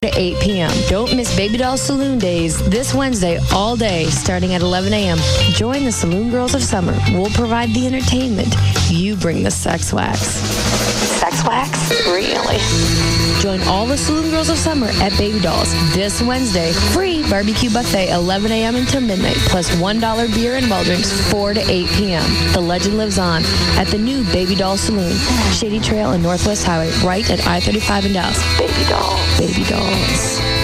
to 8 p.m. Don't miss Baby Doll Saloon Days this Wednesday all day starting at 11 a.m. Join the Saloon Girls of Summer. We'll provide the entertainment. You bring the sex wax. Sex wax? Really? Join all the Saloon Girls of Summer at Baby Dolls this Wednesday. Free barbecue buffet 11 a.m. until midnight plus $1 beer and well drinks 4 to 8 p.m. The legend lives on at the new Baby Doll Saloon, Shady Trail and Northwest Highway, right at I-35 in Dallas. Baby Dolls. Baby Dolls.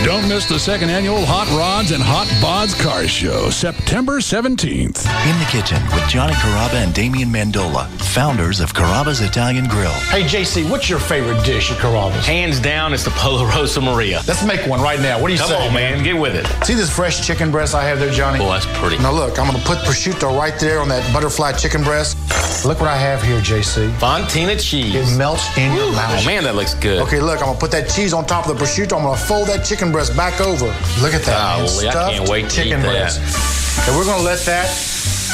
Don't miss the second annual Hot Rods and Hot Bods Car Show, September 17th. In the kitchen with Johnny Carrabba and Damian Mandola, founders of Carrabba's Italian Grill. Hey, JC, what's your favorite dish at Carrabba's? Hands down, it's the Polo Rosa Maria. Let's make one right now. What do you say? Come on, man. Get with it. See this fresh chicken breast I have there, Johnny? Oh, that's pretty. Now, look, I'm going to put prosciutto right there on that butterfly chicken breast. Look what I have here, JC. Fontina cheese. It melts in your mouth. Oh, man, that looks good. Okay, look, I'm going to put that cheese on top of the prosciutto. I'm going to fold that chicken breast back over. Look at that, man. I can't wait to chicken eat breast. And we're going to let that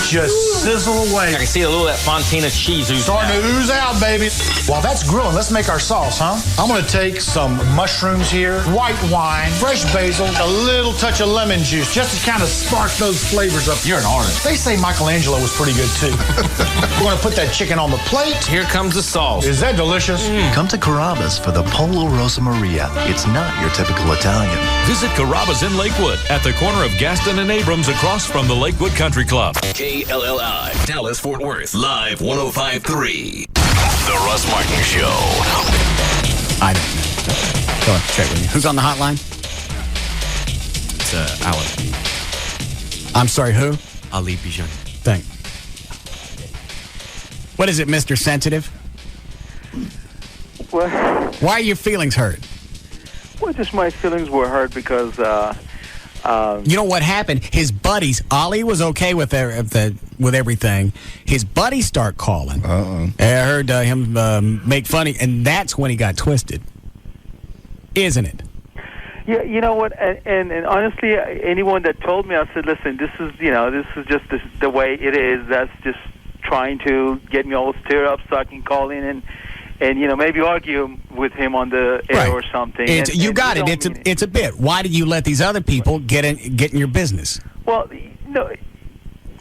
just sizzle away. I can see a little of that Fontina cheese ooze Starting to ooze out, baby. While that's grilling, let's make our sauce, huh? I'm going to take some mushrooms here, white wine, fresh basil, a little touch of lemon juice, just to kind of spark those flavors up. You're an artist. They say Michelangelo was pretty good, too. We're going to put that chicken on the plate. Here comes the sauce. Is that delicious? Come to Carrabba's for the Polo Rosa Maria. It's not your typical Italian. Visit Carrabba's in Lakewood at the corner of Gaston and Abrams across from the Lakewood Country Club. KLLI, Dallas, Fort Worth, live 105.3. The Russ Martin Show. I don't know. Go ahead, check with me. Who's on the hotline? It's Ali. I'm sorry, who? Ali Bijan. Thank. What is it, Mr. Sensitive? Well, why are your feelings hurt? Well, just my feelings were hurt because... you know what happened? His buddies, Ali was okay with everything. His buddies start calling. I heard him make funny, and that's when he got twisted. Isn't it? Yeah, you know what? And honestly, anyone that told me, I said, listen, this is just the way it is. That's just trying to get me all stirred up so I can call in and maybe argue with him on the air or something. You got it. It's a bit. Why did you let these other people get in your business? Well, no.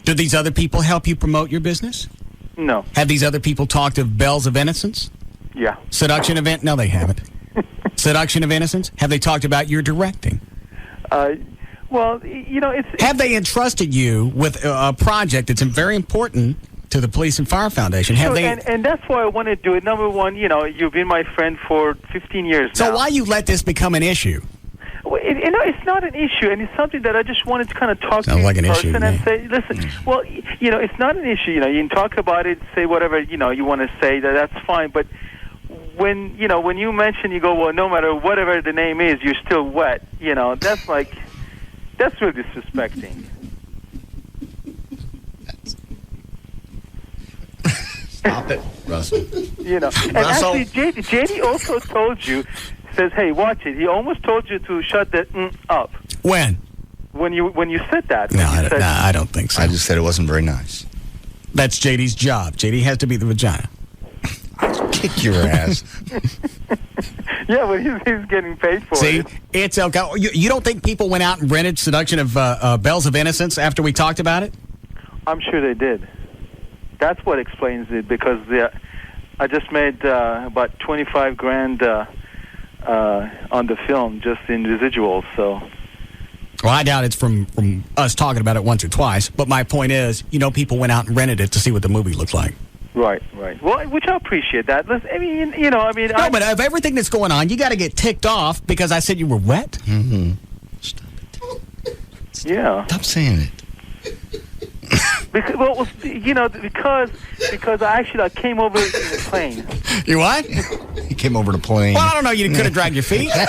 Do these other people help you promote your business? No. Have these other people talked of Bells of Innocence? Yeah. Seduction of Innocence? No, they haven't. Seduction of Innocence? Have they talked about your directing? Well, it's... Have they entrusted you with a project that's very important to the Police and Fire Foundation? Have they? And that's why I want to do it. Number one, you've been my friend for 15 years now. So why you let this become an issue? Well, it's not an issue, and it's something that I just wanted to kind of talk to you like in an person issue, and say, listen, well, it's not an issue. You can talk about it, say whatever, you want to say, that's fine. But when you mention, you go, well, no matter whatever the name is, you're still wet. That's really disrespecting. Stop it, Russell. And actually, JD also told you, says, hey, watch it. He almost told you to shut that up. When? When you said that. No, I don't think so. I just said it wasn't very nice. That's JD's job. JD has to be the vagina. Kick your ass. Yeah, but he's getting paid for it. See, it's okay. You don't think people went out and rented Seduction of Bells of Innocence after we talked about it? I'm sure they did. That's what explains it, because I just made about $25,000 on the film just in residuals. So, well, I doubt it's from us talking about it once or twice. But my point is, people went out and rented it to see what the movie looked like. Right. Well, which I appreciate that. No, but of everything that's going on, you got to get ticked off because I said you were wet. Mm-hmm. Stop it. Yeah. Stop saying it. Because I came over in the plane. You what? He came over the plane. Well, I don't know. You could have dragged your feet. Have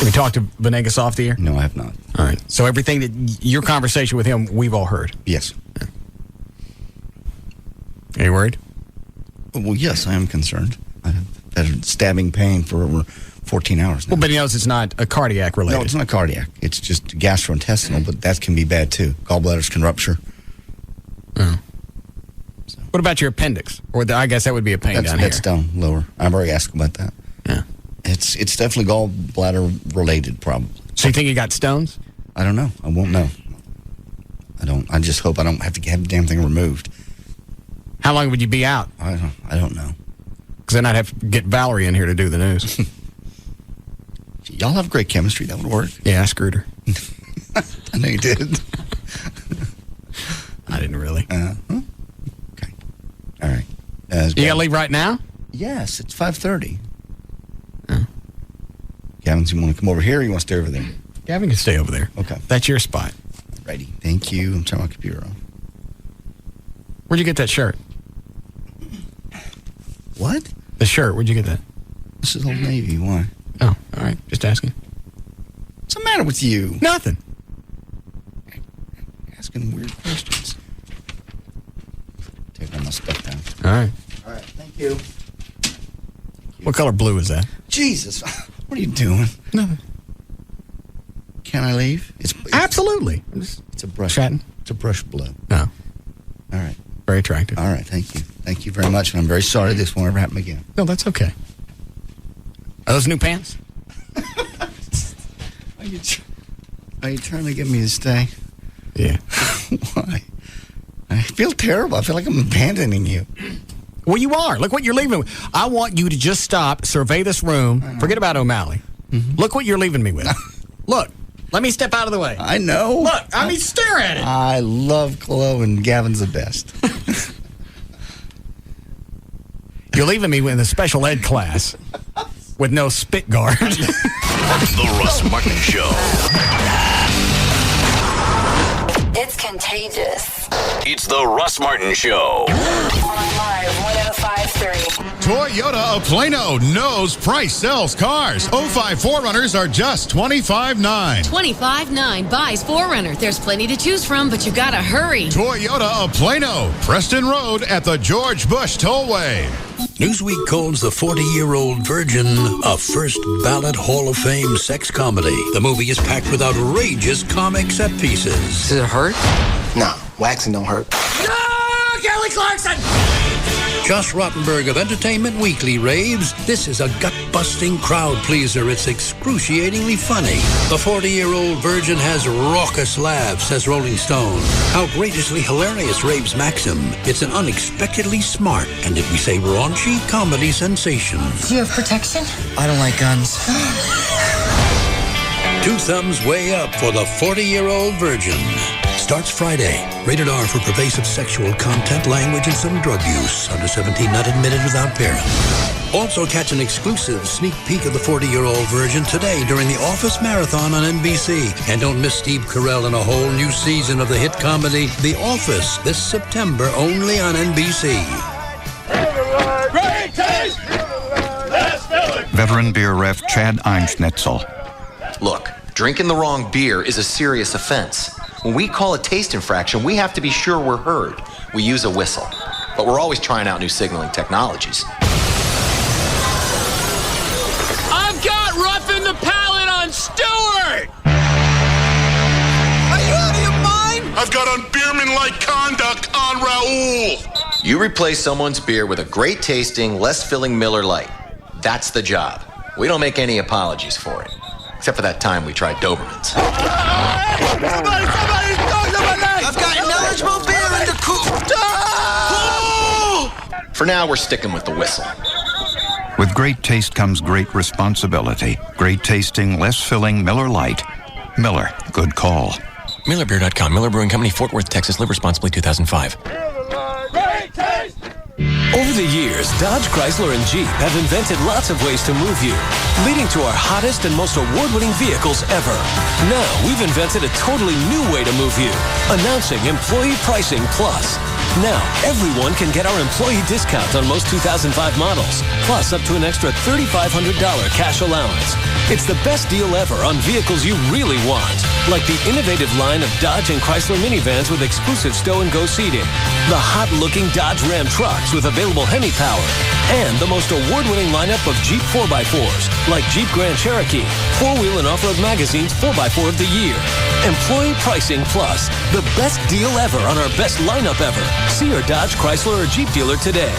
you talked to Venegas off the air? No, I have not. All right. So everything your conversation with him, we've all heard. Yes. Are you worried? Well, yes, I am concerned. I've had stabbing pain for over 14 hours now. Well, but he knows it's not a cardiac related. No, it's not cardiac. It's just gastrointestinal, but that can be bad too. Gallbladders can rupture. Oh. So. What about your appendix? Or I guess that would be a pain down here. That's down lower. I've already asked about that. Yeah. It's definitely gallbladder related, probably. So you think you got stones? I don't know. I won't know. I just hope I don't have to have the damn thing removed. How long would you be out? I don't know. Because then I'd have to get Valerie in here to do the news. Y'all have great chemistry. That would work. Yeah, I screwed her. I know you did. I didn't really. Okay. All right. You gotta leave right now? Yes, it's 5:30. Gavin, you want to come over here or you want to stay over there? Gavin can stay over there. Okay. That's your spot. Righty. Thank you. I'm turning my computer off. Where'd you get that shirt? What? The shirt. Where'd you get that? This is Old Navy. Why? Oh, all right. Just asking. What's the matter with you? Nothing. Asking weird questions. Take all my stuff down. All right. All right. Thank you. What color blue is that? Jesus. What are you doing? Nothing. Can I leave? It's Absolutely. It's a brush. Chatting. It's a brush blue. No. All right. Very attractive. All right. Thank you. Thank you very much. And I'm very sorry this won't ever happen again. No, that's okay. Are those new pants? Are you trying to get me to stay? Yeah. Why? I feel terrible. I feel like I'm abandoning you. Well, you are. Look what you're leaving with. I want you to just stop, survey this room, forget about O'Malley. Mm-hmm. Look what you're leaving me with. Look. Let me step out of the way. I know. Look, stare at it. I love Chloe, and Gavin's the best. You're leaving me in a special ed class with no spit guard. The Russ Martin Show. It's contagious. It's the Russ Martin Show. On Live 105.3. Toyota of Plano knows price sells cars. 05 4Runners are just $25,900. $25,900 buys 4Runner. There's plenty to choose from, but you gotta hurry. Toyota of Plano, Preston Road at the George Bush Tollway. Newsweek calls The 40-Year-Old Virgin a first ballot Hall of Fame sex comedy. The movie is packed with outrageous comic set pieces. Does it hurt? No, waxing don't hurt. No, Kelly Clarkson! Josh Rottenberg of Entertainment Weekly raves, this is a gut-busting crowd pleaser. It's excruciatingly funny. The 40-Year-Old Virgin has raucous laughs, says Rolling Stone. Outrageously hilarious, raves Maxim. It's an unexpectedly smart, and if we say raunchy, comedy sensation. Do you have protection? I don't like guns. 2 thumbs way up for The 40-Year-Old Virgin. Starts Friday. Rated R for pervasive sexual content, language, and some drug use. Under 17, not admitted without parent. Also catch an exclusive sneak peek of The 40-Year-Old Virgin today during the Office Marathon on NBC. And don't miss Steve Carell in a whole new season of the hit comedy The Office this September only on NBC. Great taste! Veteran beer ref Chad Einschnitzel. Look, drinking the wrong beer is a serious offense. When we call a taste infraction, we have to be sure we're heard. We use a whistle, but we're always trying out new signaling technologies. I've got roughing the palate on Stewart! Are you out of your mind? I've got unbeerman-like conduct on Raoul! You replace someone's beer with a great tasting, less filling Miller Lite. That's the job. We don't make any apologies for it. Except for that time we tried Dobermans. Somebody's talking to my leg! I've got knowledgeable beer in the coop! For now, we're sticking with the whistle. With great taste comes great responsibility. Great tasting, less filling Miller Lite. Miller, good call. MillerBeer.com. Miller Brewing Company, Fort Worth, Texas. Live responsibly, 2005. Great taste! Over the years, Dodge, Chrysler, and Jeep have invented lots of ways to move you, leading to our hottest and most award-winning vehicles ever. Now, we've invented a totally new way to move you, announcing Employee Pricing Plus. Now, everyone can get our employee discount on most 2005 models, plus up to an extra $3,500 cash allowance. It's the best deal ever on vehicles you really want, like the innovative line of Dodge and Chrysler minivans with exclusive stow-and-go seating, the hot-looking Dodge Ram trucks with available Hemi power, and the most award-winning lineup of Jeep 4x4s, like Jeep Grand Cherokee, 4-Wheel and Off-Road Magazine's 4x4 of the Year. Employee Pricing Plus, the best deal ever on our best lineup ever. See your Dodge, Chrysler, or Jeep dealer today.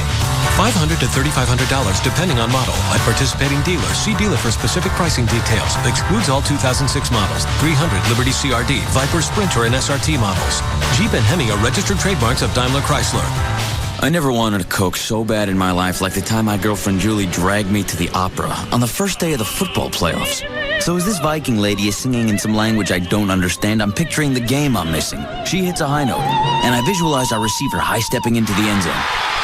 $500 to $3,500 depending on model. At participating dealers, see dealer for specific pricing details. Excludes all 2006 models. 300 Liberty CRD, Viper Sprinter, and SRT models. Jeep and Hemi are registered trademarks of Daimler Chrysler. I never wanted a Coke so bad in my life like the time my girlfriend Julie dragged me to the opera on the first day of the football playoffs. So as this Viking lady is singing in some language I don't understand, I'm picturing the game I'm missing. She hits a high note, and I visualize our receiver high-stepping into the end zone.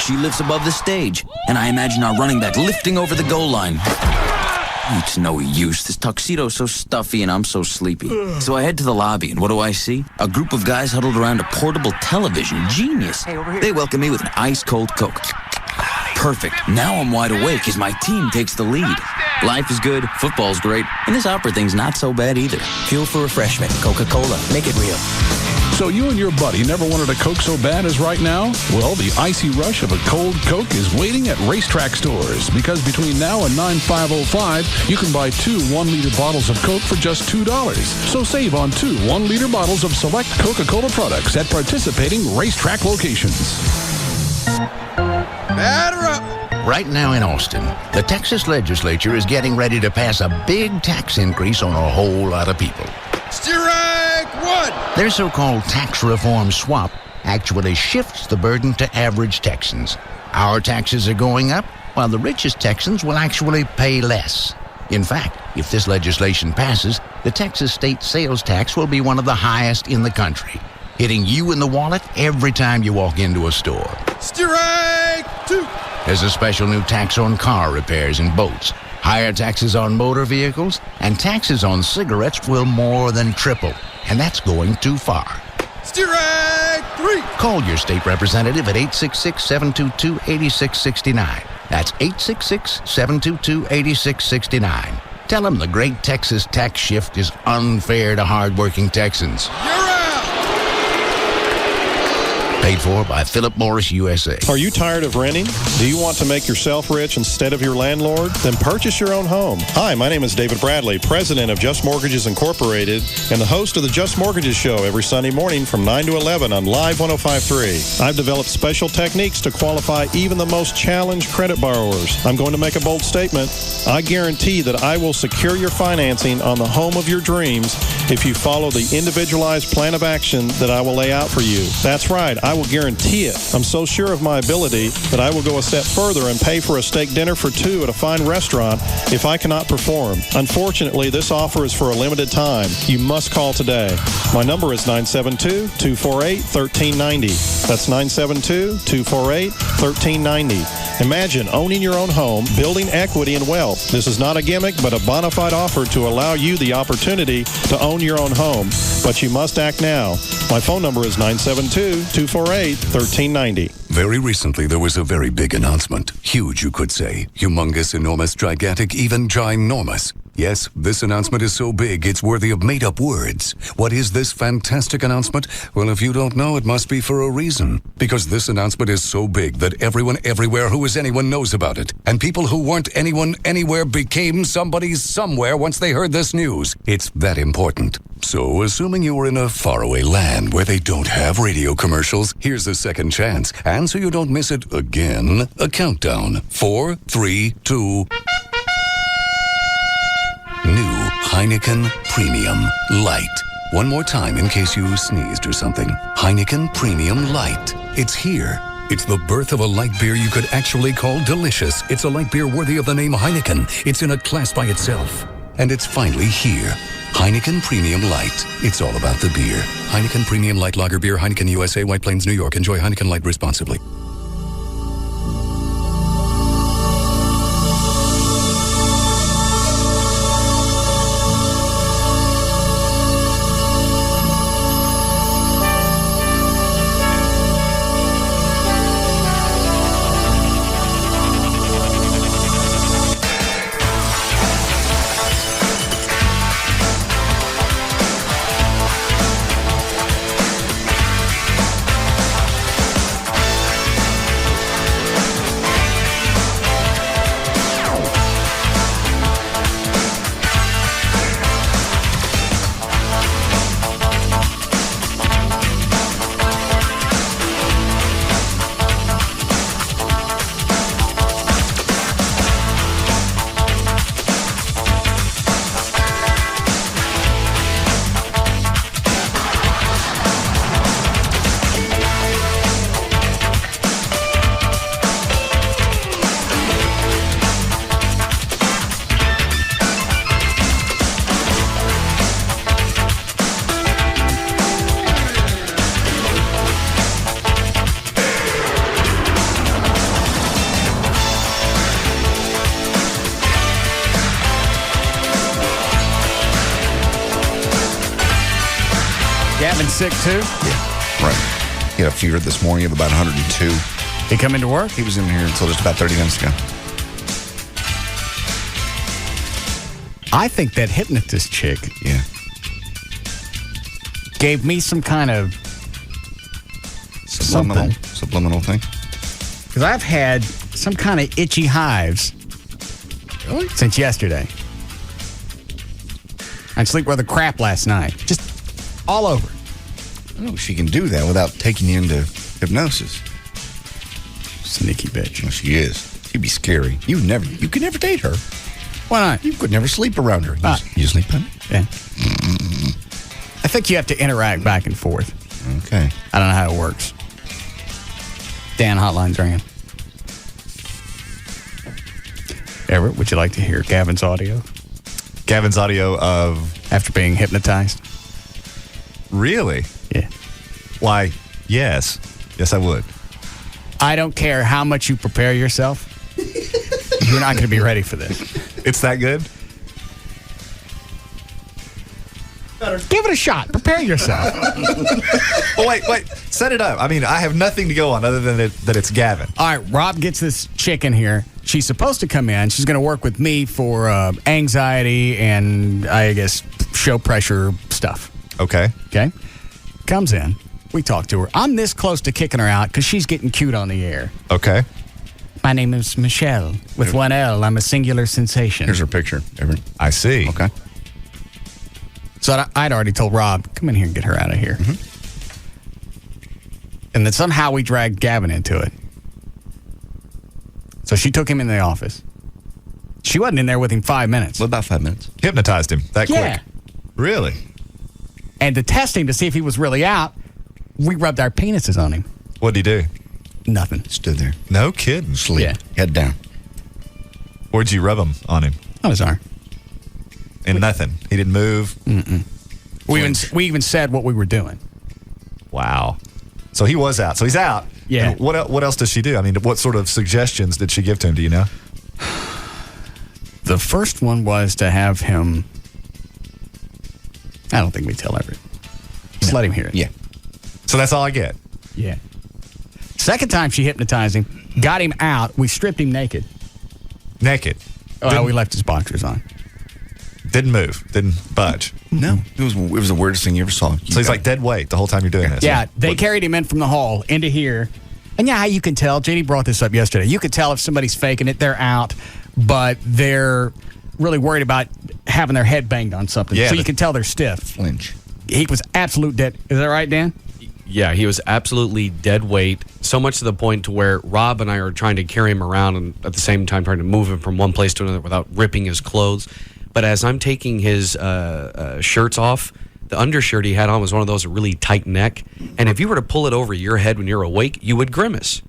She lifts above the stage, and I imagine our running back lifting over the goal line. It's no use. This tuxedo's so stuffy and I'm so sleepy. So I head to the lobby, and what do I see? A group of guys huddled around a portable television. Genius. They welcome me with an ice-cold Coke. Perfect. Now I'm wide awake as my team takes the lead. Life is good, football's great, and this opera thing's not so bad either. Fuel for refreshment. Coca-Cola. Make it real. So you and your buddy never wanted a Coke so bad as right now? Well, the icy rush of a cold Coke is waiting at racetrack stores, because between now and 9/5/05, you can buy 2 1-liter bottles of Coke for just $2. So save on 2 1-liter bottles of select Coca-Cola products at participating racetrack locations. Batter up! Right now in Austin, the Texas legislature is getting ready to pass a big tax increase on a whole lot of people. Strike one! Their so-called tax reform swap actually shifts the burden to average Texans. Our taxes are going up, while the richest Texans will actually pay less. In fact, if this legislation passes, the Texas state sales tax will be one of the highest in the country, hitting you in the wallet every time you walk into a store. Strike two! There's a special new tax on car repairs and boats, higher taxes on motor vehicles, and taxes on cigarettes will more than triple. And that's going too far. Strike three! Call your state representative at 866-722-8669. That's 866-722-8669. Tell them the great Texas tax shift is unfair to hardworking Texans. Paid for by Philip Morris USA. Are you tired of renting? Do you want to make yourself rich instead of your landlord? Then purchase your own home. Hi, my name is David Bradley, president of Just Mortgages Incorporated, and the host of the Just Mortgages Show every Sunday morning from 9 to 11 on Live 105.3. I've developed special techniques to qualify even the most challenged credit borrowers. I'm going to make a bold statement. I guarantee that I will secure your financing on the home of your dreams if you follow the individualized plan of action that I will lay out for you. That's right. I will guarantee it. I'm so sure of my ability that I will go a step further and pay for a steak dinner for 2 at a fine restaurant if I cannot perform. Unfortunately, this offer is for a limited time. You must call today. My number is 972-248-1390. That's 972-248-1390. Imagine owning your own home, building equity and wealth. This is not a gimmick, but a bona fide offer to allow you the opportunity to own your own home. But you must act now. My phone number is 972-248-1390. Very recently, there was a very big announcement. Huge, you could say. Humongous, enormous, gigantic, even ginormous. Yes, this announcement is so big, it's worthy of made-up words. What is this fantastic announcement? Well, if you don't know, it must be for a reason. Because this announcement is so big that everyone everywhere who is anyone knows about it. And people who weren't anyone anywhere became somebody somewhere once they heard this news. It's that important. So, assuming you were in a faraway land where they don't have radio commercials, here's a second chance. And so you don't miss it again, a countdown. 4, 3, 2... New Heineken Premium Light. One more time in case you sneezed or something. Heineken Premium Light. It's here. It's the birth of a light beer you could actually call delicious. It's a light beer worthy of the name Heineken. It's in a class by itself. And it's finally here. Heineken Premium Light. It's all about the beer. Heineken Premium Light Lager Beer, Heineken USA, White Plains, New York. Enjoy Heineken Light responsibly. Gavin's sick too? Yeah, right. He had a fever this morning of about 102. He come into work? He was in here until just about 30 minutes ago. I think that hypnotist chick gave me some kind of subliminal thing. Because I've had some kind of itchy hives since yesterday. I sleep with a crap last night. Just all over. I don't know if she can do that without taking you into hypnosis. Sneaky bitch. Well, she is. She'd be scary. You could never date her. Why not? You could never sleep around her. You sleep on her? Yeah. I think you have to interact back and forth. Okay. I don't know how it works. Dan, hotline's ringing. Everett, would you like to hear Gavin's audio? Gavin's audio of... After being hypnotized? Really? Yeah. Why, yes. Yes, I would. I don't care how much you prepare yourself. You're not going to be ready for this. It's that good? Give it a shot. Prepare yourself. Well, wait. Set it up. I mean, I have nothing to go on other than that it's Gavin. All right, Rob gets this chick in here. She's supposed to come in. She's going to work with me for anxiety and, I guess, show pressure stuff. Okay. Comes in. We talk to her. I'm this close to kicking her out because she's getting cute on the air. Okay. My name is Michelle. With one L, I'm a singular sensation. Here's her picture. I see. Okay. So I'd already told Rob, come in here and get her out of here. And then somehow we dragged Gavin into it. So she took him in the office. She wasn't in there with him 5 minutes. What about 5 minutes? Hypnotized him that quick. Really? And to test him to see if he was really out, we rubbed our penises on him. What'd he do? Nothing. Stood there. No kidding. Sleep. Yeah. Head down. Where'd you rub him on him? On his arm. And nothing. He didn't move. We even said what we were doing. Wow. So he was out. So he's out. Yeah. And what else does she do? I mean, what sort of suggestions did she give to him? Do you know? The first one was to have him. I don't think we tell Everett. Just let him hear it. Yeah. So that's all I get. Yeah. Second time she hypnotized him, got him out. We stripped him naked. Naked. Oh, we left his boxers on. Didn't move. Didn't budge. No. It was the weirdest thing you ever saw. So he's like dead weight the whole time you're doing this. Yeah. They carried him in from the hall into here. And yeah, you can tell. JD brought this up yesterday. You could tell if somebody's faking it, they're out, but they're really worried about having their head banged on something. Yeah, so you can tell they're stiff. Flinch. He was absolute dead. Is that right, Dan? Yeah, he was absolutely dead weight, so much to the point to where Rob and I are trying to carry him around and at the same time trying to move him from one place to another without ripping his clothes. But as I'm taking his shirts off, the undershirt he had on was one of those really tight neck. And if you were to pull it over your head when you're awake, you would grimace.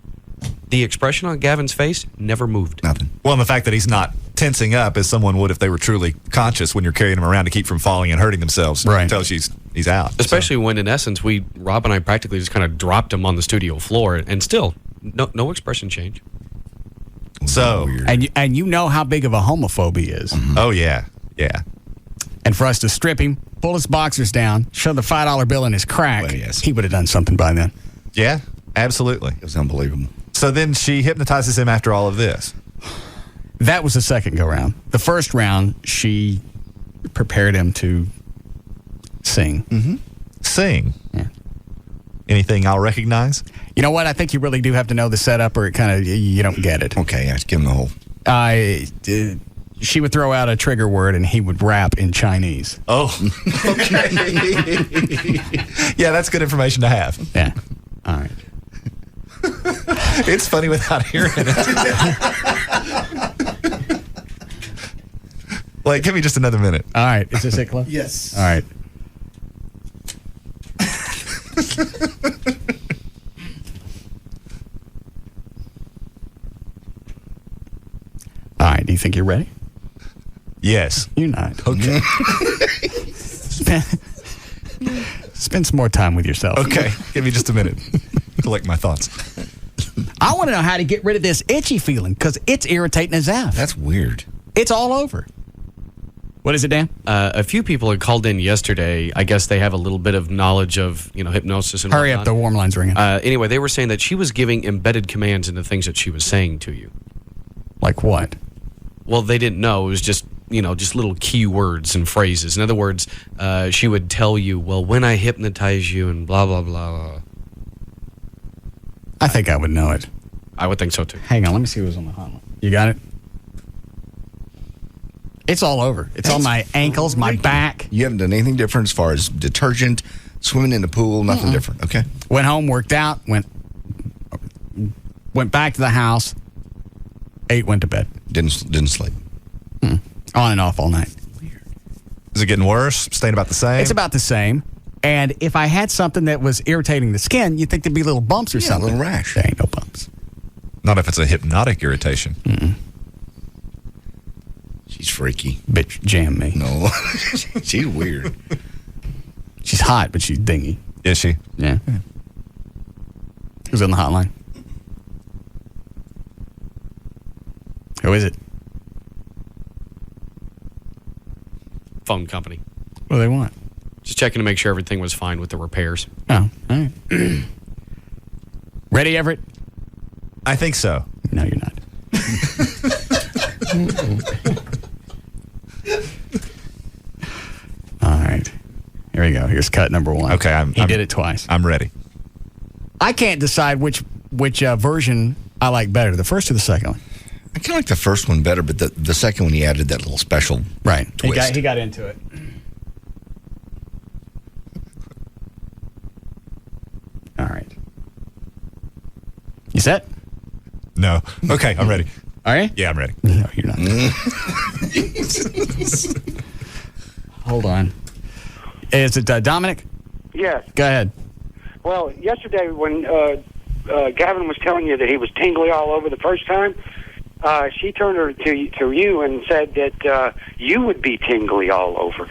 The expression on Gavin's face never moved. Nothing. Well, and the fact that he's not tensing up as someone would if they were truly conscious when you're carrying him around to keep from falling and hurting themselves. Right. Tells you he's out. Especially when, in essence, Rob and I practically just kind of dropped him on the studio floor, and still, no expression change. So, and you know how big of a homophobe he is. Oh, yeah. Yeah. And for us to strip him, pull his boxers down, shove the $5 bill in his crack, he would have done something by then. Yeah, absolutely. It was unbelievable. So then she hypnotizes him after all of this. That was the second go-round. The first round, she prepared him to sing. Sing? Yeah. Anything I'll recognize? You know what? I think you really do have to know the setup or it kind of, you don't get it. Okay, yeah, give him the whole. She would throw out a trigger word and he would rap in Chinese. Oh, okay. Yeah, that's good information to have. Yeah. All right. It's funny without hearing it. Like, give me just another minute. All right. Is this it, Cliff? Yes. All right. All right. Do you think you're ready? Yes. You're not. Okay. Spend some more time with yourself. Okay. Give me just a minute. Collect my thoughts. I want to know how to get rid of this itchy feeling because it's irritating as F. That's weird. It's all over. What is it, Dan? A few people had called in yesterday. I guess they have a little bit of knowledge of hypnosis and Hurry whatnot. up, the warm line's ringing. Anyway, they were saying that she was giving embedded commands into things that she was saying to you. Like what? Well, they didn't know. It was just little key words and phrases. In other words, she would tell you, well, when I hypnotize you and blah, blah, blah. I think I would know it. I would think so, too. Hang on, let me see who's on the hotline. You got it? It's all over. It's on my ankles, my back. You haven't done anything different as far as detergent, swimming in the pool, nothing different, okay? Went home, worked out, went back to the house, ate, went to bed. Didn't sleep. On and off all night. Is it getting worse? Staying about the same? It's about the same. And if I had something that was irritating the skin, you'd think there'd be little bumps or something. A little rash. There ain't no bumps. Not if it's a hypnotic irritation. She's freaky. Bitch, jam me. No. She's weird. She's hot, but she's dingy. Is she? Yeah. Who's on the hotline? Who is it? Phone company. What do they want? Just checking to make sure everything was fine with the repairs. Oh, all right. Ready, Everett? I think so. No, you're not. All right. Here we go. Here's cut number one. Okay, he did it twice. I'm ready. I can't decide which version I like better, the first or the second one. I kind of like the first one better, but the second one he added that little special twist. He got into it. All right. You set? No. Okay, I'm ready. Are you? Yeah, I'm ready. No, you're not. Hold on. Is it Dominic? Yes. Go ahead. Well, yesterday when Gavin was telling you that he was tingly all over the first time, she turned her to you and said that you would be tingly all over.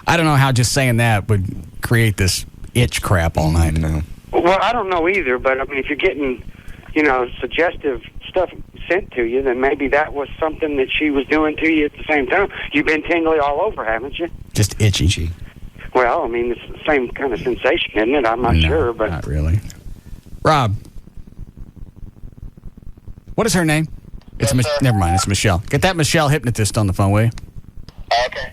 I don't know how just saying that would create this itch crap all night. No. Well, I don't know either, but I mean, if you're getting, suggestive stuff sent to you, then maybe that was something that she was doing to you at the same time. You've been tingly all over, haven't you? Just itchy. Well, I mean, it's the same kind of sensation, isn't it? I'm not sure, but not really. Rob, what is her name? Never mind. It's Michelle. Get that Michelle hypnotist on the phone, will you? Okay.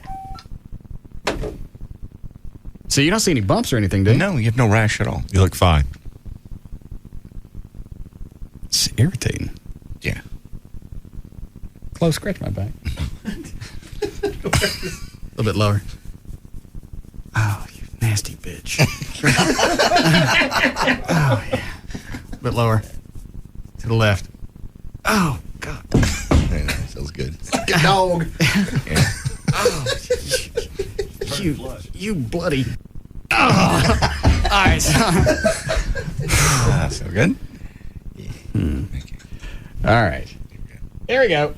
So you don't see any bumps or anything, do you? No, you have no rash at all. You look fine. It's irritating. Yeah. Close, scratch my back. A little bit lower. Oh, you nasty bitch. Oh, yeah. A bit lower. To the left. Oh, God. Yeah, that feels good. Good dog. Yeah. Oh, you bloody. Oh. All right. So good. All right. Here we go.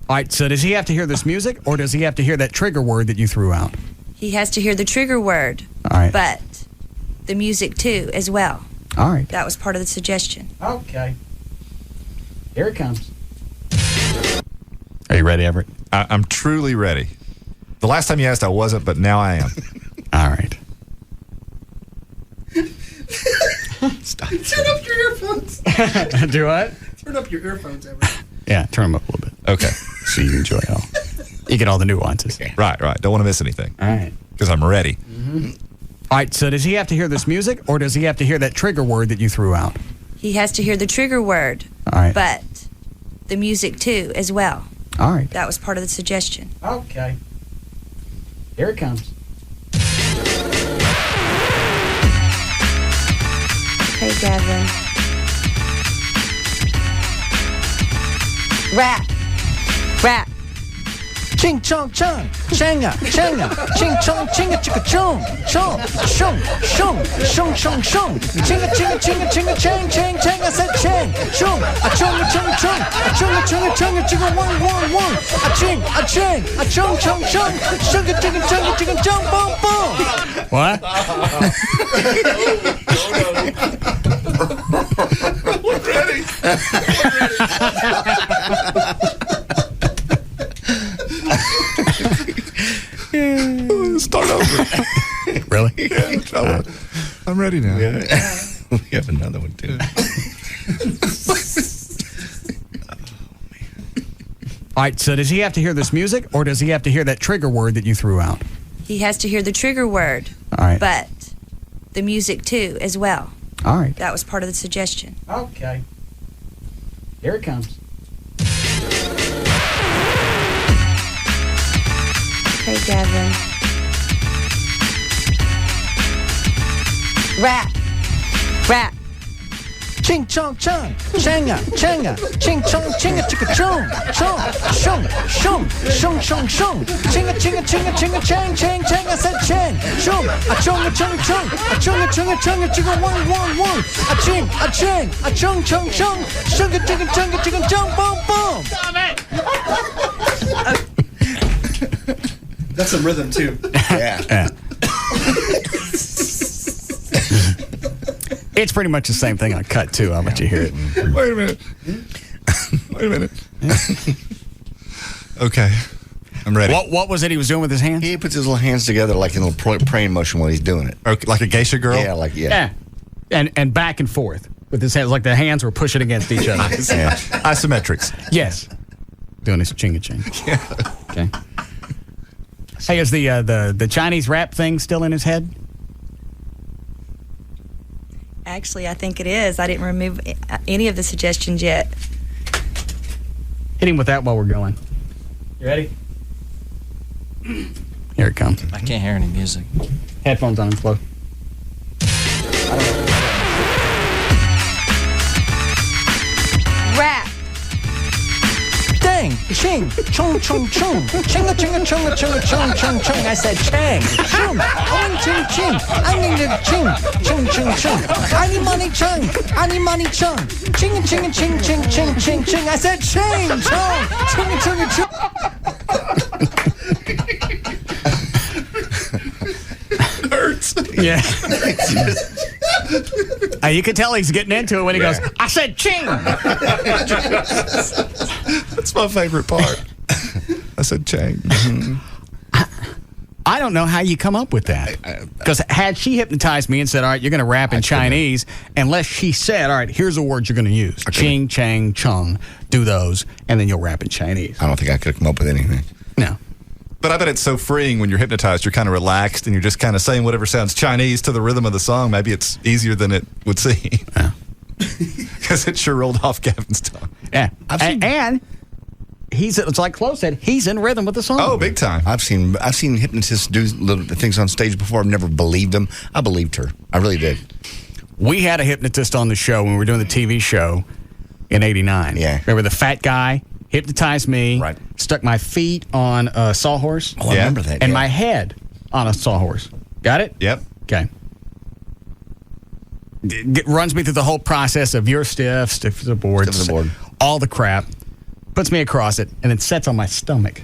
All right, so does he have to hear this music, or does he have to hear that trigger word that you threw out? He has to hear the trigger word. All right. But the music, too, as well. All right. That was part of the suggestion. Okay. Here it comes. Are you ready, Everett? I'm truly ready. The last time you asked, I wasn't, but now I am. All right. Stop. Turn up your earphones. Do what? Turn up your earphones, Everett. Yeah, turn them up a little bit. Okay. So you enjoy it all. You get all the nuances. Right. Don't want to miss anything. All right. Because I'm ready. Mm-hmm. All right, so does he have to hear this music, or does he have to hear that trigger word that you threw out? He has to hear the trigger word. All right. But the music, too, as well. All right. That was part of the suggestion. Okay. Here it comes. Hey, Gavin. Rap. Ching chong chung, changa, ching chong chinga chicka chung, chung, shung, chinga chang, chang, I said chang, chung, a chung, chunga, one, a ching, a chung, shunga, ching, chung, boom, boom. What? We're ready. Start over. Really? Yeah, I'm ready now. Yeah. We have another one, too. All right, so does he have to hear this music, or does he have to hear that trigger word that you threw out? He has to hear the trigger word. All right. But the music, too, as well. All right. That was part of the suggestion. Okay. Here it comes. Okay, Gavin. Rap. Rap. Ching chong chung, changa, changa, ching chong, chinga chicka chung, chung, shung, shung, shung, shung, shung, chinga, chinga, chinga, chinga, chang, chang, chang. I said chang, shung, a chung, a chung, a chung, a chung, a chung, a chung, a chicka, one, one, one, a ching, a chang, a chung, chung, chung, sugar, chicka, chunga, chicka, chung, boom, boom. That's a rhythm, too. Yeah. It's pretty much the same thing on cut, too. I'll let you hear it. Wait a minute. Wait a minute. Okay. I'm ready. What was it he was doing with his hands? He puts his little hands together like in a little praying motion while he's doing it. Okay, like a geisha girl? Yeah, like, yeah. And back and forth with his hands, like the hands were pushing against each other. Yeah. Isometrics. Yes. Doing his chinga ching. Yeah. Okay. Hey, is the Chinese rap thing still in his head? Actually, I think it is. I didn't remove any of the suggestions yet. Hit him with that while we're going. You ready? Here it comes. I can't hear any music. Headphones on and slow. Rap. Dang, ching, chung, chung, chung, chinga, chinga, chunga, chunga, chung, chung, chung. I said chang, chung, ong, ching, ching, I need a ching, chung, chung, chung. I need money, chung, I need money, chung. Chinga, chinga, ching, ching, ching, ching, ching. I said ching, chung, chinga, chinga, chung. Hurts. Yeah. You can tell he's getting into it when he goes, I said ching. That's my favorite part. I said chang. I don't know how you come up with that. Because had she hypnotized me and said, all right, you're going to rap in Chinese, unless she said, all right, here's a word you're going to use. Ching, chang, chung. Do those, and then you'll rap in Chinese. I don't think I could have come up with anything. No. But I bet it's so freeing when you're hypnotized. You're kind of relaxed and you're just kind of saying whatever sounds Chinese to the rhythm of the song. Maybe it's easier than it would seem. Because it sure rolled off Gavin's tongue. Yeah. And he's, it's like Chloe said, he's in rhythm with the song. Oh, big time. I've seen hypnotists do little things on stage before. I've never believed them. I believed her. I really did. We had a hypnotist on the show when we were doing the TV show in '89. Yeah. Remember the fat guy? Hypnotized me, stuck my feet on a sawhorse. Oh, I remember that. And my head on a sawhorse. Got it? Yep. Okay. Runs me through the whole process of you're stiff as a board, all the crap, puts me across it, and then sets on my stomach.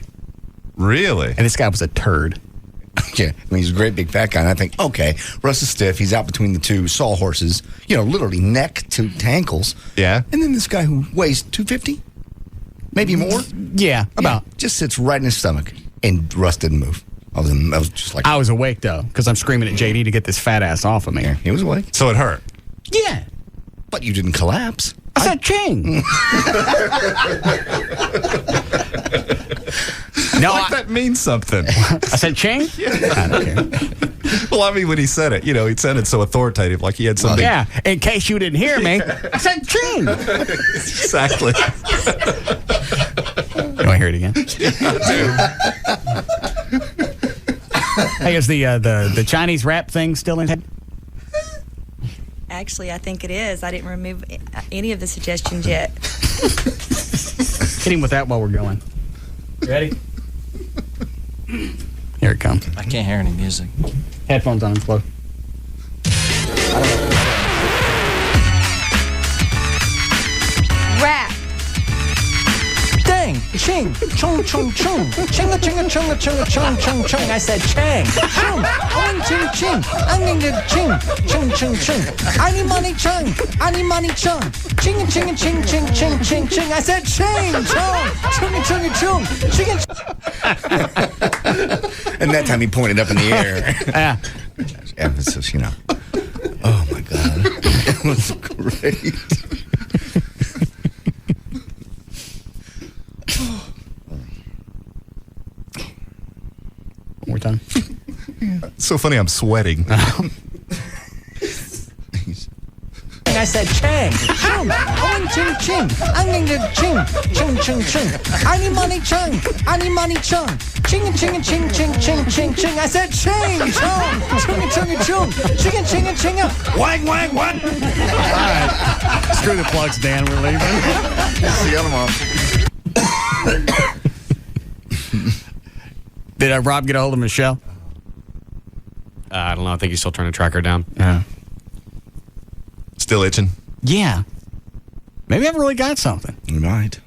Really? And this guy was a turd. Yeah, I mean, he's a great big fat guy, and I think, okay, Russ is stiff. He's out between the two sawhorses, literally neck to ankles. Yeah. And then this guy who weighs 250? Maybe more? Yeah, about. Just sits right in his stomach, and Russ didn't move. I was just like... I was awake, though, because I'm screaming at JD to get this fat ass off of me. Yeah, he was awake. So it hurt? Yeah. But you didn't collapse. I said ching. No, like that means something. I said ching? Yeah. I don't care. Well, I mean, when he said it, he sounded so authoritative, like he had something. Yeah, in case you didn't hear me, I said ching. Exactly. You want to hear it again? Yeah, I do. Hey, is the Chinese rap thing still in head? Actually, I think it is. I didn't remove any of the suggestions yet. Hit him with that while we're going. You ready? Here it comes. I can't hear any music. Headphones on and slow. Rap. Dang, chang, ching, chung, chung, chung, chinga, chinga, chunga, chunga, chung, chung, chung. I said chang, chung, ong, ching, ching, onging, ching, chung, chung, chung. I need money, chung, chinga, chinga, ching, ching, ching, ching, ching. I said ching, chung, chunga, chunga, chung, chinga. And that time he pointed up in the air. Yeah. Emphasis, you know. Oh my God. It was great. One more time. It's so funny, I'm sweating. I said chang, chung, ong, ching, ching, onging, ching, chung, chung, chung. I need money, chung, chinga, chinga, ching, ching, ching, ching, ching. I said ching, chung, chunga, chunga, chung, chinga, chinga, chinga, wag, wag, wag. All right. Screw the plugs, Dan. We're leaving. See you tomorrow. Did Rob get a hold of Michelle? I don't know. I think he's still trying to track her down. Yeah. Still itching? Yeah. Maybe I've really got something. You might.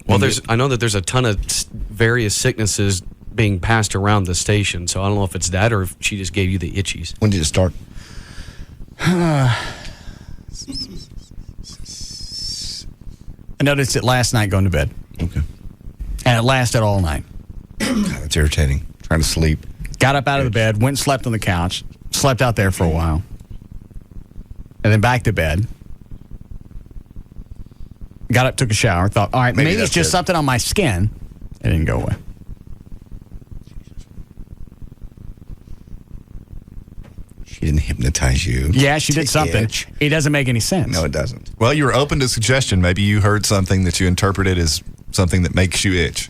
Well, I know that there's a ton of various sicknesses being passed around the station, so I don't know if it's that or if she just gave you the itchies. When did it start? I noticed it last night going to bed. Okay. And it lasted all night. God, that's irritating. Trying to sleep. Got up out of the bed, went and slept on the couch, slept out there for a while, and then back to bed. Got up, took a shower, thought, all right, maybe it's just something on my skin. It didn't go away. She didn't hypnotize you. Yeah, she did something. Itch. It doesn't make any sense. No, it doesn't. Well, you were open to suggestion. Maybe you heard something that you interpreted as something that makes you itch.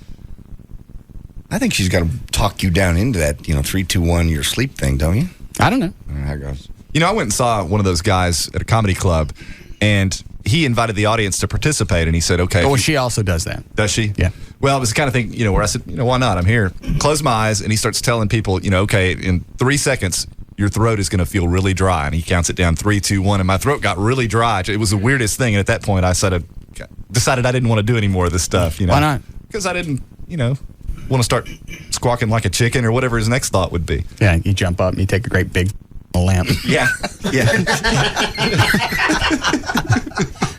I think she's got to talk you down into that, 3, 2, 1, your sleep thing, don't you? I don't know. How it goes. You know, I went and saw one of those guys at a comedy club, and he invited the audience to participate, and he said, okay. Oh, she also does that. Does she? Yeah. Well, it was the kind of thing, where I said, why not? I'm here. Close my eyes, and he starts telling people, okay, in 3 seconds, your throat is going to feel really dry. And he counts it down, 3, 2, 1, and my throat got really dry. It was the weirdest thing, and at that point, I decided I didn't want to do any more of this stuff. Why not? Because I didn't, want to start squawking like a chicken or whatever his next thought would be. Yeah, you jump up and you take a great big lamp. Yeah.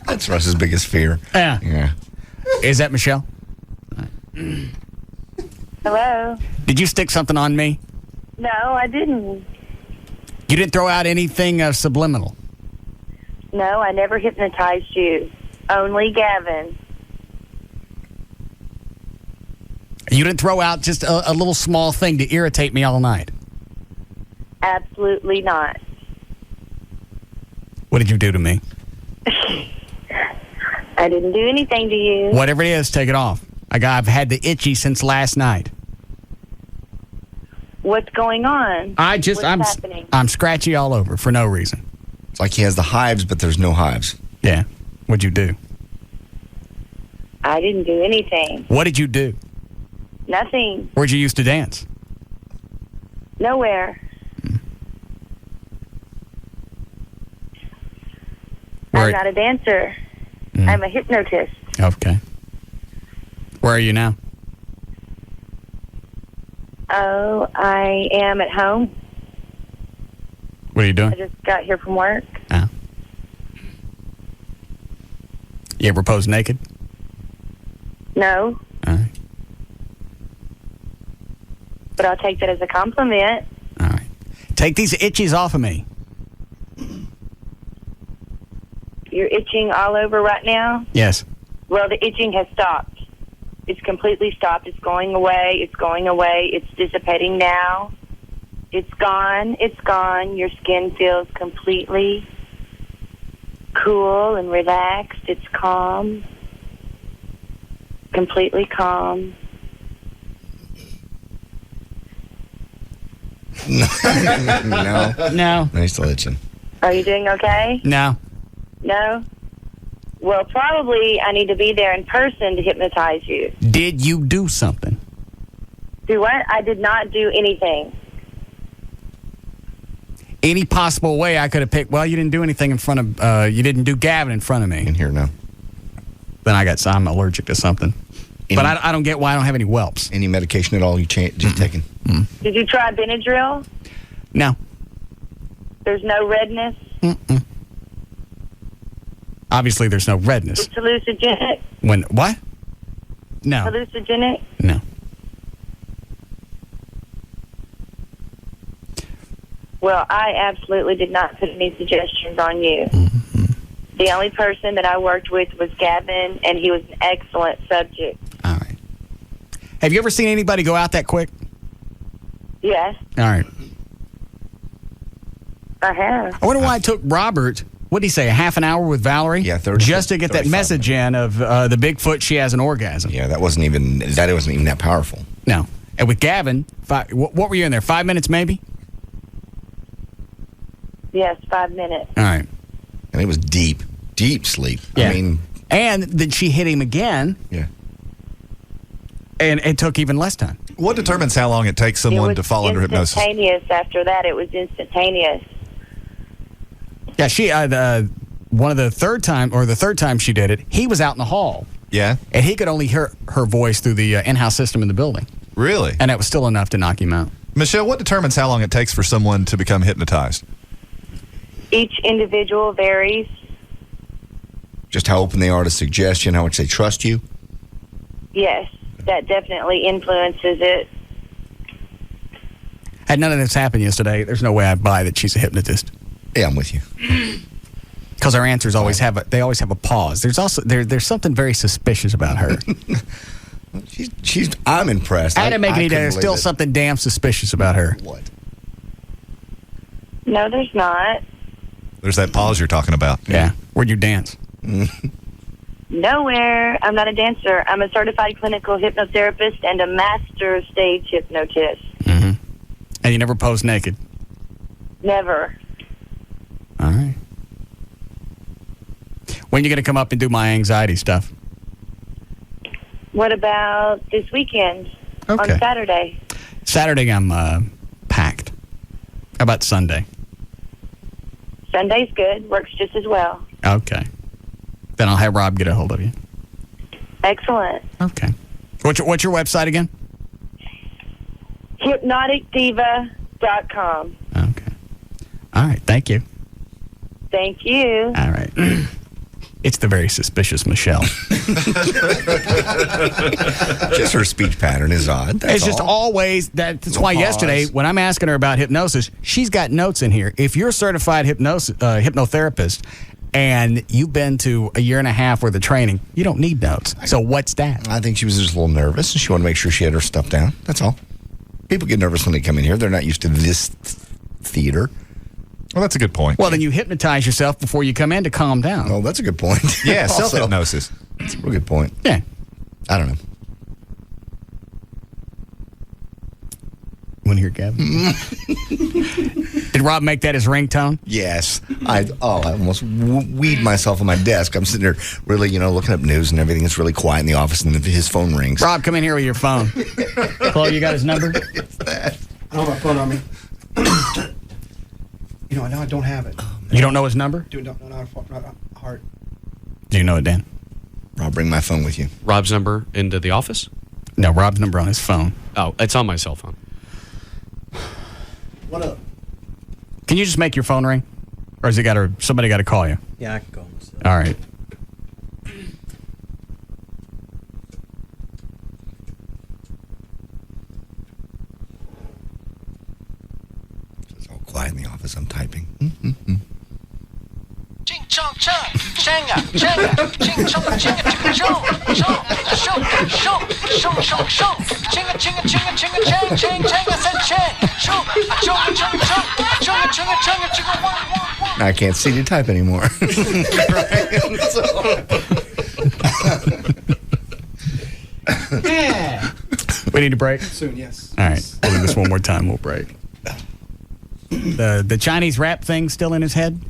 That's Russ's biggest fear. Yeah. Is that Michelle? Hello? Did you stick something on me? No, I didn't. You didn't throw out anything subliminal? No, I never hypnotized you. Only Gavin. You didn't throw out just a little small thing to irritate me all night? Absolutely not. What did you do to me? I didn't do anything to you. Whatever it is, take it off. I've had the itchy since last night. What's going on? I'm happening? I'm scratchy all over for no reason. It's like he has the hives, but there's no hives. Yeah. What'd you do? I didn't do anything. What did you do? Nothing. Where'd you used to dance? Nowhere. Where? I'm not a dancer. I'm a hypnotist. Okay. Where are you now? Oh, I am at home. What are you doing? I just got here from work. You ever pose naked? No. All right. But I'll take that as a compliment. All right. Take these itchies off of me. You're itching all over right now? Yes. Well, the itching has stopped. It's completely stopped. It's going away. It's going away. It's dissipating now. It's gone. It's gone. Your skin feels completely cool and relaxed. It's calm. Completely calm. No. He's still itching. Are you doing okay? No. No? Well, probably I need to be there in person to hypnotize you. Did you do something? Do what? I did not do anything. Any possible way I could have picked? Well, you didn't do anything in front of. You didn't do Gavin in front of me. In here, no. Then I'm allergic to something. But I don't get why I don't have any whelps. Any medication at all you taking? Did you try Benadryl? No. There's no redness? Obviously, there's no redness. It's hallucinogenic? What? No. Hallucinogenic? No. Well, I absolutely did not put any suggestions on you. The only person that I worked with was Gavin, and he was an excellent subject. All right. Have you ever seen anybody go out that quick? Yes, All right. I have. I wonder why it took Robert, what did he say, a half an hour with Valerie? Yeah, 30, just to get that message in of the Bigfoot, she has an orgasm. Yeah, that wasn't even that powerful. No. And with Gavin, what were you in there, 5 minutes maybe? Yes, 5 minutes. All right. And it was deep sleep. Yeah. I mean, and then she hit him again. Yeah. And it took even less time. What determines how long it takes someone to fall under hypnosis? Instantaneous. After that, it was instantaneous. Yeah, she the third time she did it, he was out in the hall. Yeah. And he could only hear her voice through the in-house system in the building. Really? And that was still enough to knock him out. Michelle, what determines how long it takes for someone to become hypnotized? Each individual varies. Just how open they are to suggestion, how much they trust you. Yes, that definitely influences it. Had none of this happened yesterday, there's no way I'd buy that she's a hypnotist. Yeah, I'm with you. Because our answers always have a pause. There's also there's something very suspicious about her. I'm impressed. I didn't make any doubt. There's still something damn suspicious about her. What? No, there's not. There's that pause you're talking about. Yeah. Where'd you dance? Nowhere. I'm not a dancer. I'm a certified clinical hypnotherapist and a master stage hypnotist. Mm-hmm. And you never pose naked? Never. All right. When are you going to come up and do my anxiety stuff? What about this weekend? Okay. On Saturday? Saturday, I'm packed. How about Sunday? Sunday's good. Works just as well. Okay. Then I'll have Rob get a hold of you. Excellent. Okay. What's your website again? HypnoticDiva.com. Okay. All right. Thank you. Thank you. All right. It's the very suspicious Michelle. Just her speech pattern is odd. It's just always that's why yesterday when I'm asking her about hypnosis, she's got notes in here. If you're a certified hypnotherapist and you've been to a year and a half worth of training, you don't need notes. So what's that? I think she was just a little nervous and she wanted to make sure she had her stuff down. That's all. People get nervous when they come in here. They're not used to this theater. Well, that's a good point. Well, then you hypnotize yourself before you come in to calm down. Oh, that's a good point. Yeah, self-hypnosis. That's a real good point. Yeah. I don't know. Want to hear Gavin? Did Rob make that his ringtone? Yes. I almost weed myself on my desk. I'm sitting there really, looking up news and everything. It's really quiet in the office and his phone rings. Rob, come in here with your phone. Chloe, you got his number? It's that. I don't have my phone on me. I don't have it. You don't know his number? Don't know heart. Do you know it, Dan? Rob, bring my phone with you. Rob's number into the office? No, Rob's number on his phone. Oh, it's on my cell phone. What up? Can you just make your phone ring? Or has somebody got to call you? Yeah, I can call him. All right. It's all quiet in the office. I'm typing. Ching chong chong, changa, changa, ching chong chinga ching chong, chong, shong, shong, shong, shong, shong, chinga chinga chinga chinga chang chang changa said chang, shong, chong chong chong, chonga chinga changa chinga one. I can't see you type anymore. We need a break? Soon, yes. All right. We'll do this one more time. We'll break. The Chinese rap thing still in his head?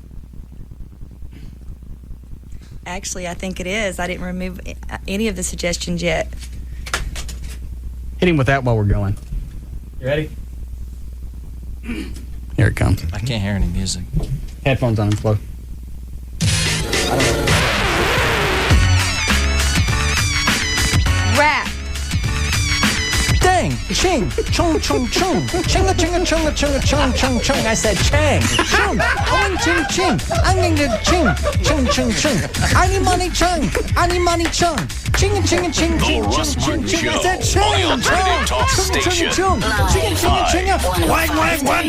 Actually, I think it is. I didn't remove any of the suggestions yet. Hit him with that while we're going. You ready? Here it comes. I can't hear any music. Headphones on, Flo. Rap. ching, chung, chung, chung, chinga, chinga, chunga, chunga, chung, chung, chung. I said chang, chung, oing, ching, ching, onging, ching, chung, chung, chung. Ani money chung, chinga, chinga, ching, ching, ching, ching, ching. I said ching, chung, chung, chung, chinga, chinga, chinga, wag, wag, wag.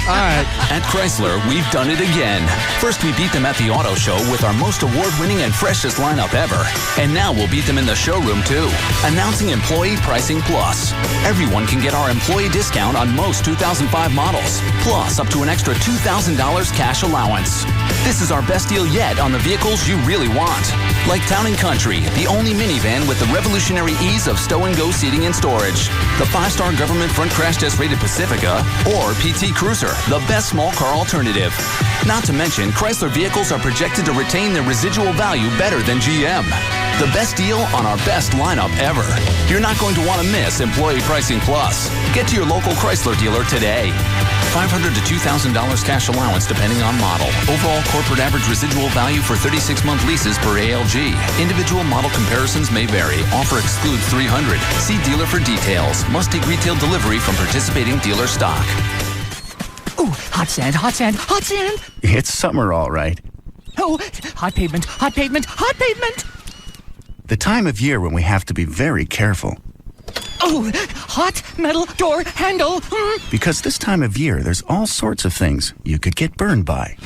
All right. At Chrysler, we've done it again. First, we beat them at the auto show with our most award-winning and freshest lineup ever. And now we'll beat them in the showroom, too. Announcing Employee Pricing Plus. Everyone can get our employee discount on most 2005 models, plus up to an extra $2,000 cash allowance. This is our best deal yet on the vehicles you really want. Like Town & Country, the only minivan with the revolutionary ease of stow-and-go seating and storage. The 5-star government front crash test rated Pacifica, or PT Cruiser, the best small car alternative. Not to mention, Chrysler vehicles are projected to retain their residual value better than GM. The best deal on our best lineup ever. You're not going to want to miss Employee Pricing Plus. Get to your local Chrysler dealer today. $500 to $2,000 cash allowance depending on model. Overall corporate average residual value for 36-month leases per ALG. Individual model comparisons may vary. Offer excludes 300. See dealer for details. Must take retail delivery from participating dealer stock. Ooh, hot sand, hot sand, hot sand. It's summer, all right. Oh, hot pavement, hot pavement, hot pavement. The time of year when we have to be very careful. Oh, hot metal door handle. Because this time of year, there's all sorts of things you could get burned by.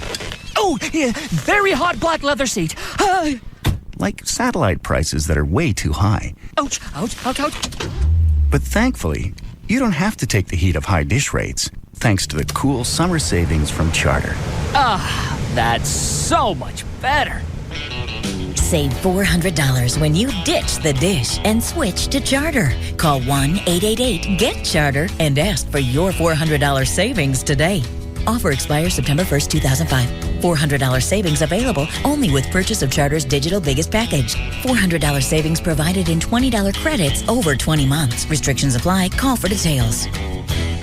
Oh, yeah, very hot black leather seat. Like satellite prices that are way too high. Ouch, ouch, ouch, ouch. But thankfully, you don't have to take the heat of high dish rates, thanks to the cool summer savings from Charter. Ah, that's so much better. Save $400 when you ditch the dish and switch to Charter. Call 1-888-GET-CHARTER and ask for your $400 savings today. Offer expires September 1st, 2005. $400 savings available only with purchase of Charter's digital biggest package. $400 savings provided in $20 credits over 20 months. Restrictions apply. Call for details.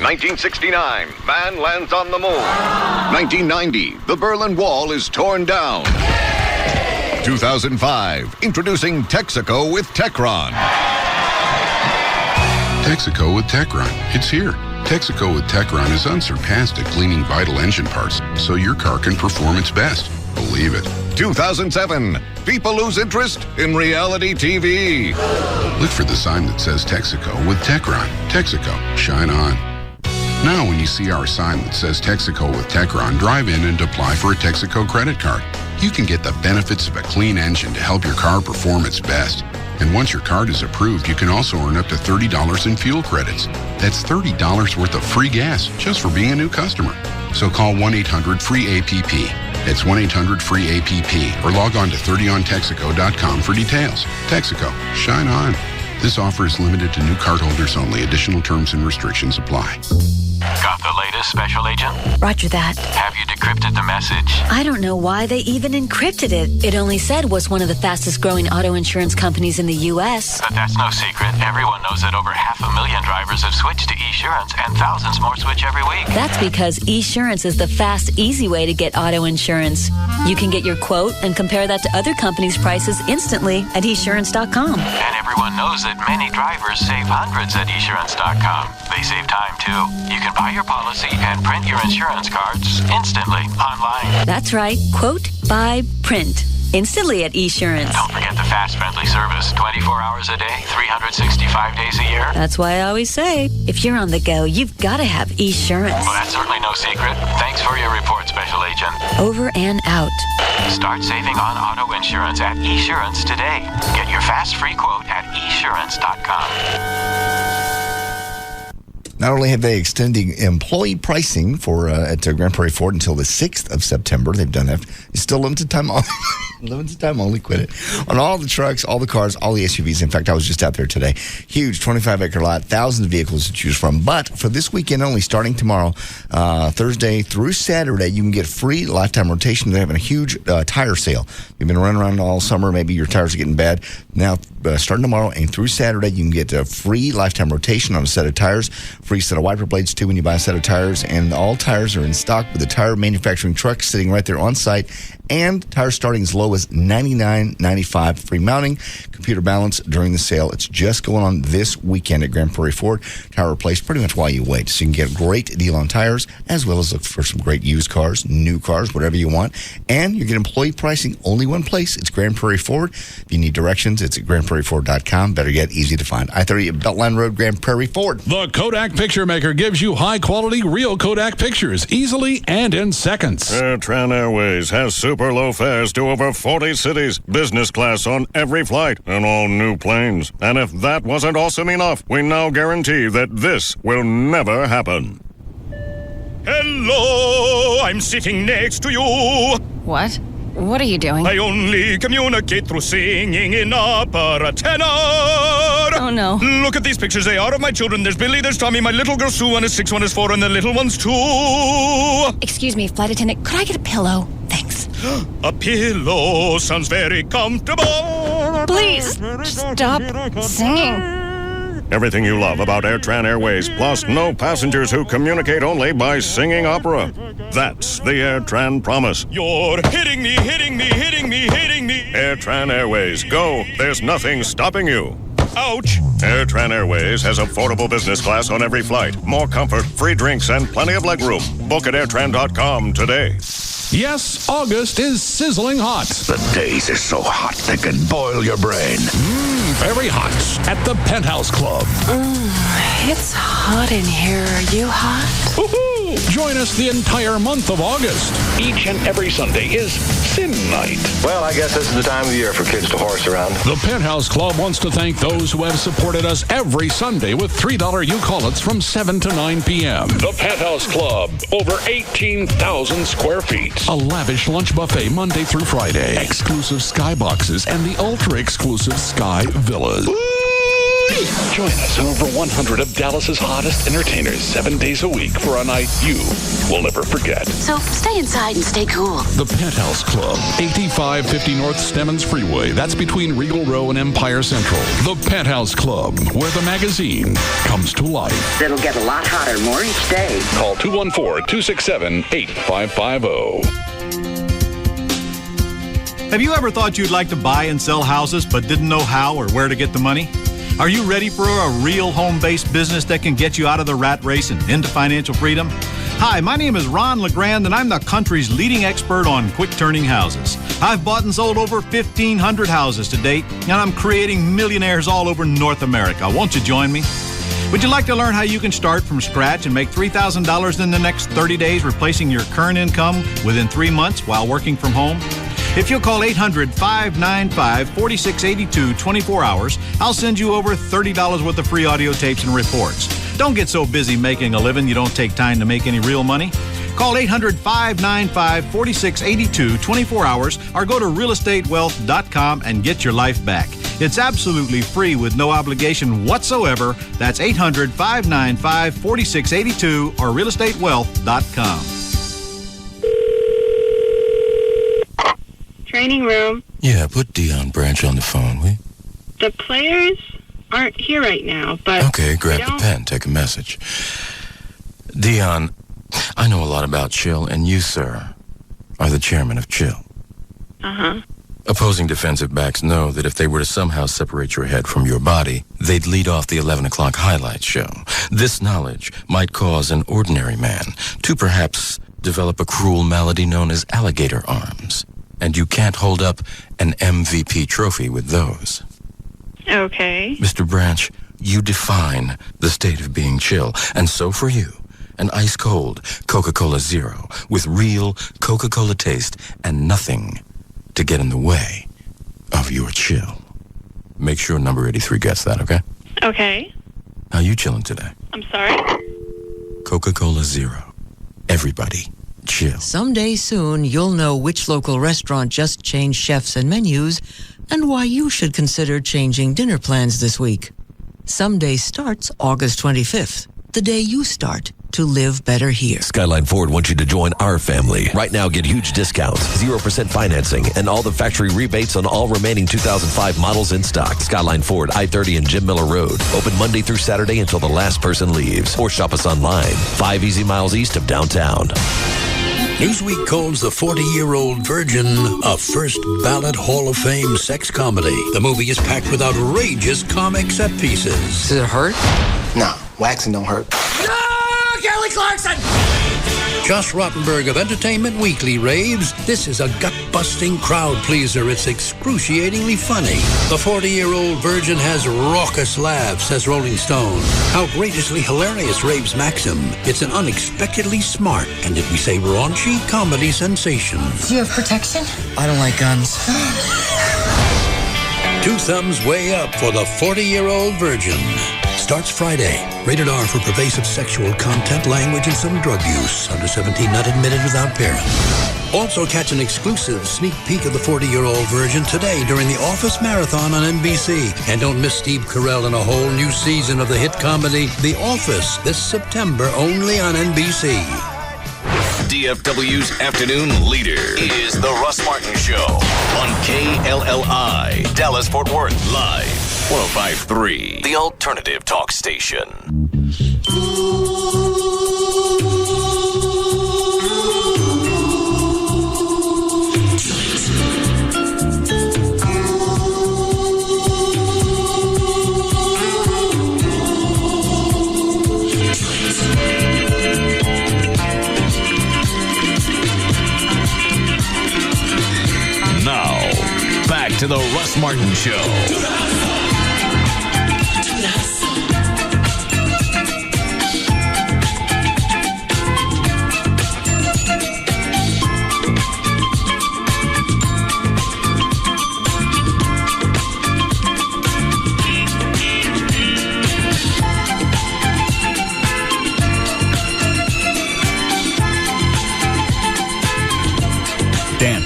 1969, man lands on the moon. 1990, the Berlin Wall is torn down. 2005, introducing Texaco with Techron. Texaco with Techron. It's here. Texaco with Techron is unsurpassed at cleaning vital engine parts, so your car can perform its best. Believe it. 2007, people lose interest in reality TV. Look for the sign that says Texaco with Techron. Texaco, shine on. Now when you see our sign that says Texaco with Techron, drive in and apply for a Texaco credit card. You can get the benefits of a clean engine to help your car perform its best. And once your card is approved, you can also earn up to $30 in fuel credits. That's $30 worth of free gas just for being a new customer. So call 1-800-FREE-APP. That's 1-800-FREE-APP or log on to 30ontexaco.com for details. Texaco, shine on. This offer is limited to new cardholders only. Additional terms and restrictions apply. Got the latest, Special Agent? Roger that. Have you decrypted the message? I don't know why they even encrypted it. It only said was one of the fastest growing auto insurance companies in the U.S. But that's no secret. Everyone knows that over 500,000 drivers have switched to Esurance, and thousands more switch every week. That's because Esurance is the fast, easy way to get auto insurance. You can get your quote and compare that to other companies' prices instantly at Esurance.com. And everyone knows that many drivers save hundreds at Esurance.com. They save time, too. You can buy your policy and print your insurance cards instantly online. That's right. Quote, buy, print. Instantly at Esurance. Don't forget the fast, friendly service. 24 hours a day, 365 days a year. That's why I always say, if you're on the go, you've got to have Esurance. Well, that's certainly no secret. Thanks for your report, Special Agent. Over and out. Start saving on auto insurance at Esurance today. Get your fast free quote at Esurance.com. Not only have they extended employee pricing for at Grand Prairie Ford until the 6th of September, they've done that. It's still limited time only. Limited time only, quit it. On all the trucks, all the cars, all the SUVs. In fact, I was just out there today. Huge 25-acre lot, thousands of vehicles to choose from. But for this weekend only, starting tomorrow, Thursday through Saturday, you can get free lifetime rotation. They're having a huge tire sale. You've been running around all summer. Maybe your tires are getting bad. Now, starting tomorrow and through Saturday, you can get a free lifetime rotation on a set of tires, free set of wiper blades too when you buy a set of tires, and all tires are in stock with the tire manufacturing truck sitting right there on site, and tires starting as low as $99.95, free mounting, computer balance during the sale. It's just going on this weekend at Grand Prairie Ford. Tire replace pretty much while you wait, so you can get a great deal on tires as well as look for some great used cars, new cars, whatever you want. And you get employee pricing only one place. It's Grand Prairie Ford. If you need directions, it's at grandprairieford.com. Better yet, easy to find. I-30 Beltline Road, Grand Prairie Ford. The Kodak Picture Maker gives you high-quality, real Kodak pictures easily and in seconds. AirTran Airways has super low fares to over 40 cities, business class on every flight, and all new planes. And if that wasn't awesome enough, we now guarantee that this will never happen. Hello, I'm sitting next to you. What? What are you doing? I only communicate through singing in opera tenor. Oh, no. Look at these pictures. They are of my children. There's Billy, there's Tommy, my little girl Sue, one is 6, one is 4, and the little one's 2. Excuse me, flight attendant. Could I get a pillow? Thanks. A pillow sounds very comfortable. Please, stop singing. Everything you love about AirTran Airways, plus no passengers who communicate only by singing opera. That's the AirTran promise. You're hitting me, hitting me, hitting me, hitting me. AirTran Airways, go. There's nothing stopping you. Ouch. AirTran Airways has affordable business class on every flight. More comfort, free drinks, and plenty of legroom. Book at airtran.com today. Yes, August is sizzling hot. The days are so hot they can boil your brain. Very hot at the Penthouse Club. It's hot in here. Are you hot? Woohoo! Join us the entire month of August. Each and every Sunday is Sin Night. Well, I guess this is the time of year for kids to horse around. The Penthouse Club wants to thank those who have supported us every Sunday with $3 U-Call-Its from 7 to 9 p.m. The Penthouse Club, over 18,000 square feet. A lavish lunch buffet Monday through Friday. Exclusive skyboxes and the ultra-exclusive Sky Villas. Join us on over 100 of Dallas's hottest entertainers 7 days a week for a night you will never forget. So stay inside and stay cool. The Penthouse Club, 8550 North Stemmons Freeway. That's between Regal Row and Empire Central. The Penthouse Club, where the magazine comes to life. It'll get a lot hotter more each day. Call 214-267-8550. Have you ever thought you'd like to buy and sell houses but didn't know how or where to get the money? Are you ready for a real home-based business that can get you out of the rat race and into financial freedom? Hi, my name is Ron LeGrand, and I'm the country's leading expert on quick-turning houses. I've bought and sold over 1,500 houses to date, and I'm creating millionaires all over North America. Won't you join me? Would you like to learn how you can start from scratch and make $3,000 in the next 30 days, replacing your current income within 3 months while working from home? If you'll call 800-595-4682 24 hours, I'll send you over $30 worth of free audio tapes and reports. Don't get so busy making a living you don't take time to make any real money. Call 800-595-4682 24 hours or go to realestatewealth.com and get your life back. It's absolutely free with no obligation whatsoever. That's 800-595-4682 or realestatewealth.com. Training room. Yeah, put Dion Branch on the phone, will you? The players aren't here right now, but... Okay, grab the pen, take a message. Dion, I know a lot about Chill, and you, sir, are the chairman of Chill. Uh-huh. Opposing defensive backs know that if they were to somehow separate your head from your body, they'd lead off the 11 o'clock highlight show. This knowledge might cause an ordinary man to perhaps develop a cruel malady known as alligator arms. And you can't hold up an MVP trophy with those. Okay. Mr. Branch, you define the state of being chill. And so for you, an ice-cold Coca-Cola Zero with real Coca-Cola taste and nothing to get in the way of your chill. Make sure number 83 gets that, okay? Okay. How you chilling today? I'm sorry? Coca-Cola Zero. Everybody chill. Someday soon, you'll know which local restaurant just changed chefs and menus and why you should consider changing dinner plans this week. Someday starts August 25th, the day you start to live better here. Skyline Ford wants you to join our family. Right now, get huge discounts, 0% financing, and all the factory rebates on all remaining 2005 models in stock. Skyline Ford, I-30 and Jim Miller Road. Open Monday through Saturday until the last person leaves. Or shop us online. 5 easy miles east of downtown. Newsweek calls The 40-Year-Old Virgin a first ballot Hall of Fame sex comedy. The movie is packed with outrageous comic set pieces. Does it hurt? No, waxing don't hurt. No, Kelly Clarkson! Josh Rottenberg of Entertainment Weekly raves, this is a gut-busting crowd pleaser. It's excruciatingly funny. The 40-Year-Old Virgin has raucous laughs, says Rolling Stone. Outrageously hilarious, raves Maxim. It's an unexpectedly smart, and did we say raunchy, comedy sensation. Do you have protection? I don't like guns. 2 thumbs way up for The 40-Year-Old Virgin. Starts Friday. Rated R for pervasive sexual content, language, and some drug use. Under 17, not admitted without parents. Also catch an exclusive sneak peek of The 40-Year-Old Virgin today during the Office Marathon on NBC. And don't miss Steve Carell in a whole new season of the hit comedy The Office this September only on NBC. DFW's afternoon leader is The Russ Martin Show on KLLI, Dallas-Fort Worth, live, 105.3, the alternative talk station. To the Russ Martin Show. Dan.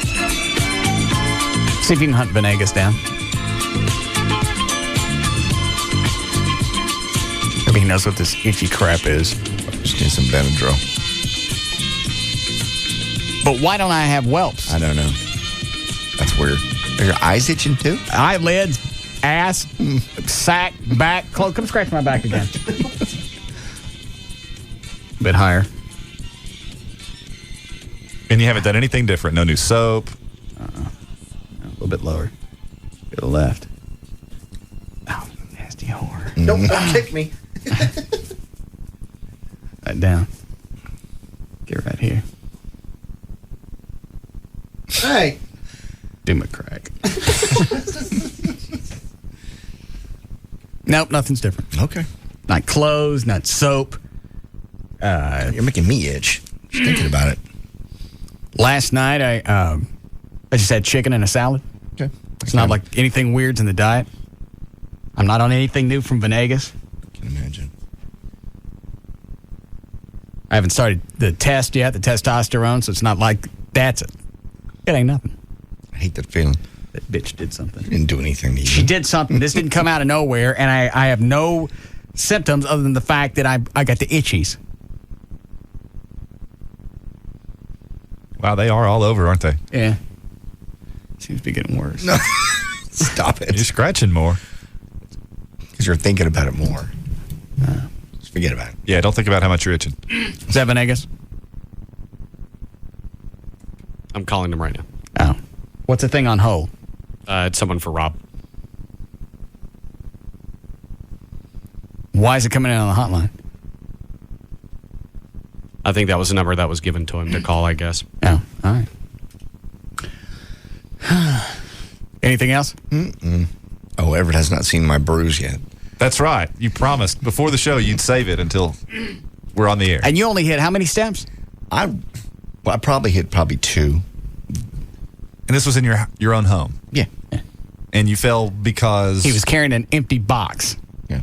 See if you can hunt Venegas down. Maybe he knows what this itchy crap is. Just need some Benadryl. But why don't I have whelps? I don't know. That's weird. Are your eyes itching too? Eyelids, ass, sack, back. Come scratch my back again. A bit higher. And you haven't done anything different? No new soap? A little bit lower. To the left. Oh, nasty whore. Nope, don't kick me. Right down. Get right here. Hey. Do my crack. Nope, nothing's different. Okay. Not clothes, not soap. You're making me itch. Just thinking about it. Last night, I just had chicken and a salad. Okay. It's not like anything weird's in the diet. I'm not on anything new from Venegas. I can imagine. I haven't started the test yet, the testosterone, so it's not like that's it. It ain't nothing. I hate that feeling. That bitch did something. Didn't do anything to you. She did something. This didn't come out of nowhere, and I have no symptoms other than the fact that I got the itchies. Wow, they are all over, aren't they? Yeah. Seems to be getting worse. No. Stop it. You're scratching more. Because you're thinking about it more. Just forget about it. Yeah, don't think about how much you're itching. Is that Venegas? I'm calling him right now. Oh. What's the thing on hold? It's someone for Rob. Why is it coming in on the hotline? I think that was the number that was given to him to call, I guess. Oh, all right. Anything else? Mm-mm. Oh, Everett has not seen my bruise yet. That's right. You promised before the show you'd save it until we're on the air. And you only hit how many steps? I probably hit 2. And this was in your own home? Yeah. And you fell because... He was carrying an empty box. Yeah.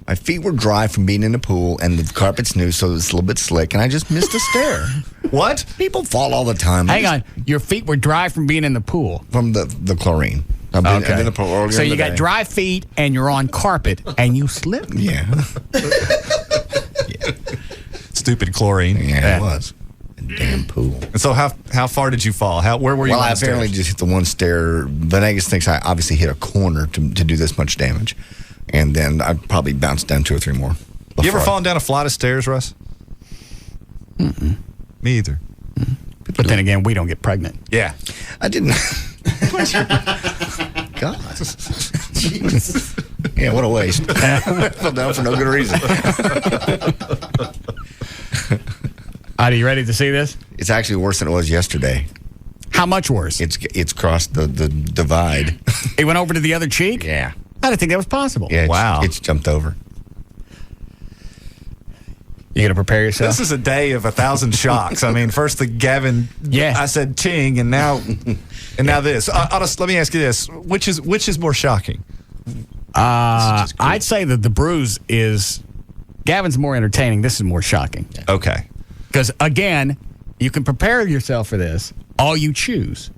My feet were dry from being in the pool, and the carpet's new, so it's a little bit slick, and I just missed a stair. What? People fall all the time. Hang on. Your feet were dry from being in the pool? From the chlorine. I've been in the pool earlier so in you the got day. dry feet, and you're on carpet, and you slipped? Yeah. Stupid chlorine. Yeah, it was. A damn pool. And so how far did you fall? Where were you? Well, I apparently just hit the one stair. Venegas thinks I obviously hit a corner to do this much damage. And then I probably bounced down 2 or 3 more. You ever fallen down a flight of stairs, Russ? Mm-mm. Me either. But then again, we don't get pregnant. Yeah. I didn't. God. Yeah, what a waste. Fell down for no good reason. Are you ready to see this? It's actually worse than it was yesterday. How much worse? It's crossed the divide. It went over to the other cheek? Yeah. I didn't think that was possible. Yeah, wow. It's jumped over. You got to prepare yourself? This is a day of 1,000 shocks. I mean, first the Gavin, I said ching, and now this. Let me ask you this: which is more shocking? I'd say that the bruise is Gavin's more entertaining. This is more shocking. Okay. Because again, you can prepare yourself for this all you choose.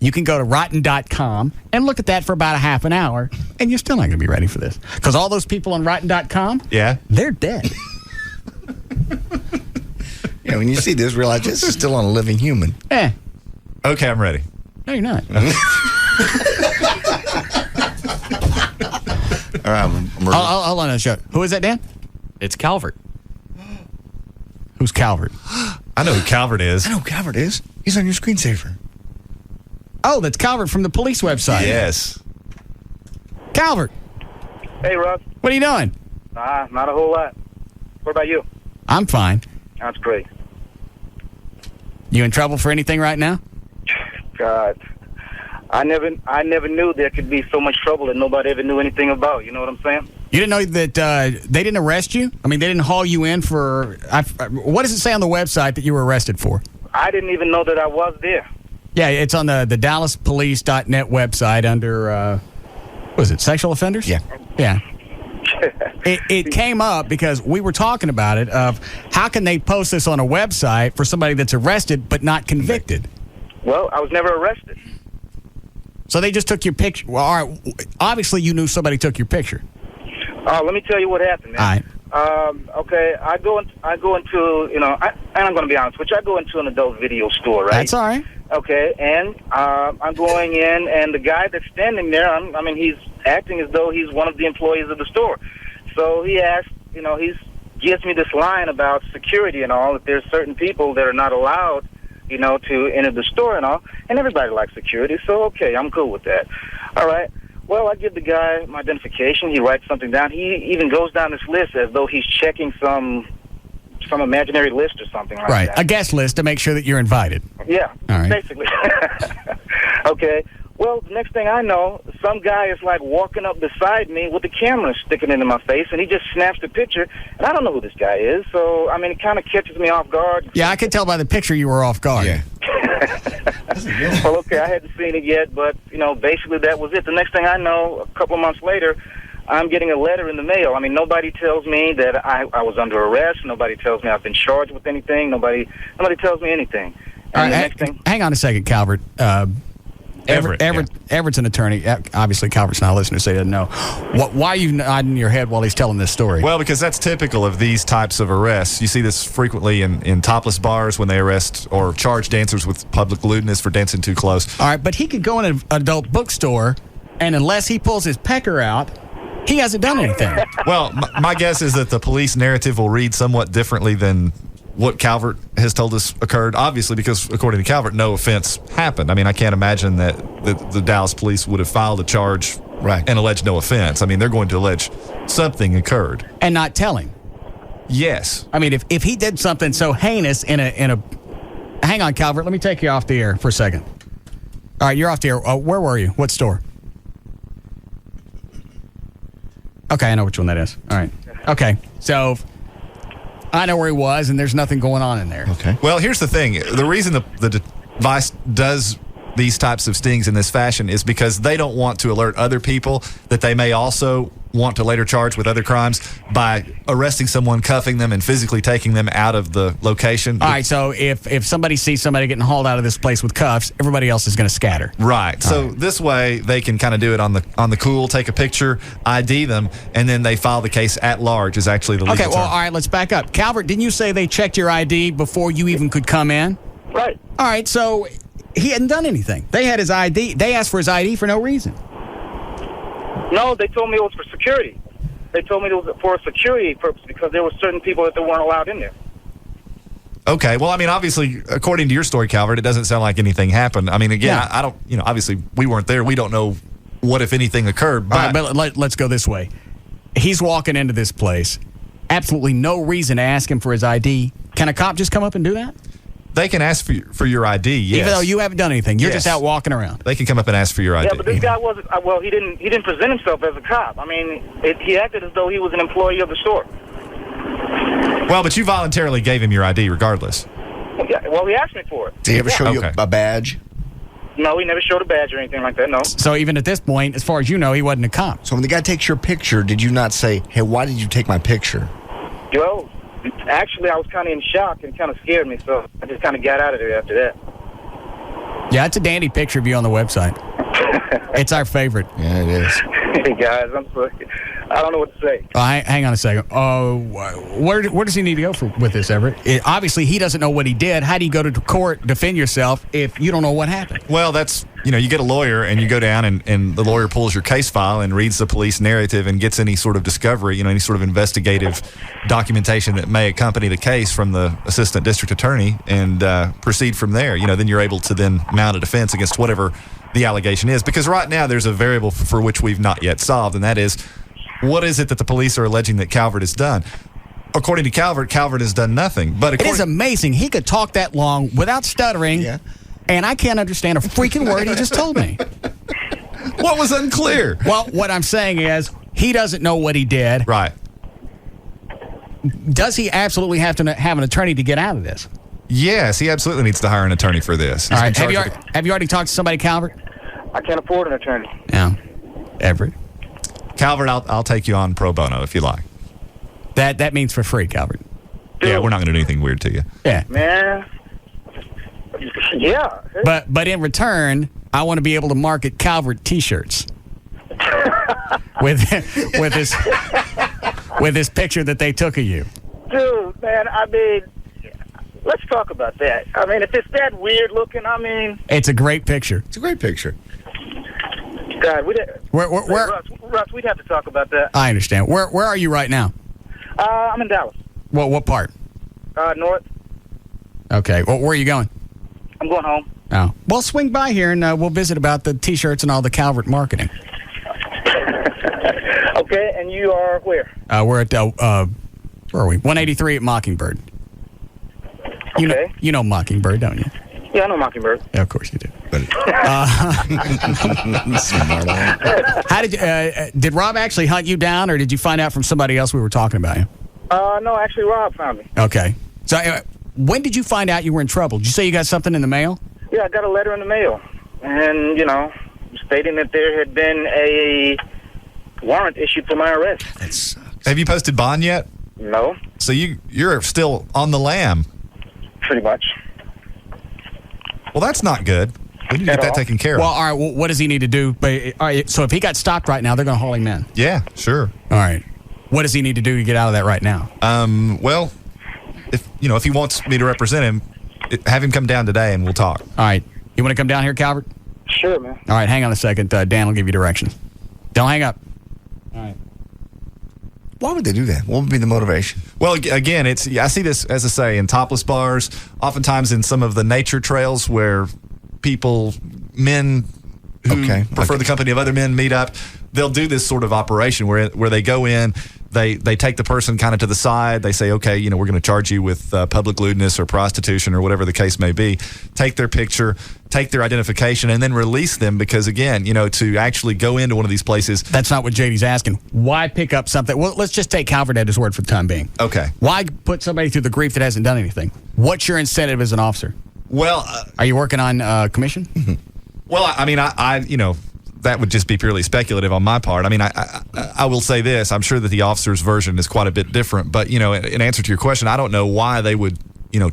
You can go to rotten.com and look at that for about a half an hour, and you're still not going to be ready for this. Because all those people on rotten.com, they're dead. Yeah, when you see this, realize this is still on a living human. Yeah. Okay, I'm ready. No, you're not. All right, Hold on a show. Who is that, Dan? It's Calvert. Who's Calvert? I know who Calvert is. I know who Calvert is. He's on your screensaver. Oh, that's Calvert from the police website. Yes. Calvert. Hey, Russ. What are you doing? Not a whole lot. What about you? I'm fine. That's great. You in trouble for anything right now? God, I never knew there could be so much trouble that nobody ever knew anything about. You know what I'm saying? You didn't know that they didn't arrest you? I mean, they didn't haul you in for... what does it say on the website that you were arrested for? I didn't even know that I was there. Yeah, it's on the DallasPolice.net website under, what is it, sexual offenders? Yeah. Yeah. It came up because we were talking about it of how can they post this on a website for somebody that's arrested but not convicted? Well, I was never arrested. So they just took your picture. Well, all right, obviously you knew somebody took your picture. Let me tell you what happened, man. All right. Okay, I go into, and I'm going to be honest with you, I go into an adult video store, right? That's all right. Okay, and I'm going in, and the guy that's standing there, he's acting as though he's one of the employees of the store. So he asks, he gives me this line about security and all, that there's certain people that are not allowed, to enter the store and all, and everybody likes security, so okay, I'm cool with that. All right. Well, I give the guy my identification. He writes something down. He even goes down this list as though he's checking some imaginary list or something like that. Right, a guest list to make sure that you're invited. Yeah, all right. Basically. Okay. Well, the next thing I know, some guy is like walking up beside me with the camera sticking into my face, and he just snaps the picture, and I don't know who this guy is, so, it kind of catches me off guard. Yeah, I could tell by the picture you were off guard. Yeah. Well, okay, I hadn't seen it yet, but, basically that was it. The next thing I know, a couple of months later, I'm getting a letter in the mail. Nobody tells me that I was under arrest. Nobody tells me I've been charged with anything. Nobody tells me anything. And the next thing... Hang on a second, Calvert. Everett's an attorney. Obviously, Calvert's not a listener, so he doesn't know. Why are you nodding your head while he's telling this story? Well, because that's typical of these types of arrests. You see this frequently in topless bars when they arrest or charge dancers with public lewdness for dancing too close. All right, but he could go in an adult bookstore, and unless he pulls his pecker out, he hasn't done anything. Well, my guess is that the police narrative will read somewhat differently than what Calvert has told us occurred, obviously, because according to Calvert, no offense happened. I can't imagine that the Dallas police would have filed a charge and alleged no offense. They're going to allege something occurred. And not telling. Yes. If he did something so heinous in a... Hang on, Calvert, let me take you off the air for a second. All right, you're off the air. Where were you? What store? Okay, I know which one that is. All right. Okay, so... I know where he was, and there's nothing going on in there. Okay. Well, here's the thing. The reason the device does these types of stings in this fashion is because they don't want to alert other people that they may also want to later charge with other crimes by arresting someone, cuffing them, and physically taking them out of the location. All right, so if somebody sees somebody getting hauled out of this place with cuffs, everybody else is going to scatter. Right. So this way they can kind of do it on the cool, take a picture, ID them, and then they file the case at large is actually the legal Okay, well, term. all right, let's back up. Calvert, didn't you say they checked your ID before you even could come in? Right. All right, so he hadn't done anything. They had his ID. They asked for his ID for no reason. No, they told me it was for security. They told me it was for a security purpose because there were certain people that they weren't allowed in there. Okay. Well, I mean, obviously, according to your story, Calvert, it doesn't sound like anything happened. I mean, again, I don't, obviously we weren't there. We don't know what, if anything, occurred. But, all right, but let's go this way. He's walking into this place. Absolutely no reason to ask him for his ID. Can a cop just come up and do that? They can ask for your ID, yes. Even though you haven't done anything. You're just out walking around. They can come up and ask for your ID. Yeah, but this guy wasn't. Well, he didn't present himself as a cop. I mean, he acted as though he was an employee of the store. Well, but you voluntarily gave him your ID regardless. Well, he asked me for it. Did he ever show you a badge? No, he never showed a badge or anything like that, no. So even at this point, as far as you know, he wasn't a cop. So when the guy takes your picture, did you not say, hey, why did you take my picture? Well, actually, I was kind of in shock and kind of scared me, so I just kind of got out of there after that. Yeah, it's a dandy picture of you on the website. It's our favorite. Yeah, it is. Hey, guys, I'm sorry. I don't know what to say. Hang on a second. Where does he need to go with this, Everett? Obviously, he doesn't know what he did. How do you go to court, defend yourself, if you don't know what happened? Well, that's, you get a lawyer and you go down and the lawyer pulls your case file and reads the police narrative and gets any sort of discovery, any sort of investigative documentation that may accompany the case from the assistant district attorney and proceed from there. Then you're able to then mount a defense against whatever the allegation is. Because right now there's a variable for which we've not yet solved, and that is, what is it that the police are alleging that Calvert has done? According to Calvert has done nothing. But it is amazing. He could talk that long without stuttering, and I can't understand a freaking word he just told me. What was unclear? Well, what I'm saying is he doesn't know what he did. Right. Does he absolutely have to have an attorney to get out of this? Yes, he absolutely needs to hire an attorney for this. All right. Have you already talked to somebody, Calvert? I can't afford an attorney. Yeah. Everett. Calvert, I'll take you on pro bono if you like. That means for free, Calvert. Yeah, we're not going to do anything weird to you. Yeah. Man. Yeah. But in return, I want to be able to market Calvert T-shirts with this picture that they took of you. Dude, man, I mean, let's talk about that. I mean, if it's that weird looking, I mean, it's a great picture. It's a great picture. God, Russ, we'd have to talk about that. I understand. Where are you right now? I'm in Dallas. What part? North. Okay. Well, where are you going? I'm going home. Oh. Well, swing by here and we'll visit about the T-shirts and all the Calvert marketing. Okay, and you are where? We're at, where are we? 183 at Mockingbird. You know Mockingbird, don't you? Yeah, I know Mockingbird. Yeah, of course you do. How did Rob actually hunt you down, or did you find out from somebody else we were talking about you? No, actually, Rob found me. Okay. So when did you find out you were in trouble? Did you say you got something in the mail? Yeah, I got a letter in the mail, and stating that there had been a warrant issued for my arrest. Have you posted bond yet? No. So you're still on the lam. Pretty much. Well, that's not good. We need to get that taken care of. Well, all right. Well, what does he need to do? All right, so if he got stopped right now, they're going to haul him in. Yeah, sure. All right. What does he need to do to get out of that right now? Well, if he wants me to represent him, have him come down today and we'll talk. All right. You want to come down here, Calvert? Sure, man. All right. Hang on a second. Dan will give you directions. Don't hang up. All right. Why would they do that? What would be the motivation? Well, again, I see this, as I say, in topless bars, oftentimes in some of the nature trails where men who prefer the company of other men meet up. They'll do this sort of operation where they go in, they take the person kind of to the side. They say, okay, we're going to charge you with public lewdness or prostitution or whatever the case may be. Take their picture, take their identification, and then release them because, again, to actually go into one of these places. That's not what JD's asking. Why pick up something? Well, let's just take Calvert at his word for the time being. Okay. Why put somebody through the grief that hasn't done anything? What's your incentive as an officer? Well, are you working on commission? Well, I mean, that would just be purely speculative on my part. I mean, I will say this. I'm sure that the officer's version is quite a bit different. But, in answer to your question, I don't know why they would,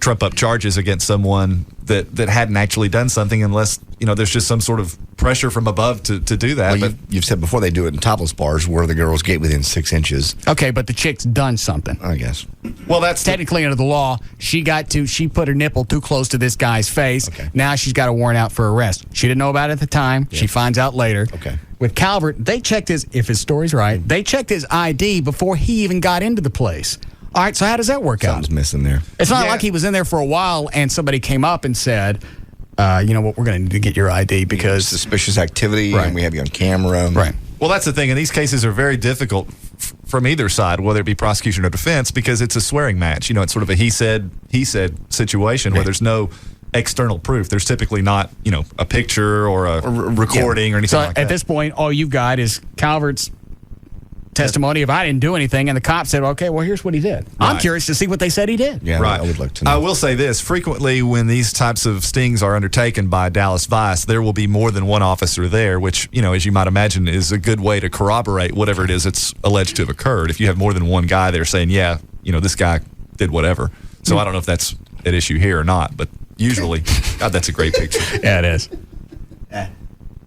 trump up charges against someone that hadn't actually done something unless, there's just some sort of pressure from above to do that. Well, you've said before they do it in topless bars where the girls get within 6 inches. Okay, but the chick's done something. I guess. Well, that's technically under the law. She put her nipple too close to this guy's face. Okay. Now she's got a warrant out for arrest. She didn't know about it at the time. Yeah. She finds out later. Okay. With Calvert, they checked if his story's right, they checked his ID before he even got into the place. All right, so how does that work out? Something's missing there. It's not like he was in there for a while and somebody came up and said, you know what, we're going to need to get your ID because... Suspicious activity, and we have you on camera. Right. Well, that's the thing, and these cases are very difficult from either side, whether it be prosecution or defense, because it's a swearing match. It's sort of a he said situation where there's no external proof. There's typically not, a picture or a recording or anything like that. So at this point, all you've got is Calvert's testimony if I didn't do anything, and the cop said, okay, well, here's what he did. Right. I'm curious to see what they said he did. Yeah, right. I would like to know. I will say this. Frequently, when these types of stings are undertaken by Dallas Vice, there will be more than one officer there, which, as you might imagine, is a good way to corroborate whatever it is that's alleged to have occurred. If you have more than one guy there saying, yeah, this guy did whatever. So I don't know if that's at issue here or not, but usually, God, that's a great picture. Yeah, it is.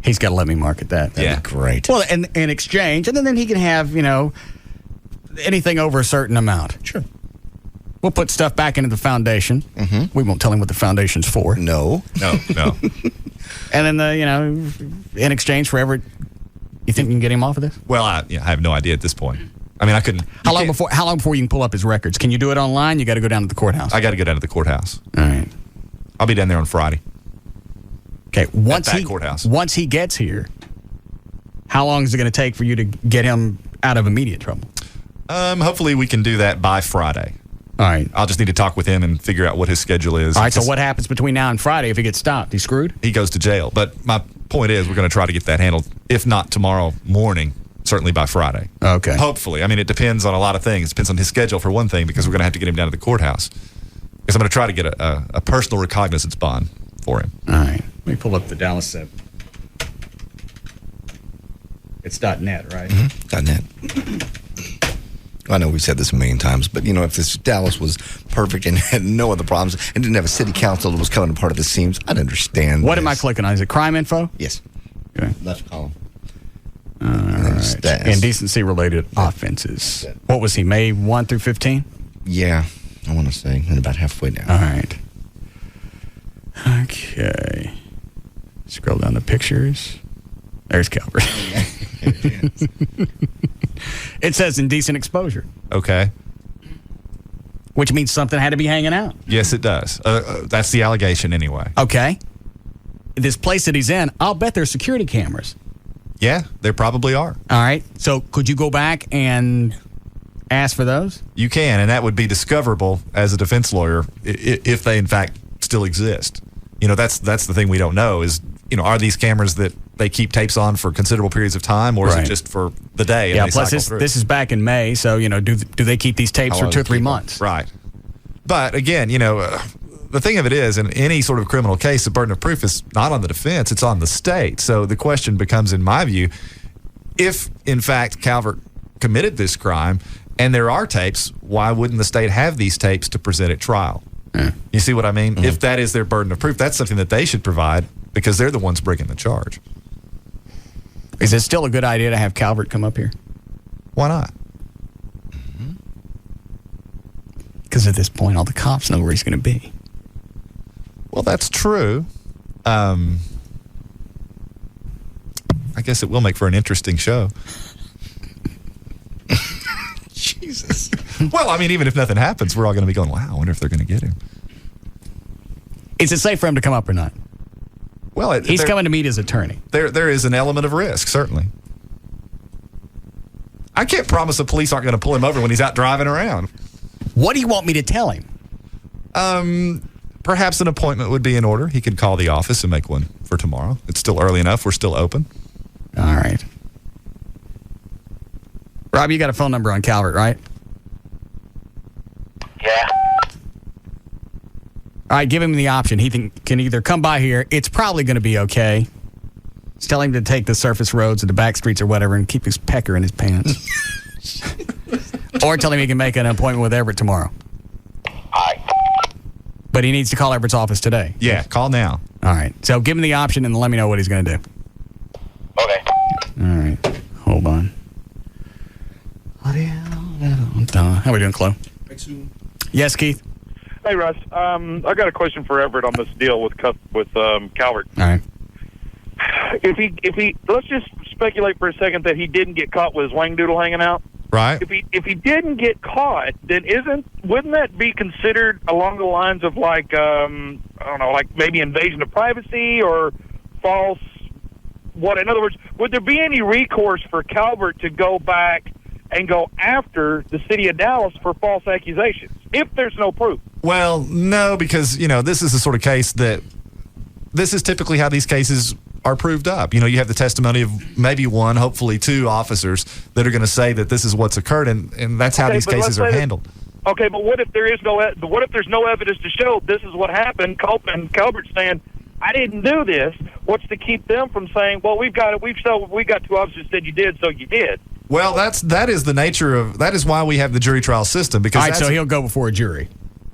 He's got to let me market that. That'd be great. Well, in exchange, and then he can have, anything over a certain amount. Sure. We'll put stuff back into the foundation. Mm-hmm. We won't tell him what the foundation's for. No. And then, in exchange for you think you can get him off of this? Well, I have no idea at this point. I mean, I couldn't. How long before you can pull up his records? Can you do it online? You got to go down to the courthouse. I got to go down to the courthouse. All right. I'll be down there on Friday. Okay, once he gets here, how long is it going to take for you to get him out of immediate trouble? Hopefully we can do that by Friday. All right. I'll just need to talk with him and figure out what his schedule is. All right, so what happens between now and Friday if he gets stopped? He's screwed? He goes to jail. But my point is we're going to try to get that handled, if not tomorrow morning, certainly by Friday. Okay. Hopefully. I mean, it depends on a lot of things. It depends on his schedule for one thing, because we're going to have to get him down to the courthouse. Because I'm going to try to get a personal recognizance bond for him. All right. Let me pull up the Dallas. It's .net, right? Mm-hmm. .net. I know we've said this a million times, but, if this Dallas was perfect and had no other problems and didn't have a city council that was coming apart at the seams, I'd understand What am I clicking on? Is it crime info? Yes. Okay. Left column. All right. Indecency-related offenses. What was he, May 1 through 15? Yeah, I want to say, and about halfway down. All right. Okay. Scroll down the pictures. There's Calvert. It says indecent exposure. Okay. Which means something had to be hanging out. Yes, it does. That's the allegation anyway. Okay. This place that he's in, I'll bet there's security cameras. Yeah, there probably are. All right. So could you go back and ask for those? You can, and that would be discoverable as a defense lawyer if they, in fact, still exist. That's the thing we don't know is, are these cameras that they keep tapes on for considerable periods of time, or is it just for the day? Yeah, plus this is back in May, so, do they keep these tapes for 2 or 3 months? Right. But, again, the thing of it is, in any sort of criminal case, the burden of proof is not on the defense, it's on the state. So the question becomes, in my view, if, in fact, Calvert committed this crime and there are tapes, why wouldn't the state have these tapes to present at trial? You see what I mean? Mm-hmm. If that is their burden of proof, that's something that they should provide because they're the ones bringing the charge. Is it still a good idea to have Calvert come up here? Why not? Because at this point, all the cops know where he's going to be. Well, that's true. I guess it will make for an interesting show. Jesus. Well, I mean, even if nothing happens, we're all going to be going, wow, I wonder if they're going to get him. Is it safe for him to come up or not? Well, he's coming to meet his attorney. There is an element of risk, certainly. I can't promise the police aren't going to pull him over when he's out driving around. What do you want me to tell him? Perhaps an appointment would be in order. He could call the office and make one for tomorrow. It's still early enough. We're still open. All right. Rob, you got a phone number on Calvert, right? Yeah. All right, give him the option. He can either come by here. It's probably going to be okay. Just tell him to take the surface roads or the back streets or whatever and keep his pecker in his pants. Or tell him he can make an appointment with Everett tomorrow. But he needs to call Everett's office today. Yeah, call now. All right. So give him the option and let me know what he's going to do. Okay. All right. Hold on. How we doing, Chloe? Yes, Keith? Hey, Russ. I got a question for Everett on this deal with Calvert. All right. If he let's just speculate for a second that he didn't get caught with his wang doodle hanging out. Right. If he didn't get caught, then wouldn't that be considered along the lines of like I don't know, like maybe invasion of privacy or false? What? In other words, would there be any recourse for Calvert to go back and go after the city of Dallas for false accusations if there's no proof? Well, no, because this is the sort of case that this is typically how these cases are proved up. You have the testimony of maybe one, hopefully two officers that are going to say that this is what's occurred, and that's how these cases are handled. Okay, but what if there's no evidence to show this is what happened? And Calvert's saying, I didn't do this. What's to keep them from saying, well, we got two officers said you did, so you did? Well, that is the nature of that is why we have the jury trial system. Because all right, so he'll go before a jury.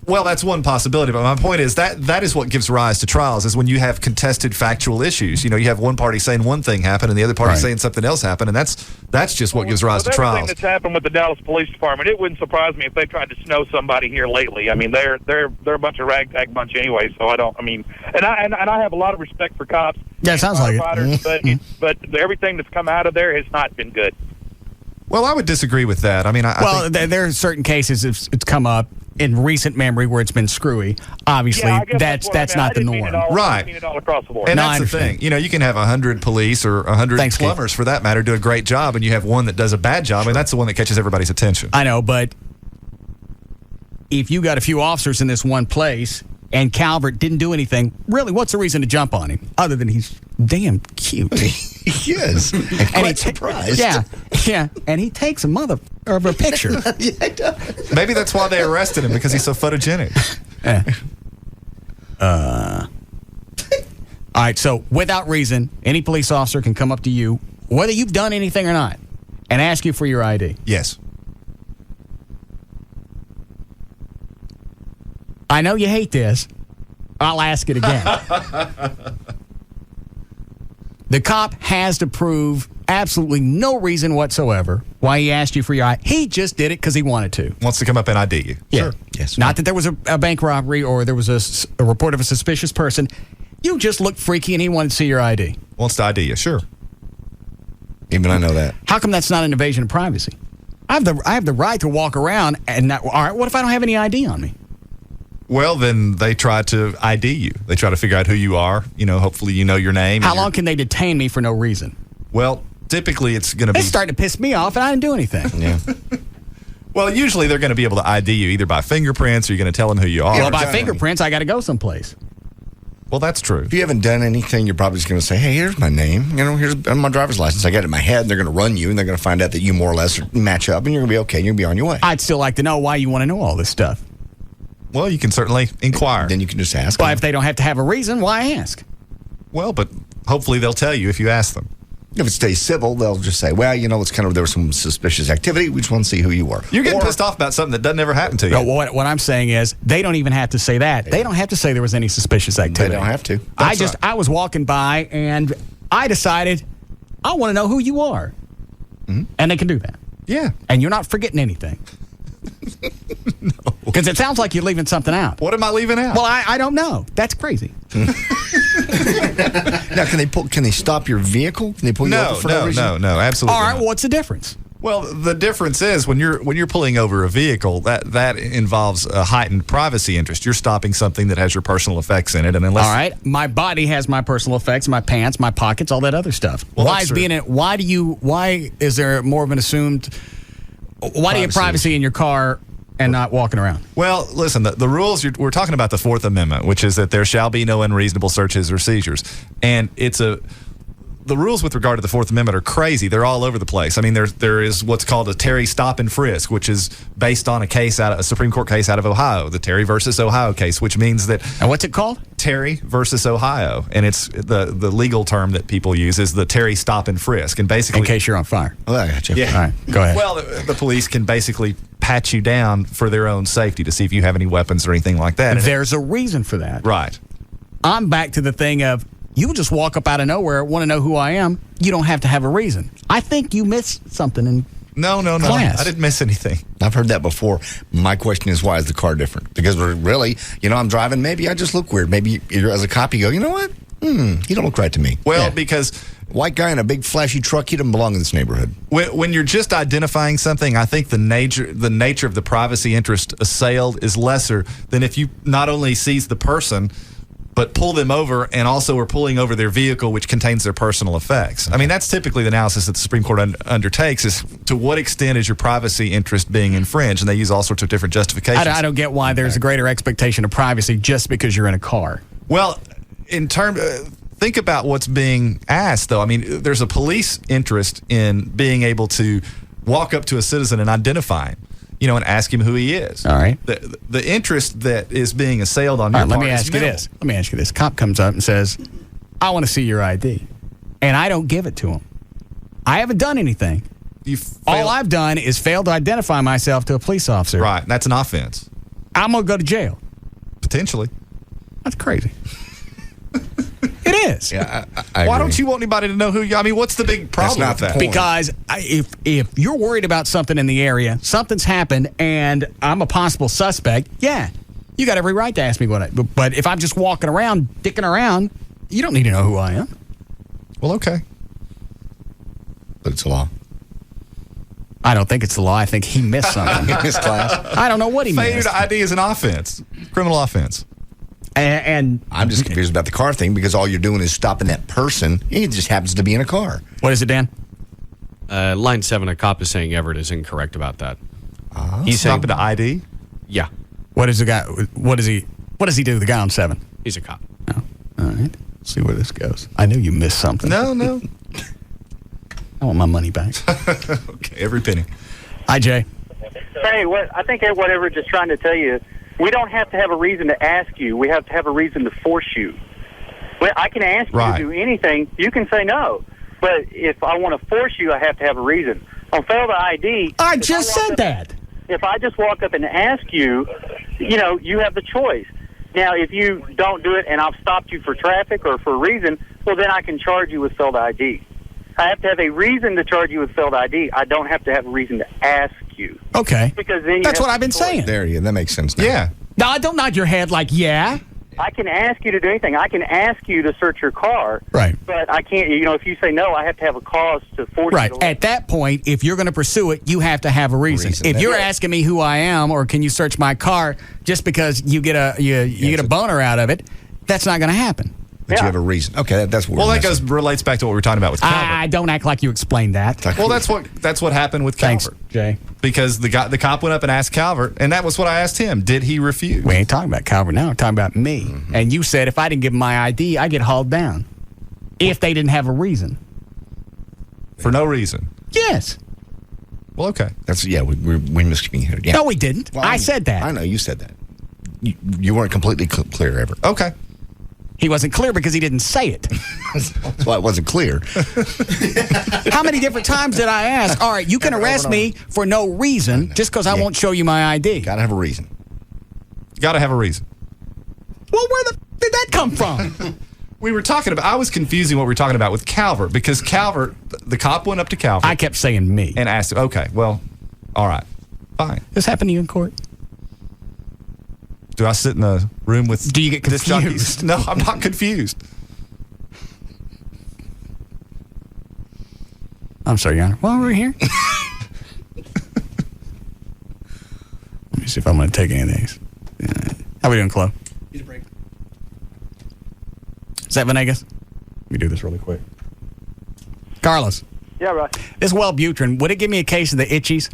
Well, that's one possibility, but my point is that is what gives rise to trials, is when you have contested factual issues. You have one party saying one thing happened and the other party saying something else happened, and that's just what gives rise to trials. Everything that's happened with the Dallas Police Department, it wouldn't surprise me if they tried to snow somebody here lately. I mean, they're a bunch of ragtag bunch anyway, so and I have a lot of respect for cops. Yeah, it sounds like it. But everything that's come out of there has not been good. Well, I would disagree with that. I mean, I think there are certain cases it's come up in recent memory where it's been screwy. Obviously, that's not the norm. Right. I mean it all across the board. And that's the thing. You can have 100 police or 100 plumbers, for that matter, do a great job, and you have one that does a bad job, and that's the one that catches everybody's attention. I know, but if you got a few officers in this one place and Calvert didn't do anything, really, what's the reason to jump on him other than he's damn cute? He is. And quite surprised. Yeah, and he takes a mother of a picture. Yeah, he does. Maybe that's why they arrested him, because he's so photogenic. All right, so without reason, any police officer can come up to you, whether you've done anything or not, and ask you for your ID. Yes. I know you hate this. I'll ask it again. The cop has to prove absolutely no reason whatsoever why he asked you for your ID. He just did it because he wanted to. Wants to come up and ID you. Yeah. Sure. Yes. Not that there was a bank robbery or there was a report of a suspicious person. You just looked freaky and he wanted to see your ID. Wants to ID you, sure. Even I know that. How come that's not an invasion of privacy? I have the right to walk around and not, all right, what if I don't have any ID on me? Well, then they try to ID you. They try to figure out who you are. Hopefully you know your name. How long can they detain me for no reason? Well, typically it's going to be... It's starting to piss me off and I didn't do anything. Yeah. Well, usually they're going to be able to ID you either by fingerprints or you're going to tell them who you are. Well, by fingerprints, I got to go someplace. Well, that's true. If you haven't done anything, you're probably just going to say, hey, here's my name. Here's my driver's license. I got it in my head. And they're going to run you, and they're going to find out that you more or less match up, and you're going to be okay. You're going to be on your way. I'd still like to know why you want to know all this stuff. Well, you can certainly inquire. Then you can just ask. Well, if they don't have to have a reason, why ask? Well, but hopefully they'll tell you if you ask them. If it stays civil, they'll just say, well, it's kind of, there was some suspicious activity. We just want to see who you were. You're getting pissed off about something that doesn't ever happen to you. No, what I'm saying is they don't even have to say that. They don't have to say there was any suspicious activity. They don't have to. I was walking by and I decided I want to know who you are. Mm-hmm. And they can do that. Yeah. And you're not forgetting anything. No. Because it sounds like you're leaving something out. What am I leaving out? Well, I don't know. That's crazy. Now, can they stop your vehicle? Can they pull you over for no reason? No, absolutely. All right, not. well, what's the difference? Well, the difference is when you're pulling over a vehicle, that involves a heightened privacy interest. You're stopping something that has your personal effects in it, and unless all right, my body has my personal effects, my pants, my pockets, all that other stuff. Well, why is there more of an assumed? Why do you have privacy in your car and not walking around? Well, listen, the rules, we're talking about the Fourth Amendment, which is that there shall be no unreasonable searches or seizures. And the rules with regard to the Fourth Amendment are crazy. They're all over the place. I mean, there is what's called a Terry stop and frisk, which is based on a Supreme Court case out of Ohio, the Terry versus Ohio case, which means that. And what's it called? Terry versus Ohio, and it's the legal term that people use is the Terry stop and frisk, and basically, in case you're on fire. Oh, I got you. Yeah. All right, go ahead. Well, the police can basically pat you down for their own safety to see if you have any weapons or anything like that. There's a reason for that. Right. I'm back to the thing of you just walk up out of nowhere, want to know who I am. You don't have to have a reason. I think you missed something in No. class. I didn't miss anything. I've heard that before. My question is, why is the car different? Because we're really, I'm driving. Maybe I just look weird. Maybe as a cop, you go, you know what? You don't look right to me. Well, because white guy in a big flashy truck, he doesn't belong in this neighborhood. when you're just identifying something, I think the nature of the privacy interest assailed is lesser than if you not only seize the person, but pull them over and also are pulling over their vehicle, which contains their personal effects. I mean, that's typically the analysis that the Supreme Court undertakes is to what extent is your privacy interest being infringed? And they use all sorts of different justifications. I don't get why there's a greater expectation of privacy just because you're in a car. Well, think about what's being asked, though. I mean, there's a police interest in being able to walk up to a citizen and identify him, and ask him who he is. All right. The interest that is being assailed on your part Let me ask you this. Cop comes up and says, I want to see your ID. And I don't give it to him. I haven't done anything. All I've done is failed to identify myself to a police officer. Right. That's an offense. I'm going to go to jail. Potentially. That's crazy. It is. Yeah, I Why agree. don't you want anybody to know who you? I mean, what's the big problem with that? Because if you're worried about something in the area, something's happened, and I'm a possible suspect, yeah, you got every right to ask me but if I'm just walking around, dicking around, you don't need to know who I am. Well, okay. But it's a law. I don't think it's the law. I think he missed something. In his class. I don't know what he Failure missed. to ID is an offense, criminal offense. And I'm just confused about the car thing because all you're doing is stopping that person. He just happens to be in a car. What is it, Dan? Line 7, a cop is saying Everett is incorrect about that. He's stopping to ID? Yeah. What is the guy? What does he do? The guy on 7. He's a cop. Oh, all right. Let's see where this goes. I knew you missed something. No. I want my money back. Okay, every penny. Hi, Jay. Hey, I think what Everett is trying to tell you, we don't have to have a reason to ask you. We have to have a reason to force you. Well, I can ask you to do anything. You can say no. But if I want to force you, I have to have a reason. On fail to ID... I just said that. If I just walk up and ask you, you have the choice. Now, if you don't do it and I've stopped you for traffic or for a reason, well, then I can charge you with failed ID. I have to have a reason to charge you with failed ID. I don't have to have a reason to ask you. Okay. Because then that's what I've been saying. There you go. That makes sense now. Yeah. No, don't nod your head like, yeah. I can ask you to do anything. I can ask you to search your car. Right. But I can't, if you say no, I have to have a cause to force Right. you to At that point, if you're going to pursue it, you have to have a reason. If you're asking me who I am or can you search my car just because you get a boner out of it, that's not going to happen. But you have a reason. Okay, that's what. Well, that relates back to what we were talking about with Calvert. I don't act like you explained that. Well, that's what happened with Calvert. Thanks, Jay. Because the cop went up and asked Calvert, and that was what I asked him. Did he refuse? We ain't talking about Calvert now. We're talking about me. Mm-hmm. And you said if I didn't give him my ID, I get hauled down. If they didn't have a reason. For no reason. Yes. Well, okay. We miscommunicated. Yeah. No, we didn't. Well, I said that. I know you said that. You weren't completely clear, Everett. Okay. He wasn't clear because he didn't say it. That's why it wasn't clear. How many different times did I ask, all right, you can arrest me for no reason just because I won't show you my ID? Gotta have a reason. Gotta have a reason. Well, where did that come from? I was confusing what we were talking about with Calvert because Calvert, the cop went up to Calvert. I kept saying me. And asked him, okay, well, all right, fine. This happened to you in court? Do I sit in a room with... Do you get confused? No, I'm not confused. I'm sorry, Your Honor. While we're here... Let me see if I'm going to take any of these. How we doing, Chloe? Need a break. Is that Venegas? Let me do this really quick. Carlos. Yeah, Russ. This Wellbutrin, would it give me a case of the itchies?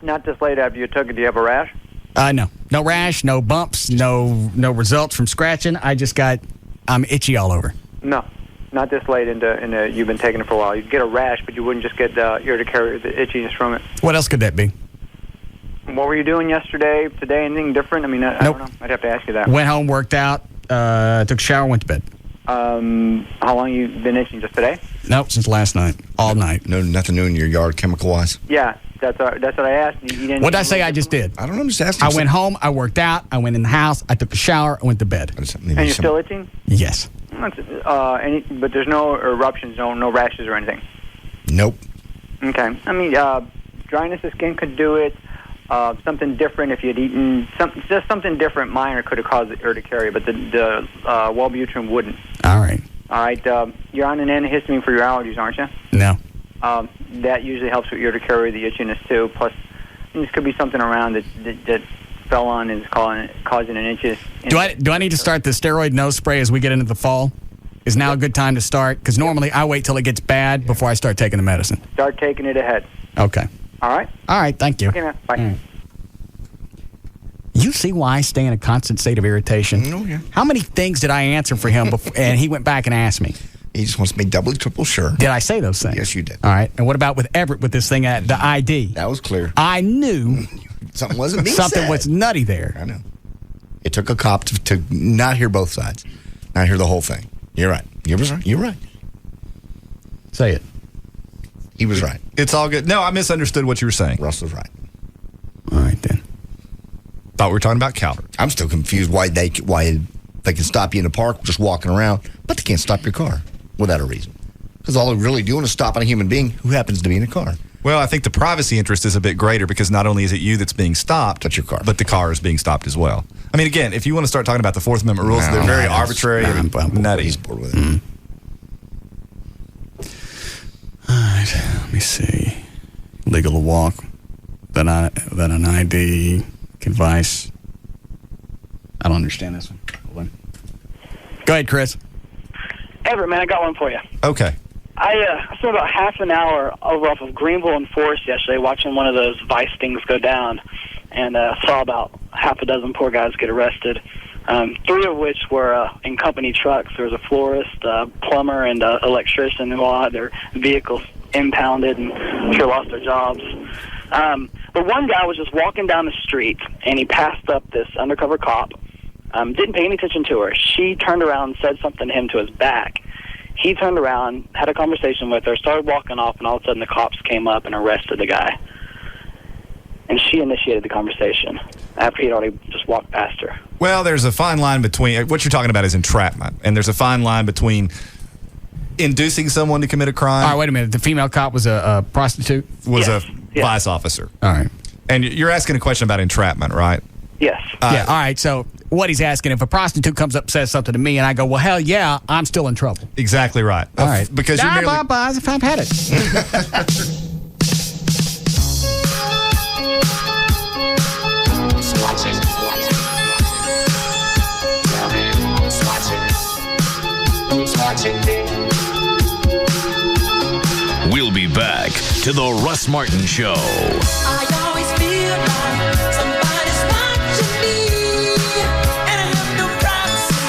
Not this late after you took it. Do you have a rash? No. No rash, no bumps, no results from scratching. I'm itchy all over. No. Not this late into you've been taking it for a while. You'd get a rash, but you wouldn't just get urticaria, the itchiness from it. What else could that be? What were you doing yesterday, today, anything different? I mean, I don't know. I'd have to ask you that. Went home, worked out, took a shower, went to bed. How long you been itching? Just today? Nope, since last night. All night. No, nothing new in your yard chemical-wise? Yeah, that's what I asked. You didn't. What did I say I just did? I don't know, I'm just asking. I went home, I worked out, I went in the house, I took a shower, I went to bed. And you're still itching? Yes. But there's no eruptions, no rashes or anything? Nope. Okay. I mean, dryness of skin could do it. Something different if you'd eaten just something different minor could have caused the urticaria, but the Wellbutrin wouldn't. All right. You're on an antihistamine for your allergies, aren't you? No. That usually helps with urticaria, the itchiness too. Plus, this could be something around that fell on and is causing an itch. Do I need to start the steroid nose spray as we get into the fall? Is now a good time to start? Because normally I wait till it gets bad before I start taking the medicine. Start taking it ahead. Okay. All right? All right, thank you. Okay, man. Bye. You see why I stay in a constant state of irritation? Oh, yeah. How many things did I answer for him before, and he went back and asked me? He just wants to make doubly, triple sure. Did I say those things? Yes, you did. All right. And what about with Everett with this thing at the ID? That was clear. I knew something wasn't being something said. was nutty there. I know. It took a cop to not hear both sides, not hear the whole thing. You're right. You're right. Say it. He was right. It's all good. No, I misunderstood what you were saying. Russ was right. All right, then. Thought we were talking about Calvert. I'm still confused why they can stop you in the park just walking around, but they can't stop your car without a reason. Because all they're really doing is stopping a human being who happens to be in a car. Well, I think the privacy interest is a bit greater because not only is it you that's being stopped, but your car. But the car is being stopped as well. I mean, again, if you want to start talking about the Fourth Amendment rules, they're very arbitrary and nutty. He's bored with it. All right, let me see. Legal to walk, then an ID advice. I don't understand this one. Hold on. Go ahead, Chris. Everett, man, I got one for you. Okay. I spent about half an hour over off of Greenville and Forest yesterday watching one of those Vice things go down, and saw about half a dozen poor guys get arrested, 3 of which were in company trucks. There was a florist, plumber, and electrician who all had their vehicles impounded and I'm sure lost their jobs. But one guy was just walking down the street, and he passed up this undercover cop. Didn't pay any attention to her. She turned around and said something to him to his back. He turned around, had a conversation with her, started walking off, and all of a sudden the cops came up and arrested the guy. And she initiated the conversation after he'd already just walked past her. Well, there's a fine line between what you're talking about is entrapment, and there's a fine line between inducing someone to commit a crime. All right, wait a minute. The female cop was a prostitute? Was a vice officer. All right. And you're asking a question about entrapment, right? Yes. Yeah, all right. So what he's asking, if a prostitute comes up and says something to me and I go, well, hell yeah, I'm still in trouble. Exactly right. All right. Because you're merely... if I've had it. We'll be back to the Russ Martin Show. I always feel like somebody's watching me, and I have no privacy.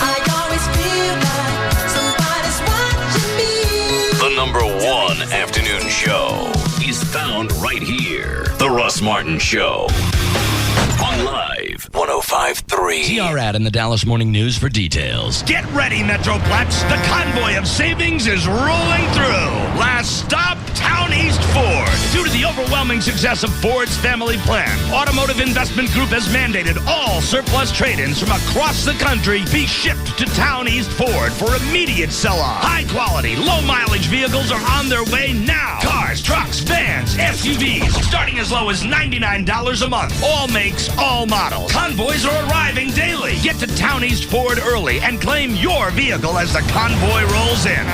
I always feel like somebody's watching me. The #1 afternoon show is found right here. The Russ Martin Show. On Live 105.3. See our ad in the Dallas Morning News for details. Get ready, Metroplex. The convoy of savings is rolling through. Last stop, Town East Ford. Due to the overwhelming success of Ford's family plan, Automotive Investment Group has mandated all surplus trade-ins from across the country be shipped to Town East Ford for immediate sell-off. High-quality, low-mileage vehicles are on their way now. Cars, trucks, vans, SUVs, starting as low as $99 a month. All makes, all models. Convoys are arriving daily. Get to Town East Ford early and claim your vehicle as the convoy rolls in.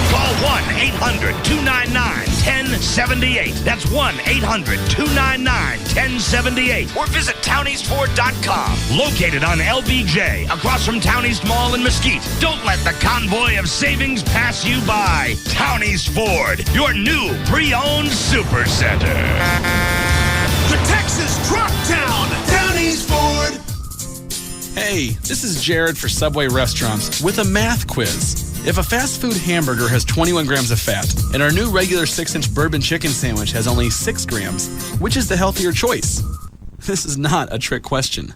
Call 1-800-299-1078. That's 1-800-299-1078. Or visit towneastford.com. Located on LBJ, across from Town East Mall in Mesquite. Don't let the convoy of savings pass you by. Town East Ford, your new pre-owned super center. The Texas Truck Town, Town East Ford. Hey, this is Jared for Subway Restaurants with a math quiz. If a fast food hamburger has 21 grams of fat and our new regular 6-inch bourbon chicken sandwich has only 6 grams, which is the healthier choice? This is not a trick question.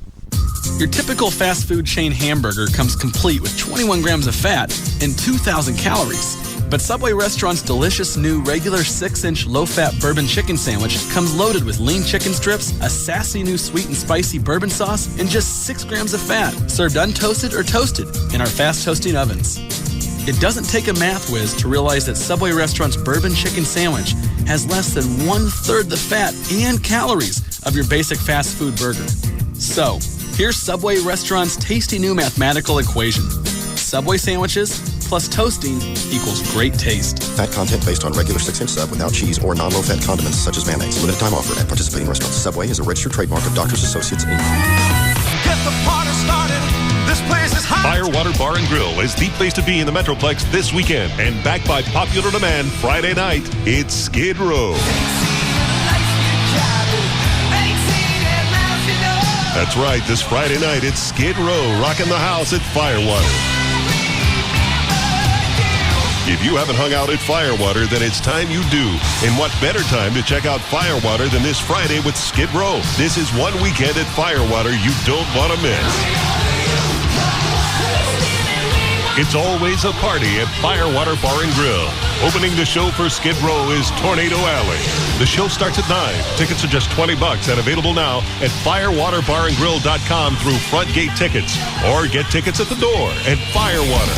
Your typical fast food chain hamburger comes complete with 21 grams of fat and 2,000 calories. But Subway Restaurant's delicious new regular 6-inch low-fat bourbon chicken sandwich comes loaded with lean chicken strips, a sassy new sweet and spicy bourbon sauce, and just 6 grams of fat, served untoasted or toasted in our fast toasting ovens. It doesn't take a math whiz to realize that Subway Restaurant's bourbon chicken sandwich has less than 1/3 the fat and calories of your basic fast food burger. So, here's Subway Restaurant's tasty new mathematical equation. Subway sandwiches plus toasting equals great taste. Fat content based on regular 6-inch sub without cheese or non-low-fat condiments such as mayonnaise. Limited time offer at participating restaurants. Subway is a registered trademark of Doctors Associates, Inc. Get the party started. This place is hot. Firewater Bar and Grill is the place to be in the Metroplex this weekend. And backed by popular demand Friday night, it's Skid Row. That's right, this Friday night, it's Skid Row rocking the house at Firewater. If you haven't hung out at Firewater, then it's time you do. And what better time to check out Firewater than this Friday with Skid Row? This is one weekend at Firewater you don't want to miss. It's always a party at Firewater Bar and Grill. Opening the show for Skid Row is Tornado Alley. The show starts at 9. Tickets are just $20 and available now at firewaterbarandgrill.com through Front Gate Tickets. Or get tickets at the door at Firewater.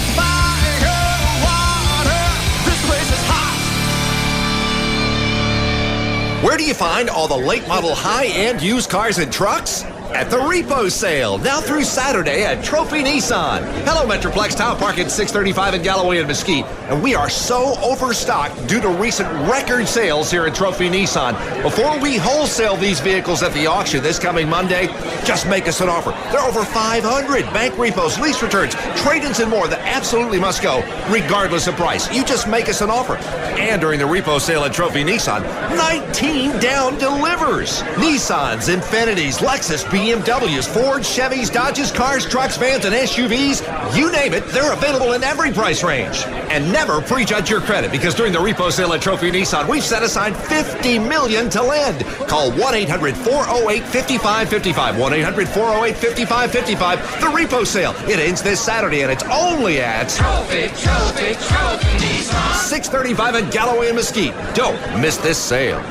Where do you find all the late model high-end used cars and trucks? At the repo sale, now through Saturday at Trophy Nissan. Hello, Metroplex, Town Park at 635 in Galloway and Mesquite. And we are so overstocked due to recent record sales here at Trophy Nissan. Before we wholesale these vehicles at the auction this coming Monday, just make us an offer. There are over 500 bank repos, lease returns, trade-ins, and more that absolutely must go, regardless of price. You just make us an offer. And during the repo sale at Trophy Nissan, 19 down delivers. Nissans, Infinitis, Lexus, BMWs, Ford, Chevys, Dodges, cars, trucks, vans, and SUVs. You name it, they're available in every price range. And never prejudge your credit, because during the repo sale at Trophy Nissan, we've set aside $50 million to lend. Call 1-800-408-5555. 1-800-408-5555. The repo sale. It ends this Saturday, and it's only at Trophy Nissan. 635 in Galloway and Mesquite. Don't miss this sale.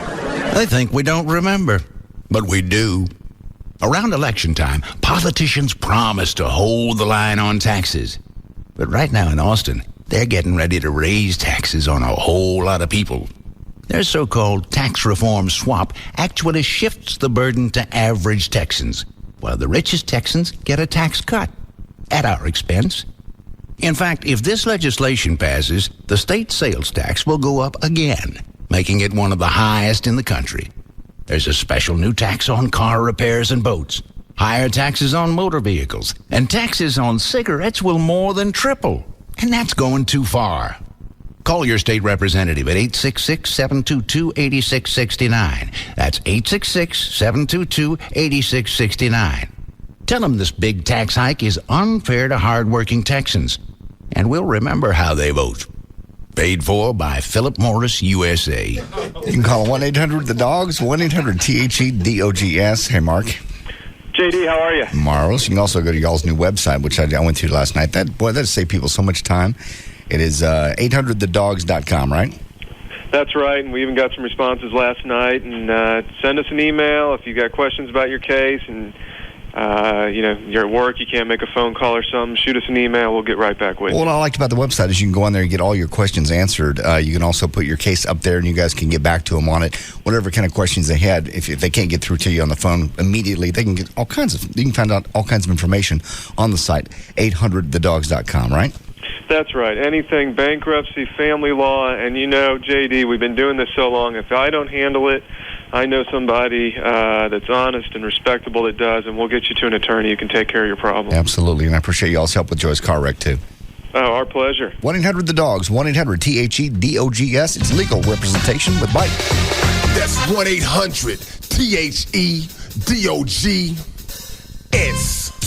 They think we don't remember, but we do. Around election time, politicians promise to hold the line on taxes. But right now in Austin, they're getting ready to raise taxes on a whole lot of people. Their so-called tax reform swap actually shifts the burden to average Texans, while the richest Texans get a tax cut at our expense. In fact, if this legislation passes, the state sales tax will go up again, making it one of the highest in the country. There's a special new tax on car repairs and boats, higher taxes on motor vehicles, and taxes on cigarettes will more than triple. And that's going too far. Call your state representative at 866-722-8669. That's 866-722-8669. Tell them this big tax hike is unfair to hardworking Texans, and we'll remember how they vote. Paid for by Philip Morris USA. You can call 1-800-THE-DOGS, 1-800-THEDOGS. Hey, Mark. JD, how are you? Marvelous. You can also go to y'all's new website, which I went to last night. That'd save people so much time. It is 800thedogs.com, right? That's right, and we even got some responses last night. And send us an email if you got questions about your case, and you're at work, you can't make a phone call or something. Shoot us an email, we'll get right back with you. What I liked about the website is you can go on there and get all your questions answered. You can also put your case up there, and you guys can get back to them on it. Whatever kind of questions they had, if they can't get through to you on the phone immediately, they can get you can find out all kinds of information on the site. 800thedogs.com, right? That's right. Anything bankruptcy, family law, and JD, we've been doing this so long. If I don't handle it, I know somebody that's honest and respectable that does, and we'll get you to an attorney who can take care of your problem. Absolutely, and I appreciate y'all's help with Joy's car wreck, too. Oh, our pleasure. 1-800-THE-DOGS, 1-800-THEDOGS. It's legal representation with Bite. That's 1-800-THEDOGS.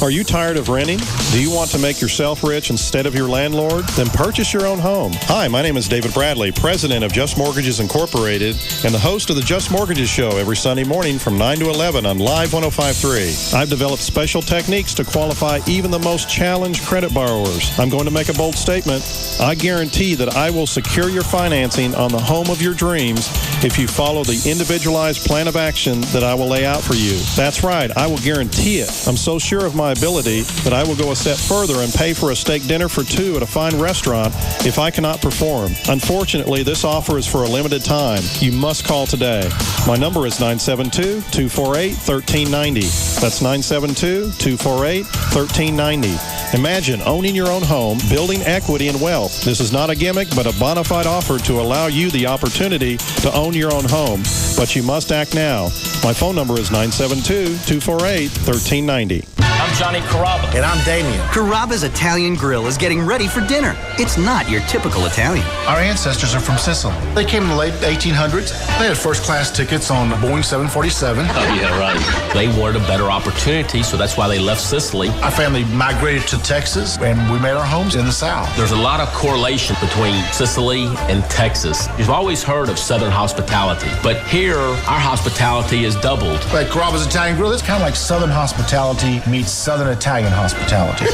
Are you tired of renting? Do you want to make yourself rich instead of your landlord? Then purchase your own home. Hi, my name is David Bradley, president of Just Mortgages Incorporated and the host of the Just Mortgages Show every Sunday morning from 9 to 11 on Live 105.3. I've developed special techniques to qualify even the most challenged credit borrowers. I'm going to make a bold statement. I guarantee that I will secure your financing on the home of your dreams if you follow the individualized plan of action that I will lay out for you. That's right, I will guarantee it. I'm so sure of my ability that I will go a step further and pay for a steak dinner for two at a fine restaurant if I cannot perform. Unfortunately, this offer is for a limited time. You must call today. My number is 972-248-1390. That's 972-248-1390. Imagine owning your own home, building equity and wealth. This is not a gimmick, but a bona fide offer to allow you the opportunity to own your own home. But you must act now. My phone number is 972-248-1390. I'm Johnny Carrabba. And I'm Damien. Carrabba's Italian Grill is getting ready for dinner. It's not your typical Italian. Our ancestors are from Sicily. They came in the late 1800s. They had first-class tickets on Boeing 747. Oh, yeah, right. They wanted a better opportunity, so that's why they left Sicily. Our family migrated to Texas, and we made our homes in the South. There's a lot of correlation between Sicily and Texas. You've always heard of Southern hospitality, but here, our hospitality is doubled. Like Carrabba's Italian Grill, it's kind of like Southern hospitality meets Southern Italian hospitality.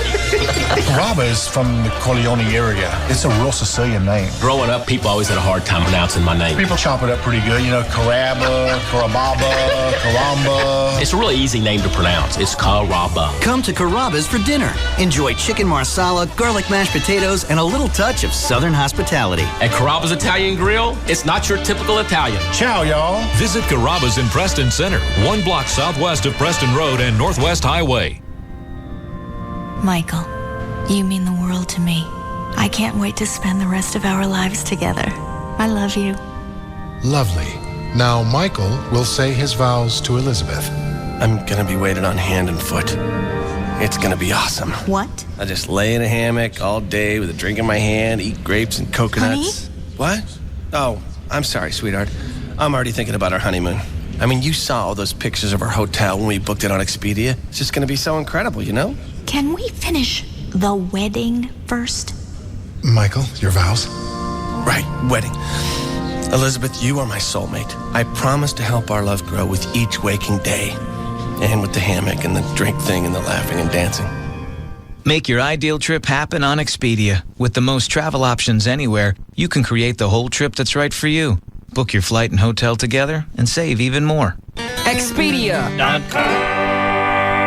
Carrabba is from the Corleone area. It's a real Sicilian name. Growing up, people always had a hard time pronouncing my name. People chop it up pretty good. You know, Carrabba, Carababa, Caramba. It's a really easy name to pronounce. It's Carrabba. Come to Carrabba's for dinner. Enjoy chicken marsala, garlic mashed potatoes, and a little touch of Southern hospitality. At Carrabba's Italian Grill, it's not your typical Italian. Ciao, y'all. Visit Carrabba's in Preston Center, 1 block southwest of Preston Road and Northwest Highway. Michael, you mean the world to me. I can't wait to spend the rest of our lives together. I love you. Lovely. Now Michael will say his vows to Elizabeth. I'm gonna be waited on hand and foot. It's gonna be awesome. What? I just lay in a hammock all day with a drink in my hand, eat grapes and coconuts. Honey? What? Oh, I'm sorry, sweetheart. I'm already thinking about our honeymoon. I mean, you saw all those pictures of our hotel when we booked it on Expedia. It's just gonna be so incredible, you know? Can we finish the wedding first? Michael, your vows? Right, wedding. Elizabeth, you are my soulmate. I promise to help our love grow with each waking day. And with the hammock and the drink thing and the laughing and dancing. Make your ideal trip happen on Expedia. With the most travel options anywhere, you can create the whole trip that's right for you. Book your flight and hotel together and save even more. Expedia.com.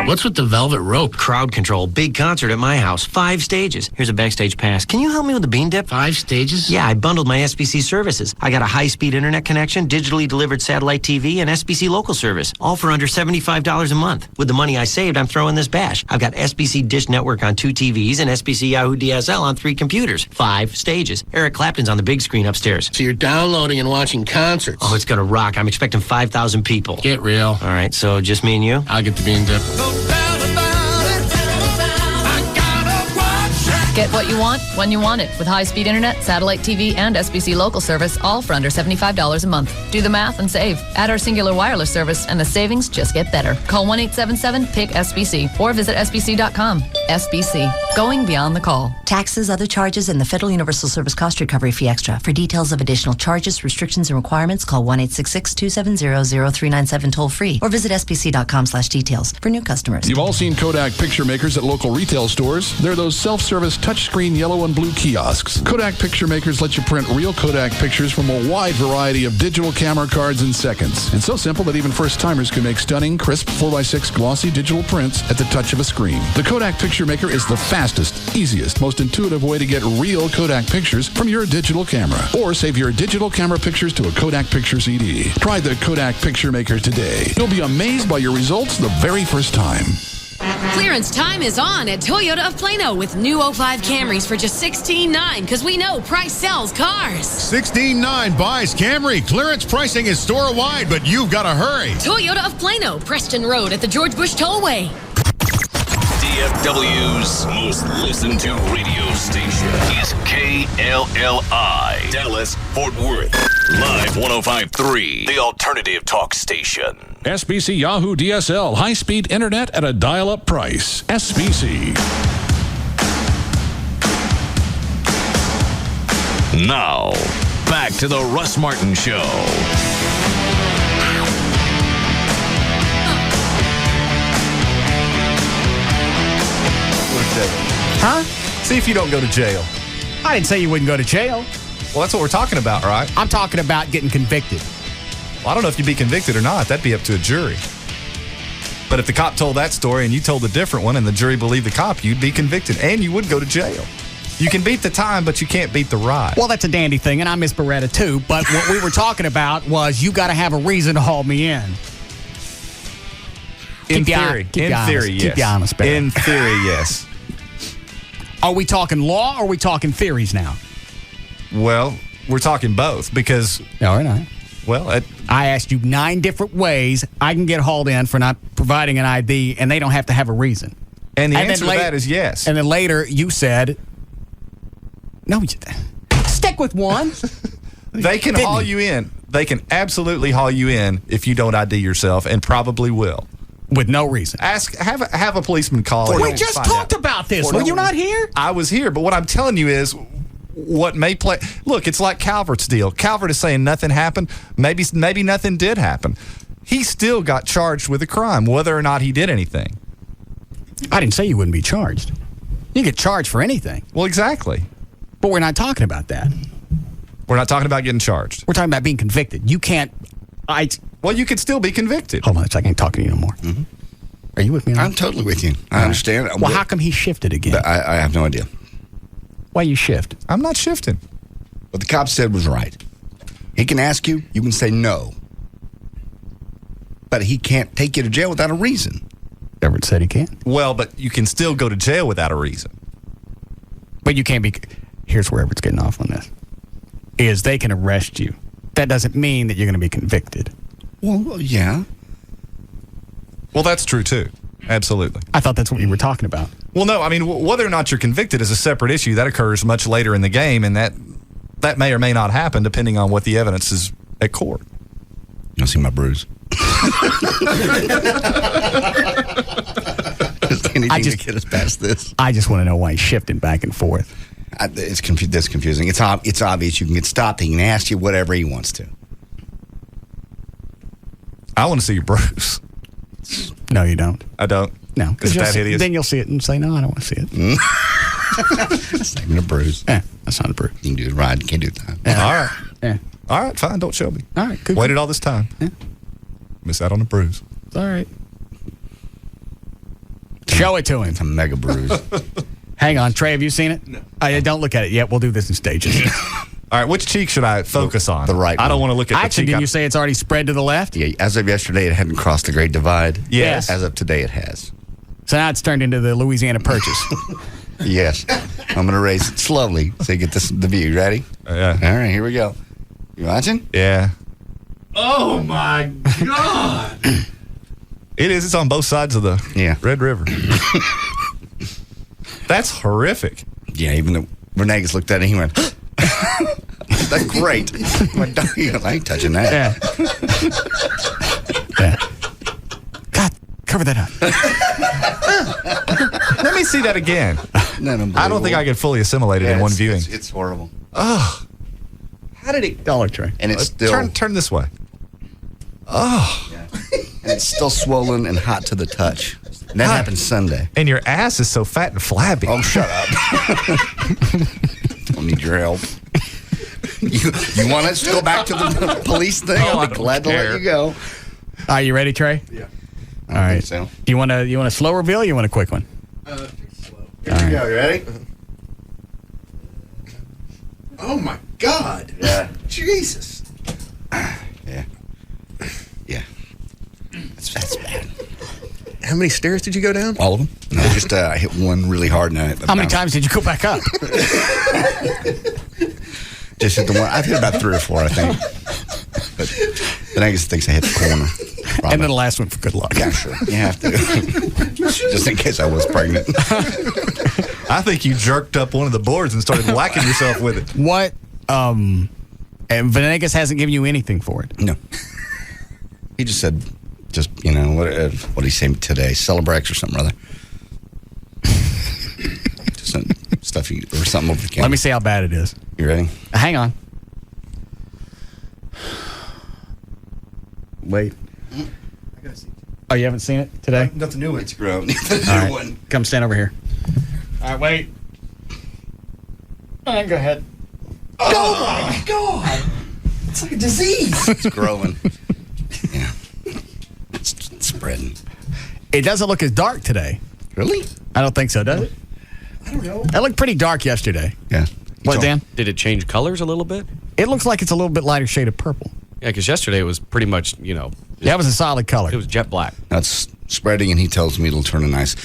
What's with the velvet rope? Crowd control. Big concert at my house. 5 stages. Here's a backstage pass. Can you help me with the bean dip? 5 stages? Yeah, I bundled my SBC services. I got a high-speed internet connection, digitally delivered satellite TV, and SBC local service. All for under $75 a month. With the money I saved, I'm throwing this bash. I've got SBC Dish Network on 2 TVs and SBC Yahoo DSL on 3 computers. 5 stages. Eric Clapton's on the big screen upstairs. So you're downloading and watching concerts? Oh, it's gonna rock. I'm expecting 5,000 people. Get real. All right, so just me and you? I'll get the bean dip. Get what you want when you want it with high-speed internet, satellite TV, and SBC local service, all for under $75 a month. Do the math and save. Add our singular wireless service, and the savings just get better. Call 1-877-PIC-SBC or visit SBC.com. SBC, going beyond the call. Taxes, other charges, and the Federal Universal Service Cost Recovery Fee Extra. For details of additional charges, restrictions, and requirements, call 1-866-270-0397 toll-free or visit SBC.com/details for new customers. You've all seen Kodak picture makers at local retail stores. They're those self-service touchscreen yellow and blue kiosks. Kodak picture makers let you print real Kodak pictures from a wide variety of digital camera cards in seconds. And so simple that even first-timers can make stunning, crisp 4x6 glossy digital prints at the touch of a screen. The Kodak picture maker is the fastest, easiest, most intuitive way to get real Kodak pictures from your digital camera. Or save your digital camera pictures to a Kodak picture CD. Try the Kodak picture maker today. You'll be amazed by your results the very first time. Clearance time is on at Toyota of Plano with new 05 Camrys for just $16,900 because we know price sells cars. $16,900 buys Camry. Clearance pricing is store-wide, but you've got to hurry. Toyota of Plano, Preston Road at the George Bush Tollway. DFW's most listened to radio station is KLLI, Dallas, Fort Worth. Live 105.3, the alternative talk station. SBC Yahoo DSL, high-speed internet at a dial-up price. SBC. Now, back to the Russ Martin Show. Huh? See if you don't go to jail. I didn't say you wouldn't go to jail. Well, that's what we're talking about, right? I'm talking about getting convicted. Well, I don't know if you'd be convicted or not. That'd be up to a jury. But if the cop told that story and you told a different one and the jury believed the cop, you'd be convicted and you would go to jail. You can beat the time, but you can't beat the ride. Well, that's a dandy thing, and I miss Beretta too. But what we were talking about was you got to have a reason to haul me in. In theory, yes. Keep you honest, Barry. In theory, yes. Are we talking law or are we talking theories now? Well, we're talking both because... No, we're not. Well, I asked you 9 different ways I can get hauled in for not providing an ID, and they don't have to have a reason. And the answer to that is yes. And then later you said... No, stick with one. They can haul you in. They can absolutely haul you in if you don't ID yourself, and probably will. With no reason. Have a policeman call. We just talked about this. Were you not here? I was here, but what I'm telling you is what may play. Look, it's like Calvert's deal. Calvert is saying nothing happened. Maybe nothing did happen. He still got charged with a crime, whether or not he did anything. I didn't say you wouldn't be charged. You get charged for anything. Well, exactly. But we're not talking about that. We're not talking about getting charged. We're talking about being convicted. You can't... Well, you could still be convicted. Hold on a second. I can't talk to you no more. Mm-hmm. Are you with me? I'm totally with you. I understand. Well, how come he shifted again? I have no idea. Why you shift? I'm not shifting. What the cop said was right. He can ask you. You can say no. But he can't take you to jail without a reason. Everett said he can't. Well, but you can still go to jail without a reason. But you can't be... Here's where Everett's getting off on this. Is they can arrest you. That doesn't mean that you're going to be convicted. Well, yeah. Well, that's true, too. Absolutely. I thought that's what you were talking about. Well, no, I mean, whether or not you're convicted is a separate issue. That occurs much later in the game, and that may or may not happen depending on what the evidence is at court. You want to see my bruise? Anything to get us past this. I just want to know why he's shifting back and forth. That's confusing. It's obvious. You can get stopped. He can ask you whatever he wants to. I want to see your bruise. No, you don't. I don't. No, is that hideous? Then you'll see it and say, "No, I don't want to see it." That's not even a bruise. Yeah, that's not a bruise. You can do it right. You can't do it that. Yeah. All right. Yeah. All right. Fine. Don't show me. All right. Good. Waited all this time. Yeah. Miss out on a bruise. It's all right. Show it to him. It's a mega bruise. Hang on, Trey. Have you seen it? No. Don't look at it yet. We'll do this in stages. All right. Which cheek should I focus on? The right. I don't want to look at the Actually, cheek. didn't you say it's already spread to the left? Yeah. As of yesterday, it hadn't crossed the Great Divide. Yes. As of today, it has. So now it's turned into the Louisiana Purchase. Yes. I'm going to raise it slowly so you get the view. Ready? Yeah. All right. Here we go. You watching? Yeah. Oh, my God. It is. It's on both sides of the Red River. That's horrific. Yeah, even though Renegas looked at it, he went, that's great. I ain't touching that. Yeah. God, cover that up. Let me see that again. I don't think I could fully assimilate it in one viewing. It's horrible. Oh. How did it... Dollar Tree. And it's still... Turn this way. Oh. Yeah. And it's still swollen and hot to the touch. And that happened Sunday. And your ass is so fat and flabby. Oh, shut up. Don't need your help. You want us to go back to the police thing? I'll be glad to let you go. Are you ready, Trey? Yeah. All right. So. Do you want a slow reveal or you want a quick one? Slow. Here we go. You ready? Oh, my God. Yeah. Jesus. Yeah. Yeah. That's bad. How many stairs did you go down? All of them. No, just I hit one really hard. And How many times did you go back up? Just hit the one. I've hit about 3 or 4, I think. But I just thinks I hit the corner. Probably. And then the last one for good luck. Yeah, sure. You have to. Just in case I was pregnant. I think you jerked up one of the boards and started whacking yourself with it. What And Venegas hasn't given you anything for it? No. He just said, what did he say today? Celebrex or something or other. Just some stuff or something over the counter. Let me see how bad it is. You ready? Hang on. Wait. Oh, you haven't seen it today? Not the new one. It's grown. The new one. Come stand over here. All right, wait. All right, go ahead. Oh my God! It's like a disease. It's growing. Yeah. It's spreading. It doesn't look as dark today. Really? I don't think so, does it? I don't know. It looked pretty dark yesterday. Yeah. What, Dan? Did it change colors a little bit? It looks like it's a little bit lighter shade of purple. Yeah, because yesterday it was pretty much, That was a solid color. It was jet black. That's spreading, and he tells me it'll turn to nice.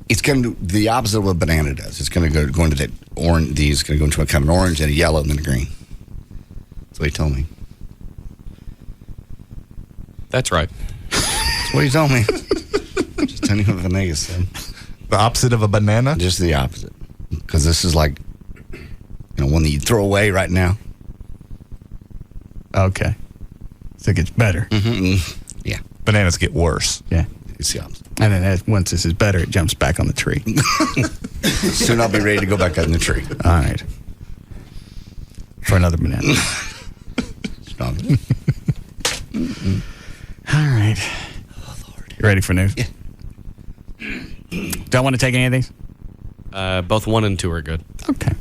It's going to do the opposite of what banana does. It's going to go into that orange. It's going to go into a kind of an orange and a yellow and then a green. That's what he told me. That's right. That's what he told me. Just telling you what Venegas said. The opposite of a banana? Just the opposite. Because this is like, one that you throw away right now. Okay. So it gets better. Mm-hmm. Yeah. Bananas get worse. Yeah. It's the opposite. And then once this is better, it jumps back on the tree. Soon I'll be ready to go back out in the tree. All right. For another banana. Stop. All right. Oh, Lord. You ready for news? Yeah. Don't want to take any of these? Both 1 and 2 are good. Okay.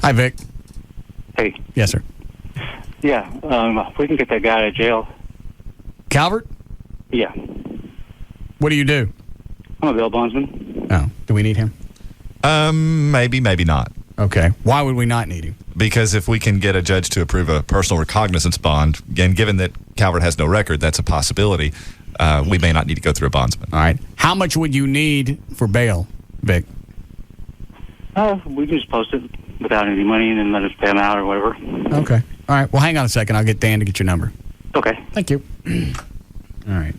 Hi, Vic. Hey. Yes, sir. Yeah, we can get that guy out of jail. Calvert? Yeah. What do you do? I'm a bail bondsman. Oh, do we need him? Maybe, maybe not. Okay. Why would we not need him? Because if we can get a judge to approve a personal recognizance bond, and given that Calvert has no record, that's a possibility, we may not need to go through a bondsman. All right. How much would you need for bail, Vic? We can just post it without any money and then let us pay him out or whatever. Okay. All right. Well, hang on a second. I'll get Dan to get your number. Okay. Thank you. All right.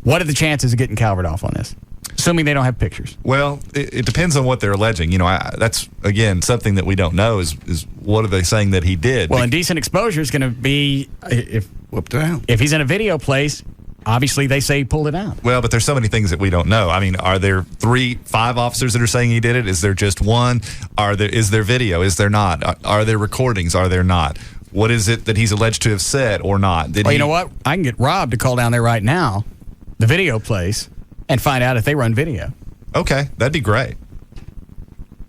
What are the chances of getting Calvert off on this? Assuming they don't have pictures. Well, it depends on what they're alleging. That's, again, something that we don't know is what are they saying that he did? Well, indecent exposure is going to be if he's in a video place, obviously they say he pulled it out. Well, but there's so many things that we don't know. I mean, are there 5 officers that are saying he did it? Is there just one? Is there video? Is there not? Are there recordings? Are there not? What is it that he's alleged to have said or not? You know what? I can get Rob to call down there right now, the video place, and find out if they run video. Okay, that'd be great.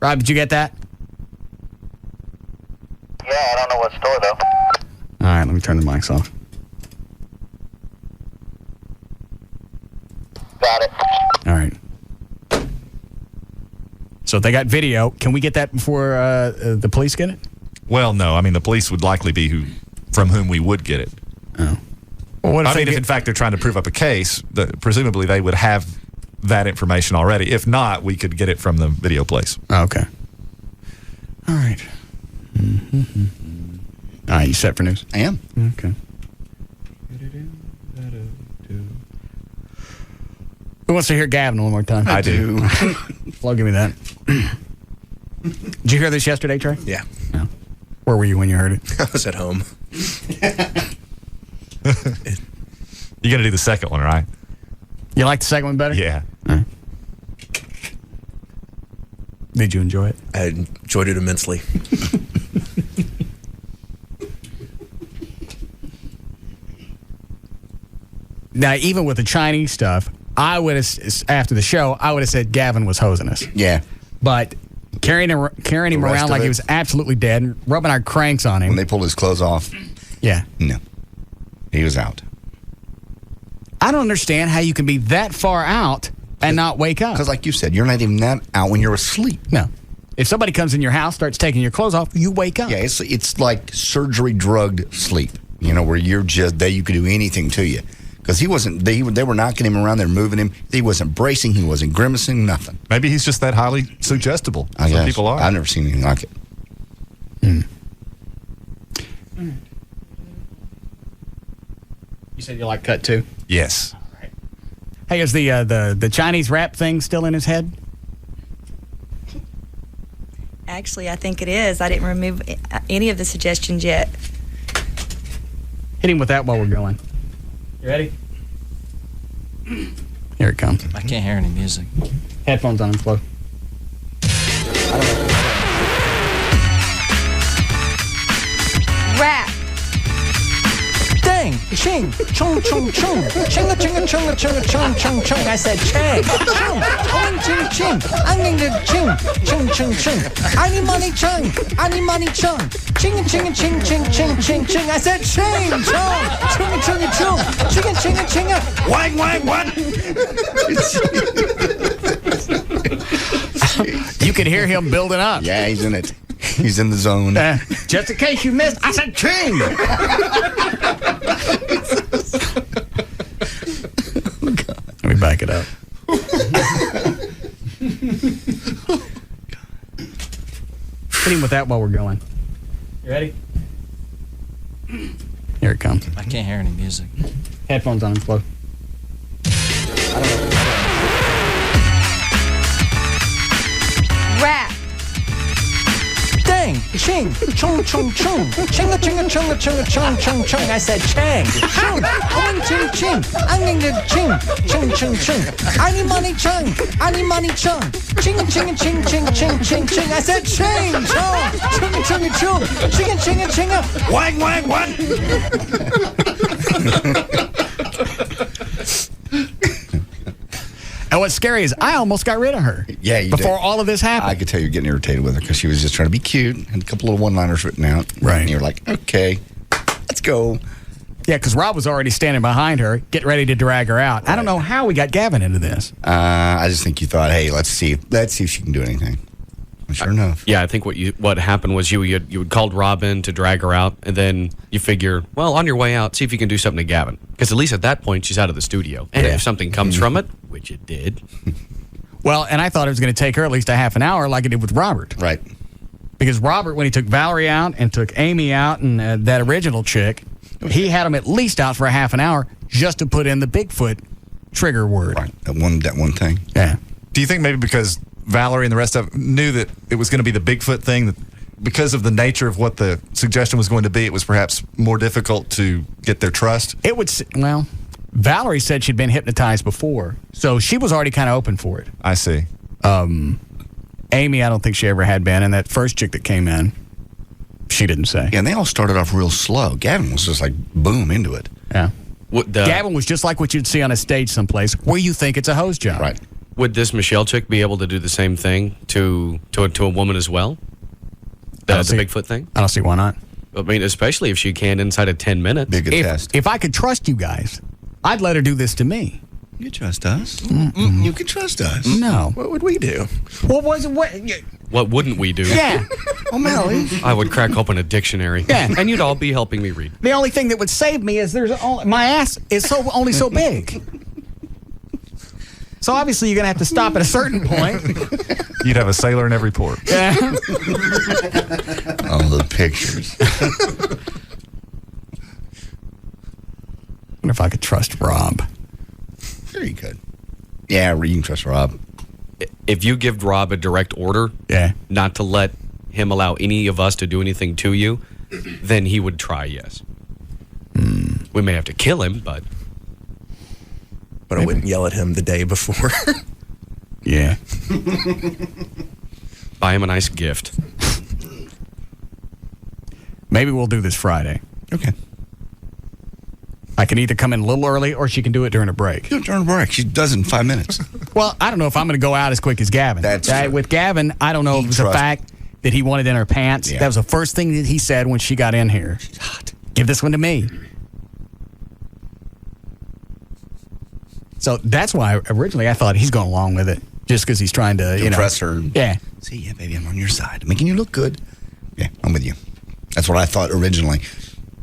Rob, did you get that? Yeah, I don't know what store, though. All right, let me turn the mics off. Got it. All right. So if they got video, can we get that before the police get it? Well, no. I mean, the police would likely be from whom we would get it. Oh. Well, what if if in fact they're trying to prove up a case, presumably they would have that information already. If not, we could get it from the video place. Okay. All right. Mm-hmm. All right, you set for news? I am. Okay. Who wants to hear Gavin one more time? I do. Well, give me that. Did you hear this yesterday, Trey? Yeah. No. Where were you when you heard it? I was at home. You're going to do the second one, right? You like the second one better? Yeah. Right. Did you enjoy it? I enjoyed it immensely. Now, even with the Chinese stuff, I would have, after the show, I would have said Gavin was hosing us. Yeah. But carrying him around like he was absolutely dead and rubbing our cranks on him. When they pulled his clothes off. Yeah. No. He was out. I don't understand how you can be that far out and not wake up. Because like you said, you're not even that out when you're asleep. No. If somebody comes in your house, starts taking your clothes off, you wake up. Yeah, it's like surgery drugged sleep, where you're just, you could do anything to you. Because he wasn't, they were knocking him around, they're moving him. He wasn't bracing, he wasn't grimacing, nothing. Maybe he's just that highly suggestible. Some people are. I've never seen anything like it. You said you like cut too? Yes. All right. Hey, is the Chinese rap thing still in his head? Actually, I think it is. I didn't remove any of the suggestions yet. Hit him with that while we're going. You ready? Here it comes. I can't hear any music. Headphones on and slow. Rap. Dang, ching, chung, chung, chung, chinga, chinga, chunga, chunga, chung, chung, chung. I said chang, chung, ong, ching, ching, onging the ching, chung, chung, chung. I need money, chung, chinga, chinga, ching, ching, ching, ching, ching. I said ching, chung, chunga, chunga, chung, chinga, chinga, chinga, wang, wang, wang. You can hear him building up. Yeah, he's in it. He's in the zone. Just in case you missed, I said ching. Let me back it up. Hit him with that while we're going. You ready? Here it comes. I can't hear any music. Headphones on and slow. Rap. Dang, ching, chung, chung, chung, chinga, chinga, chunga, chunga, chung, chung, chung. I said chang, chung, ong, ching, ching, onging the ching, chung, chung, chung. I need money, chung, chinga, chinga, ching, ching, ching, ching, ching. I said ching, chung, chunga, chunga, chung, chinga, chinga, chinga, wang, wang, wang. And what's scary is I almost got rid of her. Yeah, you before did. all of this happened. I could tell you were getting irritated with her because she was just trying to be cute and a couple of one-liners written out. Right. And you're like, okay, let's go. Yeah, because Rob was already standing behind her, getting ready to drag her out. Right. I don't know how we got Gavin into this. I just think you thought, hey, let's see if she can do anything. Well, sure enough. Yeah, I think what happened was you had called Robin to drag her out, and then you figure, well, on your way out, see if you can do something to Gavin. Because at least at that point, she's out of the studio. And if something comes from it, which it did. Well, and I thought it was going to take her at least a half an hour like it did with Robert. Right. Because Robert, when he took Valerie out and took Amy out and that original chick, he had them at least out for a half an hour just to put in the Bigfoot trigger word. Right. That one thing. Yeah. Do you think maybe because Valerie and the rest of them knew that it was going to be the Bigfoot thing, that because of the nature of what the suggestion was going to be, it was perhaps more difficult to get their trust? It would, well, Valerie said she'd been hypnotized before, so she was already kind of open for it. I see. Amy, I don't think she ever had been, and that first chick that came in, she didn't say. Yeah, and they all started off real slow. Gavin was just like, boom, into it. Yeah. Gavin was just like what you'd see on a stage someplace where you think it's a hose job. Right. Would this Michelle chick be able to do the same thing to a woman as well? The Bigfoot thing? I don't see why not. I mean, especially if she can inside of 10 minutes. Big test. If I could trust you guys, I'd let her do this to me. You trust us? You can trust us. No. What would we do? What was it? What wouldn't we do? Yeah. O'Malley. I would crack open a dictionary. Yeah. And you'd all be helping me read. The only thing that would save me is my ass is only so big. So obviously you're going to have to stop at a certain point. You'd have a sailor in every port. Yeah. All the pictures. I wonder if I could trust Rob. Sure you could. Yeah, you can trust Rob. If you give Rob a direct order not to let him allow any of us to do anything to you, then he would try, yes. We may have to kill him, but I wouldn't yell at him the day before. Yeah. Buy him a nice gift. Maybe we'll do this Friday. Okay. I can either come in a little early or she can do it during a break. Do it during a break. She does it in 5 minutes. Well, I don't know if I'm going to go out as quick as Gavin. With Gavin, I don't know if it was the fact that he wanted in her pants. Yeah. That was the first thing that he said when she got in here. She's hot. Give this one to me. So that's why originally I thought he's going along with it just because he's trying to impress her. Yeah. See, yeah, baby, I'm on your side. Making you look good. Yeah, I'm with you. That's what I thought originally.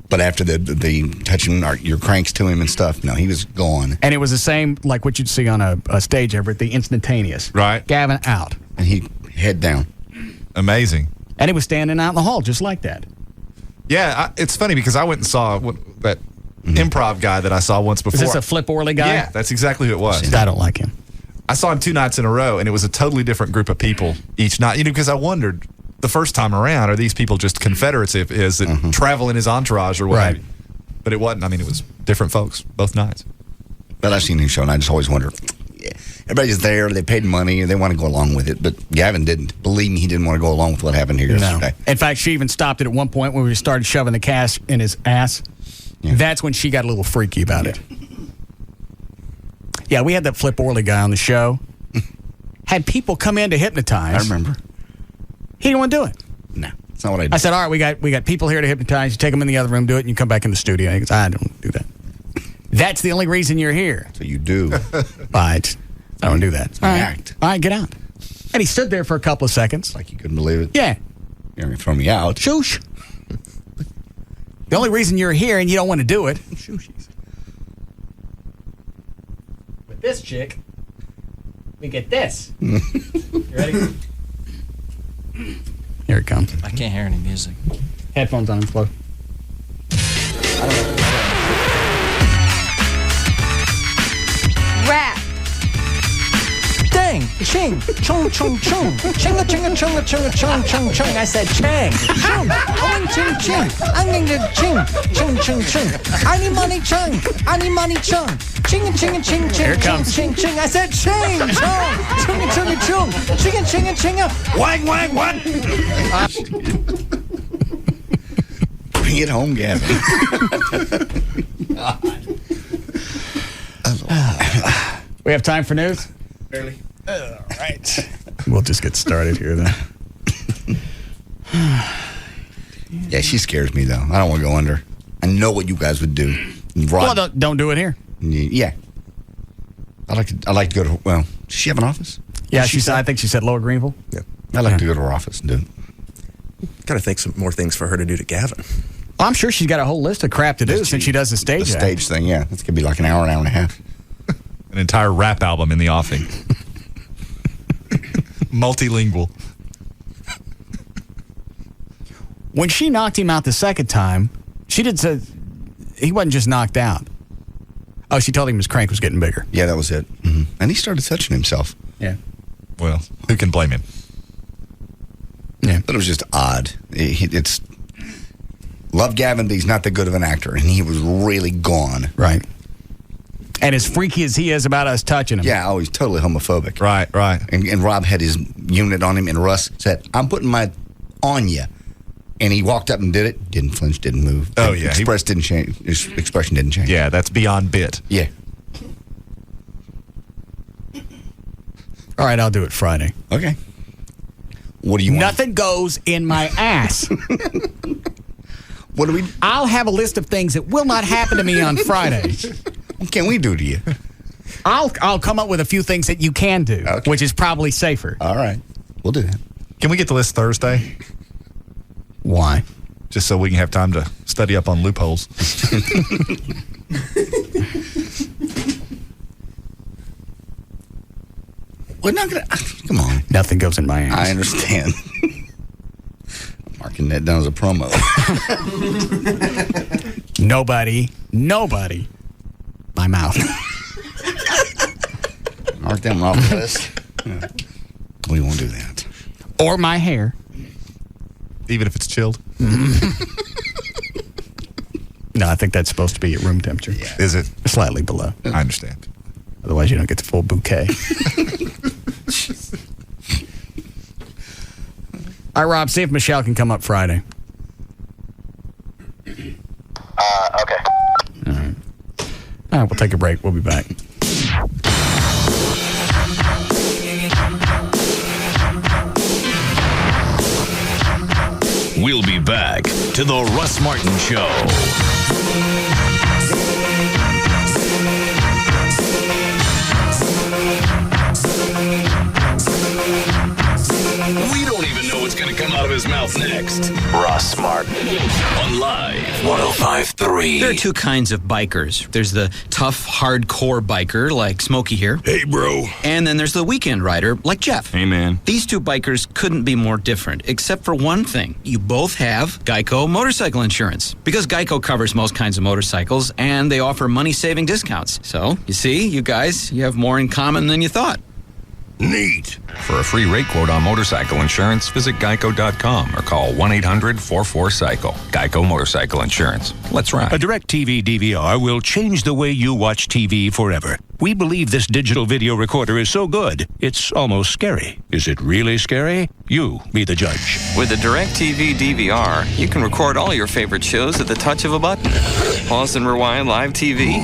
But after the touching your cranks to him and stuff, no, he was gone. And it was the same like what you'd see on a stage ever, the instantaneous. Right. Gavin out. And he head down. Amazing. And he was standing out in the hall just like that. Yeah, it's funny because I went and saw that improv guy that I saw once before. Is this a Flip Orley guy? Yeah, that's exactly who it was. I don't like him. I saw him 2 nights in a row, and it was a totally different group of people each night. Because I wondered, the first time around, are these people just Confederates? Is it travel in his entourage or what? Right. But it wasn't. I mean, it was different folks both nights. But I've seen his show, and I just always wonder. Everybody's there. They paid money, and they want to go along with it. But Gavin didn't. Believe me, he didn't want to go along with what happened here yesterday. In fact, she even stopped it at one point when we started shoving the cash in his ass. Yeah. That's when she got a little freaky about it. Yeah, we had that Flip Orley guy on the show. Had people come in to hypnotize. I remember. He didn't want to do it. No, that's not what I did. I said, all right, we got people here to hypnotize. You take them in the other room, do it, and you come back in the studio. He goes, I don't do that. That's the only reason you're here. So you do. But I don't do that. All right. All right, get out. And he stood there for a couple of seconds. Like you couldn't believe it. Yeah. You're going to throw me out. Shoosh. The only reason you're here and you don't want to do it. Shooshies. With this chick, we get this. You ready? Here it comes. I can't hear any music. Headphones on, Flo. Rap. Dang, ching, chung, chung, chung. Chinga, chinga, chunga, chunga, chung, chung, chung. I said chang. Chung. Ong, ching, ching. Anging the ching. Chung, chung, chung. I need money, chung. I need money, chung. Chinga, chinga, ching, ching, Here it comes. ching, ching, ching. I said ching, chung. Chunga, chunga, chung. Chinga, chinga, chinga. Wang, wang, what? Bring it home, Gavin. We have time for news? Barely. All right. We'll just get started here then. Yeah, she scares me, though. I don't want to go under. I know what you guys would do. Rod, Well, don't do it here. yeah. I'd like to go to, well, does she have an office? Yeah, I think she said Lower Greenville. Yeah. I'd like to go to her office and do it. Got to think some more things for her to do to Gavin. I'm sure she's got a whole list of crap to do since she does the stage The act. stage thing, yeah. That's going to be like an hour and a half. An entire rap album in the offing. Multilingual. When she knocked him out the second time, she did say he wasn't just knocked out. Oh, she told him his crank was getting bigger. Yeah, that was it. Mm-hmm. And he started touching himself. Yeah. Well, who can blame him? Yeah. But it was just odd. It's love Gavin, but he's not that good of an actor, and he was really gone. Right. And as freaky as he is about us touching him. Yeah, oh, he's totally homophobic. Right. And Rob had his unit on him, and Russ said, I'm putting my on you. And he walked up and did it. Didn't flinch, didn't move. Oh, yeah. His expression didn't change. Yeah, that's beyond bit. Yeah. All right, I'll do it Friday. Okay. What do you want? Nothing goes in my ass. What do we... I'll have a list of things that will not happen to me on Friday. What can we do to you? I'll come up with a few things that you can do, Okay. which is probably safer. All right. We'll do that. Can we get the list Thursday? Why? Just so we can have time to study up on loopholes. We're not going to... Come on. Nothing goes in my ass. I understand. Marking that down as a promo. Nobody, my mouth. Mark them off the list. We won't do that. Or my hair. Even if it's chilled? No, I think that's supposed to be at room temperature. Yeah. Is it? Slightly below. I understand. Otherwise, you don't get the full bouquet. All right, Rob, see if Michelle can come up Friday. Okay. All right, we'll take a break. We'll be back. We'll be back to the Russ Martin Show. We don't even know what's going to come out of his mouth next. Russ Martin on Live 105.3. There are two kinds of bikers. There's the tough, hardcore biker like Smokey here. Hey, bro. And then there's the weekend rider like Jeff. Hey, man. These two bikers couldn't be more different, except for one thing. You both have Geico motorcycle insurance. Because Geico covers most kinds of motorcycles, and they offer money-saving discounts. So, you see, you guys, you have more in common than you thought. Neat. For a free rate quote on motorcycle insurance, visit geico.com or call 1-800-44-CYCLE. Geico Motorcycle Insurance. Let's ride. A DirecTV DVR will change the way you watch TV forever. We believe this digital video recorder is so good, it's almost scary. Is it really scary? You be the judge. With the DirecTV DVR, you can record all your favorite shows at the touch of a button. Pause and rewind live TV.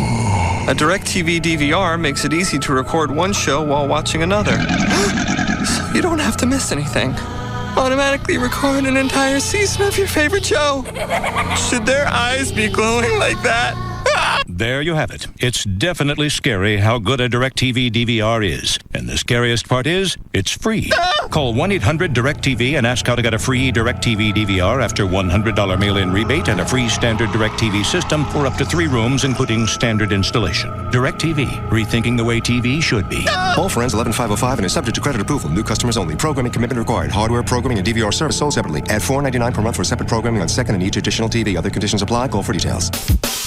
A DirecTV DVR makes it easy to record one show while watching another. So you don't have to miss anything. Automatically record an entire season of your favorite show. Should their eyes be glowing like that? There you have it. It's definitely scary how good a DirecTV DVR is. And the scariest part is, it's free. Call 1-800-DirecTV and ask how to get a free DirecTV DVR after $100 mail-in rebate and a free standard DirecTV system for up to 3 rooms, including standard installation. DirecTV, rethinking the way TV should be. All for ends 11/5/05 and is subject to credit approval. New customers only. Programming commitment required. Hardware, programming, and DVR service sold separately. Add $4.99 per month for separate programming on second and each additional TV. Other conditions apply. Call for details.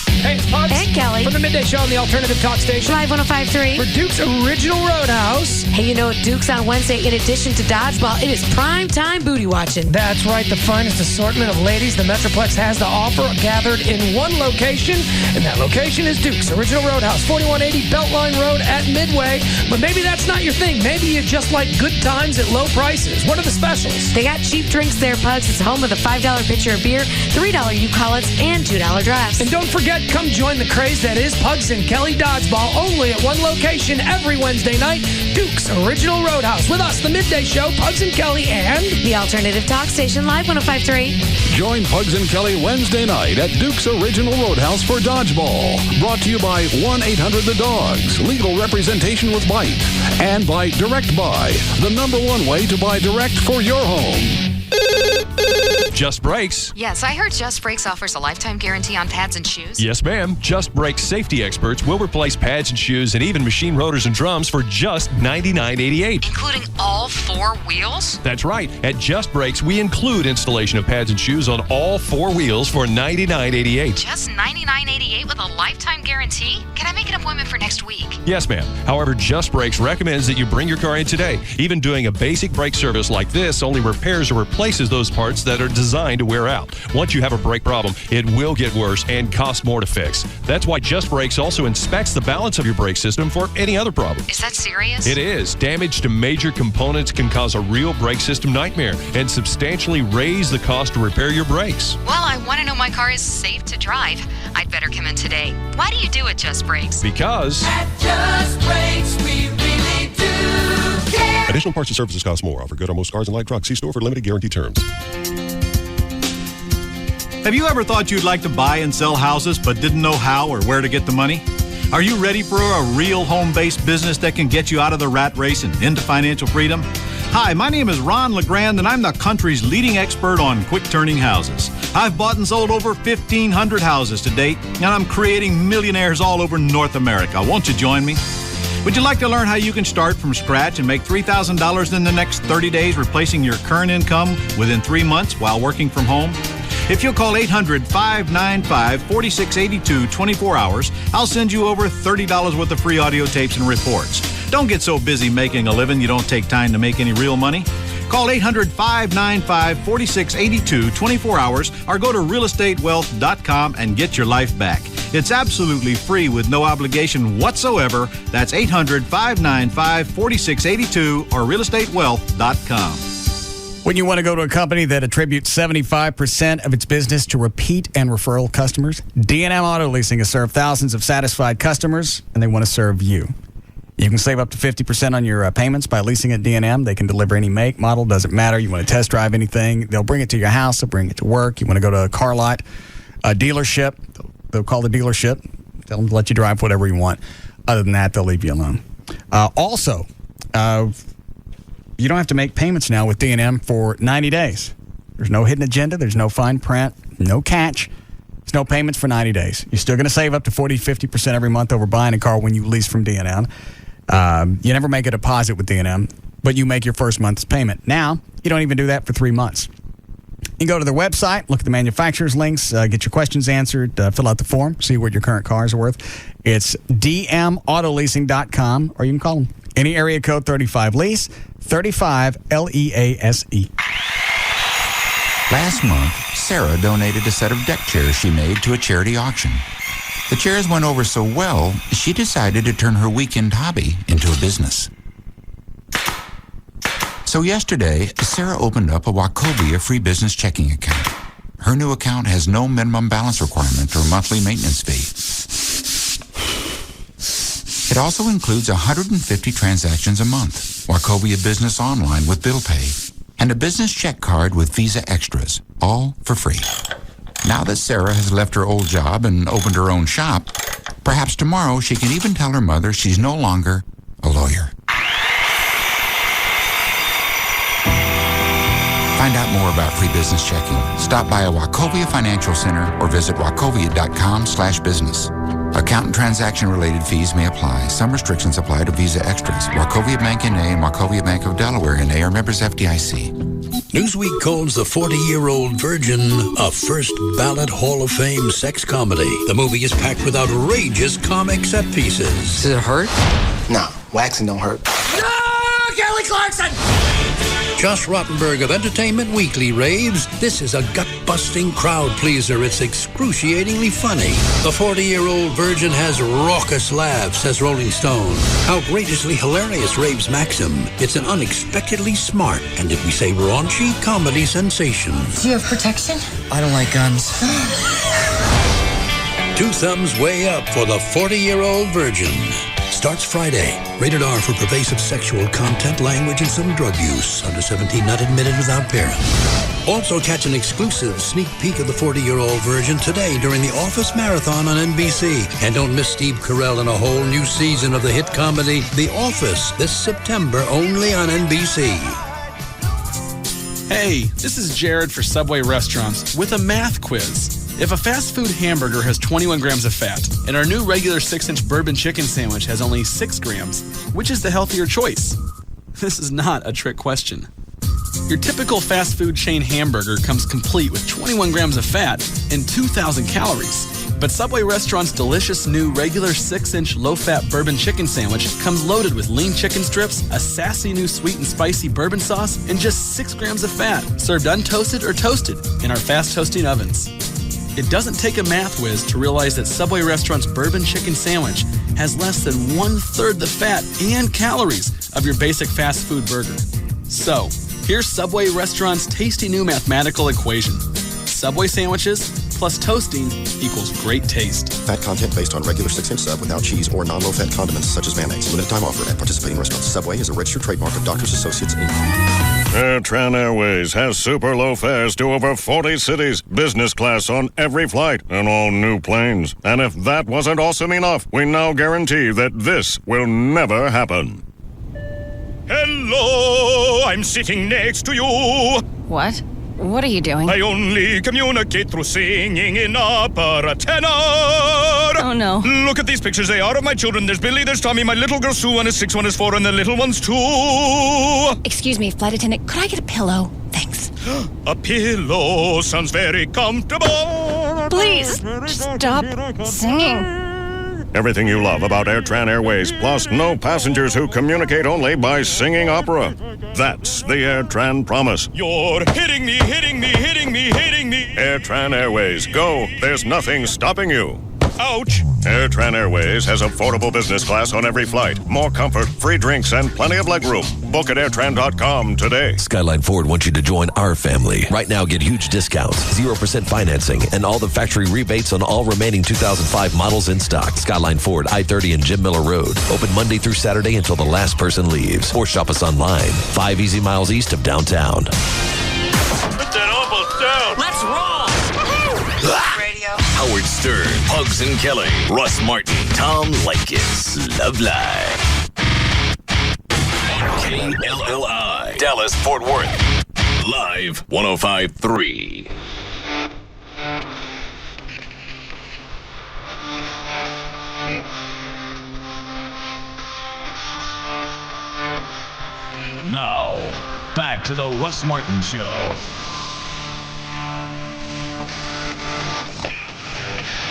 Hey, it's Pugs. Hey, Kelly. From the Midday Show on the Alternative Talk Station. Live 105.3. For Duke's Original Roadhouse. Hey, you know, at Duke's on Wednesday, in addition to dodgeball, it is prime time booty watching. That's right. The finest assortment of ladies the Metroplex has to offer gathered in one location, and that location is Duke's Original Roadhouse, 4180 Beltline Road at Midway. But maybe that's not your thing. Maybe you just like good times at low prices. What are the specials? They got cheap drinks there, Pugs. It's home of the $5 pitcher of beer, $3 U-Collets, and $2 drafts. And don't forget, come join the craze that is Pugs and Kelly Dodgeball, only at one location every Wednesday night, Duke's Original Roadhouse. With us, the Midday Show, Pugs and Kelly, and the Alternative Talk Station, Live 105.3. Join Pugs and Kelly Wednesday night at Duke's Original Roadhouse for Dodgeball. Brought to you by 1-800-THE-DOGS, legal representation with Bite, and by Direct Buy, the #1 way to buy direct for your home. Just Brakes. Yes, I heard Just Brakes offers a lifetime guarantee on pads and shoes. Yes, ma'am. Just Brakes safety experts will replace pads and shoes and even machine rotors and drums for just $99.88. Including all 4 wheels? That's right. At Just Brakes, we include installation of pads and shoes on all 4 wheels for $99.88. Just $99.88 with a lifetime guarantee? Can I make an appointment for next week? Yes, ma'am. However, Just Brakes recommends that you bring your car in today. Even doing a basic brake service like this only repairs or replaces those parts that are designed to wear out. Once you have a brake problem, it will get worse and cost more to fix. That's why Just Brakes also inspects the balance of your brake system for any other problem. Is that serious? It is. Damage to major components can cause a real brake system nightmare and substantially raise the cost to repair your brakes. Well, I want to know my car is safe to drive. I'd better come in today. Why do you do it, Just Brakes? Because at Just Brakes, we really do care. Additional parts and services cost more. Offer good on most cars and light trucks. See store for limited guarantee terms. Have you ever thought you'd like to buy and sell houses but didn't know how or where to get the money? Are you ready for a real home-based business that can get you out of the rat race and into financial freedom? Hi, my name is Ron LeGrand, and I'm the country's leading expert on quick-turning houses. I've bought and sold over 1,500 houses to date, and I'm creating millionaires all over North America. Won't you join me? Would you like to learn how you can start from scratch and make $3,000 in the next 30 days, replacing your current income within 3 months while working from home? If you'll call 800-595-4682 24 hours, I'll send you over $30 worth of free audio tapes and reports. Don't get so busy making a living you don't take time to make any real money. Call 800-595-4682 24 hours or go to realestatewealth.com and get your life back. It's absolutely free with no obligation whatsoever. That's 800-595-4682 or realestatewealth.com. When you want to go to a company that attributes 75% of its business to repeat and referral customers, D&M Auto Leasing has served thousands of satisfied customers, and they want to serve you. You can save up to 50% on your payments by leasing at D&M. They can deliver any make, model, doesn't matter. You want to test drive anything, they'll bring it to your house, they'll bring it to work. You want to go to a car lot, a dealership, they'll call the dealership, tell them to let you drive whatever you want. Other than that, they'll leave you alone. You don't have to make payments now with D&M for 90 days. There's no hidden agenda. There's no fine print, no catch. There's no payments for 90 days. You're still going to save up to 40-50% every month over buying a car when you lease from D&M. You never make a deposit with D&M, but you make your first month's payment. Now, you don't even do that for 3 months. You can go to their website, look at the manufacturer's links, get your questions answered, fill out the form, see what your current cars are worth. It's dmautoleasing.com, or you can call them Any area code 35 lease, 35 LEASE. Last month, Sarah donated a set of deck chairs she made to a charity auction. The chairs went over so well, she decided to turn her weekend hobby into a business. So yesterday, Sarah opened up a Wachovia free business checking account. Her new account has no minimum balance requirement or monthly maintenance fee. It also includes 150 transactions a month, Wachovia Business Online with bill pay, and a business check card with Visa Extras, all for free. Now that Sarah has left her old job and opened her own shop, perhaps tomorrow she can even tell her mother she's no longer a lawyer. Find out more about free business checking. Stop by a Wachovia Financial Center or visit wachovia.com/business. Account and transaction-related fees may apply. Some restrictions apply to Visa Extras. Wachovia Bank N.A. and Wachovia Bank of Delaware N.A. are members FDIC. Newsweek calls The 40-Year-Old Virgin a first ballot Hall of Fame sex comedy. The movie is packed with outrageous comic set pieces. Does it hurt? No, waxing don't hurt. No, Kelly Clarkson! Josh Rottenberg of Entertainment Weekly raves, this is a gut-busting crowd-pleaser. It's excruciatingly funny. The 40-Year-Old Virgin has raucous laughs, says Rolling Stone. Outrageously hilarious, raves Maxim. It's an unexpectedly smart, and if we say raunchy, comedy sensation. Do you have protection? I don't like guns. 2 thumbs way up for The 40-Year-Old Virgin. Starts Friday. Rated R for pervasive sexual content, language, and some drug use. Under 17 not admitted without parent. Also catch an exclusive sneak peek of The 40-Year-Old Virgin today during the Office Marathon on NBC. And don't miss Steve Carell in a whole new season of the hit comedy The Office this September only on NBC. Hey, this is Jared for Subway Restaurants with a math quiz. If a fast food hamburger has 21 grams of fat and our new regular 6-inch bourbon chicken sandwich has only 6 grams, which is the healthier choice? This is not a trick question. Your typical fast food chain hamburger comes complete with 21 grams of fat and 2,000 calories. But Subway Restaurant's delicious new regular 6-inch low-fat bourbon chicken sandwich comes loaded with lean chicken strips, a sassy new sweet and spicy bourbon sauce, and just 6 grams of fat, served untoasted or toasted in our fast toasting ovens. It doesn't take a math whiz to realize that Subway Restaurant's bourbon chicken sandwich has less than 1/3 the fat and calories of your basic fast food burger. So, here's Subway Restaurant's tasty new mathematical equation. Subway sandwiches plus toasting equals great taste. Fat content based on regular 6-inch sub without cheese or non-low-fat condiments such as mayonnaise. Limited time offer at participating restaurants. Subway is a registered trademark of Doctors Associates, Inc. AirTran Airways has super low fares to over 40 cities, business class on every flight, and all new planes. And if that wasn't awesome enough, we now guarantee that this will never happen. Hello, I'm sitting next to you. What? What are you doing? I only communicate through singing in opera tenor. Oh, no. Look at these pictures. They are of my children. There's Billy, there's Tommy. My little girl Sue, 1 is 6, 1 is 4, and the little ones too. Excuse me, flight attendant. Could I get a pillow? Thanks. A pillow sounds very comfortable. Please, stop singing. Everything you love about AirTran Airways, plus no passengers who communicate only by singing opera. That's the AirTran promise. You're hitting me, hitting me, hitting me, hitting me. AirTran Airways, go. There's nothing stopping you. Ouch. AirTran Airways has affordable business class on every flight. More comfort, free drinks, and plenty of legroom. Book at airtran.com today. Skyline Ford wants you to join our family. Right now, get huge discounts, 0% financing, and all the factory rebates on all remaining 2005 models in stock. Skyline Ford, I-30 and Jim Miller Road. Open Monday through Saturday until the last person leaves. Or shop us online. 5 easy miles east of downtown. Put that almost down. Let's roll. Radio. Howard Stern, Pugs and Kelly, Russ Martin, Tom Leykis, Love Live. KLLI, Dallas, Fort Worth. Live 105.3. Now, back to the Russ Martin Show.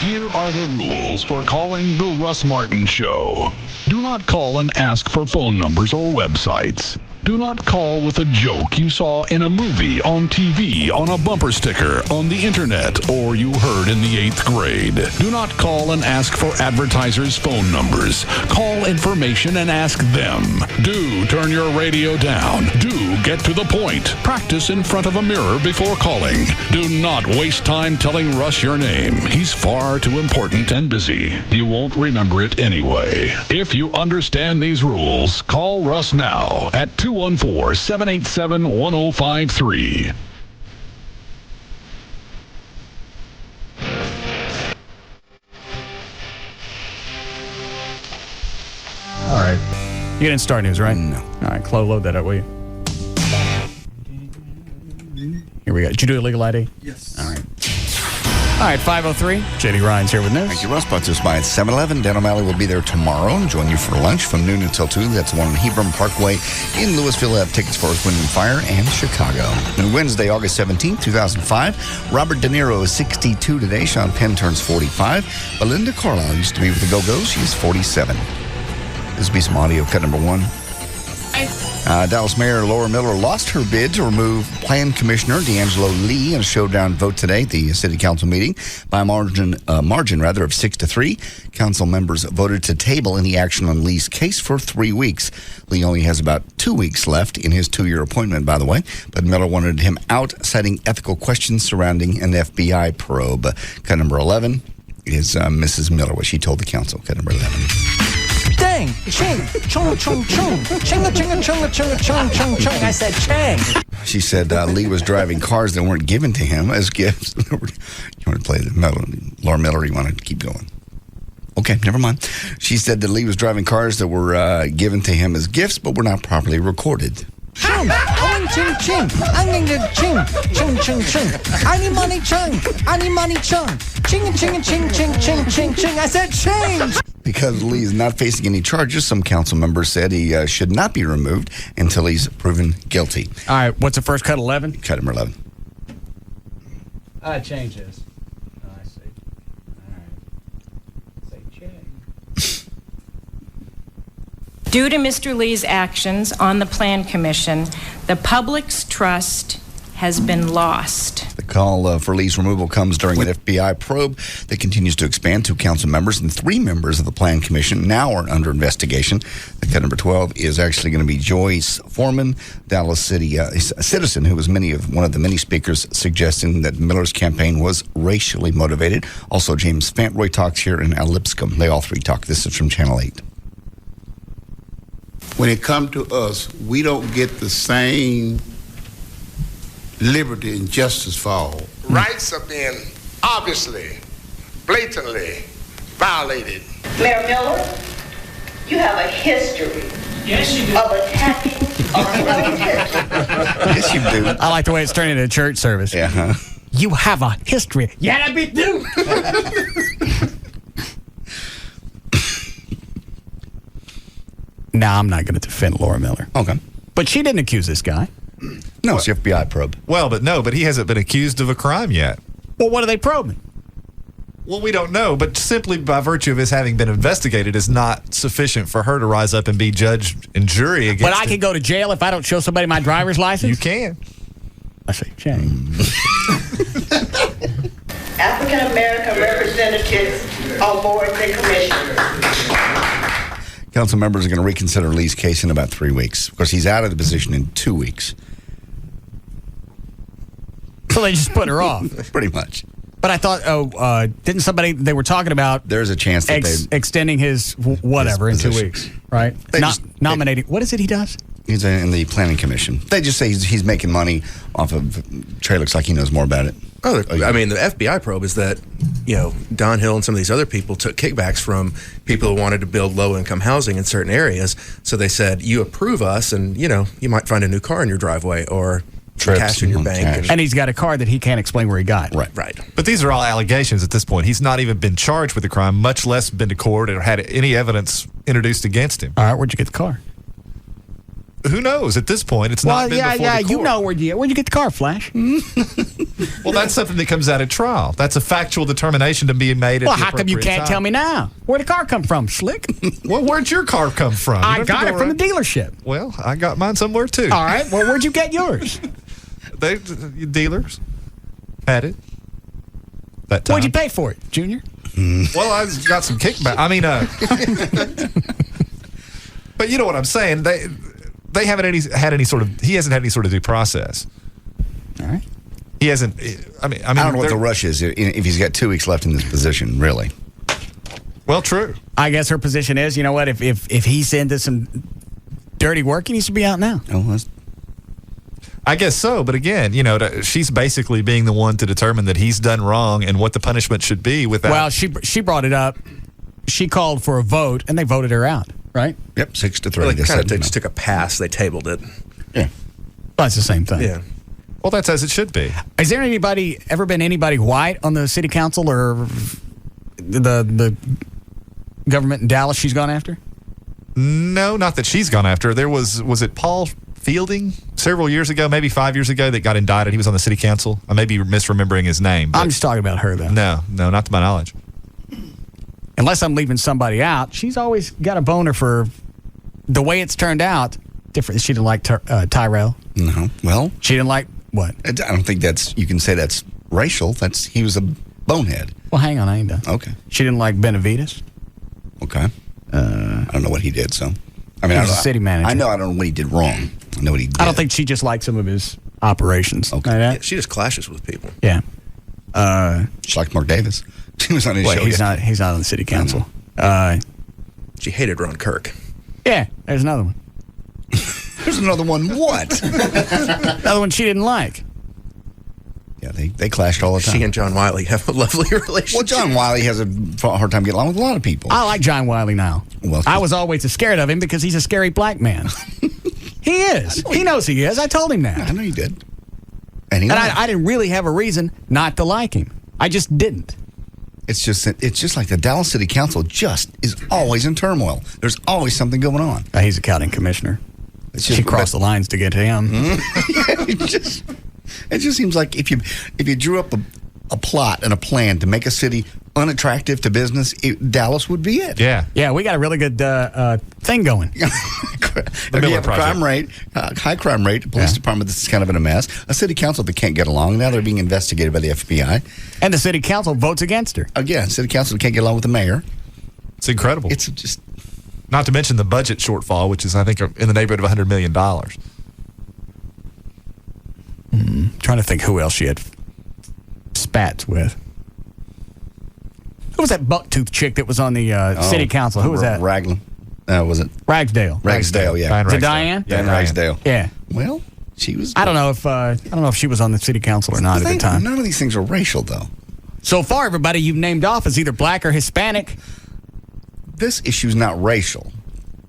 Here are the rules for calling the Russ Martin Show. Do not call and ask for phone numbers or websites. Do not call with a joke you saw in a movie, on TV, on a bumper sticker, on the internet, or you heard in the 8th grade. Do not call and ask for advertisers' phone numbers. Call information and ask them. Do turn your radio down. Do get to the point. Practice in front of a mirror before calling. Do not waste time telling Russ your name. He's far too important and busy. You won't remember it anyway. If you understand these rules, call Russ now at 214-787-1053. All right. You didn't start news, right? No. All right, Chloe, load that up, will you? Here we go. Did you do a legal ID? Yes. All right. All right, 5:03. JD Ryan's here with news. Thank you, Russ. Brought to us by 7-Eleven. Dan O'Malley will be there tomorrow and join you for lunch from noon until 2. That's the one on Hebron Parkway in Louisville. Have tickets for Earth, Wind & Fire and Chicago. And Wednesday, August 17th, 2005. Robert De Niro is 62 today. Sean Penn turns 45. Belinda Carlisle used to be with the Go-Go's. She is 47. This will be some audio. Cut number 1. Dallas Mayor Laura Miller lost her bid to remove Plan Commissioner D'Angelo Lee in a showdown vote today at the City Council meeting by a margin of 6-3. Council members voted to table any action on Lee's case for 3 weeks. Lee only has about 2 weeks left in his 2-year appointment, by the way, but Miller wanted him out, citing ethical questions surrounding an FBI probe. Cut number 11 is Mrs. Miller, what she told the council. Cut number 11. Dang! Ching! Chung, chung, chung! Chinga, chinga, chunga, chunga, chung, chung, chung! I said chang! She said Lee was driving cars that weren't given to him as gifts. You want to play the Laura Miller, or you want to keep going? Okay, never mind. She said that Lee was driving cars that were given to him as gifts, but were not properly recorded. Chung! Ching, ching, ching! I'm going to ching! Ching, ching, ching! I need money, chung! I need money, chung! Ching, ching, ching, ching, ching, ching, ching! I said change! Because Lee is not facing any charges, some council members said he should not be removed until he's proven guilty. All right, what's the first cut, 11? Cut number 11. I change this. Oh, I see. All right. Say change. Due to Mr. Lee's actions on the Plan Commission, the public's trust has been lost. The call for Lee's removal comes during an FBI probe that continues to expand. 2 council members and 3 members of the Plan Commission now are under investigation. The cut number 12 is actually going to be Joyce Foreman, Dallas City citizen who was one of the many speakers suggesting that Miller's campaign was racially motivated. Also, James Fantroy talks here in Al Lipscomb. They all 3 talk. This is from Channel 8. When it comes to us, we don't get the same liberty and justice for all. Rights are being obviously, blatantly violated. Mayor Miller, you have a history of attacking our protesters. Yes, you do. I like the way it's turned into a church service. Yeah, huh? You have a history. Yeah, that be do! Now, I'm not going to defend Laura Miller. Okay. But she didn't accuse this guy. No, it's the FBI probe. Well, but he hasn't been accused of a crime yet. Well, what are they probing? Well, we don't know, but simply by virtue of his having been investigated is not sufficient for her to rise up and be judge and jury against But I can go to jail if I don't show somebody my driver's license? You can. I say, change. African American representatives on boards and commissions. Council members are going to reconsider Lee's case in about 3 weeks. Of course, he's out of the position in 2 weeks. So they just put her off. Pretty much. But I thought, didn't they were talking about there's a chance that extending his whatever in 2 weeks, right? Nominating. What is it he does? He's in the planning commission. They just say he's making money off of. Trey looks like he knows more about it. Oh, I mean, the FBI probe is that, Don Hill and some of these other people took kickbacks from people who wanted to build low-income housing in certain areas. So they said, you approve us, and, you might find a new car in your driveway or cash in your bank. And he's got a car that he can't explain where he got. Right. But these are all allegations at this point. He's not even been charged with a crime, much less been to court or had any evidence introduced against him. All right, where'd you get the car? who knows? At this point, it's not been before the court. You know where'd you get the car, Flash? Well, that's something that comes out at trial. That's a factual determination to be made at Well, the how come you appropriate can't time. tell me now? Where'd the car come from, Slick? Well, where'd your car come from? You I have to got go it from around- the dealership. Well, I got mine somewhere too. All right. Well, where'd you get yours? Dealers had it. That time. What'd you pay for it, Junior? Well, I got some kickback. I mean, but you know what I'm saying. They haven't had any sort of. He hasn't had any sort of due process. All right. He hasn't. I mean, I don't know what the rush is if he's got 2 weeks left in this position. Really. Well, true. I guess her position is, you know what? If he's into some dirty work, he needs to be out now. Oh, I guess so, but again, she's basically being the one to determine that he's done wrong and what the punishment should be. Without. Well, she brought it up. She called for a vote, and they voted her out. Right? Yep, 6-3. Well, they just took a pass. They tabled it. Yeah. Well, it's the same thing. Yeah. Well, that's as it should be. Is there ever been anybody white on the city council or the government in Dallas she's gone after? No, not that she's gone after. There was it Paul Fielding several years ago, maybe 5 years ago, that got indicted. He was on the city council. I may be misremembering his name. I'm just talking about her, though. No, not to my knowledge. Unless I'm leaving somebody out, she's always got a boner for the way it's turned out. Different. She didn't like Tyrell. No. Well, she didn't like what? I don't think you can say that's racial. He was a bonehead. Well, hang on, I ain't done. Okay. She didn't like Benavides. Okay. I don't know what he did. So, I mean, He was a city manager. I don't know what he did wrong. I know what he did. I don't think she just liked some of his operations. Okay. Like that? Yeah, she just clashes with people. Yeah. She liked Mark Davis. She was on his show. He's not on the city council. She hated Ron Kirk. Yeah, there's another one. There's another one. What? Another one she didn't like. Yeah, they clashed all the time. She and John Wiley have a lovely relationship. Well, John Wiley has a hard time getting along with a lot of people. I like John Wiley now. Well, I was always scared of him because he's a scary black man. He is. He knows he is. I told him that. I know you did. And I didn't really have a reason not to like him. I just didn't. It's just like the Dallas City Council just is always in turmoil. There's always something going on. He's a county commissioner. She crossed the lines to get to him. It just seems like if you drew up a plot and a plan to make a city unattractive to business, Dallas would be it. Yeah. Yeah, we got a really good thing going. If you have a crime rate, high crime rate, a police department that's kind of in a mess, a city council that can't get along. Now they're being investigated by the FBI. And the city council votes against her. Again, city council can't get along with the mayor. It's incredible. It's just... Not to mention the budget shortfall, which is, I think, in the neighborhood of $100 million. Trying to think who else she had spats with. Who was that bucktooth chick that was on the city council? Who was that? Raglan. Was it? Ragsdale. Ragsdale, yeah. Is it Diane? Diane Ragsdale. Yeah. Well, she was... I don't know if she was on the city council or not at the time. None of these things are racial, though. So far, everybody you've named off is either black or Hispanic. This issue's not racial.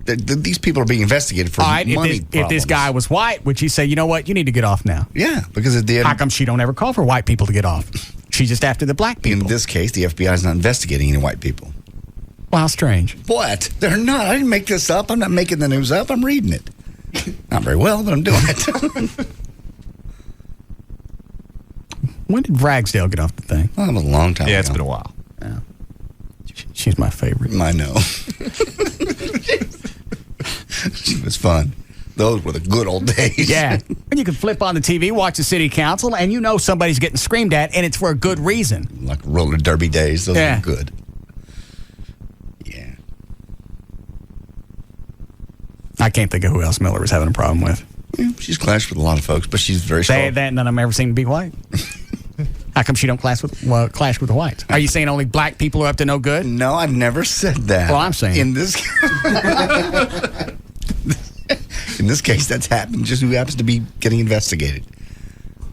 These people are being investigated for money problems. If this guy was white, would she say, you know what, you need to get off now? Yeah, because at the end... How come she don't ever call for white people to get off? She's just after the black people. In this case, the FBI is not investigating any white people. Well, how strange. What? They're not. I didn't make this up. I'm not making the news up. I'm reading it. Not very well, but I'm doing it. When did Ragsdale get off the thing? Well, that was a long time ago. Yeah, it's been a while. Yeah. She's my favorite. I know. She was fun. Those were the good old days. Yeah. And you can flip on the TV, watch the city council, and you know somebody's getting screamed at, and it's for a good reason. Like roller derby days. Those were good. Yeah. I can't think of who else Miller was having a problem with. Yeah, she's clashed with a lot of folks, but she's very strong. That none of them ever seem to be white. How come she don't clash with the whites? Are you saying only black people are up to no good? No, I've never said that. Well, I'm saying. In this case, that's happened. Just who happens to be getting investigated.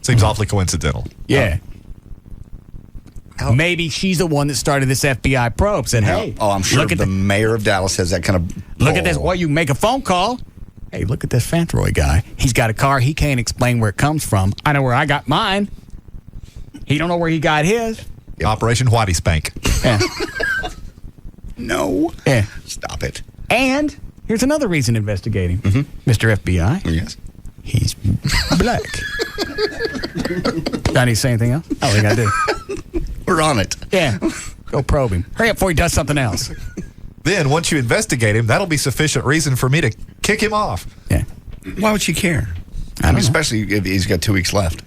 Seems awfully coincidental. Yeah. Maybe she's the one that started this FBI probe. Said, hey. I'm sure look at the mayor of Dallas has that kind of... Look at this. Well, you make a phone call. Hey, look at this Fantroy guy. He's got a car. He can't explain where it comes from. I know where I got mine. He don't know where he got his. Operation Whitey Spank. Yeah. No. Yeah. Stop it. And Here's another reason to investigate him. Mr. FBI. Yes. He's black. Do I need to say anything else? I don't think I do. We're on it. Yeah. Go probe him. Hurry up before he does something else. Then, once you investigate him, that'll be sufficient reason for me to kick him off. Yeah. Why would she care? I mean, especially if he's got 2 weeks left.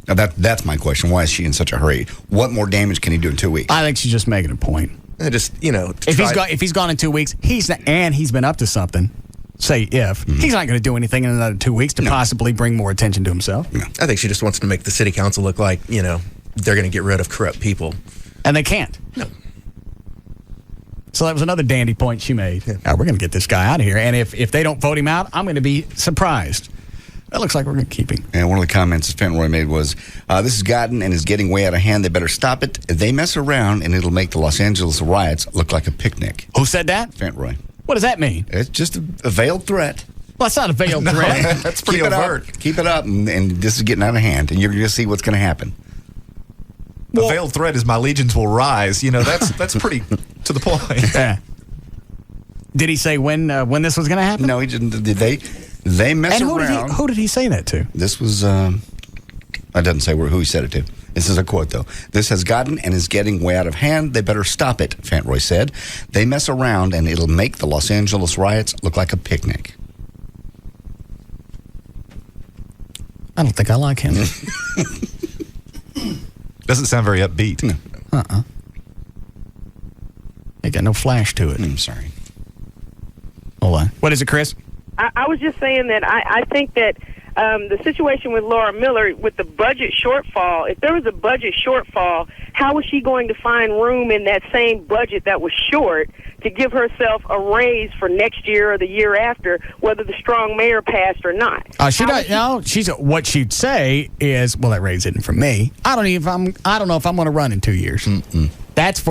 Now that's my question. Why is she in such a hurry? What more damage can he do in 2 weeks? I think she's just making a point. Just, if he's gone in 2 weeks, he's been up to something. Say he's not going to do anything in another 2 weeks to possibly bring more attention to himself. No. I think she just wants to make the city council look like, they're going to get rid of corrupt people. And they can't. No. So that was another dandy point she made. Yeah. We're going to get this guy out of here. And if they don't vote him out, I'm going to be surprised. It looks like we're going to keep him. And one of the comments Fenroy made was, this has gotten and is getting way out of hand. They better stop it. They mess around, and it'll make the Los Angeles riots look like a picnic. Who said that? Fenroy. What does that mean? It's just a veiled threat. Well, it's not a veiled threat. That's pretty overt. Keep it up, and this is getting out of hand, and you're going to see what's going to happen. A veiled threat is my legions will rise. That's pretty to the point. Yeah. Did he say when this was going to happen? No, he didn't. They mess around. Who did he say that to? This was, I doesn't say who he said it to. This is a quote, though. This has gotten and is getting way out of hand. They better stop it, Fenroy said. They mess around, and it'll make the Los Angeles riots look like a picnic. I don't think I like him. Doesn't sound very upbeat. No. Ain't got no flash to it. I'm sorry. Hold on. What is it, Chris? I was just saying that I think that the situation with Laura Miller, with the budget shortfall, if there was a budget shortfall, how was she going to find room in that same budget that was short to give herself a raise for next year or the year after, whether the strong mayor passed or not? What she'd say is, well, that raise isn't for me. I don't know if I'm going to run in 2 years. Mm-mm. That's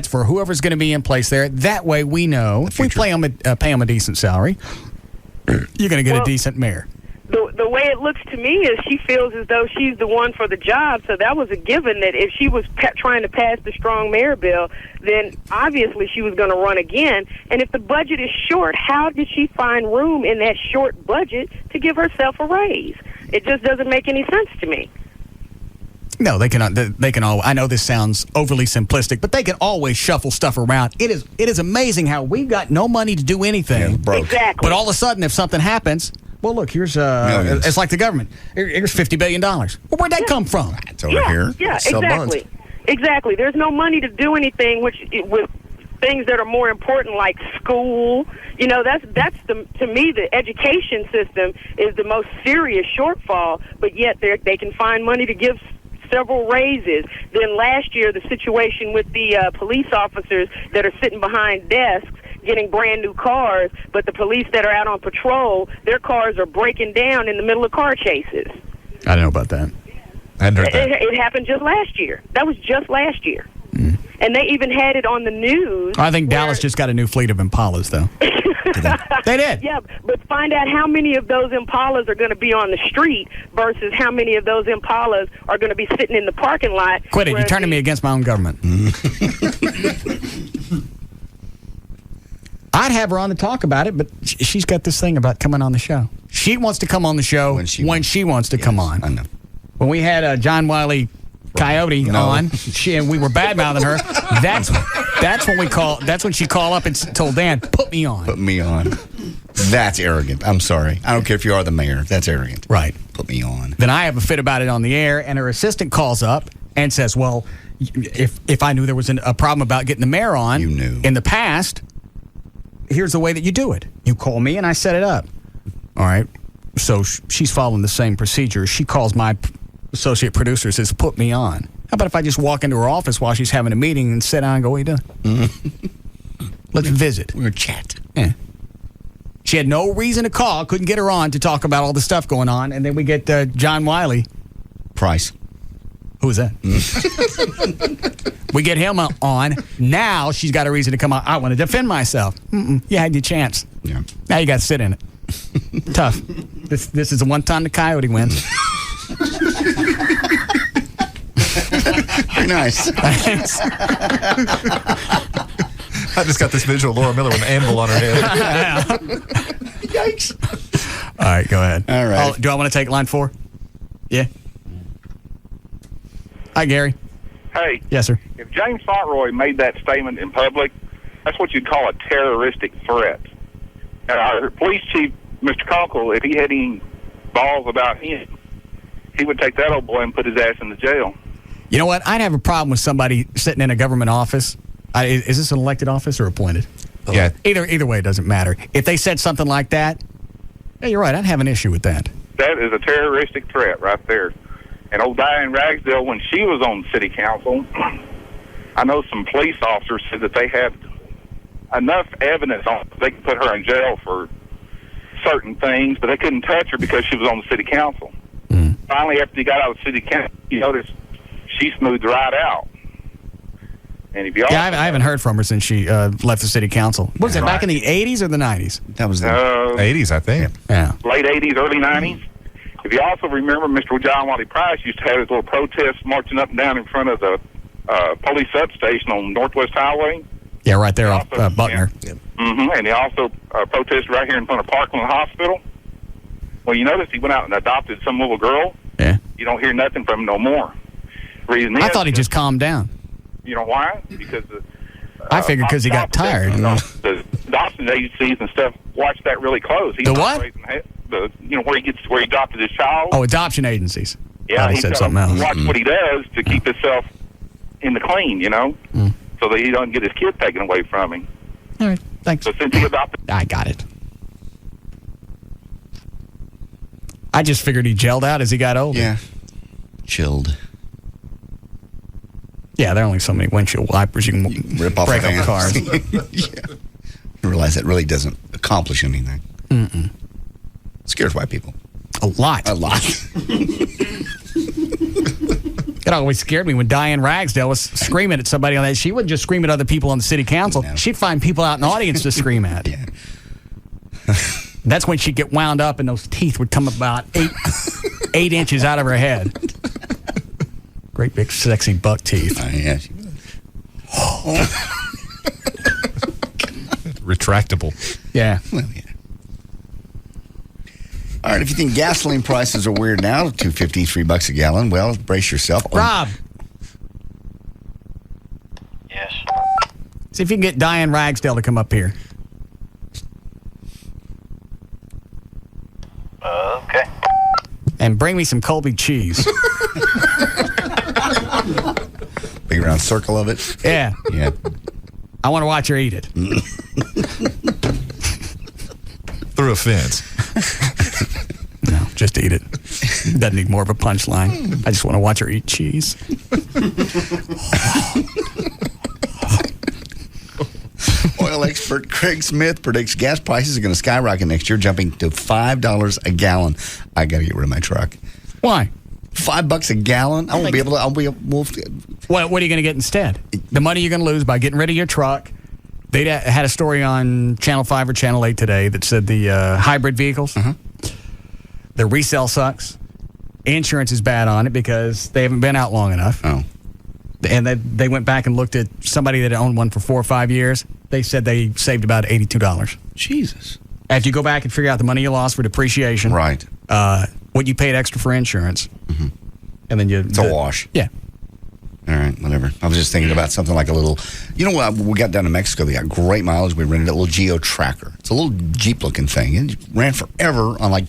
for whoever's going to be in place there. That way we know if we pay them a decent salary, you're going to get a decent mayor. The way it looks to me is she feels as though she's the one for the job, so that was a given that if she was trying to pass the strong mayor bill, then obviously she was going to run again. And if the budget is short, how did she find room in that short budget to give herself a raise? It just doesn't make any sense to me. No, they cannot. They can all. I know this sounds overly simplistic, but they can always shuffle stuff around. It is amazing how we've got no money to do anything. Exactly. But all of a sudden, if something happens, well, look, here's it's like the government. Here's $50 billion. Well, where'd that come from? It's over here. Yeah, exactly. Exactly. There's no money to do anything with things that are more important, like school. That's to me, the education system is the most serious shortfall. But yet they can find money to give several raises. Then last year, the situation with the police officers that are sitting behind desks getting brand new cars, but the police that are out on patrol, their cars are breaking down in the middle of car chases. I don't know about that. I hadn't heard that. It happened just last year. That was just last year. And they even had it on the news. I think Dallas just got a new fleet of Impalas, though. They did. Yeah, but find out how many of those Impalas are going to be on the street versus how many of those Impalas are going to be sitting in the parking lot. Quit it. You're turning me against my own government. I'd have her on to talk about it, but she's got this thing about coming on the show. She wants to come on the show when she wants to come on. I know. When we had John Wiley Coyote on, and we were bad-mouthing her, that's when she called up and told Dan, put me on. Put me on. That's arrogant. I'm sorry. I don't care if you are the mayor. That's arrogant. Right. Put me on. Then I have a fit about it on the air, and her assistant calls up and says, well, if I knew there was a problem about getting the mayor on in the past, here's the way that you do it. You call me, and I set it up. All right. So she's following the same procedure. She calls my associate producer, says, put me on. How about if I just walk into her office while she's having a meeting and sit down and go, what are you doing? Let's visit. We're going to chat. Yeah. She had no reason to call, couldn't get her on to talk about all the stuff going on, and then we get John Wiley. Price. Who is that? We get him on. Now she's got a reason to come on. I want to defend myself. You had your chance. Yeah. Now you got to sit in it. Tough. This is the one time the Coyote wins. Very nice. Thanks. I just got this visual of Laura Miller with an anvil on her head. Yikes. All right, go ahead. All right. Oh, do I want to take line 4? Yeah. Hi, Gary. Hey. Yes, sir. If James Fauntleroy made that statement in public, that's what you'd call a terroristic threat. And our police chief, Mr. Conkle, if he had any balls about him, he would take that old boy and put his ass in the jail. You know what? I'd have a problem with somebody sitting in a government office. Is this an elected office or appointed? Yeah. Either way, it doesn't matter. If they said something like that, yeah, you're right. I'd have an issue with that. That is a terroristic threat right there. And old Diane Ragsdale, when she was on city council, I know some police officers said that they had enough evidence on they could put her in jail for certain things, but they couldn't touch her because she was on the city council. Finally, after he got out of the city council, you noticed she smoothed right out. And if you I haven't heard from her since she left the city council. What was that, back in the 80s or the 90s? That was the 80s, I think. Yeah. Late 80s, early 90s. If you also remember, Mr. John Wally Price used to have his little protests marching up and down in front of the police substation on Northwest Highway. Yeah, right there off Buckner. Yeah. And he also protested right here in front of Parkland Hospital. Well, you notice he went out and adopted some little girl. Yeah. You don't hear nothing from him no more. Reason is, I thought he just calmed down. You know why? Because I figured because he got tired. The adoption agencies and stuff watch that really close. He's The what? Where he adopted his child. Oh, adoption agencies. Yeah, he said something else. Watch what he does to keep himself in the clean, so that he doesn't get his kid taken away from him. All right, thanks. So since he adopted, I got it. I just figured he gelled out as he got older. Yeah. Chilled. Yeah, there are only so many windshield wipers you can Rip off break a up van. cars. Yeah. You realize that really doesn't accomplish anything. Scares white people. A lot. It always scared me when Diane Ragsdale was screaming at somebody on that. She wouldn't just scream at other people on the city council. No. She'd find people out in the audience to scream at. Yeah. That's when she'd get wound up and those teeth would come about 8 inches out of her head. Great big sexy buck teeth. Yeah. Retractable. Yeah. Well, yeah. All right, if you think gasoline prices are weird now, $2.50, $3 a gallon, well, brace yourself. Rob. Yes. See if you can get Diane Ragsdale to come up here. Okay. And bring me some Colby cheese. Big round circle of it. Yeah. Yeah. I want to watch her eat it. Through a fence. No, just eat it. Doesn't need more of a punchline. I just want to watch her eat cheese. Oil expert Craig Smith predicts gas prices are going to skyrocket next year, jumping to $5 a gallon. I got to get rid of my truck. Why? $5 a gallon? I won't be able to. What are you going to get instead? The money you're going to lose by getting rid of your truck. They had a story on Channel 5 or Channel 8 today that said the hybrid vehicles, the resale sucks. Insurance is bad on it because they haven't been out long enough. Oh. And they went back and looked at somebody that owned one for 4 or 5 years. They said they saved about $82. Jesus. After you go back and figure out the money you lost for depreciation. Right. What you paid extra for insurance. And then it's a wash. Yeah. All right, whatever. I was just thinking about something like a little, what, we got down to Mexico, they got great mileage. We rented a little Geo Tracker. It's a little Jeep-looking thing. It ran forever on like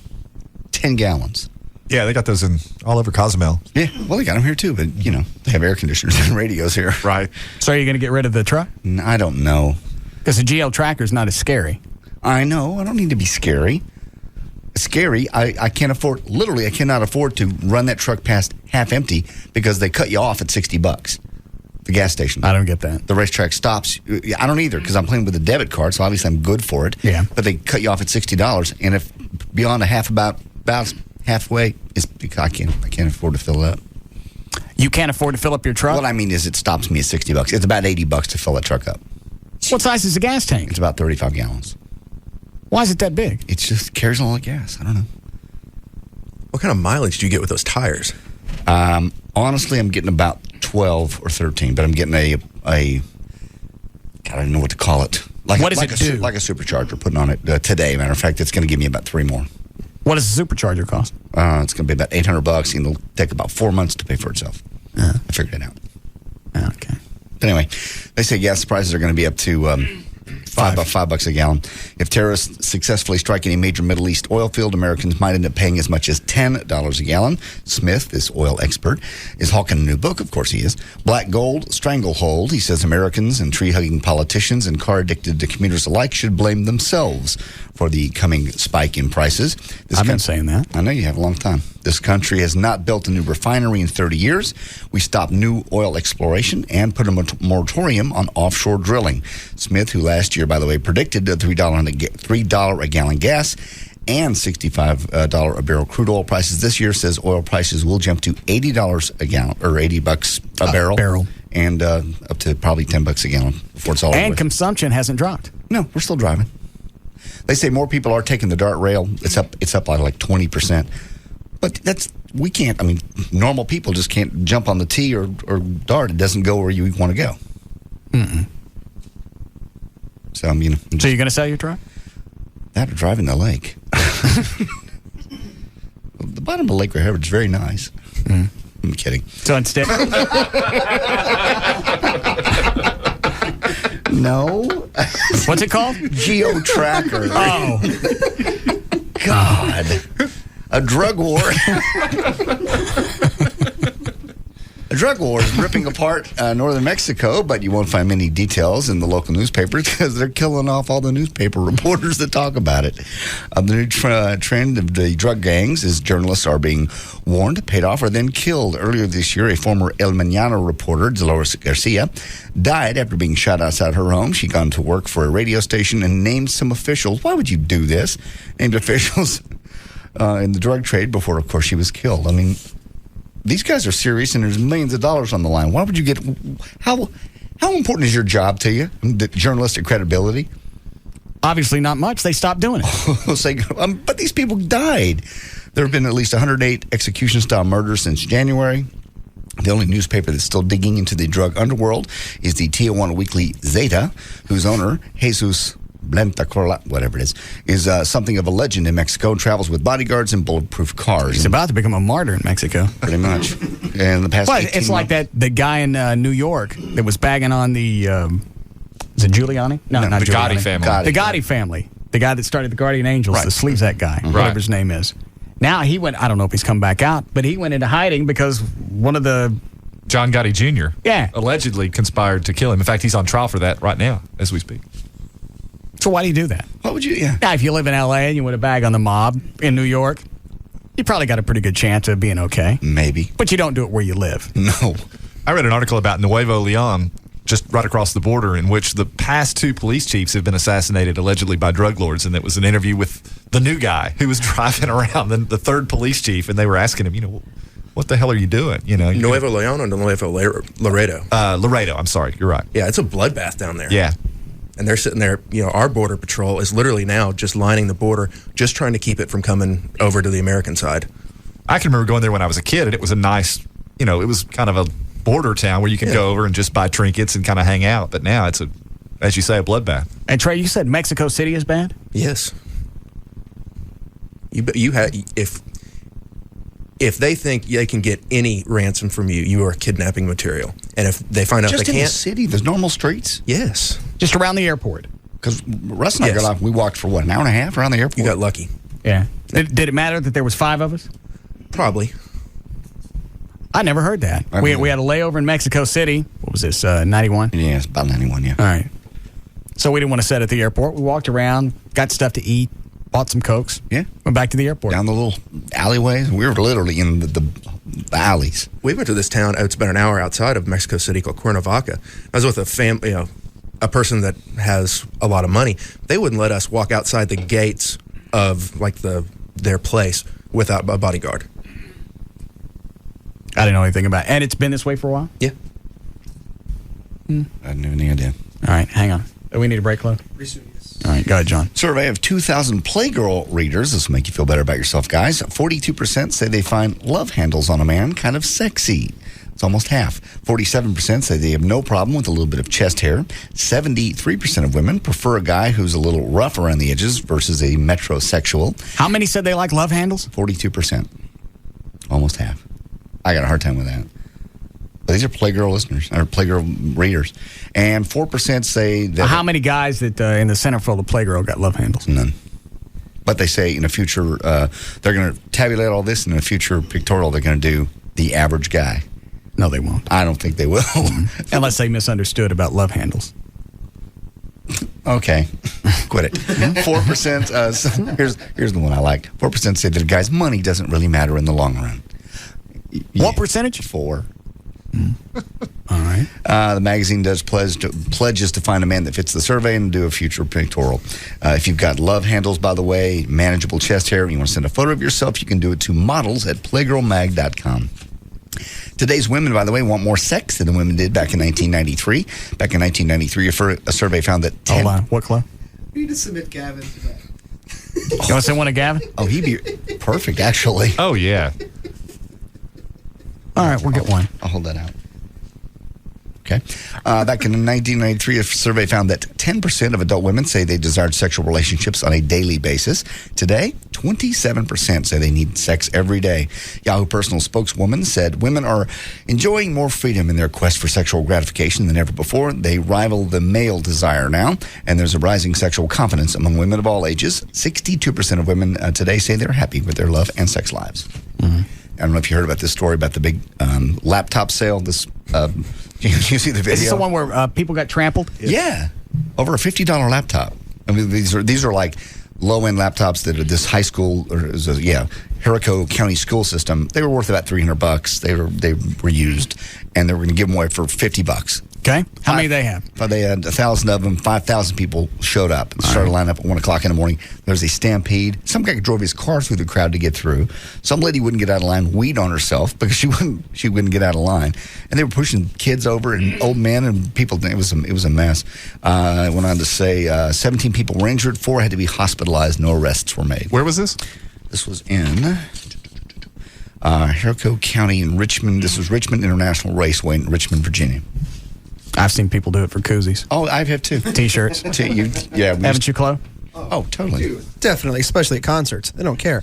10 gallons. Yeah, they got those in all over Cozumel. Yeah, well, they got them here too, but, they have air conditioners and radios here. Right. So are you going to get rid of the truck? I don't know. Because the Geo Tracker is not as scary. I know. I don't need to be scary. Scary, I can't afford, literally, I cannot afford to run that truck past half empty because they cut you off at $60. The gas station. I don't get that. The racetrack stops. I don't either because I'm playing with a debit card, so obviously I'm good for it. Yeah. But they cut you off at $60, and if beyond about halfway, I can't afford to fill it up. You can't afford to fill up your truck? What I mean is it stops me at $60. It's about $80 to fill that truck up. What size is the gas tank? It's about 35 gallons. Why is it that big? It just carries a lot of gas. I don't know. What kind of mileage do you get with those tires? Honestly, I'm getting about 12 or 13, but I'm getting a God, I don't know what to call it. Like, what does like it do? Like a supercharger, putting on it today. Matter of fact, it's going to give me about 3 more. What does the supercharger cost? It's going to be about $800, and it'll take about 4 months to pay for itself. I figured it out. Okay. But anyway, they say gas prices are going to be up to $5 a gallon. If terrorists successfully strike any major Middle East oil field, Americans might end up paying as much as $10 a gallon. Smith, this oil expert, is hawking a new book. Of course he is. Black Gold, Stranglehold. He says Americans and tree-hugging politicians and car-addicted commuters alike should blame themselves for the coming spike in prices. I've been saying that. I know you have a long time. This country has not built a new refinery in 30 years. We stopped new oil exploration and put a moratorium on offshore drilling. Smith, who last year, by the way, predicted $3 a gallon gas and $65 a barrel crude oil prices this year, says oil prices will jump to $80 a gallon, or $80 a barrel. And up to probably $10 a gallon before it's all over. And consumption hasn't dropped. No, we're still driving. They say more people are taking the DART rail. It's up by like 20%. But we can't, I mean, normal people just can't jump on the T or DART. It doesn't go where you want to go. Mm-mm. So, you know. So you're going to sell your truck? That or drive in the lake. The bottom of the Lake River is very nice. Mm. I'm kidding. So instead... No. What's it called? Geo Tracker. Oh. God. A drug war. A drug war is ripping apart northern Mexico, but you won't find many details in the local newspapers because they're killing off all the newspaper reporters that talk about it. The new trend of the drug gangs is journalists are being warned, paid off, or then killed. Earlier this year, a former El Mañana reporter, Dolores Garcia, died after being shot outside her home. She'd gone to work for a radio station and named some officials. Why would you do this? Named officials in the drug trade before, of course, she was killed. I mean, these guys are serious, and there's millions of dollars on the line. Why would you get... How important is your job to you, the journalistic credibility? Obviously not much. They stopped doing it. But these people died. There have been at least 108 execution-style murders since January. The only newspaper that's still digging into the drug underworld is the Tijuana Weekly Zeta, whose owner, Jesus Blantacola, whatever it is something of a legend in Mexico and travels with bodyguards and bulletproof cars. He's about to become a martyr in Mexico. Pretty much. And in the past 18 it's like months, the guy in New York that was bagging on the... is it Giuliani? No, not the Giuliani. Gotti family. The Gotti family. The guy that started the Guardian Angels, the Sleazak guy, whatever his name is. Now he went, I don't know if he's come back out, but he went into hiding because one of the... John Gotti Jr. Yeah. Allegedly conspired to kill him. In fact, he's on trial for that right now as we speak. So why do you do that? What would you... Yeah. Now, if you live in L.A. and you want to bag on the mob in New York, you probably got a pretty good chance of being okay. Maybe. But you don't do it where you live. No. I read an article about Nuevo Leon, just right across the border, in which the past 2 police chiefs have been assassinated allegedly by drug lords, and it was an interview with the new guy who was driving around, the 3rd police chief, and they were asking him, what the hell are you doing? Nuevo Leon or Nuevo Laredo? Laredo, I'm sorry, you're right. Yeah, it's a bloodbath down there. Yeah. And they're sitting there, our border patrol is literally now just lining the border, just trying to keep it from coming over to the American side. I can remember going there when I was a kid, and it was a nice, it was kind of a border town where you could go over and just buy trinkets and kind of hang out. But now it's, as you say, a bloodbath. And Trey, you said Mexico City is bad? Yes. You have if they think they can get any ransom from you, you are kidnapping material. And if they find out just they can't... Just in the city, there's normal streets? Yes. Just around the airport? Because Russ and I got off, we walked for an hour and a half around the airport? You got lucky. Yeah. Did it matter that there was 5 of us? Probably. I never heard that. We had a layover in Mexico City. What was this, 91? Yeah, it's about 91, yeah. All right. So we didn't want to sit at the airport. We walked around, got stuff to eat, bought some Cokes. Yeah. Went back to the airport. Down the little alleyways. We were literally in the alleys. We went to this town, it's about an hour outside of Mexico City, called Cuernavaca. I was with a family, a person that has a lot of money. They wouldn't let us walk outside the gates of their place without a bodyguard. I didn't know anything about it. And it's been this way for a while? Yeah. I didn't have any idea. All right, hang on. We need a break, Claude? All right, go ahead, John. Survey of 2,000 Playgirl readers. This will make you feel better about yourself, guys. 42% say they find love handles on a man kind of sexy. It's almost half. 47% say they have no problem with a little bit of chest hair. 73% of women prefer a guy who's a little rough around the edges versus a metrosexual. How many said they like love handles? 42%. Almost half. I got a hard time with that. But these are Playgirl listeners, or Playgirl readers. And 4% say that... How many guys that in the centerfold of Playgirl got love handles? None. But they say in the future, they're going to tabulate all this, and in a future pictorial, they're going to do the average guy. No, they won't. I don't think they will. Unless they misunderstood about love handles. Okay. Quit it. 4%, here's the one I like. 4% say that a guy's money doesn't really matter in the long run. What percentage? 4. All right. The magazine does pledges to find a man that fits the survey and do a future pictorial. If you've got love handles, by the way, manageable chest hair, and you want to send a photo of yourself, you can do it to models@playgirlmag.com. Today's women, by the way, want more sex than the women did back in 1993. Back in 1993, a survey found that... Hold on. What club? We need to submit Gavin to that. You want to send one to Gavin? Oh, he'd be perfect, actually. Oh, yeah. All right, we'll get one. I'll hold that out. Okay. Back in 1993, a survey found that 10% of adult women say they desired sexual relationships on a daily basis. Today, 27% say they need sex every day. Yahoo Personal spokeswoman said women are enjoying more freedom in their quest for sexual gratification than ever before. They rival the male desire now, and there's a rising sexual confidence among women of all ages. 62% of women today say they're happy with their love and sex lives. Mm-hmm. I don't know if you heard about this story about the big laptop sale. This you see the video? Is this the one where people got trampled? Yeah, over a $50 laptop. I mean, these are like low-end laptops that are this high school Jericho County school system. They were worth about $300. They were used, and they were going to give them away for $50. Okay. How many they have? They had 1,000 of them. 5,000 people showed up and started lining up at 1 o'clock in the morning. There was a stampede. Some guy drove his car through the crowd to get through. Some lady wouldn't get out of line, weed on herself because she wouldn't get out of line. And they were pushing kids over and old men and people. It was a mess. I went on to say 17 people were injured. 4 had to be hospitalized. No arrests were made. Where was this? This was in Jericho County in Richmond. This was Richmond International Raceway in Richmond, Virginia. I've seen people do it for koozies. Oh, I have too. T-shirts. Yeah. Haven't you, Chloe? Oh, totally. Definitely, especially at concerts. They don't care.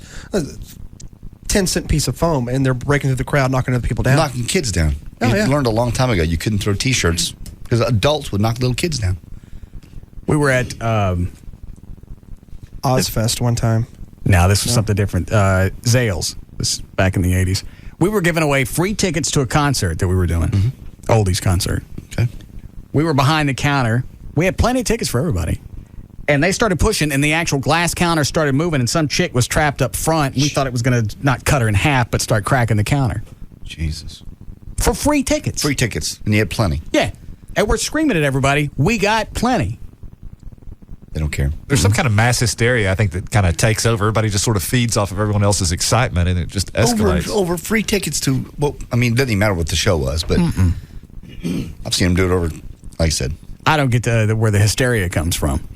10-cent piece of foam, and they're breaking through the crowd, knocking other people down. Knocking kids down. You learned a long time ago you couldn't throw T-shirts because adults would knock little kids down. We were at Ozfest one time. No, this was something different. Zales. This back in the 80s. We were giving away free tickets to a concert that we were doing. Mm-hmm. Oldies concert. Okay. We were behind the counter. We had plenty of tickets for everybody. And they started pushing, and the actual glass counter started moving, and some chick was trapped up front. And we thought it was going to not cut her in half, but start cracking the counter. Jesus. For free tickets. Free tickets. And you had plenty. Yeah. And we're screaming at everybody, we got plenty. They don't care. There's some kind of mass hysteria, I think, that kind of takes over. Everybody just sort of feeds off of everyone else's excitement, and it just escalates. Over free tickets to, well, I mean, it doesn't even matter what the show was, but I've seen them do it over, like I said. I don't get where the hysteria comes from.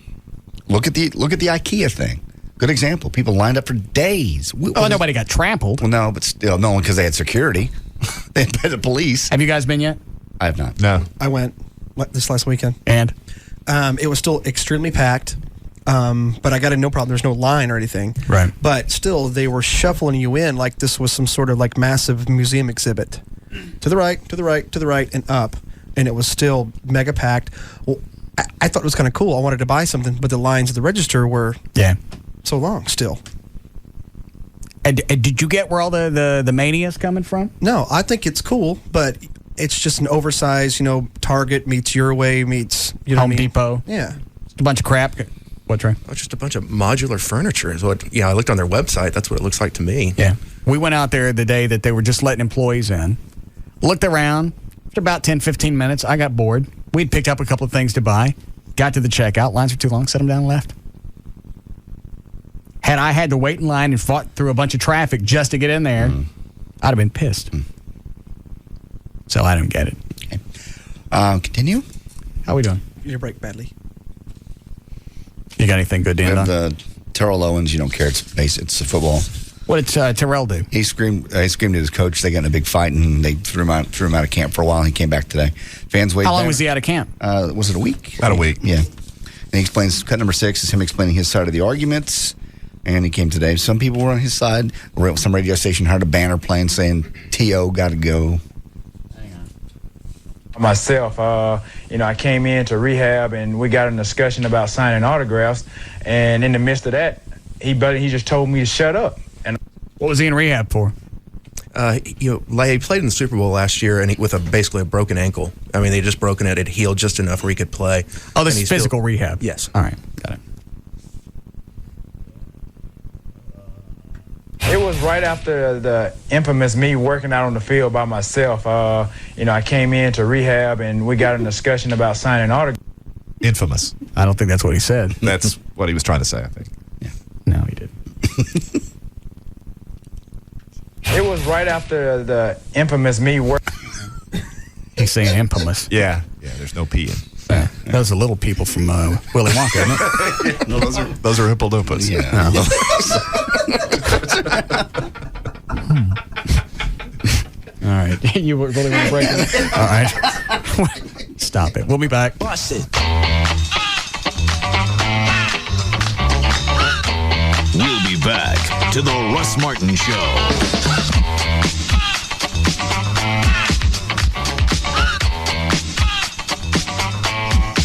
Look at the IKEA thing. Good example. People lined up for days. Nobody got trampled. Well, no, but still, no, because they had security. They had the police. Have you guys been yet? I have not. No. I went this last weekend. And? It was still extremely packed, but I got in no problem. There's no line or anything. Right. But still, they were shuffling you in like this was some sort of like massive museum exhibit. To the right, to the right, to the right, and up. And it was still mega packed. Well, I thought it was kind of cool. I wanted to buy something, but the lines at the register were so long still. And did you get where all the mania's coming from? No, I think it's cool, but it's just an oversized, Target meets Your Way meets, Home Depot. Yeah. Just a bunch of crap. What, Trey? Oh, just a bunch of modular furniture is what, I looked on their website. That's what it looks like to me. Yeah. We went out there the day that they were just letting employees in. Looked around. After about 10, 15 minutes, I got bored. We'd picked up a couple of things to buy. Got to the checkout. Lines were too long. Set them down and left. Had I had to wait in line and fought through a bunch of traffic just to get in there, I'd have been pissed. So I don't get it. Okay. Continue. How we doing? Your break badly. You got anything good to end on? The Terrell Owens, you don't care. It's football. What did Terrell do? He screamed at his coach. They got in a big fight, and they threw him out of camp for a while. He came back today. Fans waved. How long was he out of camp? Was it a week? About a week. Yeah. And he explains, cut number 6 is him explaining his side of the arguments. And he came today. Some people were on his side. Some radio station heard a banner playing saying, T.O. got to go. Myself, I came into rehab and we got in a discussion about signing autographs. And in the midst of that, he just told me to shut up. And what was he in rehab for? He played in the Super Bowl last year and with basically a broken ankle. I mean, they just broken it. It healed just enough where he could play. Oh, this is physical rehab? Yes. All right, got it. It was right after the infamous me working out on the field by myself. I came into rehab and we got in a discussion about signing autographs. Infamous. I don't think that's what he said. That's what he was trying to say, I think. Yeah. No, he didn't. It was right after the infamous me work. He's saying infamous. Yeah, there's no P in. Those are little people from Willy Wonka, isn't it? No, those are Oompa Loompas. Yeah. All right. You really want to break it? All right. Stop it. We'll be back. Bust it. We'll be back to the Russ Martin Show.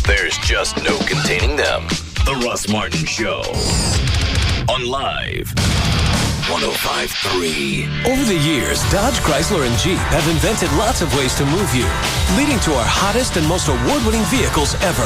There's just no containing them. The Russ Martin Show. On Live 105.3. Over the years, Dodge, Chrysler, and Jeep have invented lots of ways to move you, leading to our hottest and most award-winning vehicles ever.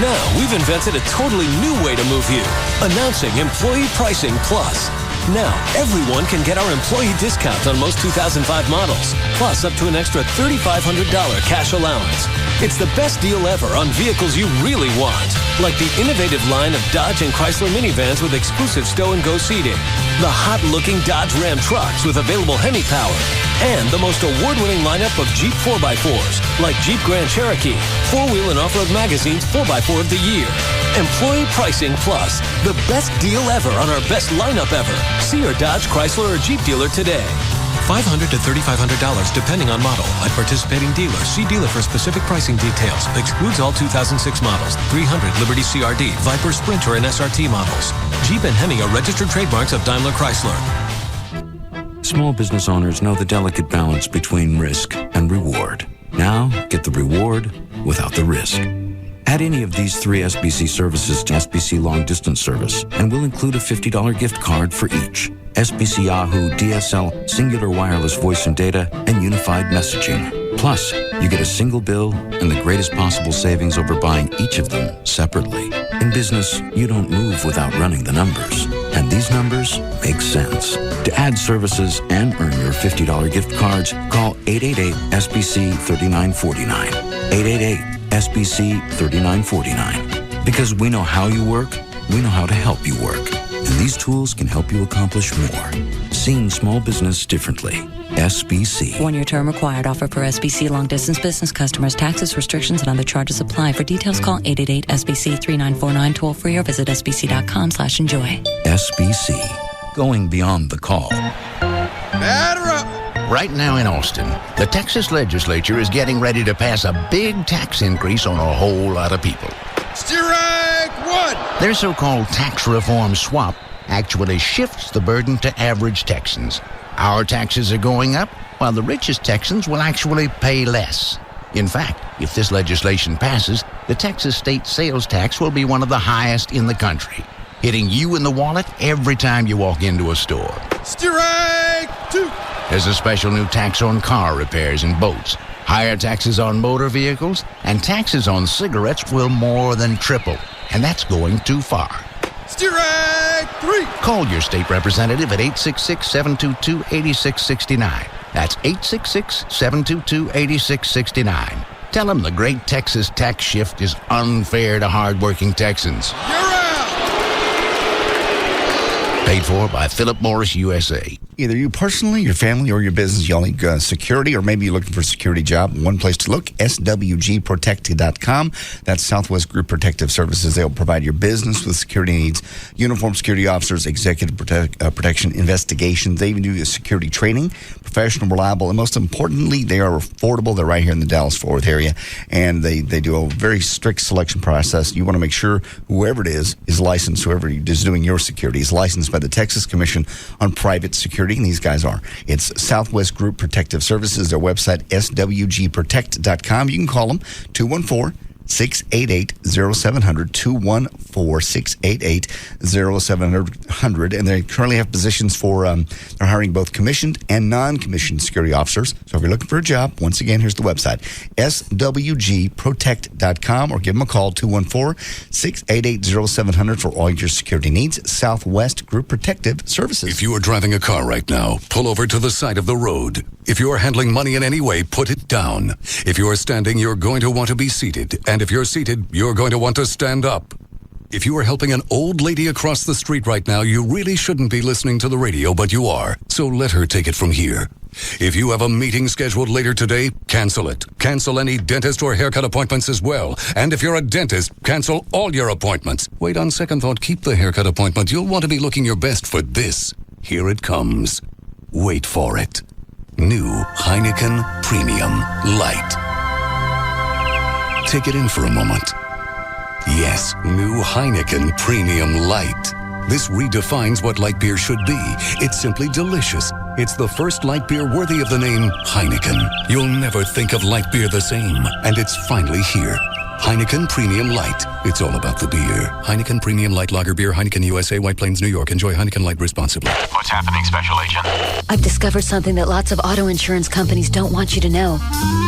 Now, we've invented a totally new way to move you. Announcing Employee Pricing Plus. Now, everyone can get our employee discount on most 2005 models, plus up to an extra $3,500 cash allowance. It's the best deal ever on vehicles you really want, like the innovative line of Dodge and Chrysler minivans with exclusive stow-and-go seating, the hot-looking Dodge Ram trucks with available Hemi power, and the most award-winning lineup of Jeep 4x4s, like Jeep Grand Cherokee, 4-Wheel and Off-Road Magazine's 4x4 of the Year. Employee Pricing Plus, the best deal ever on our best lineup ever. See your Dodge, Chrysler, or Jeep dealer today. $500 to $3,500 depending on model. At participating dealers, see dealer for specific pricing details. Excludes all 2006 models. 300 Liberty CRD, Viper, Sprinter, and SRT models. Jeep and Hemi are registered trademarks of Daimler Chrysler. Small business owners know the delicate balance between risk and reward. Now, get the reward without the risk. Add any of these 3 SBC services to SBC Long Distance Service, and we'll include a $50 gift card for each. SBC Yahoo, DSL, Singular Wireless Voice and Data, and Unified Messaging. Plus, you get a single bill and the greatest possible savings over buying each of them separately. In business, you don't move without running the numbers. And these numbers make sense. To add services and earn your $50 gift cards, call 888-SBC-3949. 888-SBC-3949. Because we know how you work, we know how to help you work. And these tools can help you accomplish more. Seeing small business differently. SBC. 1-year term required. Offer for SBC long distance business customers. Taxes, restrictions, and other charges apply. For details, call 888-SBC-3949 toll free or visit sbc.com/enjoy. SBC. Going beyond the call. Batter up! Right now in Austin, the Texas legislature is getting ready to pass a big tax increase on a whole lot of people. Strike one! Their so-called tax reform swap actually shifts the burden to average Texans. Our taxes are going up, while the richest Texans will actually pay less. In fact, if this legislation passes, the Texas state sales tax will be one of the highest in the country, hitting you in the wallet every time you walk into a store. Strike two! There's a special new tax on car repairs and boats, higher taxes on motor vehicles, and taxes on cigarettes will more than triple. And that's going too far. Strike three! Call your state representative at 866-722-8669. That's 866-722-8669. Tell them the great Texas tax shift is unfair to hardworking Texans. You're out! Paid for by Philip Morris USA. Either you personally, your family, or your business, you'll need security, or maybe you're looking for a security job. One place to look, swgprotect.com. That's Southwest Group Protective Services. They'll provide your business with security needs, uniformed security officers, executive protection investigations. They even do security training, professional, reliable, and most importantly, they are affordable. They're right here in the Dallas-Fort Worth area, and they do a very strict selection process. You want to make sure whoever it is licensed. Whoever is doing your security is licensed by the Texas Commission on Private Security, and these guys are. It's Southwest Group Protective Services. Their website, swgprotect.com. You can call them 214-688-0700, 214-688-0700, and they currently have positions for, they're hiring both commissioned and non-commissioned security officers. So if you're looking for a job, once again, here's the website, swgprotect.com, or give them a call, 214-688-0700 for all your security needs. Southwest Group Protective Services. If you are driving a car right now, pull over to the side of the road. If you are handling money in any way, put it down. If you are standing, you're going to want to be seated. And if you're seated, you're going to want to stand up. If you are helping an old lady across the street right now, you really shouldn't be listening to the radio, but you are. So let her take it from here. If you have a meeting scheduled later today, cancel it. Cancel any dentist or haircut appointments as well. And if you're a dentist, cancel all your appointments. Wait, on second thought, keep the haircut appointment. You'll want to be looking your best for this. Here it comes. Wait for it. New Heineken Premium Light. Take it in for a moment. Yes, new Heineken Premium Light. This redefines what light beer should be. It's simply delicious. It's the first light beer worthy of the name Heineken. You'll never think of light beer the same. And it's finally here. Heineken Premium Light. It's all about the beer. Heineken Premium Light Lager Beer, Heineken USA, White Plains, New York. Enjoy Heineken Light responsibly. What's happening, Special Agent? I've discovered something that lots of auto insurance companies don't want you to know.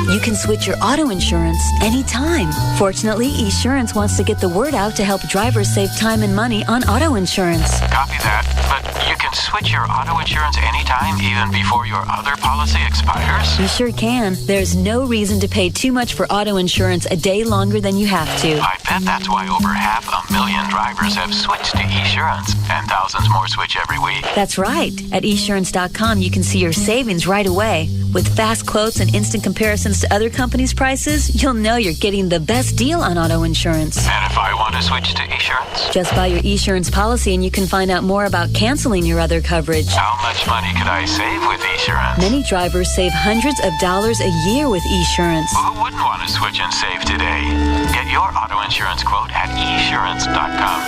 You can switch your auto insurance anytime. Fortunately, Esurance wants to get the word out to help drivers save time and money on auto insurance. Copy that. But you can switch your auto insurance anytime, even before your other policy expires? You sure can. There's no reason to pay too much for auto insurance a day longer than you have to. I bet that's why over 500,000 drivers have switched to Esurance, and thousands more switch every week. That's right. At Esurance.com, you can see your savings right away. With fast quotes and instant comparisons to other companies' prices, you'll know you're getting the best deal on auto insurance. And if I want to switch to Esurance? Just buy your Esurance policy and you can find out more about canceling your other coverage. How much money could I save with Esurance? Many drivers save hundreds of dollars a year with Esurance. Well, who wouldn't want to switch and save today? Get your auto insurance quote at Esurance.com.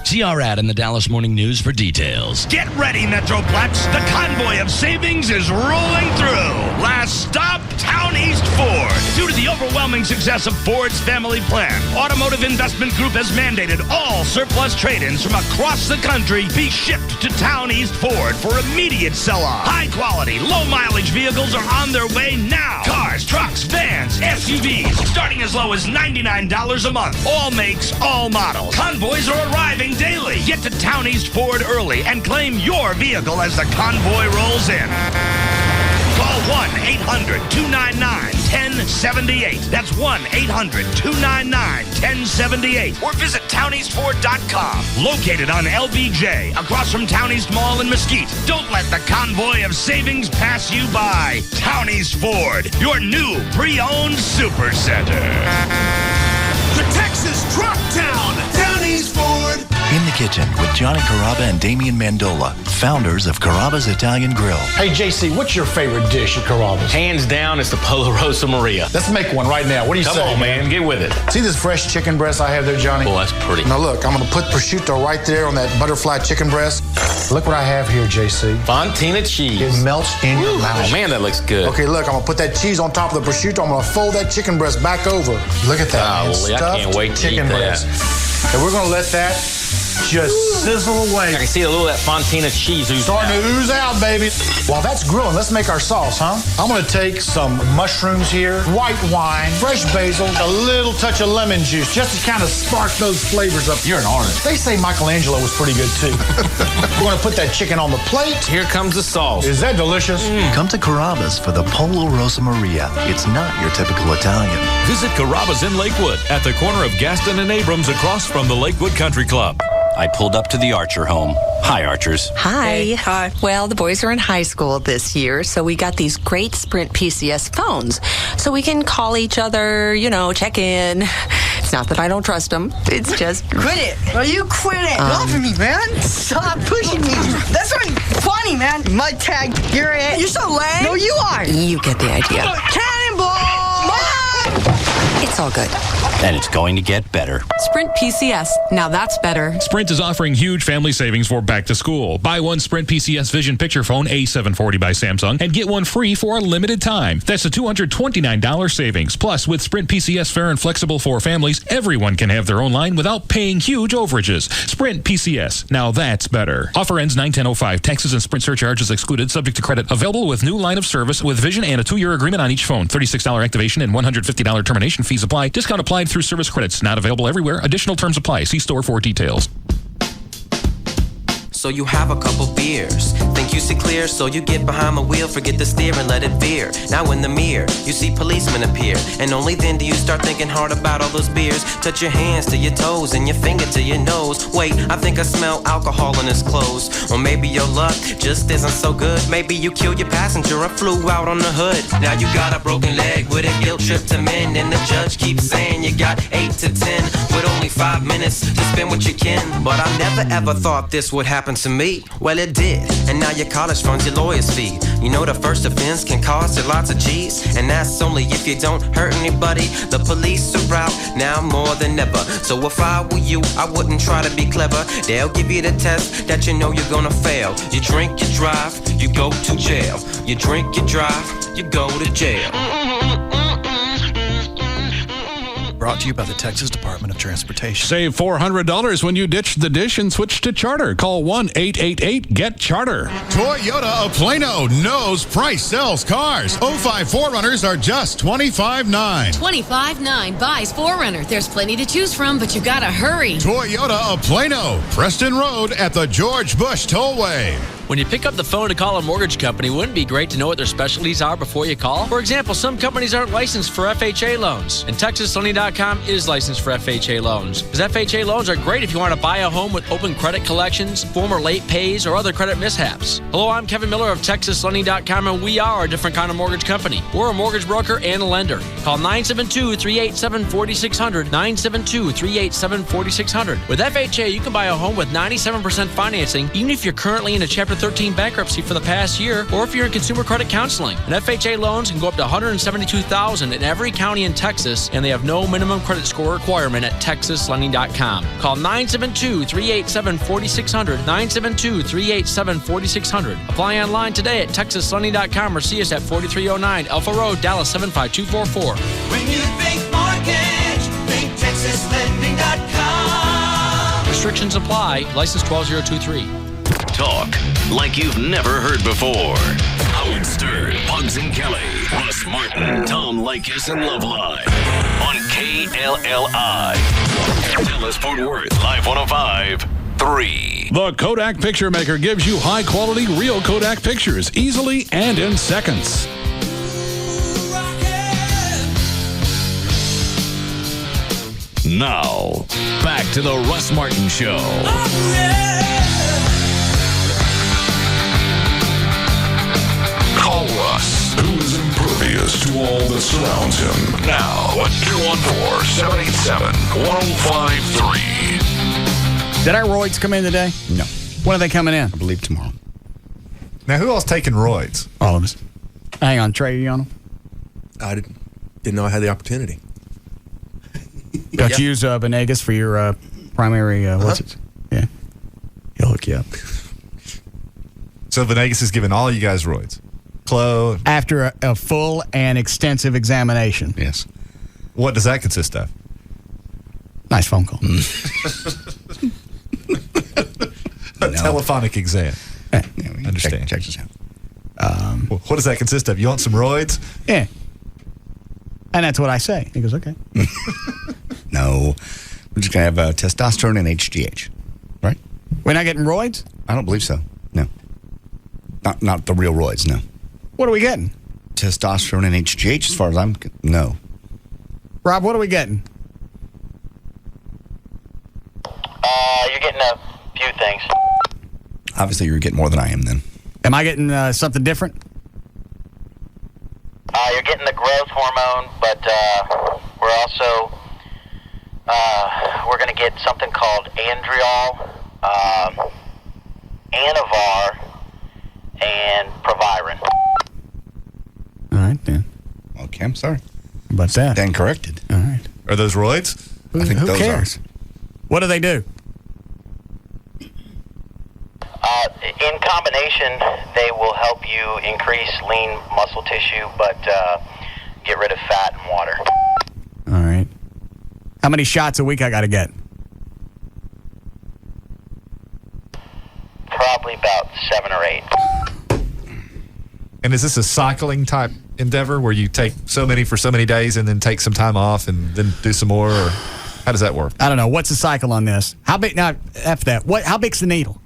See our ad in the Dallas Morning News for details. Get ready, Metroplex. The convoy of savings is rolling through. Last stop, Town East Ford. Due to the overwhelming success of Ford's family plan, Automotive Investment Group has mandated all surplus trade-ins from across the country be shipped to Town East Ford for immediate sell-off. High-quality, low-mileage vehicles are on their way now. Cars, trucks, vans, SUVs, starting as low as $99 a month. All makes, all models. Convoys are arriving daily. Get to Town East Ford early and claim your vehicle as the convoy rolls in. Call 1-800-299-1078. That's 1-800-299-1078. Or visit towneastford.com. Located on LBJ, across from Town East Mall in Mesquite. Don't let the convoy of savings pass you by. Town East Ford, your new pre-owned super center. The Texas Truck Town, Town East Ford. In the kitchen with Johnny Carrabba and Damian Mandola, founders of Carrabba's Italian Grill. Hey, JC, what's your favorite dish at Carrabba's? Hands down, it's the Polo Rosa Maria. Let's make one right now. What do you say? Come on, man. Get with it. See this fresh chicken breast I have there, Johnny? Oh, that's pretty. Now, look, I'm going to put prosciutto right there on that butterfly chicken breast. Look what I have here, JC. Fontina cheese. It melts in your mouth. Oh, man, that looks good. Okay, look, I'm going to put that cheese on top of the prosciutto. I'm going to fold that chicken breast back over. Look at that, man. I can't wait to eat that. Breast. And we're going to let that just sizzle away. I can see a little of that Fontina cheese ooze starting to ooze out, baby. While that's grilling, let's make our sauce, huh? I'm going to take some mushrooms here, white wine, fresh basil, a little touch of lemon juice, just to kind of spark those flavors up. You're an artist. They say Michelangelo was pretty good, too. We're going to put that chicken on the plate. Here comes the sauce. Is that delicious? Come to Carrabba's for the Polo Rosa Maria. It's not your typical Italian. Visit Carrabba's in Lakewood at the corner of Gaston and Abrams across from the Lakewood Country Club. I pulled up to the Archer home. Hi, Archers. Hi. Hi. Well, the boys are in high school this year, so we got these great Sprint PCS phones. So we can call each other, check in. It's not that I don't trust them. It's just... Quit it. No, you quit it. Get off of me, man. Stop pushing me. That's not funny, man. Mud tag. You're it. You're so lame. No, you are. You get the idea. Cannonball! It's all good. And it's going to get better. Sprint PCS. Now that's better. Sprint is offering huge family savings for back to school. Buy one Sprint PCS Vision Picture Phone A740 by Samsung and get one free for a limited time. That's a $229 savings. Plus, with Sprint PCS Fair and Flexible for families, everyone can have their own line without paying huge overages. Sprint PCS. Now that's better. Offer ends 9/10/05. Taxes and Sprint surcharges excluded. Subject to credit. Available with new line of service with Vision and a 2-year agreement on each phone. $36 activation and $150 termination fees apply. Discount applied through service credits. Not available everywhere. Additional terms apply. See store for details. So you have a couple beers, think you see clear, so you get behind the wheel, forget the steer and let it veer. Now in the mirror, you see policemen appear, and only then do you start thinking hard about all those beers. Touch your hands to your toes and your finger to your nose. Wait, I think I smell alcohol in his clothes. Or maybe your luck just isn't so good. Maybe you killed your passenger and flew out on the hood. Now you got a broken leg with a guilt trip to mend, and the judge keeps saying you got 8 to 10 with only 5 minutes to spend with your kin. But I never ever thought this would happen to me. Well, it did, and now your college funds your lawyer's fee. You know the first offense can cost you lots of G's, and that's only if you don't hurt anybody. The police are out now more than ever, so if I were you, I wouldn't try to be clever. They'll give you the test that you know you're gonna fail. You drink, you drive, you go to jail. You drink, you drive, you go to jail. Brought to you by the Texas Department of Transportation. Save $400 when you ditch the dish and switch to Charter. Call 1-888-GET-CHARTER. Toyota of Plano knows price sells cars. 05 4Runners are just $25,900. $25,900 buys 4Runner. There's plenty to choose from, but you gotta hurry. Toyota of Plano, Preston Road at the George Bush Tollway. When you pick up the phone to call a mortgage company, wouldn't it be great to know what their specialties are before you call? For example, some companies aren't licensed for FHA loans, and TexasLending.com is licensed for FHA loans. Because FHA loans are great if you want to buy a home with open credit collections, former late pays, or other credit mishaps. Hello, I'm Kevin Miller of TexasLending.com, and we are a different kind of mortgage company. We're a mortgage broker and a lender. Call 972-387-4600, 972-387-4600. With FHA, you can buy a home with 97% financing, even if you're currently in a Chapter 13 bankruptcy for the past year, or if you're in consumer credit counseling. And FHA loans can go up to $172,000 in every county in Texas, and they have no minimum credit score requirement at TexasLending.com. Call 972-387-4600, 972-387-4600. Apply online today at TexasLending.com or see us at 4309 Alpha Road, Dallas 75244. When you think mortgage, think TexasLending.com. Restrictions apply. License 12023. Talk like you've never heard before. Howard Stern, Bugs and Kelly, Russ Martin, Tom Leykis, and Loveline on KLLI. Dallas Fort Worth, Live 105.3. The Kodak Picture Maker gives you high-quality, real Kodak pictures easily and in seconds. Now, back to the Russ Martin Show. Call Russ, who is impervious to all that surrounds him. Now at 214-787-1053. Did our roids come in today? No. When are they coming in? I believe tomorrow. Now, who else taking roids? All of us. Hang on, Trey, you on them? I didn't know I had the opportunity. Got you use Venegas for your primary, what's it? Yeah. He'll hook you up. So Venegas is giving all you guys roids? Chloe? After a full and extensive examination. Yes. What does that consist of? Nice phone call. A telephonic exam. Yeah, understand. Check this out. What does that consist of? You want some roids? Yeah. And that's what I say. He goes, okay. No. We're just going to have testosterone and HGH. Right? We're not getting roids? I don't believe so. No. Not the real roids, no. What are we getting? Testosterone and HGH as far as I'm... No. Rob, what are we getting? You're getting a few things. Obviously, you're getting more than I am then. Am I getting something different? You're getting the growth hormone, but we're also we're going to get something called Andriol, Anavar, and Proviron. All right, then. Okay, I'm sorry. How about that? Stand corrected. All right. Are those roids? I think Who those cares? What do they do? In combination, they will help you increase lean muscle tissue, but get rid of fat and water. All right. How many shots a week I got to get? Probably about 7 or 8. And is this a cycling type endeavor where you take so many for so many days and then take some time off and then do some more? Or how does that work? I don't know. What's the cycle on this? How big? Now, F that. How big's the needle?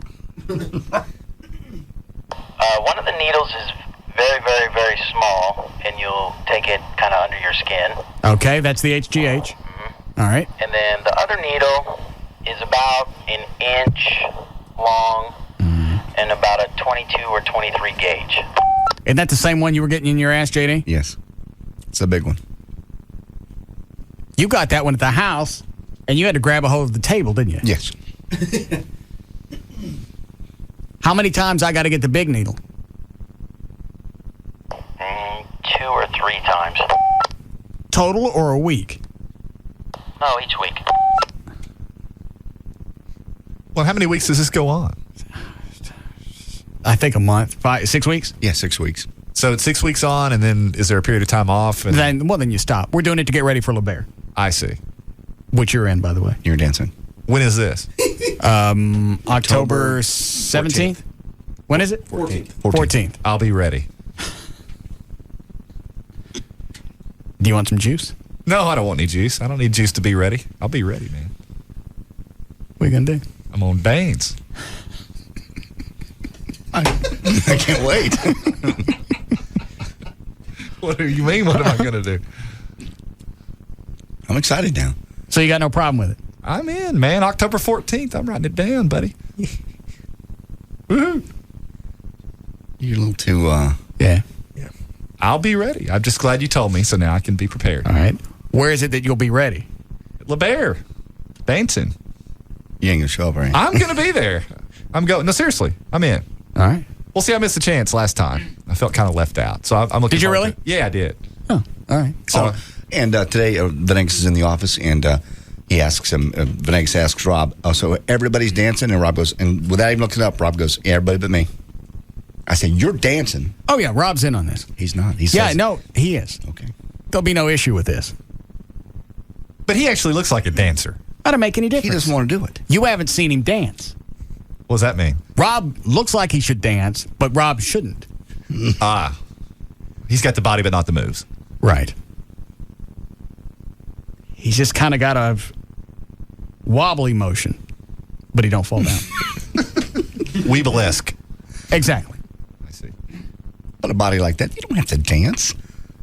One of the needles is very, very, very small, and you'll take it kind of under your skin. Okay, that's the HGH. Mm-hmm. All right. And then the other needle is about an inch long and about a 22 or 23 gauge. Isn't that the same one you were getting in your ass, JD? Yes. It's a big one. You got that one at the house, and you had to grab a hold of the table, didn't you? Yes. How many times I got to get the big needle? 2 or 3 times. Total or a week? No, each week. Well, how many weeks does this go on? I think a month. 6 weeks? Yeah, 6 weeks. So it's 6 weeks on, and then is there a period of time off? And Then you stop. We're doing it to get ready for LeBaire. I see. Which you're in, by the way. You're dancing. When is this? October 17th? When is it? 14th. I'll be ready. Do you want some juice? No, I don't want any juice. I don't need juice to be ready. I'll be ready, man. What are you going to do? I'm on Baines. I can't wait. What do you mean? What am I going to do? I'm excited now. So you got no problem with it? I'm in, man. October 14th. I'm writing it down, buddy. Woohoo. You're a little too, Yeah. I'll be ready. I'm just glad you told me, so now I can be prepared. All right. Where is it that you'll be ready? LeBaire. Dancing. You ain't going to show up, right? I'm going to be there. I'm going. No, seriously. I'm in. All right. Well, see, I missed a chance last time. I felt kind of left out. So I'm looking Did you forward really? to it. Yeah, I did. Oh, all right. So, and today, Venegas is in the office, and he asks him, Venegas asks Rob, so everybody's dancing? And Rob goes, and without even looking up, Rob goes, yeah, everybody but me. I said, you're dancing. Oh, yeah, Rob's in on this. He's not. He Yeah, says, no, he is. Okay. There'll be no issue with this. But he actually looks like a dancer. That don't make any difference. He doesn't want to do it. You haven't seen him dance. What does that mean? Rob looks like he should dance, but Rob shouldn't. He's got the body but not the moves. Right. He's just kind of got a wobbly motion, but he don't fall down. Weeble-esque. Exactly. I see. But a body like that, you don't have to dance.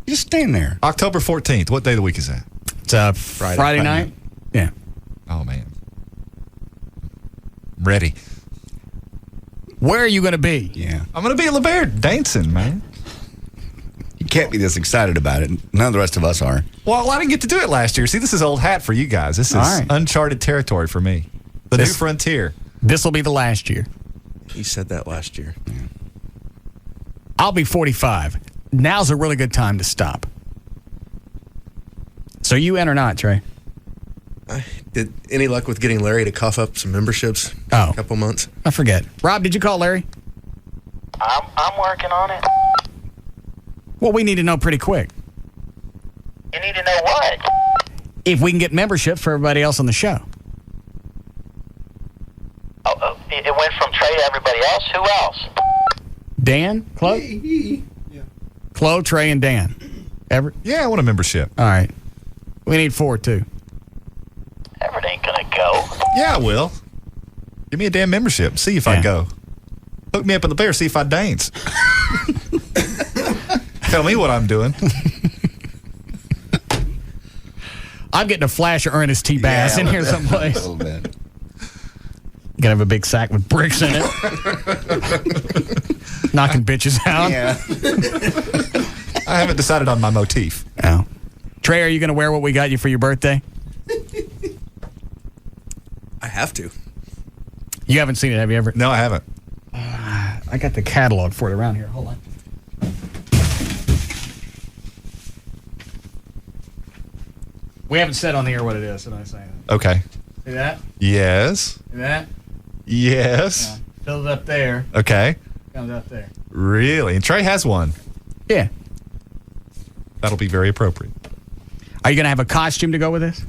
You just stand there. October 14th. What day of the week is that? It's Friday night. Yeah. Oh, man. I'm ready. Where are you going to be? Yeah. I'm going to be at LeBaire dancing, man. You can't be this excited about it. None of the rest of us are. Well, I didn't get to do it last year. See, this is old hat for you guys. This is uncharted territory for me. The new frontier. This will be the last year. You said that last year. Yeah. I'll be 45. Now's a really good time to stop. So you in or not, Trey? Did any luck with getting Larry to cough up some memberships? Oh. A couple months. I forget. Rob, did you call Larry? I'm working on it. Well, we need to know pretty quick. You need to know what? If we can get membership for everybody else on the show. It went from Trey to everybody else? Who else? Dan? Chloe? Chloe, Trey, and Dan. Yeah, I want a membership. All right. We need 4, too. Everett ain't gonna go. Yeah, I will. Give me a damn membership. See if I go. Hook me up in the bear. See if I dance. Tell me what I'm doing. I'm getting a flash of Ernest T. Bass in here someplace. A little bit. Gonna have a big sack with bricks in it. Knocking bitches out. Yeah. I haven't decided on my motif. Oh. Trey, are you going to wear what we got you for your birthday? I have to. You haven't seen it, have you ever? No, I haven't. I got the catalog for it around here. Hold on. We haven't said on the air what it is, did I say? Okay. See that? Yes. See that? Yes. Yeah. Fill it up there. Okay. Comes up there. Really? And Trey has one. Yeah. That'll be very appropriate. Are you going to have a costume to go with this?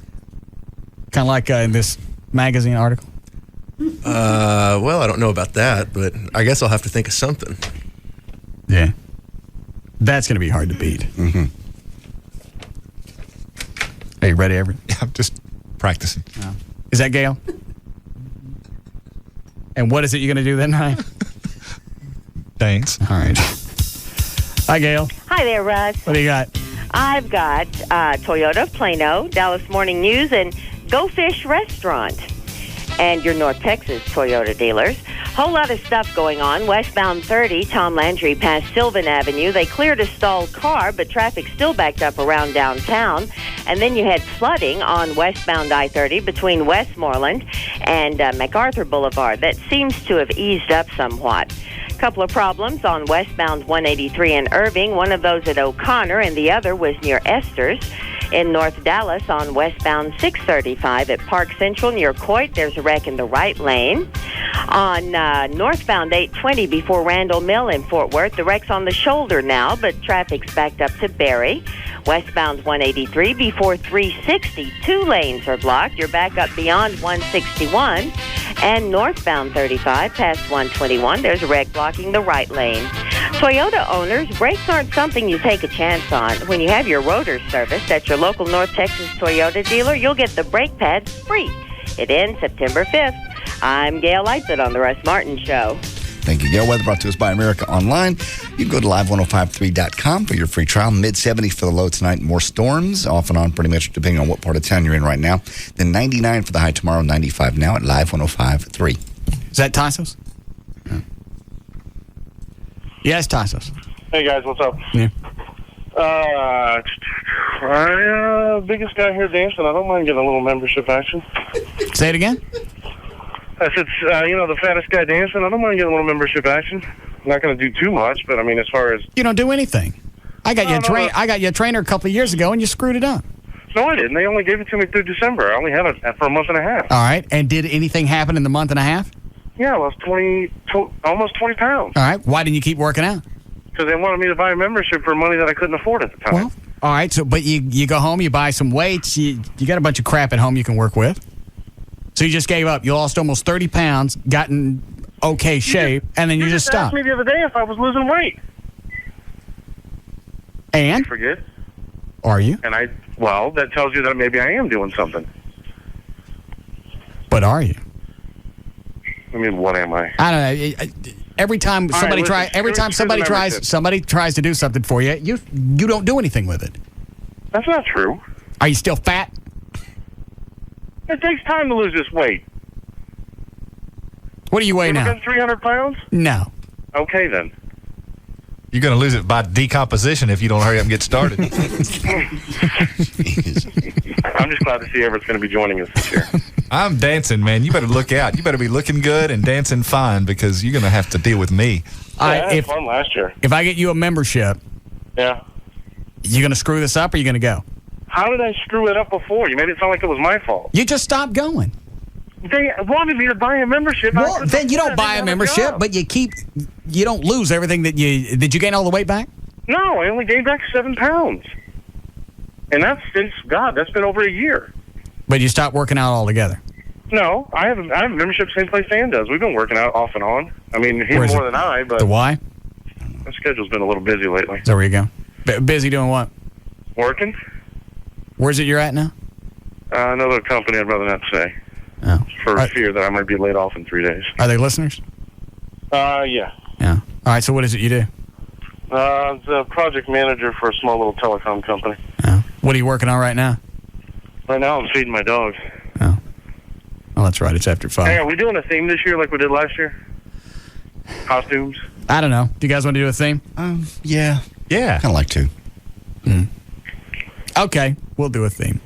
Kind of like in this magazine article? Well, I don't know about that, but I guess I'll have to think of something. Yeah. That's going to be hard to beat. Mm-hmm. Are you ready, Everett? I'm just practicing. No. Is that Gail? And what is it you're going to do that night? Thanks. All right. Hi, Gail. Hi there, Russ. What do you got? I've got Toyota of Plano, Dallas Morning News, and Go Fish Restaurant. And your North Texas Toyota dealers. Whole lot of stuff going on. Westbound 30, Tom Landry past Sylvan Avenue. They cleared a stalled car, but traffic still backed up around downtown. And then you had flooding on westbound I-30 between Westmoreland and MacArthur Boulevard. That seems to have eased up somewhat. Couple of problems on westbound 183 in Irving. One of those at O'Connor, and the other was near Esther's. In North Dallas on westbound 635 at Park Central near Coit, there's a wreck in the right lane. On northbound 820 before Randall Mill in Fort Worth, the wreck's on the shoulder now, but traffic's backed up to Berry. Westbound 183 before 360, 2 lanes are blocked. You're back up beyond 161. And northbound 35 past 121, there's a wreck blocking the right lane. Toyota owners, brakes aren't something you take a chance on. When you have your rotor serviced at your local North Texas Toyota dealer, you'll get the brake pads free. It ends September 5th. I'm Gail Lightfoot on the Russ Martin Show. Thank you, Gail. Weather brought to us by America Online. You can go to live1053.com for your free trial. Mid-70s for the low tonight. More storms off and on pretty much depending on what part of town you're in right now. Then 99 for the high tomorrow, 95 now at Live 105.3. Is that Tassos? No. Yes, Tassos. Hey, guys. What's up? Yeah. Biggest guy here dancing. I don't mind getting a little membership action. Say it again? I said, the fattest guy dancing. I don't mind getting a little membership action. I'm not going to do too much, but I mean, as far as you don't do anything. I got you a trainer a couple of years ago, and you screwed it up. No, I didn't. They only gave it to me through December. I only had it for a month and a half. All right. And did anything happen in the month and a half? Yeah, I lost almost 20 pounds. All right. Why didn't you keep working out? Because they wanted me to buy a membership for money that I couldn't afford at the time. Well, all right. So, but you go home, you buy some weights, you got a bunch of crap at home you can work with. So you just gave up. You lost almost 30 pounds, got in okay shape, and then you just stopped. You asked me the other day if I was losing weight. And? You forget? Are you? And that tells you that maybe I am doing something. But are you? I mean, what am I? I don't know. Every time somebody tries to do something for you, you don't do anything with it. That's not true. Are you still fat? It takes time to lose this weight. What do you weigh now? Been 300 pounds? No. Okay, then. You're going to lose it by decomposition if you don't hurry up and get started. I'm just glad to see Everett's going to be joining us this year. I'm dancing, man. You better look out. You better be looking good and dancing fine because you're going to have to deal with me. I had fun last year. If I get you a membership, yeah, you going to screw this up or you going to go? How did I screw it up before? You made it sound like it was my fault. You just stopped going. They wanted me to buy a membership. Well, then you don't buy a membership, but you don't lose everything that you... Did you gain all the weight back? No, I only gained back 7 pounds. And that's been over a year. But you stopped working out altogether? No, I have a membership same place Dan does. We've been working out off and on. I mean, he's more than I, but... The why? My schedule's been a little busy lately. There we go. Busy doing what? Working. Where's it you're at now? Another company I'd rather not say. Oh. For fear that I might be laid off in 3 days. Are they listeners? Yeah. Yeah. All right, so what is it you do? I'm a project manager for a small little telecom company. Oh. What are you working on right now? Right now I'm feeding my dog. Oh. Well, that's right. It's after 5. Hey, are we doing a theme this year like we did last year? Costumes? I don't know. Do you guys want to do a theme? Yeah. Yeah. Kind of like to. Okay, we'll do a theme.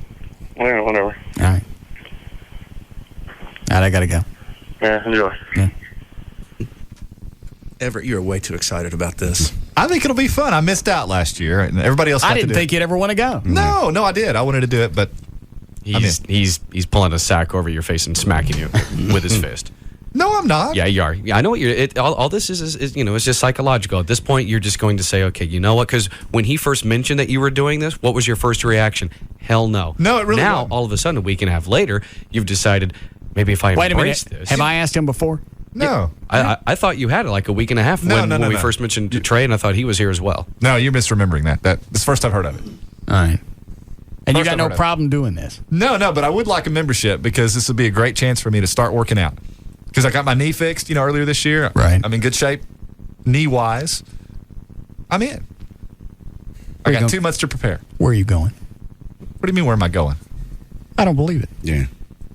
Yeah, whatever. All right. All right, I got to go. Yeah, enjoy. Yeah. Everett, you're way too excited about this. I think it'll be fun. I missed out last year, and everybody else got I didn't to do think it. you'd ever want to go. No, I did. I wanted to do it, but He's pulling a sack over your face and smacking you with his fist. No, I'm not. Yeah, you are. Yeah, I know what you're. All this is it's just psychological. At this point, you're just going to say, okay, you know what? Because when he first mentioned that you were doing this, what was your first reaction? Hell no. No, it really Now, wasn't. all of a sudden, a week and a half later, you've decided maybe if I Wait a minute. embrace this. Have I asked him before? No. I thought you had it like a week and a half when we first mentioned Trey, and I thought he was here as well. No, you're misremembering that. That's the first I've heard of it. All right. And you First got I've no heard of it. problem doing this? No, but I would like a membership because this would be a great chance for me to start working out. Because I got my knee fixed, earlier this year. Right. I'm in good shape, knee-wise. I'm in. I got 2 months to prepare. Where are you going? What do you mean, where am I going? I don't believe it. Yeah.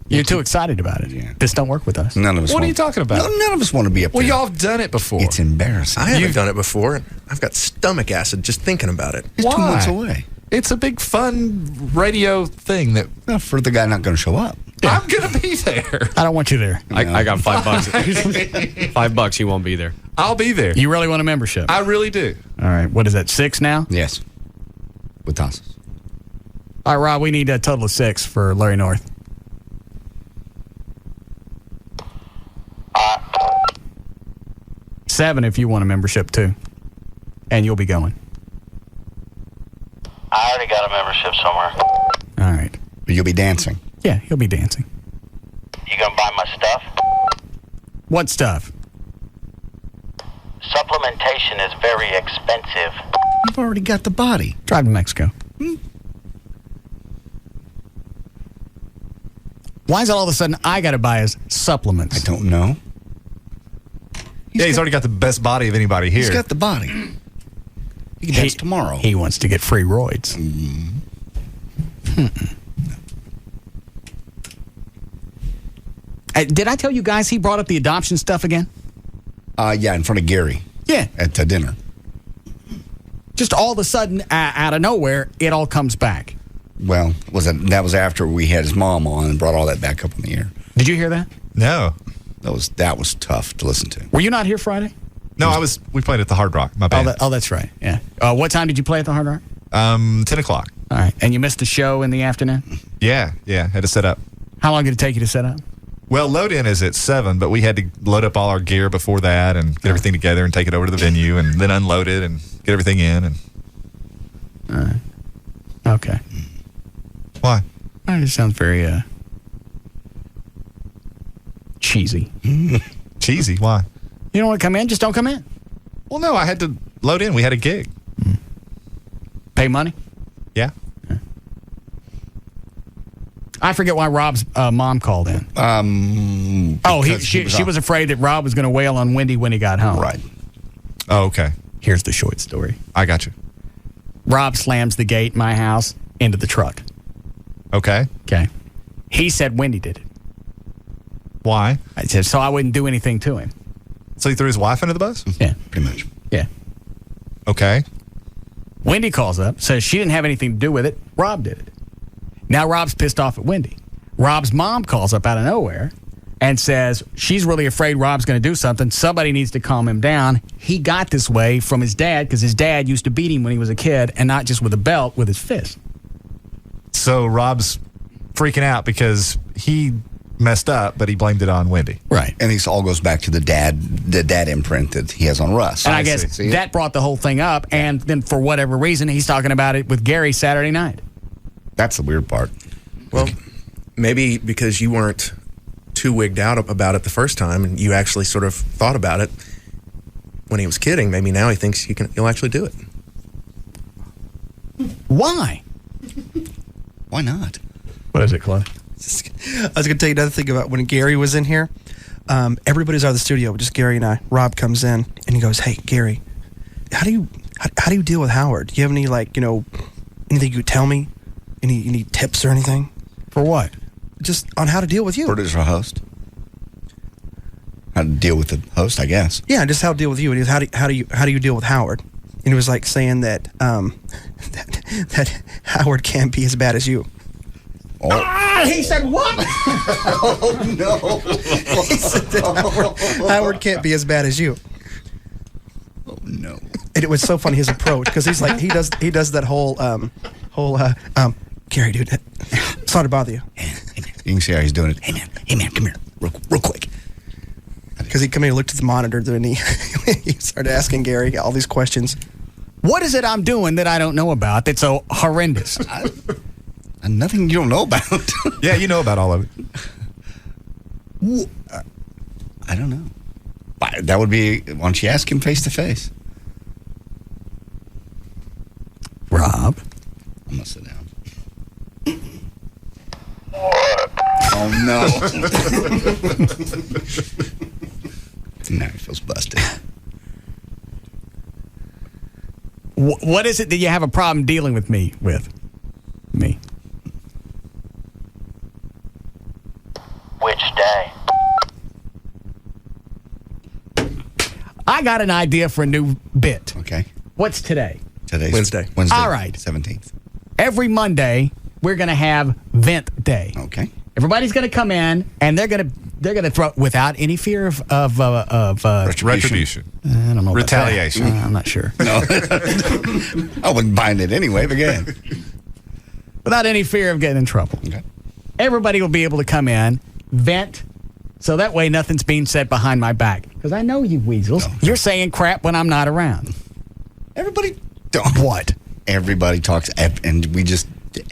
You're too excited about it. Yeah. This don't work with us. None of us. What are you talking about? No, none of us want to be up Well, there. y'all have done it before. It's embarrassing. I haven't done it before. And I've got stomach acid just thinking about it. It's 2 months away. It's a big fun radio thing that for the guy not going to show up. I'm going to be there. I don't want you there. I got $5. $5, he won't be there. I'll be there. You really want a membership? I really do. All right. What is that, 6 now? Yes. With Tassos. All right, Rob, we need a total of 6 for Larry North. $7 if you want a membership, too. And you'll be going. I already got a membership somewhere. All right. But you'll be dancing. Yeah, he'll be dancing. You gonna buy my stuff? What stuff? Supplementation is very expensive. You've already got the body. Drive to Mexico. Why is it all of a sudden I got to buy his supplements? I don't know. He's already got the best body of anybody here. He's got the body. He can dance tomorrow. He wants to get free roids. Did I tell you guys he brought up the adoption stuff again? Yeah, in front of Gary. Yeah. At dinner. Just all of a sudden, out of nowhere, it all comes back. Well, that was after we had his mom on and brought all that back up in the air. Did you hear that? No. That was tough to listen to. Were you not here Friday? No, we played at the Hard Rock, my band. Oh, that's right. Yeah. What time did you play at the Hard Rock? 10 o'clock. All right. And you missed the show in the afternoon? Yeah. Had to set up. How long did it take you to set up? Well, load-in is at 7, but we had to load up all our gear before that and get everything together and take it over to the venue and then unload it and get everything in. And all right. Okay. Why? It sounds very cheesy. Cheesy? Why? You don't want to come in? Just don't come in. Well, no, I had to load in. We had a gig. Pay money? Yeah. I forget why Rob's mom called in. She was afraid that Rob was going to wail on Wendy when he got home. Right. Oh, okay. Here's the short story. I got you. Rob slams the gate in my house into the truck. Okay. Okay. He said Wendy did it. Why? I said, so I wouldn't do anything to him. So he threw his wife under the bus? Yeah. Pretty much. Yeah. Okay. Wendy calls up, says she didn't have anything to do with it. Rob did it. Now Rob's pissed off at Wendy. Rob's mom calls up out of nowhere and says she's really afraid Rob's going to do something. Somebody needs to calm him down. He got this way from his dad because his dad used to beat him when he was a kid, and not just with a belt, with his fist. So Rob's freaking out because he messed up, but he blamed it on Wendy. Right. And this all goes back to the dad imprint that he has on Russ. And I guess that brought the whole thing up, and then for whatever reason, he's talking about it with Gary Saturday night. That's the weird part. Well, maybe because you weren't too wigged out about it the first time, and you actually sort of thought about it when he was kidding. Maybe now he thinks he'll actually do it. Why? Why not? What is it, Claude? I was going to tell you another thing about when Gary was in here. Everybody's out of the studio, just Gary and I. Rob comes in and he goes, "Hey, Gary, how do you deal with Howard? Do you have any anything you could tell me? Any tips or anything for what? just on how to deal with you. Producer host. How to deal with the host, I guess. Yeah, just how to deal with you. And he was, how do you deal with Howard? And he was like saying that that Howard can't be as bad as you. Oh. He said what? Oh no! He said that Howard can't be as bad as you. Oh no! And it was so funny his approach because he's like he does that whole Gary, dude, sorry to bother you. You can see how he's doing it. Hey man, come here, real quick. Because he come in and looked at the monitor and he started asking Gary all these questions. What is it I'm doing that I don't know about that's so horrendous? Nothing you don't know about. Yeah, you know about all of it. I don't know. That would be, why don't you ask him face to face? Rob? I'm going to sit down. Oh, no. Now he feels busted. What is it that you have a problem dealing with me with? Me. Which day? I got an idea for a new bit. Okay. What's today? Today's Wednesday. All right. 17th. Every Monday, we're going to have Vent Day. Okay. Everybody's going to come in, and they're going to throw without any fear of Retribution. I don't know. Retaliation. I'm not sure. No. I wouldn't bind it anyway, but again. Without any fear of getting in trouble. Okay. Everybody will be able to come in, vent, so that way nothing's being said behind my back. Because I know you weasels. No. You're saying crap when I'm not around. Everybody don't. What? Everybody talks, and we just,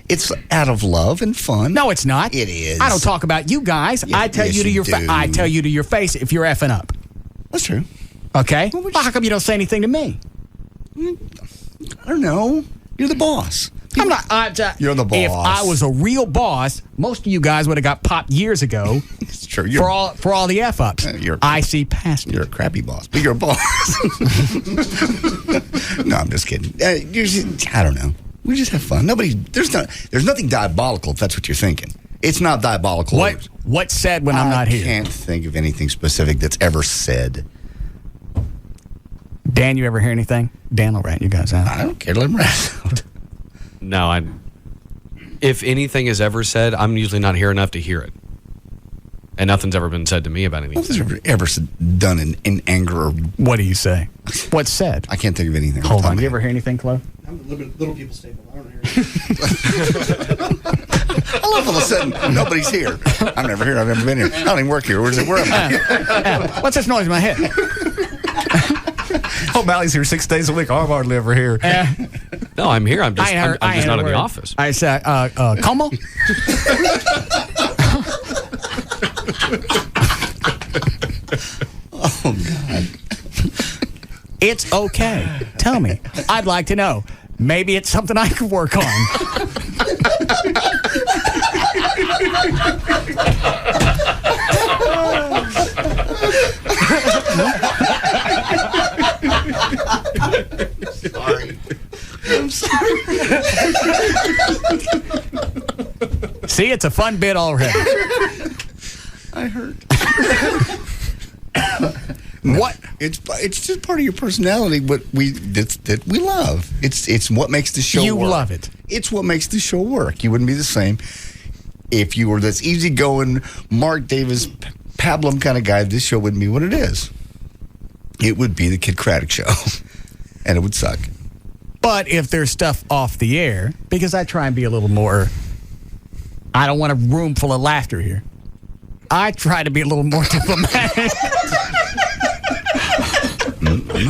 it's out of love and fun. No, it's not. It is. I don't talk about you guys. Yeah, I tell yes, you to you your do. I tell you to your face if you're effing up. That's true. Okay? Well, how come you don't say anything to me? I don't know. You're the boss. I'm not. You're the boss. If I was a real boss, most of you guys would have got popped years ago. It's true. For all the f-ups. I see past it. You're a crappy boss, but you're a boss. No, I'm just kidding. I don't know. We just have fun. There's nothing diabolical if that's what you're thinking. It's not diabolical. What's said when I'm not here? I can't think of anything specific that's ever said. Dan, you ever hear anything? Dan will rat you guys out. I don't care. Let him rat out. No, if anything is ever said, I'm usually not here enough to hear it. And nothing's ever been said to me about anything. Nothing's ever done in anger. Or what do you say? What's said? I can't think of anything. Hold on. You ever hear anything, Chloe? I'm a little people stable. I don't hear I love all of a sudden nobody's here. I'm never here. I've never been here. I don't even work here. Where am I? What's this noise in my head? Oh, Mally's here 6 days a week. I'm hardly ever here. No, I'm here. I'm just not in the office. I said, como? Oh, God. It's okay. Tell me. I'd like to know. Maybe it's something I could work on. Sorry. I'm sorry. See, it's a fun bit already. I heard. What? It's just part of your personality. What that we love. It's what makes the show. You work. love it. It's what makes the show work. You wouldn't be the same if you were this easygoing Mark Davis, pablum kind of guy. This show wouldn't be what it is. It would be the Kid Craddock show, and it would suck. But if there's stuff off the air, because I try and be a little more, I don't want a room full of laughter here. I try to be a little more diplomatic.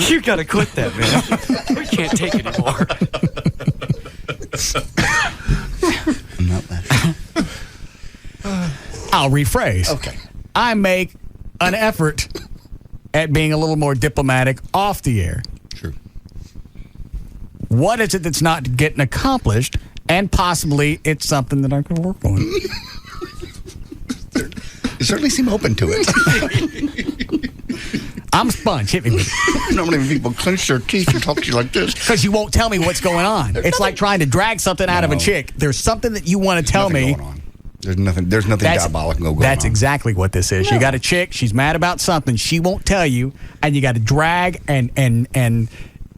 You gotta quit that, man. We can't take it anymore. I'm not laughing. I'll rephrase. Okay. I make an effort at being a little more diplomatic off the air. True. What is it that's not getting accomplished? And possibly it's something that I could work on. You certainly seem open to it. I'm a sponge. Hit me with it. Normally when people clench their teeth and talk to you like this. Because you won't tell me what's going on. It's like trying to drag something out of a chick. There's something that you want to tell me. Going on. There's nothing diabolical going on. That's exactly what this is. No. You got a chick, she's mad about something, she won't tell you, and you got to drag and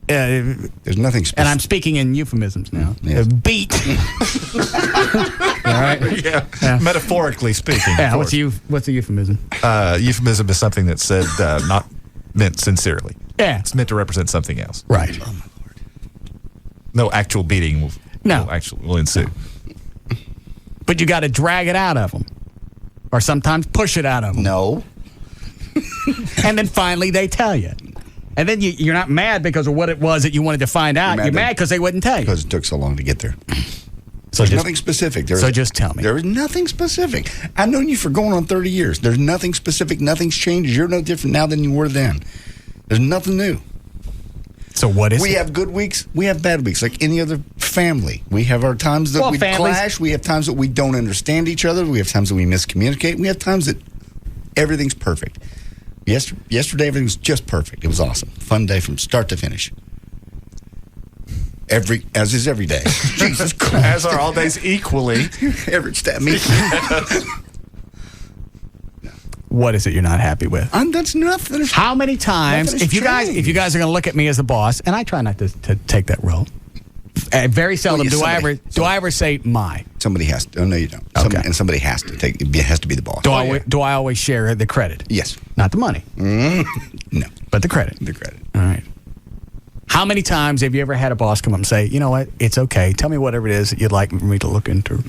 there's nothing specific. And I'm speaking in euphemisms now. Yes. Beat. All right. Yeah. Metaphorically speaking. Yeah. What's a euphemism? Euphemism is something that's said not meant sincerely. Yeah. It's meant to represent something else. Right. Oh, my Lord. No actual beating will ensue. But you got to drag it out of them, or sometimes push it out of them. No. And then finally they tell you. And then you're not mad because of what it was that you wanted to find out. You're mad because they wouldn't tell you. Because it took so long to get there. So There's nothing specific. Just tell me. There is nothing specific. I've known you for going on 30 years. There's nothing specific. Nothing's changed. You're no different now than you were then. There's nothing new. So what is We have good weeks. We have bad weeks. Like any other family. We have our times that we clash. We have times that we don't understand each other. We have times that we miscommunicate. We have times that everything's perfect. Yesterday, everything was just perfect. It was awesome. Fun day from start to finish. As is every day. Jesus Christ. As are all days equally. Everett stabbed me. What is it you're not happy with? That's nothing. How many times, if you guys are going to look at me as the boss, and I try not to take that role, very seldom do I ever say my. Somebody has to. Oh, no, you don't. And somebody has to take. It has to be the boss. Do I always share the credit? Yes. Not the money. No. But the credit. The credit. All right. How many times have you ever had a boss come up and say, you know what, it's okay. Tell me whatever it is that you'd like me to look into.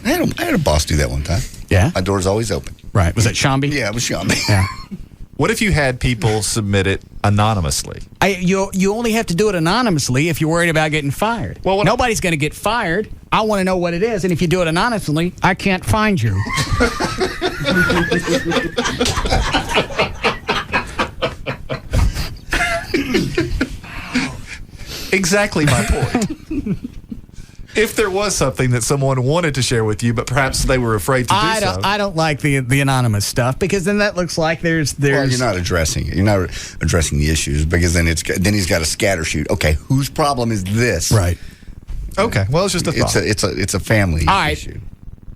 I had a boss do that one time. Yeah? My door's always open. Right. Was it Shambi? Yeah, it was Shambi. Yeah. What if you had people submit it anonymously? You only have to do it anonymously if you're worried about getting fired. Well, nobody's going to get fired. I want to know what it is, and if you do it anonymously, I can't find you. Exactly my point. If there was something that someone wanted to share with you, but perhaps they were afraid to do so. I don't like the anonymous stuff because then that looks like there's. Well, you're not addressing it. You're not addressing the issues because then he's got a scatter shoot. Okay, whose problem is this? Right. Okay. Well, it's just a thought. It's a family issue.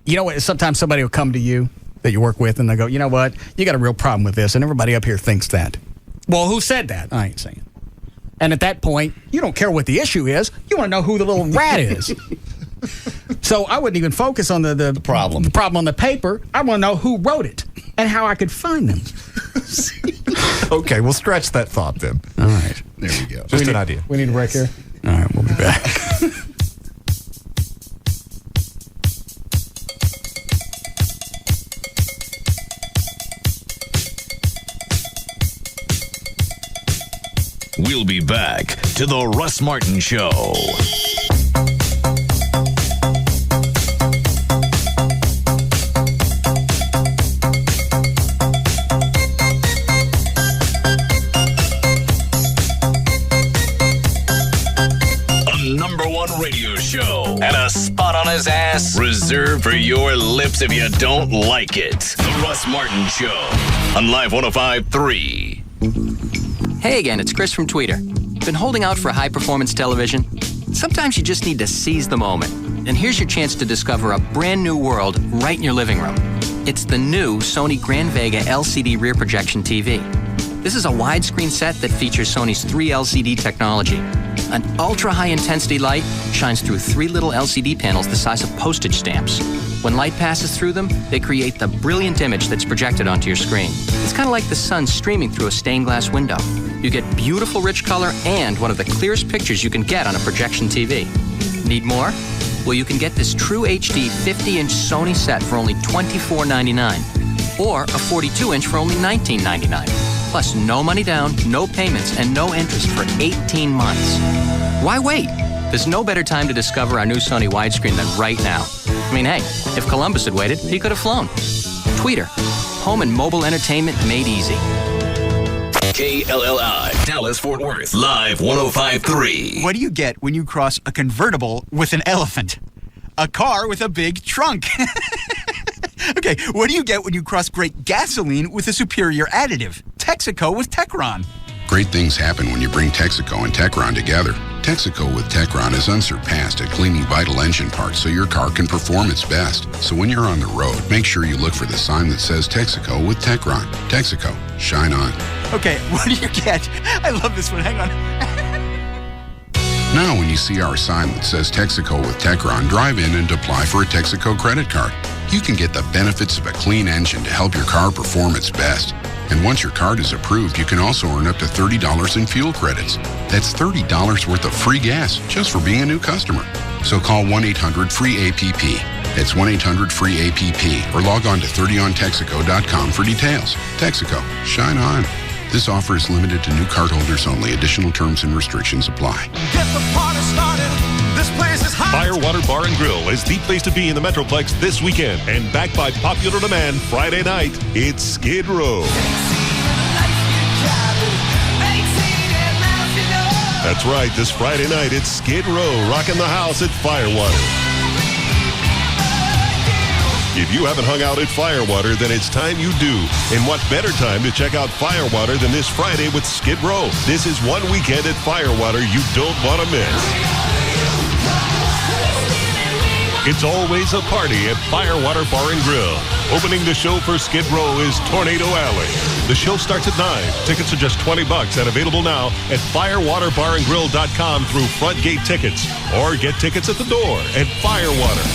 You know what? Sometimes somebody will come to you that you work with and they go, you know what? You got a real problem with this, and everybody up here thinks that. Well, who said that? I ain't saying. And at that point, you don't care what the issue is. You want to know who the little rat is. So I wouldn't even focus on the problem. The problem on the paper. I want to know who wrote it and how I could find them. Okay, we'll stretch that thought then. All right. There we go. Just an idea. We need a break here. All right, we'll be back. We'll be back to the Russ Martin Show. A #1 radio show and a spot on his ass reserved for your lips if you don't like it. The Russ Martin Show on Live 105.3. Hey again, it's Chris from Tweeter. Been holding out for high-performance television? Sometimes you just need to seize the moment. And here's your chance to discover a brand new world right in your living room. It's the new Sony Grand Vega LCD rear projection TV. This is a widescreen set that features Sony's 3 LCD technology. An ultra-high-intensity light shines through 3 little LCD panels the size of postage stamps. When light passes through them, they create the brilliant image that's projected onto your screen. It's kind of like the sun streaming through a stained glass window. You get beautiful rich color and one of the clearest pictures you can get on a projection TV. Need more? Well, you can get this true HD 50-inch Sony set for only $24.99 or a 42-inch for only $19.99. Plus no money down, no payments, and no interest for 18 months. Why wait? There's no better time to discover our new Sony widescreen than right now. I mean, hey, if Columbus had waited, he could have flown. Tweeter, home and mobile entertainment made easy. KLLI, Dallas-Fort Worth, Live 105.3. What do you get when you cross a convertible with an elephant? A car with a big trunk. Okay, what do you get when you cross great gasoline with a superior additive? Texaco with Techron. Great things happen when you bring Texaco and Techron together. Texaco with Techron is unsurpassed at cleaning vital engine parts so your car can perform its best. So when you're on the road, make sure you look for the sign that says Texaco with Techron. Texaco, shine on. Okay, what do you get? I love this one. Hang on. Now when you see our sign that says Texaco with Techron, drive in and apply for a Texaco credit card. You can get the benefits of a clean engine to help your car perform its best. And once your card is approved, you can also earn up to $30 in fuel credits. That's $30 worth of free gas just for being a new customer. So call 1-800-FREE-APP. That's 1-800-FREE-APP or log on to 30ontexaco.com for details. Texaco, shine on. This offer is limited to new cardholders only. Additional terms and restrictions apply. Get the party started. This place is hot. Firewater Bar and Grill is the place to be in the Metroplex this weekend. And backed by popular demand, Friday night, it's Skid Row. That's right, this Friday night, it's Skid Row, rocking the house at Firewater. If you haven't hung out at Firewater, then it's time you do. And what better time to check out Firewater than this Friday with Skid Row? This is one weekend at Firewater you don't want to miss. It's always a party at Firewater Bar and Grill. Opening the show for Skid Row is Tornado Alley. The show starts at 9. Tickets are just $20 and available now at firewaterbarandgrill.com through Front Gate Tickets. Or get tickets at the door at Firewater.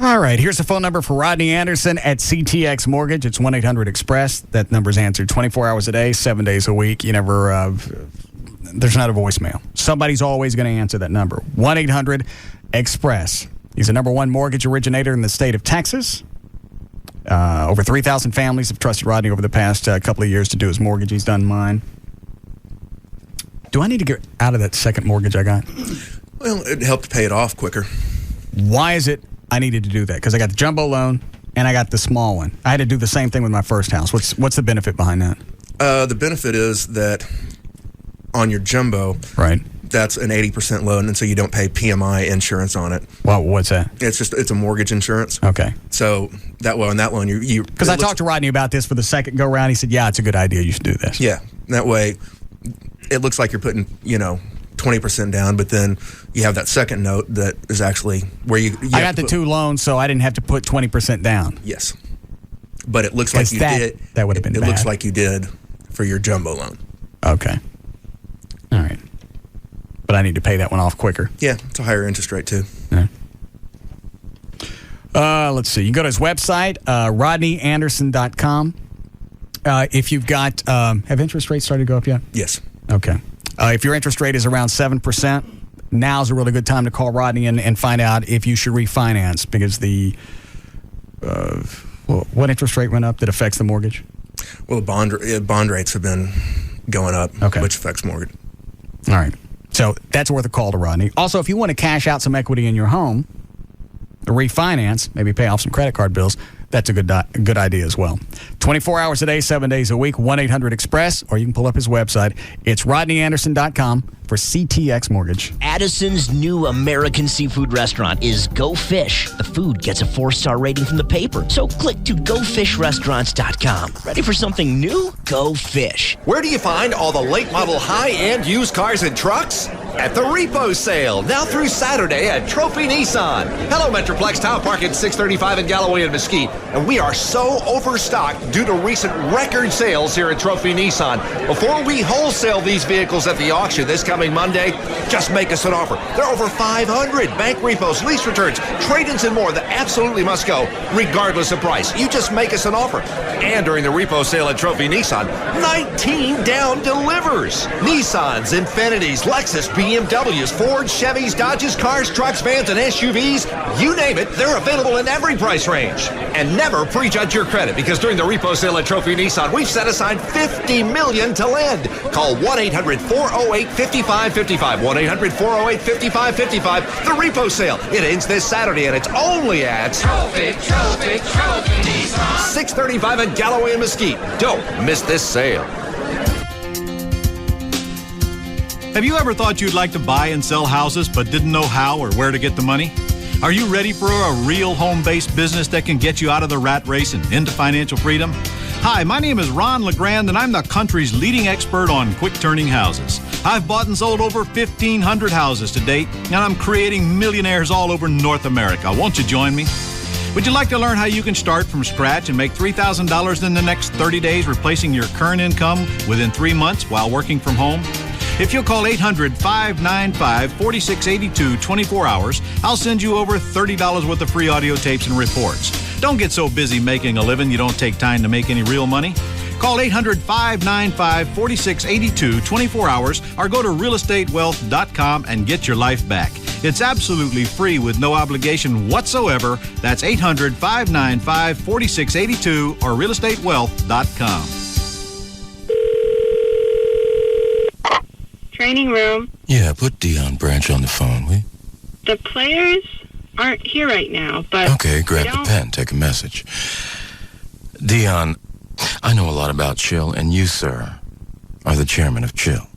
All right, here's the phone number for Rodney Anderson at CTX Mortgage. It's 1-800-EXPRESS. That number's answered 24 hours a day, 7 days a week. You never, there's not a voicemail. Somebody's always going to answer that number. 1-800-EXPRESS. He's the number one mortgage originator in the state of Texas. Over 3,000 families have trusted Rodney over the past couple of years to do his mortgage. He's done mine. Do I need to get out of that second mortgage I got? Well, it helped pay it off quicker. Why is it I needed to do that? Because I got the jumbo loan and I got the small one. I had to do the same thing with my first house. What's the benefit behind that? The benefit is that on your jumbo, right, that's an 80% loan, and so you don't pay PMI insurance on it. Well, what's that? It's a mortgage insurance. Okay. So that way on that loan, you because I talked to Rodney about this for the second go round. He said, "Yeah, it's a good idea. You should do this." Yeah, that way it looks like you're putting 20% down, but then you have that second note that is actually where you I got the two loans, so I didn't have to put 20% down. Yes, but it looks like you did. That would have been. It bad. looks like you did for your jumbo loan. Okay. All right. But I need to pay that one off quicker. Yeah, it's a higher interest rate too. Yeah. Let's see. You can go to his website, rodneyanderson.com. If you've got, have interest rates started to go up yet? Yes. Okay. If your interest rate is around 7%, now's a really good time to call Rodney and find out if you should refinance, because the what interest rate went up that affects the mortgage? Well, the bond rates have been going up, which affects mortgage. All right. So that's worth a call to Rodney. Also, if you want to cash out some equity in your home, refinance, maybe pay off some credit card bills, that's a good idea as well. 24 hours a day, 7 days a week, 1-800-EXPRESS, or you can pull up his website. It's rodneyanderson.com for CTX Mortgage. Addison's new American seafood restaurant is Go Fish. The food gets a 4-star rating from the paper, so click to gofishrestaurants.com. Ready for something new? Go Fish. Where do you find all the late model high-end used cars and trucks? At the repo sale, now through Saturday at Trophy Nissan. Hello, Metroplex, Town Park at 635 in Galloway and Mesquite. And we are so overstocked due to recent record sales here at Trophy Nissan. Before we wholesale these vehicles at the auction this coming Monday, just make us an offer. There are over 500 bank repos, lease returns, trade-ins, and more that absolutely must go, regardless of price. You just make us an offer. And during the repo sale at Trophy Nissan, 19 down delivers. Nissans, Infinitis, Lexus, BMWs, Ford, Chevys, Dodges, cars, trucks, vans, and SUVs, you name it, they're available in every price range. And never prejudge your credit, because during the repo sale at Trophy Nissan, we've set aside $50 million to lend. Call 1-800-408-5555. 1-800-408-5555. The repo sale. It ends this Saturday, and it's only at Trophy Nissan. 635 in Galloway and Mesquite. Don't miss this sale. Have you ever thought you'd like to buy and sell houses but didn't know how or where to get the money? Are you ready for a real home-based business that can get you out of the rat race and into financial freedom? Hi, my name is Ron LeGrand, and I'm the country's leading expert on quick-turning houses. I've bought and sold over 1,500 houses to date, and I'm creating millionaires all over North America. Won't you join me? Would you like to learn how you can start from scratch and make $3,000 in the next 30 days, replacing your current income within 3 months while working from home? If you'll call 800-595-4682 24 hours, I'll send you over $30 worth of free audio tapes and reports. Don't get so busy making a living you don't take time to make any real money. Call 800-595-4682 24 hours or go to realestatewealth.com and get your life back. It's absolutely free with no obligation whatsoever. That's 800-595-4682 or realestatewealth.com. Training room. Yeah, put Dion Branch on the phone, will you? The players aren't here right now, but... Okay, grab the pen, take a message. Dion, I know a lot about Chill, and you, sir, are the chairman of Chill.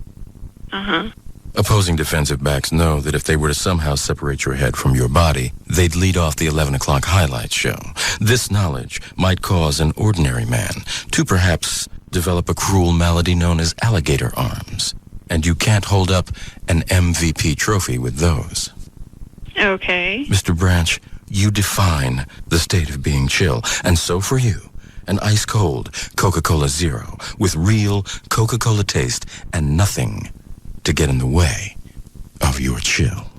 Uh-huh. Opposing defensive backs know that if they were to somehow separate your head from your body, they'd lead off the 11 o'clock highlight show. This knowledge might cause an ordinary man to perhaps develop a cruel malady known as alligator arms. And you can't hold up an MVP trophy with those. Okay. Mr. Branch, you define the state of being chill. And so for you, an ice-cold Coca-Cola Zero with real Coca-Cola taste and nothing to get in the way of your chill.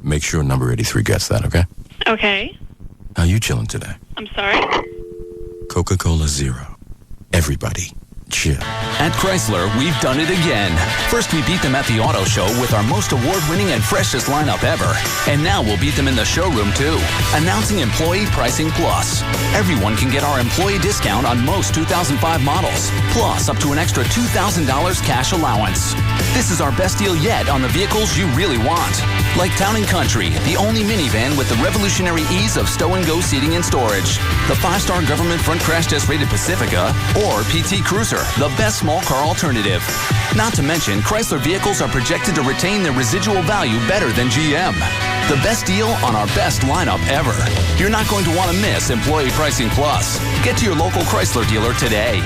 Make sure number 83 gets that, okay? Okay. How you chilling today? I'm sorry? Coca-Cola Zero. Everybody, chill. At Chrysler, we've done it again. First, we beat them at the auto show with our most award-winning and freshest lineup ever. And now we'll beat them in the showroom, too. Announcing Employee Pricing Plus. Everyone can get our employee discount on most 2005 models, plus up to an extra $2,000 cash allowance. This is our best deal yet on the vehicles you really want. Like Town & Country, the only minivan with the revolutionary ease of stow-and-go seating and storage. The 5-star government front crash test rated Pacifica, or PT Cruiser, the best small car alternative. Not to mention, Chrysler vehicles are projected to retain their residual value better than GM. The best deal on our best lineup ever. You're not going to want to miss Employee Pricing Plus. Get to your local Chrysler dealer today.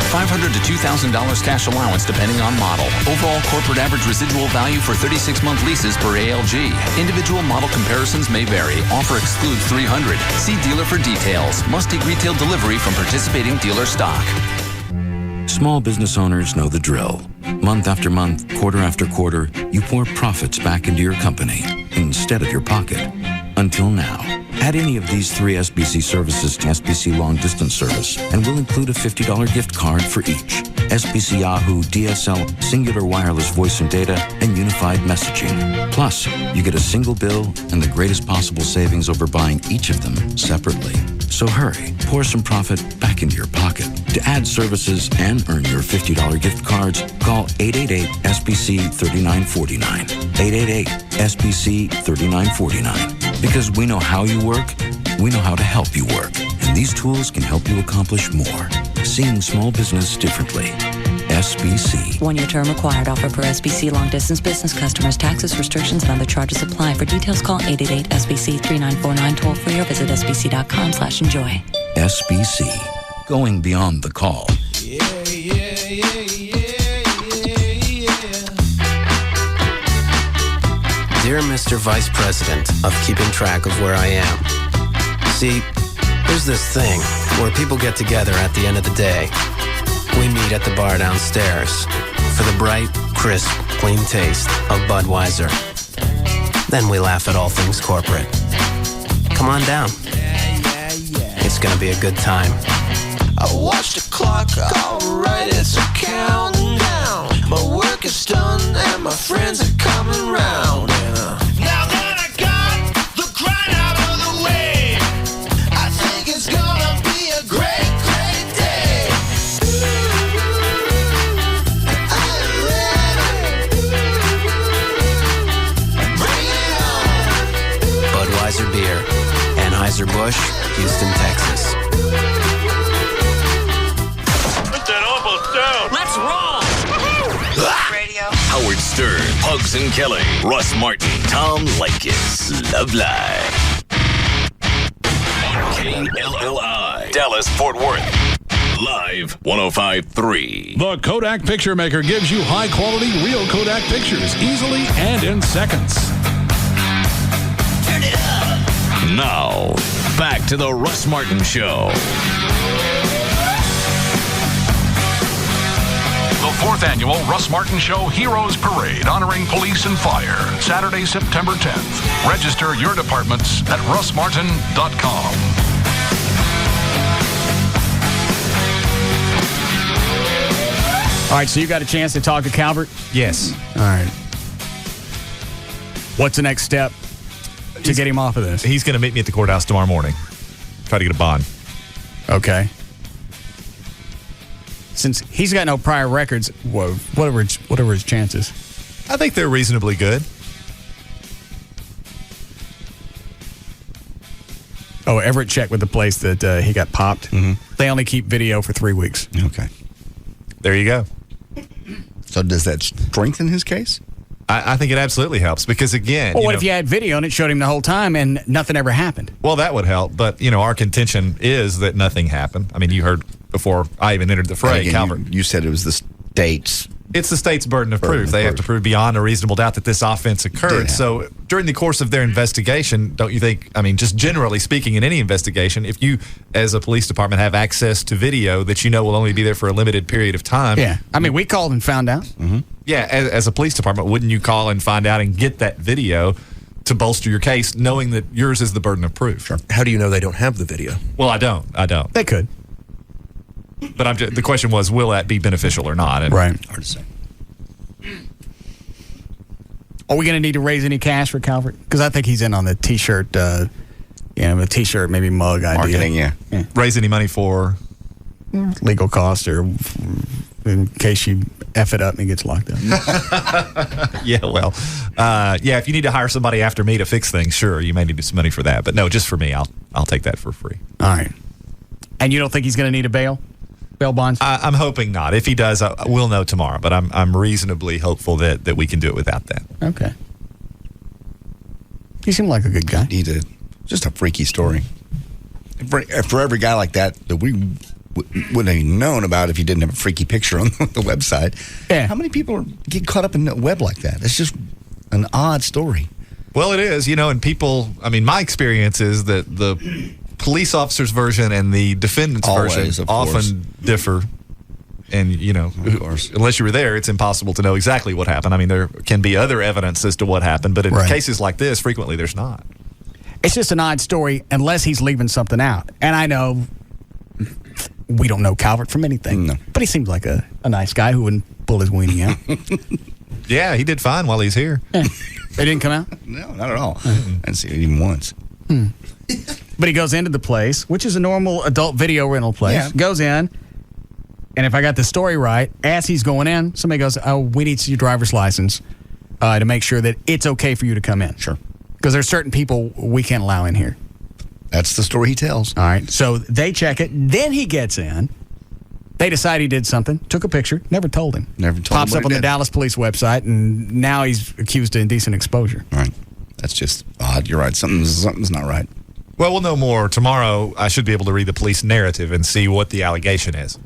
$500 to $2,000 cash allowance depending on model. Overall corporate average residual value for 36-month leases per ALG. Individual model comparisons may vary. Offer excludes 300. See dealer for details. Must take retail delivery from participating dealer stock. Small business owners know the drill. Month after month, quarter after quarter, you pour profits back into your company instead of your pocket. Until now. Add any of these 3 SBC services to SBC Long Distance Service, and we'll include a $50 gift card for each. SBC Yahoo, DSL, Singular Wireless Voice and Data, and Unified Messaging. Plus, you get a single bill and the greatest possible savings over buying each of them separately. So hurry, pour some profit back into your pocket. To add services and earn your $50 gift cards, call 888-SBC-3949. 888-SBC-3949. Because we know how you work, we know how to help you work. And these tools can help you accomplish more. Seeing small business differently. SBC. 1-year term required. Offer per SBC long distance business customers. Taxes, restrictions, and other charges apply. For details, call 888-SBC-3949 toll free or visit sbc.com/enjoy. SBC. Going beyond the call. Dear Mr. Vice President of keeping track of where I am. See, there's this thing where people get together at the end of the day. We meet at the bar downstairs for the bright, crisp, clean taste of Budweiser. Then we laugh at all things corporate. Come on down. It's gonna be a good time. I watch the clock, alright, it's a counting down. My work is done and my friends are coming round. Now that I got the grind out of the way, I think it's gonna be a great, great day. I'm ready. Bring it on. Budweiser beer, Anheuser-Busch, Houston, Texas. Let's roll! Radio. Howard Stern, Pugs and Kelly, Russ Martin, Tom Leykis, Love Live. On KLLI, Dallas, Fort Worth. Live 105.3. The Kodak Picture Maker gives you high-quality, real Kodak pictures easily and in seconds. Turn it up. Now, back to the Russ Martin Show. The 4th annual Russ Martin Show Heroes Parade honoring police and fire. Saturday, September 10th. Register your departments at russmartin.com. All right, so you got a chance to talk to Calvert? Yes. All right. What's the next step to get him off of this? He's going to meet me at the courthouse tomorrow morning. Try to get a bond. Okay. Since he's got no prior records, what are his chances? I think they're reasonably good. Oh, Everett checked with the place that he got popped. Mm-hmm. They only keep video for 3 weeks. Okay. There you go. So does that strengthen his case? I think it absolutely helps because, again... Well, what if you had video and it showed him the whole time and nothing ever happened? Well, that would help. But, our contention is that nothing happened. I mean, you heard before I even entered the fray, Again, Calvert. You said it was the state's... It's the state's burden of proof. They have to prove beyond a reasonable doubt that this offense occurred. So during the course of their investigation, don't you think, just generally speaking in any investigation, if you, as a police department, have access to video that will only be there for a limited period of time. Yeah. We called and found out. Mm-hmm. Yeah, as a police department, wouldn't you call and find out and get that video to bolster your case, knowing that yours is the burden of proof? Sure. How do you know they don't have the video? Well, I don't. They could. But the question was, will that be beneficial or not? And right. Hard to say. Are we going to need to raise any cash for Calvert? Because I think he's in on the T-shirt, a T-shirt, maybe mug idea. Marketing, yeah. Raise any money for? Legal costs or in case you F it up and he gets locked up. If you need to hire somebody after me to fix things, sure, you may need some money for that. But no, just for me, I'll take that for free. All right. And you don't think he's going to need a bail bonds? I'm hoping not. If he does, we'll know tomorrow. But I'm reasonably hopeful that we can do it without that. Okay. He seemed like a good guy. He did. Just a freaky story. For every guy like that we wouldn't have known about if you didn't have a freaky picture on the website. Yeah. How many people get caught up in the web like that? It's just an odd story. Well, it is, and people, my experience is that the police officer's version and the defendant's version often differ. And, of course, unless you were there, it's impossible to know exactly what happened. There can be other evidence as to what happened, but in cases like this, frequently there's not. It's just an odd story unless he's leaving something out. And I know we don't know Calvert from anything, but he seemed like a nice guy who wouldn't pull his weenie out. Yeah, he did fine while he's here. Yeah. They didn't come out? No, not at all. I didn't see it even once. But he goes into the place, which is a normal adult video rental place. Yeah. Goes in, and if I got the story right, as he's going in, somebody goes, "Oh, we need your driver's license to make sure that it's okay for you to come in." Sure. Because there's certain people we can't allow in here. That's the story he tells. All right. So they check it. Then he gets in. They decide he did something, took a picture, never told him. Pops up on the Dallas police website, and now he's accused of indecent exposure. All right. That's just odd. You're right. Something's not right. Well, we'll know more tomorrow. I should be able to read the police narrative and see what the allegation is.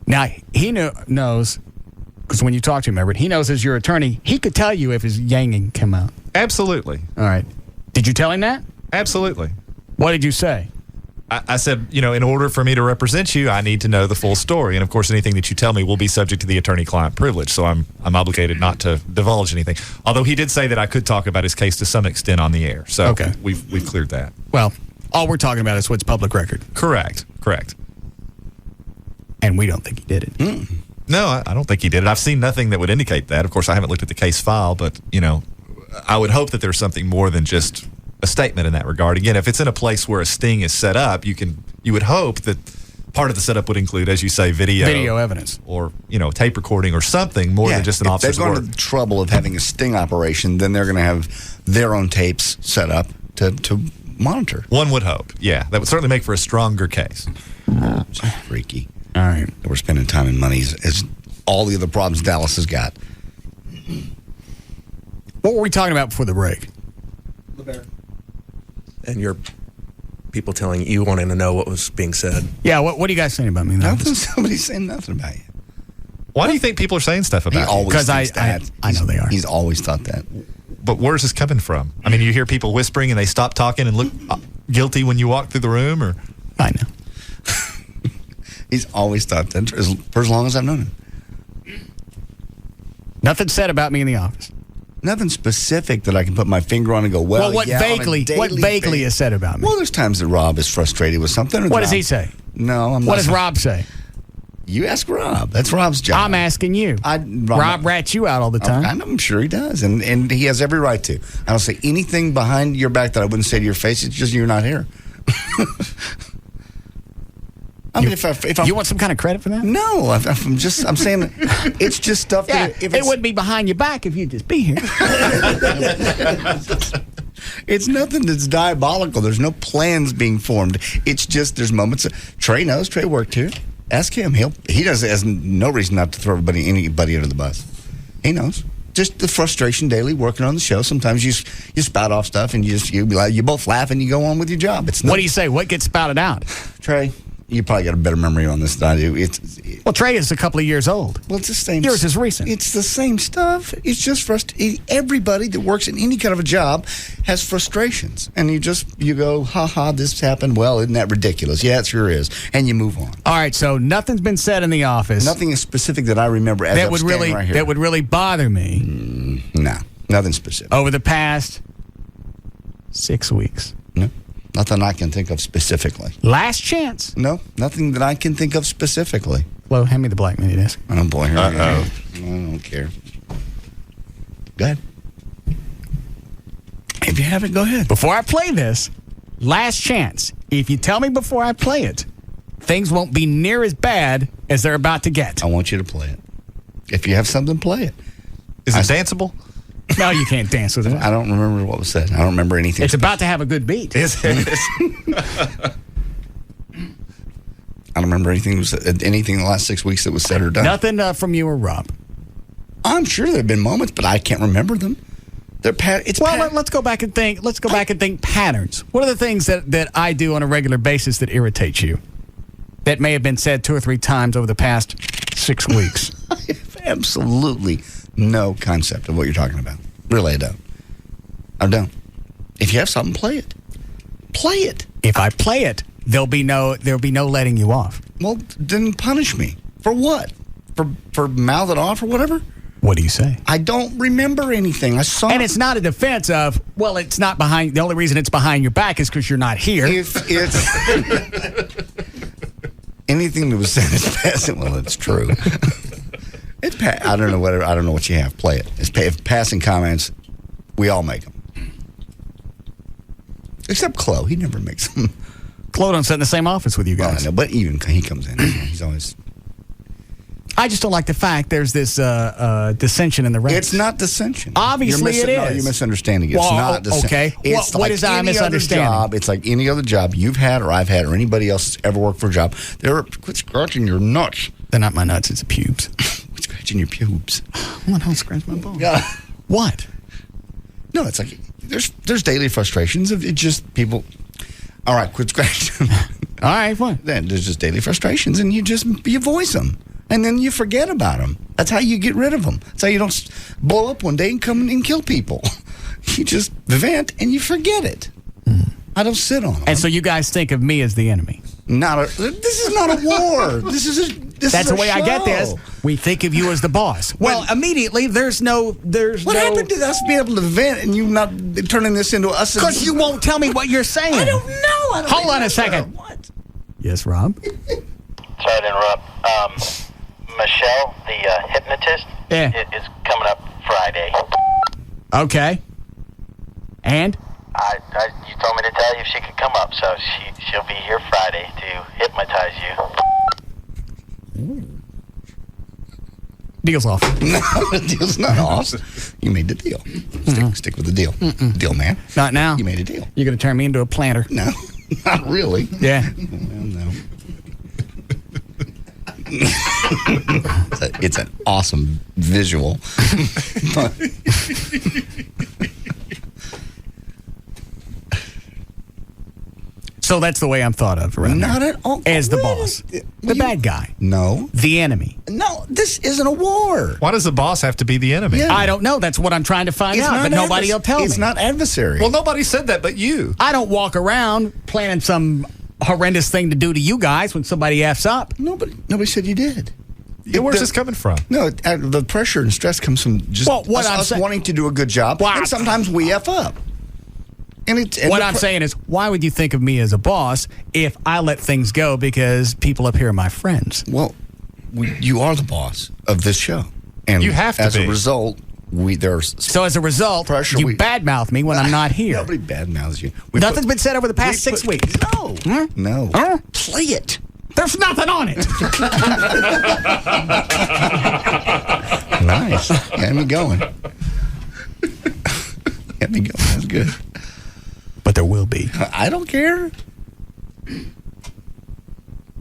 Now, he knows, because when you talk to him, Everett, he knows as your attorney, he could tell you if his yanging came out. Absolutely. All right. Did you tell him that? Absolutely. What did you say? I said, in order for me to represent you, I need to know the full story. And, of course, anything that you tell me will be subject to the attorney-client privilege, so I'm obligated not to divulge anything. Although he did say that I could talk about his case to some extent on the air. So okay. We've cleared that. Well, all we're talking about is what's public record. Correct. And we don't think he did it. No, I don't think he did it. I've seen nothing that would indicate that. Of course, I haven't looked at the case file, but, I would hope that there's something more than just a statement in that regard. Again, if it's in a place where a sting is set up, you would hope that part of the setup would include, as you say, video evidence, or tape recording or something more than just an officer's word. If they've gone to the trouble of having a sting operation, then they're going to have their own tapes set up to monitor. One would hope. Yeah, that would certainly make for a stronger case. Freaky. All right, we're spending time and money as all the other problems Dallas has got. What were we talking about before the break? And your people telling you wanting to know what was being said. Yeah, what are you guys saying about me? Nothing. Somebody's saying nothing about you. Why do you think people are saying stuff about He always you? thinks that. I know they are. He's always thought that. But where's this coming from? I mean, you hear people whispering and they stop talking and look guilty when you walk through the room, or I know. He's always thought that for as long as I've known him. Nothing said about me in the office. Nothing specific that I can put my finger on and go, well, what yeah, vaguely is said about me? Well, there's times that Rob is frustrated with something. What does he say? No, I'm not. What does Rob say? You ask Rob. That's Rob's job. I'm asking you. Rob rats you out all the time. I'm sure he does, and he has every right to. I don't say anything behind your back that I wouldn't say to your face. It's just you're not here. I mean, if you want some kind of credit for that? No, I'm saying it's just stuff that it wouldn't be behind your back if you'd just be here. It's nothing that's diabolical. There's no plans being formed. It's just there's moments. Trey knows. Trey worked here. Ask him. He has no reason not to throw anybody under the bus. He knows. Just the frustration daily working on the show. Sometimes you spout off stuff and you both laugh and you go on with your job. What do you say? What gets spouted out? Trey, you probably got a better memory on this than I do. Well, Trey is a couple of years old. Well, it's the same. Yours is recent. It's the same stuff. It's just frustrating. Everybody that works in any kind of a job has frustrations. And you go, ha, this happened. Well, isn't that ridiculous? Yeah, it sure is. And you move on. All right, so nothing's been said in the office. Nothing is specific that I remember as that would really right here. That would really bother me. No, nothing specific. Over the past 6 weeks. No. Nothing I can think of specifically. Last chance. No, nothing that I can think of specifically. Flo, hand me the black mini disc. Oh, boy. Here we go. I don't care. Go ahead. If you have it, go ahead. Before I play this, last chance. If you tell me before I play it, things won't be near as bad as they're about to get. I want you to play it. If you have something, play it. Is it danceable? No, you can't dance with it. I don't remember what was said. I don't remember anything. It's about to have a good beat. Is it? I don't remember anything in the last 6 weeks that was said or done. Nothing from you or Rob. I'm sure there have been moments, but I can't remember them. Let's go back and think. Let's go back and think patterns. What are the things that I do on a regular basis that irritates you? That may have been said 2 or 3 times over the past 6 weeks. I have absolutely no concept of what you're talking about. Really, I don't. I don't. If you have something, play it. Play it. If I play it, there'll be no letting you off. Well, then punish me. For what? For mouth it off or whatever? What do you say? I don't remember anything. I saw. And it's not a defense of, well, it's not behind. The only reason it's behind your back is because you're not here. If it's anything that was said is passing. Well, it's true. I don't know what you have. Play it. If passing comments, we all make them. Except Chloe. He never makes them. Chloe don't sit in the same office with you guys. Well, I know, but even he comes in. He's always. I just don't like the fact there's this dissension in the ranks. It's not dissension. Obviously, it is. No, you're misunderstanding. It's not dissension. Okay. It's what is I misunderstanding? Job. It's like any other job you've had or I've had or anybody else that's ever worked for a job. Quit scratching your nuts. They're not my nuts. It's the pubes. Quit scratching your pubes. What? Don't scratch my balls. Yeah. What? No, it's like there's daily frustrations of it. Just people. All right, quit scratching. All right, fine. Then there's just daily frustrations, and you voice them. And then you forget about them. That's how you get rid of them. That's how you don't blow up one day and come and kill people. You just vent and you forget it. I don't sit on them. And so you guys think of me as the enemy. This is not a war. That's the way I get this. We think of you as the boss. Well, immediately there's no. What happened to us being able to vent and you not turning this into us? Because you won't tell me what you're saying. I don't know. Hold on a second. What? Yes, Rob. Sorry to interrupt. Michelle, the hypnotist, is coming up Friday. Okay. And? You told me to tell you if she could come up, so she'll be here Friday to hypnotize you. Deal's off. No, the deal's not off. You made the deal. Stick with the deal. Deal, man. Not now. You made a deal. You're going to turn me into a planter. No, not really. Yeah. Well, no. It's an awesome visual. So that's the way I'm thought of around Not here. at all. As the boss. The bad guy. No. The enemy. No, this isn't a war. Why does the boss have to be the enemy? Yeah. I don't know. That's what I'm trying to find out, but nobody will tell me. It's not adversary. Well, nobody said that but you. I don't walk around planning some horrendous thing to do to you guys when somebody F's up. Nobody said you did. Where's this coming from? No, the pressure and stress comes from just us wanting to do a good job, and sometimes we F up. And what I'm saying is, why would you think of me as a boss if I let things go because people up here are my friends? Well, you are the boss of this show. And you have to as be. a result, So as a result, you badmouth me when I'm not here. Nobody badmouths you. Nothing's been said over the past 6 weeks. No. No. Play it. There's nothing on it. Nice. Get me going. Get me going. That's good. But there will be. I don't care.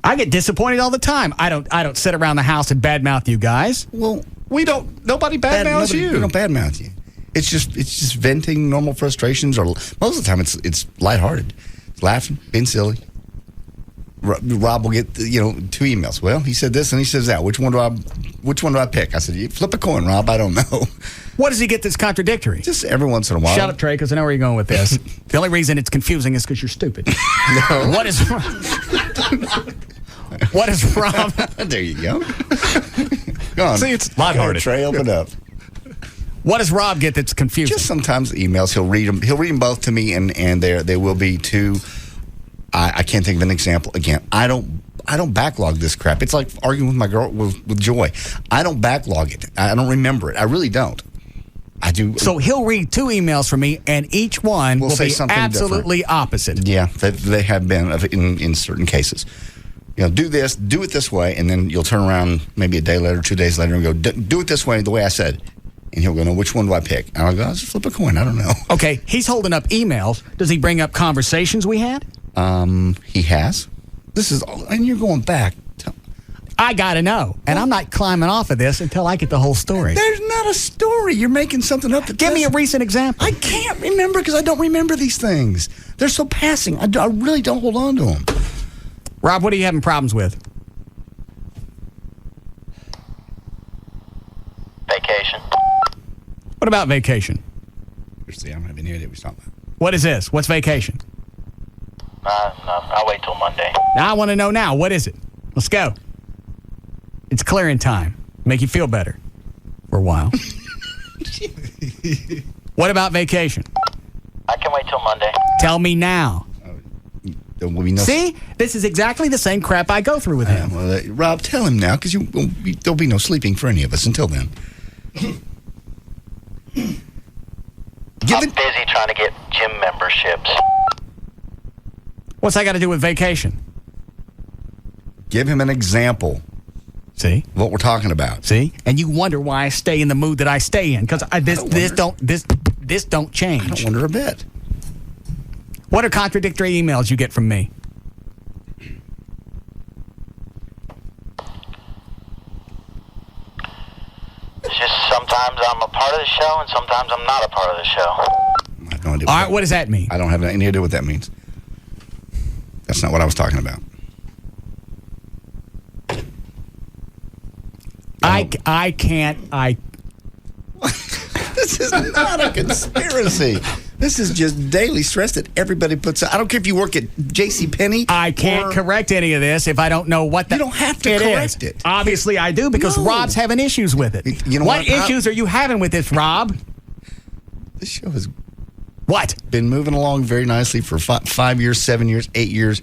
I get disappointed all the time. I don't sit around the house and badmouth you guys. Well, nobody badmouths you. We don't badmouth you. It's just venting normal frustrations, or most of the time it's lighthearted. It's laughing, being silly. Rob will get 2 emails. Well, he said this and he says that. Which one do I pick? I said, you flip a coin, Rob. I don't know. What does he get that's contradictory? Just every once in a while. Shut up, Trey, because I know where you're going with this. The only reason it's confusing is because you're stupid. No. What is Rob? There you go. Go on. See, it's lighthearted. Trey, open up. What does Rob get that's confusing? Just sometimes emails. He'll read them. He'll read them both to me, and there will be two. I can't think of an example. Again, I don't backlog this crap. It's like arguing with my girl with Joy. I don't backlog it. I don't remember it. I really don't. I do. So he'll read 2 emails from me, and each one will say be something absolutely different. opposite. Yeah, they have been in certain cases. Do this, do it this way, and then you'll turn around maybe a day later, 2 days later, and go, do it this way, the way I said. And he'll go, no, which one do I pick? And I'll go, I'll just flip a coin. I don't know. Okay, he's holding up emails. Does he bring up conversations we had? He has. This is, and you're going back. I got to know. And I'm not climbing off of this until I get the whole story. There's not a story. You're making something up. Give me a recent example. I can't remember because I don't remember these things. They're so passing. I really don't hold on to them. Rob, what are you having problems with? Vacation. What about vacation? See, I don't have any idea what you're talking about. What is this? What's vacation? No, I'll wait till Monday. Now I want to know now. What is it? Let's go. It's clearing time. Make you feel better for a while. What about vacation? I can wait till Monday. Tell me now. There will be no. See? This is exactly the same crap I go through with him. Well, Rob, tell him now, because there'll be no sleeping for any of us until then. I'm busy trying to get gym memberships. What's that got to do with vacation? Give him an example. See? What we're talking about. See? And you wonder why I stay in the mood that I stay in, because this don't change. I don't wonder a bit. What are contradictory emails you get from me? It's just sometimes I'm a part of the show and sometimes I'm not a part of the show. I have no idea. All right, what does that mean? I don't have any idea what that means. That's not what I was talking about. I can't. This is not a conspiracy. This is just daily stress that everybody puts out. I don't care if you work at JCPenney. I can't correct any of this if I don't know what You don't have to correct it. Obviously, I do because No. Rob's having issues with it. You know what what? issues are you having with this, Rob? This show has What? been moving along very nicely for 5 years, 7 years, 8 years.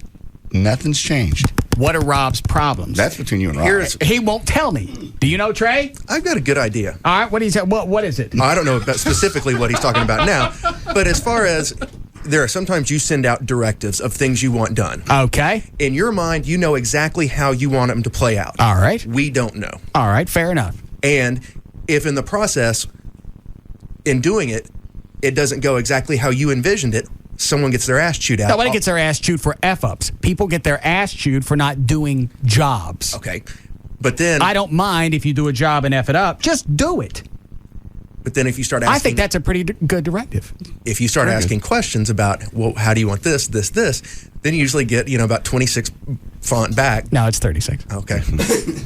Nothing's changed. What are Rob's problems? That's between you and Rob. He won't tell me. Do you know, Trey? I've got a good idea. All right, what is it? I don't know about specifically what he's talking about now, but as far as there are sometimes you send out directives of things you want done. Okay. In your mind, you know exactly how you want them to play out. All right. We don't know. All right, fair enough. And if in the process, in doing it, it doesn't go exactly how you envisioned it, someone gets their ass chewed out. Nobody gets their ass chewed for F-ups. People get their ass chewed for not doing jobs. Okay. But then I don't mind if you do a job and F it up. Just do it. But then if you start asking... I think that's a pretty good directive. If you start asking questions about, well, how do you want this, Then you usually get, about 26 font back. No, it's 36. Okay.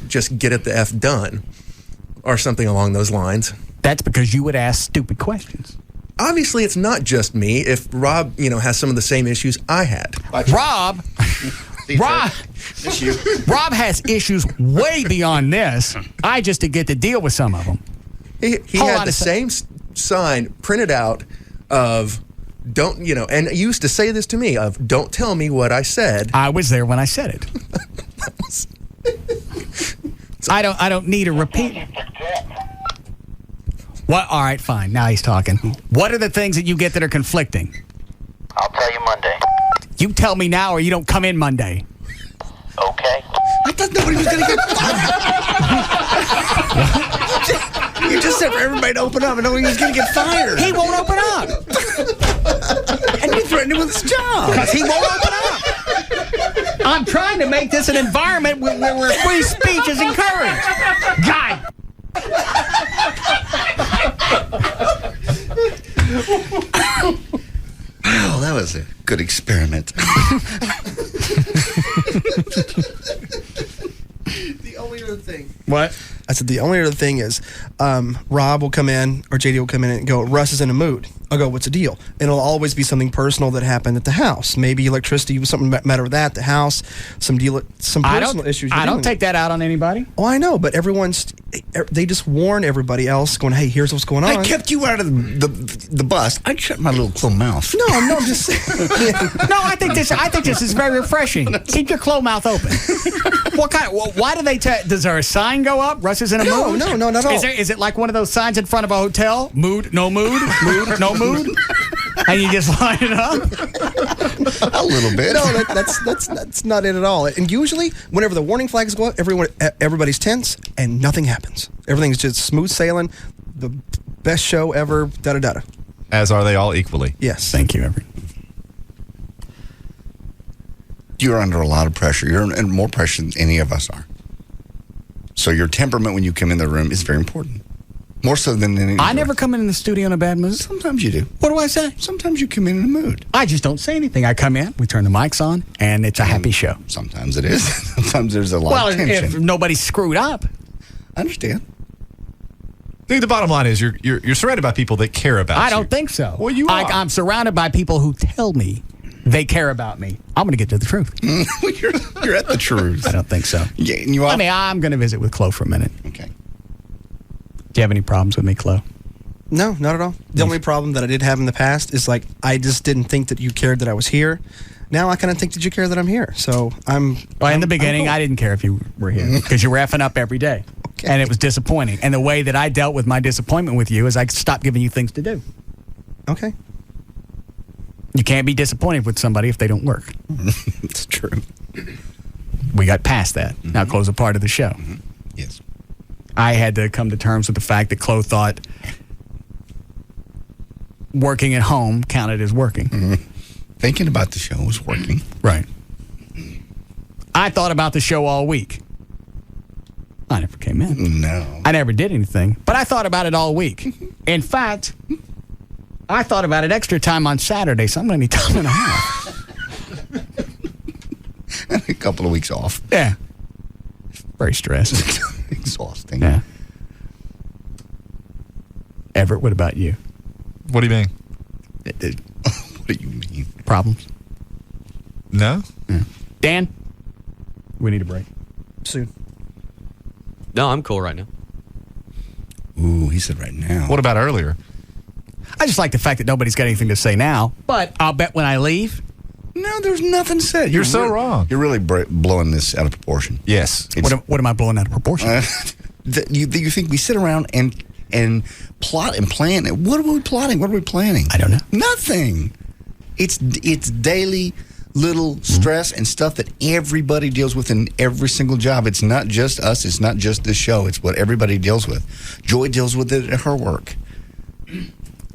Just get it the F done or something along those lines. That's because you would ask stupid questions. Obviously, it's not just me. If Rob, has some of the same issues I had. Rob has issues way beyond this. I just to get to deal with some of them. He had the same sign printed out of don't, and he used to say this to me of don't tell me what I said. I was there when I said it. I don't need a repeat. What? All right, fine. Now he's talking. What are the things that you get that are conflicting? I'll tell you Monday. You tell me now or you don't come in Monday. Okay. I thought nobody was going to get fired. You just said for everybody to open up and nobody was going to get fired. He won't open up. And you threatened him with his job. Because he won't open up. I'm trying to make this an environment where free speech is encouraged. God. Wow, that was a good experiment. The only other thing. What? I said the only other thing is Rob will come in or JD will come in and go, Russ is in a mood. I'll go, what's the deal? And it'll always be something personal that happened at the house. Maybe electricity was something matter with that, the house, some personal issues. I don't take that out on anybody. Oh, I know, but they just warn everybody else going, hey, here's what's going on. I kept you out of the bus. I shut my little closed mouth. No, I'm just saying. No, I think this is very refreshing. Keep your closed mouth open. What kind? Why do they? Does there a sign go up? Russ is in a mood. No, not at all. Is it like one of those signs in front of a hotel? Mood, no mood, mood, no mood, and you just line it up? A little bit. No, that's not it at all. And usually, whenever the warning flags go up, everybody's tense and nothing happens. Everything's just smooth sailing. The best show ever. Da da da. As are they all equally. Yes. Thank you, everyone. You're under a lot of pressure. You're under more pressure than any of us are. So your temperament when you come in the room is very important. More so than any. I never come in the studio in a bad mood. Sometimes you do. What do I say? Sometimes you come in a mood. I just don't say anything. I come in, we turn the mics on, and it's a happy show. Sometimes it is. Sometimes there's a lot of tension. If nobody's screwed up. I understand. I think the bottom line is you're surrounded by people that care about you. I don't think so. Well, you are. I'm surrounded by people who tell me they care about me. I'm going to get to the truth. You're at the truth. I don't think so. Yeah, you are. I'm going to visit with Chloe for a minute. Okay. Do you have any problems with me, Chloe? No, not at all. The only problem that I did have in the past is I just didn't think that you cared that I was here. Now I kind of think that you care that I'm here. So in the beginning, I didn't care if you were here because you were effing up every day. Okay. And it was disappointing. And the way that I dealt with my disappointment with you is I stopped giving you things to do. Okay. You can't be disappointed with somebody if they don't work. It's true. We got past that. Mm-hmm. Now Chloe's a part of the show. Mm-hmm. Yes. I had to come to terms with the fact that Chloe thought working at home counted as working. Mm-hmm. Thinking about the show was working. Right. I thought about the show all week. I never came in. No. I never did anything, but I thought about it all week. In fact, I thought about it extra time on Saturday, so I'm going to need time and a half. A couple of weeks off. Yeah. Very stressed. Exhausting. Yeah. Everett, what about you? What do you mean? What do you mean? Problems? No. Yeah. Dan, we need a break. Soon. No, I'm cool right now. Ooh, he said right now. What about earlier? I just like the fact that nobody's got anything to say now, but I'll bet when I leave. No, there's nothing said. You're so wrong. You're really blowing this out of proportion. Yes. What am I blowing out of proportion? You think we sit around and plot and plan? What are we plotting? What are we planning? I don't know. Nothing. It's daily little stress and stuff that everybody deals with in every single job. It's not just us. It's not just this show. It's what everybody deals with. Joy deals with it at her work.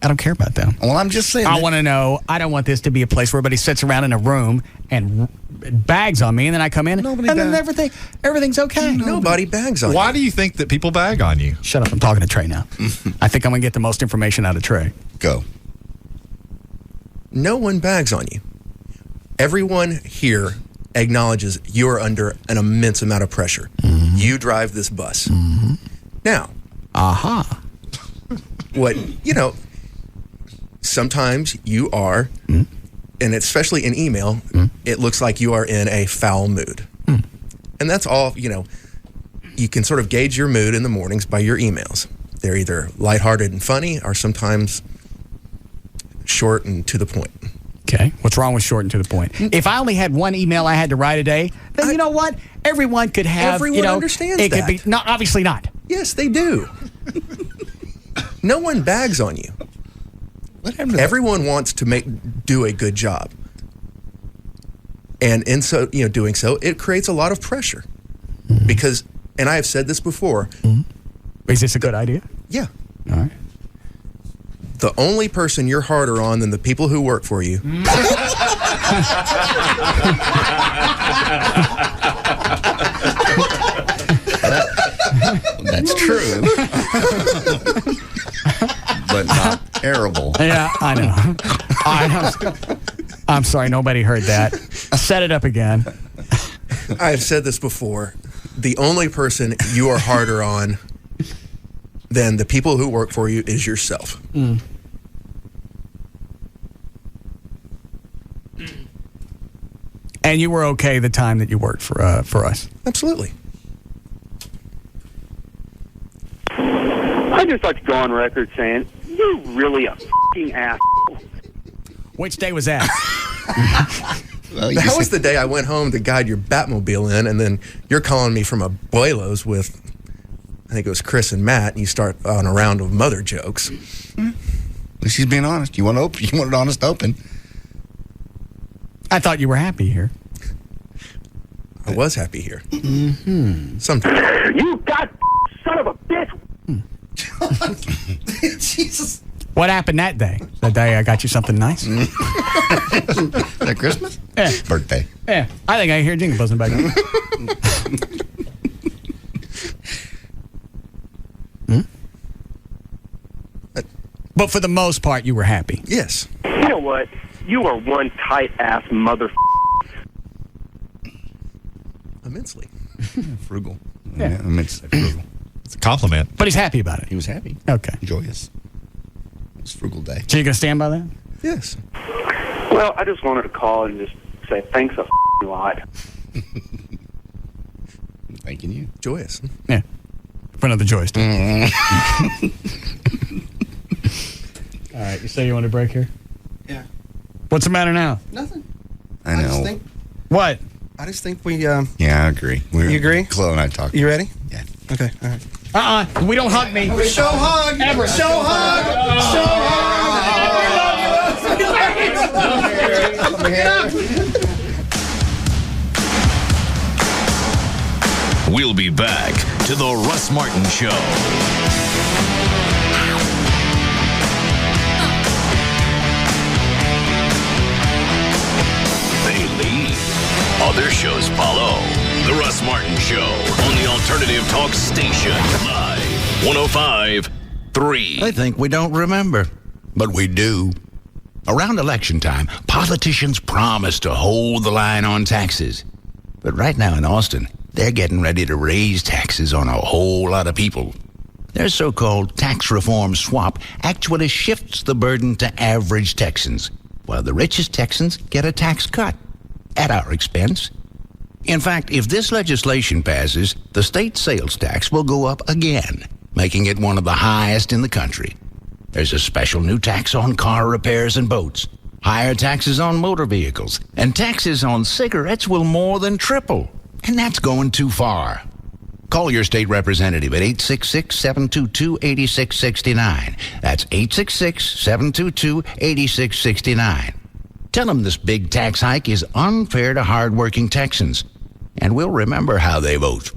I don't care about that. Well, I'm just saying. I want to know. I don't want this to be a place where everybody sits around in a room and bags on me, and then I come in and then everything's okay. Nobody bags on you. Why do you think that people bag on you? Shut up. I'm talking to Trey now. I think I'm going to get the most information out of Trey. Go. No one bags on you. everyone here acknowledges you're under an immense amount of pressure. You drive this bus. Now, what, sometimes you are, and especially in email, it looks like you are in a foul mood. And that's all, you can sort of gauge your mood in the mornings by your emails. They're either lighthearted and funny or sometimes short and to the point. Okay. What's wrong with short and to the point? If I only had one email I had to write a day, then you know what? Everyone could have. Everyone understands it that. Could be, no, obviously not. Yes, they do. No one bags on you. Everyone wants to do a good job, and in doing so, it creates a lot of pressure. Because, and I have said this before. Is this a good idea? Yeah. All right. The only person you're harder on than the people who work for you. That's true. But not terrible. Yeah, I know. I'm sorry, nobody heard that. Set it up again. I have said this before. The only person you are harder on than the people who work for you is yourself. And you were okay the time that you worked for us? Absolutely. I'd just like to go on record saying, you're really a f***ing asshole. Which day was that? That was the day I went home to guide your Batmobile in, and then you're calling me from Abuelos with, I think it was Chris and Matt, and you start on a round of mother jokes. At least he's being honest. You want an honest open. I thought you were happy here. I was happy here. Sometimes. You got son of a bitch. Jesus. What happened that day? That day I got you something nice? That Christmas? Yeah. Birthday. Yeah. I think I hear jingle bells in the background. But for the most part, you were happy. Yes. You know what? You are one tight-ass mother. Immensely. Frugal. Yeah. Immensely frugal. It's a compliment. But he's happy about it. He was happy. Okay. Joyous. It was a frugal day. So you going to stand by that? Yes. Well, I just wanted to call and just say thanks a lot. Thanking you. Joyous. Yeah. For another joyous day. All right. You say you want a break here? Yeah. What's the matter now? Nothing. I know. just think, What? I just think we. Yeah, I agree. You agree? Chloe and I talked. You ready? Yeah. Okay. All right. We don't hug me. Show hug. Ever. Show hug. Show hug. We'll be back to the Russ Martin Show. They leave. Other shows follow. The Russ Martin Show on the Alternative Talk Station. Live 105.3. I think we don't remember, but we do. Around election time, politicians promise to hold the line on taxes. But right now in Austin, they're getting ready to raise taxes on a whole lot of people. Their so-called tax reform swap actually shifts the burden to average Texans, while the richest Texans get a tax cut at our expense. In fact, if this legislation passes, the state sales tax will go up again, making it one of the highest in the country. There's a special new tax on car repairs and boats, higher taxes on motor vehicles, and taxes on cigarettes will more than triple. And that's going too far. Call your state representative at 866-722-8669. That's 866-722-8669. Tell them this big tax hike is unfair to hardworking Texans, and we'll remember how they vote.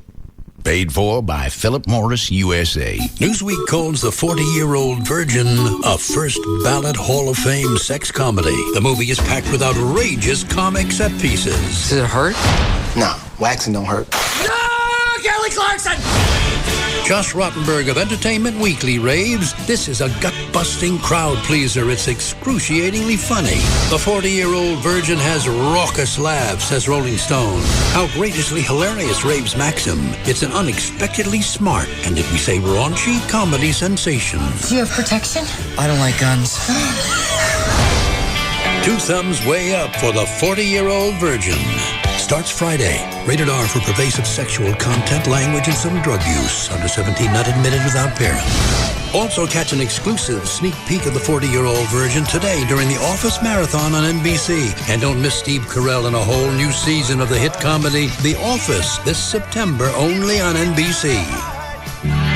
Paid for by Philip Morris USA. Newsweek calls The 40-Year-Old Virgin a first ballot Hall of Fame sex comedy. The movie is packed with outrageous comic set pieces. Does it hurt? No, waxing don't hurt. No, Kelly Clarkson! Josh Rottenberg of Entertainment Weekly raves, this is a gut-busting crowd pleaser. It's excruciatingly funny. The 40-year-old virgin has raucous laughs, says Rolling Stone. Outrageously hilarious, raves Maxim. It's an unexpectedly smart, and if we say raunchy, comedy sensation. Do you have protection? I don't like guns. 2 thumbs way up for the 40-year-old virgin. Starts Friday. Rated R for pervasive sexual content, language, and some drug use. Under 17, not admitted without parents. Also catch an exclusive sneak peek of the 40-year-old virgin today during the Office Marathon on NBC. And don't miss Steve Carell in a whole new season of the hit comedy The Office this September only on NBC.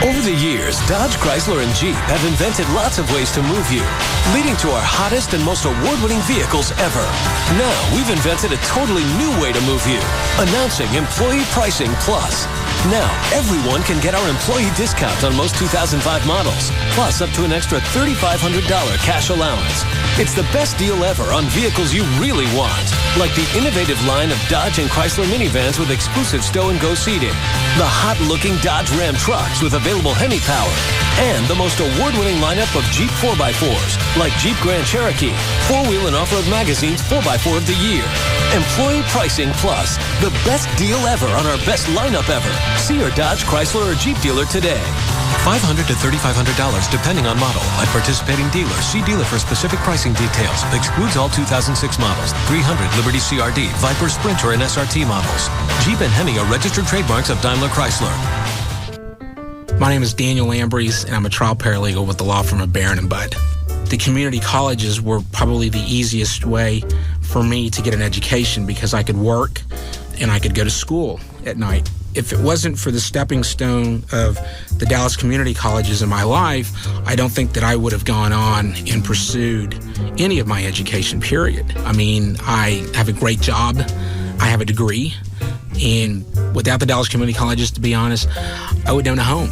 Over the years, Dodge, Chrysler, and Jeep have invented lots of ways to move you, leading to our hottest and most award-winning vehicles ever. Now, we've invented a totally new way to move you, announcing Employee Pricing Plus. Now, everyone can get our employee discount on most 2005 models, plus up to an extra $3,500 cash allowance. It's the best deal ever on vehicles you really want, like the innovative line of Dodge and Chrysler minivans with exclusive stow-and-go seating, the hot-looking Dodge Ram trucks with available Hemi power, and the most award-winning lineup of Jeep 4x4s, like Jeep Grand Cherokee, 4-Wheel and Off-Road Magazine's 4x4 of the Year. Employee Pricing Plus, the best deal ever on our best lineup ever. See your Dodge, Chrysler, or Jeep dealer today. $500 to $3,500 depending on model. At participating dealers, see dealer for specific pricing details. Excludes all 2006 models. 300 Liberty CRD, Viper, Sprinter, and SRT models. Jeep and Hemi are registered trademarks of Daimler Chrysler. My name is Daniel Lambrese, and I'm a trial paralegal with the law firm of Barron & Budd. The community colleges were probably the easiest way for me to get an education because I could work and I could go to school at night. If it wasn't for the stepping stone of the Dallas community colleges in my life, I don't think that I would have gone on and pursued any of my education, period. I mean, I have a great job. I have a degree. And without the Dallas community colleges, to be honest, I wouldn't own a home.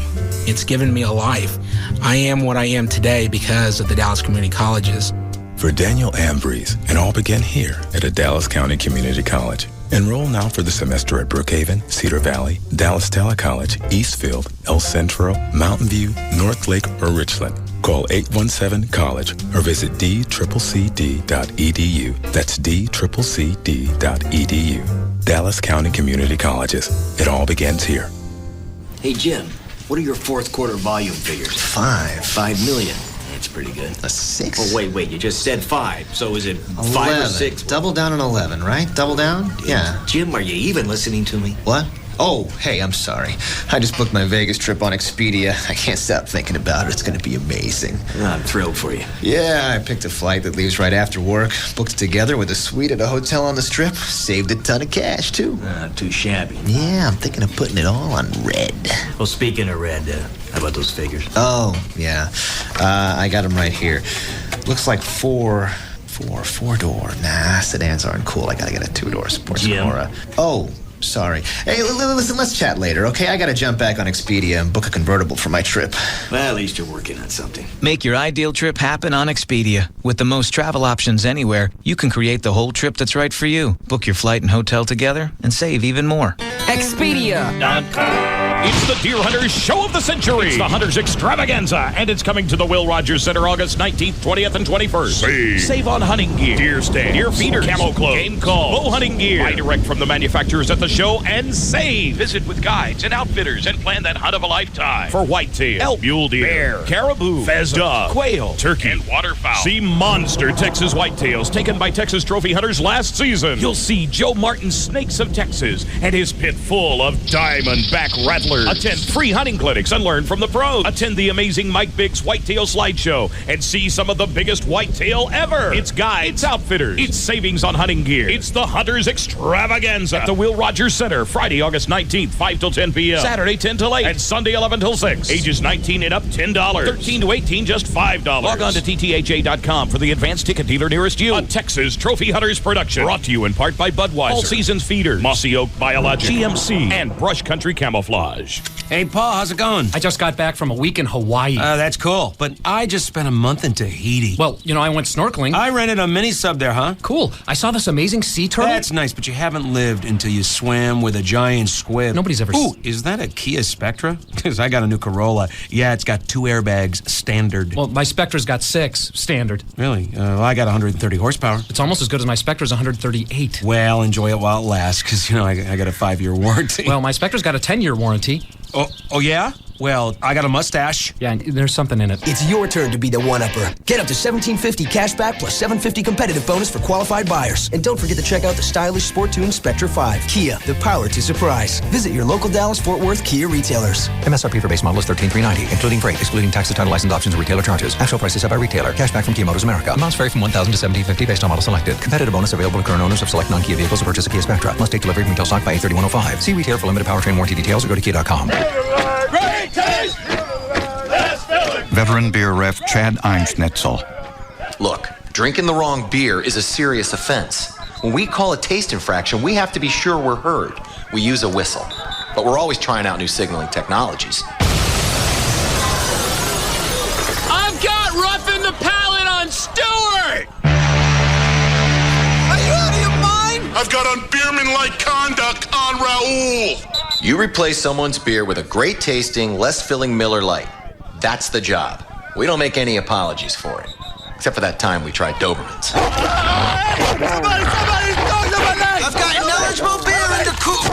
It's given me a life. I am what I am today because of the Dallas community colleges. For Daniel Ambrose, it all began here at a Dallas County Community College. Enroll now for the semester at Brookhaven, Cedar Valley, Dallas Telecollege, Eastfield, El Centro, Mountain View, North Lake, or Richland. Call 817-COLLEGE or visit dccd.edu. That's dccd.edu. Dallas County Community Colleges. It all begins here. Hey, Jim, what are your fourth quarter volume figures? 5 million. That's pretty good. A 6? Oh, wait. You just said 5. So is it 11. 5 or 6? Double down on 11, right? Double down? Yeah. Jim, are you even listening to me? What? Oh, hey, I'm sorry. I just booked my Vegas trip on Expedia. I can't stop thinking about it. It's going to be amazing. I'm thrilled for you. Yeah, I picked a flight that leaves right after work. Booked it together with a suite at a hotel on the Strip. Saved a ton of cash, too. Not too shabby. Yeah, I'm thinking of putting it all on red. Well, speaking of red, how about those figures? Oh, yeah. I got them right here. Looks like four-door. Nah, sedans aren't cool. I gotta get a 2-door sports car. Oh, sorry. Hey, listen, let's chat later, okay? I gotta jump back on Expedia and book a convertible for my trip. Well, at least you're working on something. Make your ideal trip happen on Expedia. With the most travel options anywhere, you can create the whole trip that's right for you. Book your flight and hotel together and save even more. Expedia.com. It's the Deer Hunters Show of the Century. It's the Hunters Extravaganza, and it's coming to the Will Rogers Center August 19th, 20th, and 21st. Save on hunting gear, deer stand, deer feeders, camo clothes, game calls, bow hunting gear. Buy direct from the manufacturers at the show and save. Visit with guides and outfitters and plan that hunt of a lifetime for whitetail, elk, mule deer, bear, caribou, pheasant, dove, quail, turkey, and waterfowl. See monster Texas whitetails taken by Texas trophy hunters last season. You'll see Joe Martin's Snakes of Texas and his pit full of diamondback rattlers. Attend free hunting clinics and learn from the pros. Attend the amazing Mike Biggs Whitetail Slideshow and see some of the biggest whitetail ever. It's guides, outfitters, it's savings on hunting gear. It's the Hunters Extravaganza at the Will Rogers Center, Friday, August 19th, 5 till 10 p.m. Saturday, 10 till 8, and Sunday, 11 till 6. Ages 19 and up, $10. 13 to 18, just $5. Log on to TTHA.com for the advanced ticket dealer nearest you. A Texas Trophy Hunters production. Brought to you in part by Budweiser, All Seasons Feeders, Mossy Oak Biologic, GMC, and Brush Country Camouflage. Garage. Hey, Paul, how's it going? I just got back from a week in Hawaii. That's cool. But I just spent a month in Tahiti. Well, I went snorkeling. I rented a mini sub there, huh? Cool. I saw this amazing sea turtle. That's nice, but you haven't lived until you swam with a giant squid. Nobody's ever... Ooh, is that a Kia Spectra? Because I got a new Corolla. Yeah, it's got 2 airbags, standard. Well, my Spectra's got 6, standard. Really? Well, I got 130 horsepower. It's almost as good as my Spectra's 138. Well, enjoy it while it lasts, because, I got a 5-year warranty. Well, my Spectra's got a 10-year warranty. Oh, yeah? Well, I got a mustache. Yeah, and there's something in it. It's your turn to be the one-upper. Get up to $1,750 cash back plus $750 competitive bonus for qualified buyers. And don't forget to check out the stylish Sport-Tuned Spectra 5. Kia, the power to surprise. Visit your local Dallas-Fort Worth Kia retailers. MSRP for base model is $13,390, including freight, excluding taxes, title, license options, and retailer charges. Actual prices set by retailer. Cash back from Kia Motors America. Amounts vary from $1,000 to $1,750 based on model selected. Competitive bonus available to current owners of select non-Kia vehicles who purchase a Kia Spectra. Must take delivery of retail stock by 8/31/05. See retailer for limited powertrain warranty details or go to kia.com. Great taste! Veteran beer ref Chad Einschnitzel. Look, drinking the wrong beer is a serious offense. When we call a taste infraction, we have to be sure we're heard. We use a whistle, but we're always trying out new signaling technologies. I've got roughing the palate on Stewart! Are you out of your mind? I've got unbeerman-like conduct on Raoul. You replace someone's beer with a great tasting, less filling Miller Lite. That's the job. We don't make any apologies for it. Except for that time we tried Dobermans. Somebody's talking to my leg! I've got knowledgeable beer in the coop.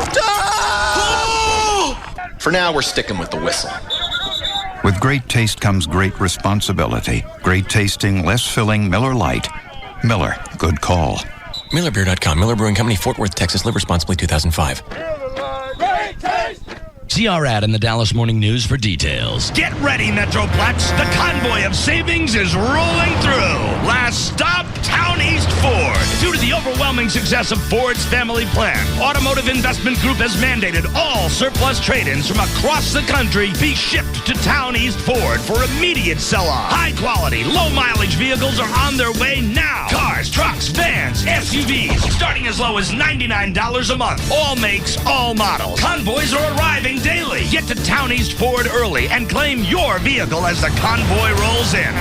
For now, we're sticking with the whistle. With great taste comes great responsibility. Great tasting, less filling Miller Lite. Miller, good call. MillerBeer.com, Miller Brewing Company, Fort Worth, Texas. Live responsibly, 2005. Great taste! See our ad in the Dallas Morning News for details. Get ready, Metroplex. The convoy of savings is rolling through. Last stop, Town East Ford. Due to the overwhelming success of Ford's family plan, Automotive Investment Group has mandated all surplus trade-ins from across the country be shipped to Town East Ford for immediate sell-off. High-quality, low-mileage vehicles are on their way now. Cars, trucks, vans, SUVs, starting as low as $99 a month. All makes, all models. Convoys are arriving daily. Get to Town East Ford early and claim your vehicle as the convoy rolls in.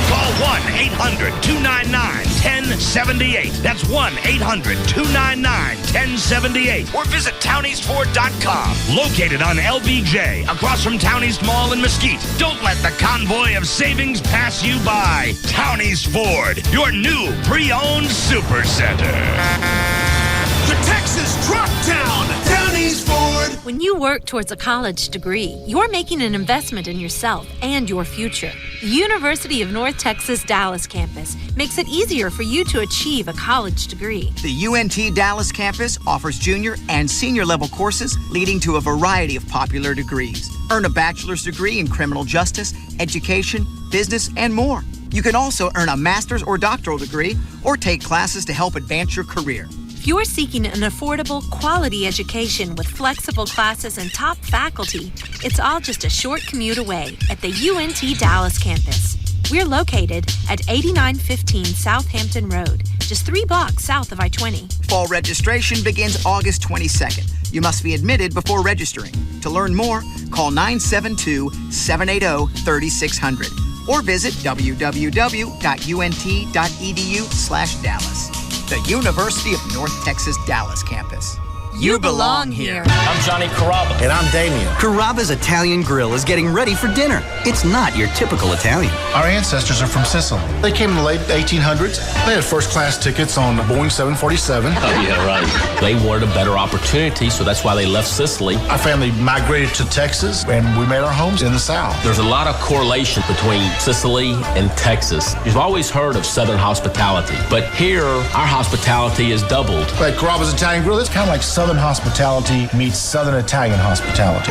Call 1-800-299-1078. That's 1-800-299-1078. Or visit towneastford.com. Located on LBJ, across from Town East Mall in Mesquite. Don't let the convoy of savings pass you by. Town East Ford, your new pre-owned supercenter. The Texas Truck Town! Town East Ford! When you work towards a college degree, you're making an investment in yourself and your future. The University of North Texas Dallas campus makes it easier for you to achieve a college degree. The UNT Dallas campus offers junior and senior level courses leading to a variety of popular degrees. Earn a bachelor's degree in criminal justice, education, business, and more. You can also earn a master's or doctoral degree or take classes to help advance your career. If you're seeking an affordable, quality education with flexible classes and top faculty, it's all just a short commute away at the UNT Dallas campus. We're located at 8915 Southampton Road, just 3 blocks south of I-20. Fall registration begins August 22nd. You must be admitted before registering. To learn more, call 972-780-3600 or visit www.unt.edu/Dallas. The University of North Texas Dallas campus. You belong here. I'm Johnny Carrabba. And I'm Damien. Carrabba's Italian Grill is getting ready for dinner. It's not your typical Italian. Our ancestors are from Sicily. They came in the late 1800s. They had first-class tickets on Boeing 747. Oh, yeah, right. They wanted a better opportunity, so that's why they left Sicily. Our family migrated to Texas, and we made our homes in the South. There's a lot of correlation between Sicily and Texas. You've always heard of Southern hospitality, but here, our hospitality is doubled. Like Carrabba's Italian Grill, it's kind of like Southern hospitality meets Southern Italian hospitality.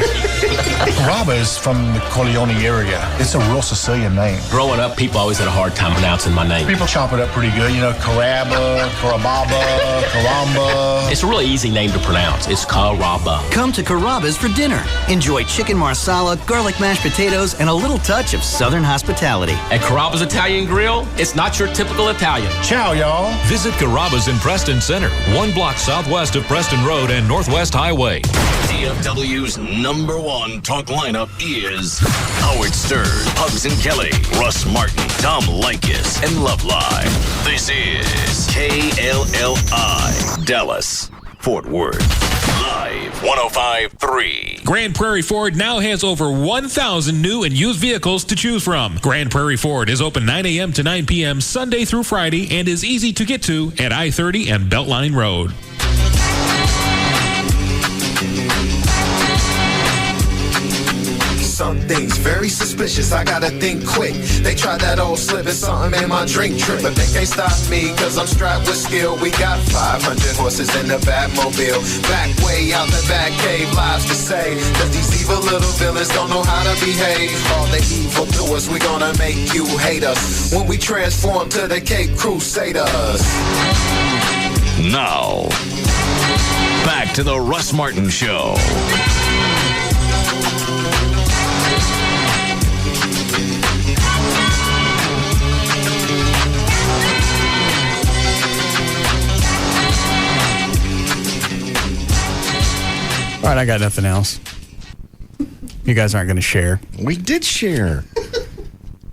Carrabba is from the Corleone area. It's a real Sicilian name. Growing up, people always had a hard time pronouncing my name. People chop it up pretty good. You know, Carrabba, Carababa, Caramba. It's a really easy name to pronounce. It's Carrabba. Come to Carrabba's for dinner. Enjoy chicken marsala, garlic mashed potatoes, and a little touch of Southern hospitality. At Carrabba's Italian Grill, it's not your typical Italian. Ciao, y'all. Visit Carrabba's in Preston Center, 1 block southwest of Preston Road. Road and Northwest Highway. DFW's #1 talk lineup is Howard Stern, Hugs and Kelly, Russ Martin, Tom Leykis, and Love Live. This is KLLI, Dallas, Fort Worth. Live 105.3. Grand Prairie Ford now has over 1,000 new and used vehicles to choose from. Grand Prairie Ford is open 9 a.m. to 9 p.m. Sunday through Friday and is easy to get to at I-30 and Beltline Road. Something's very suspicious, I gotta think quick. They tried that old slip and something made my drink trip. But they can't stop me, cause I'm strapped with skill. We got 500 horses in the Batmobile. Back way out the back cave, lives to say. Cause these evil little villains don't know how to behave. All the evil to us, we gonna make you hate us. When we transform to the Cape Crusaders. Now, back to the Russ Martin Show. All right, I got nothing else. You guys aren't going to share. We did share.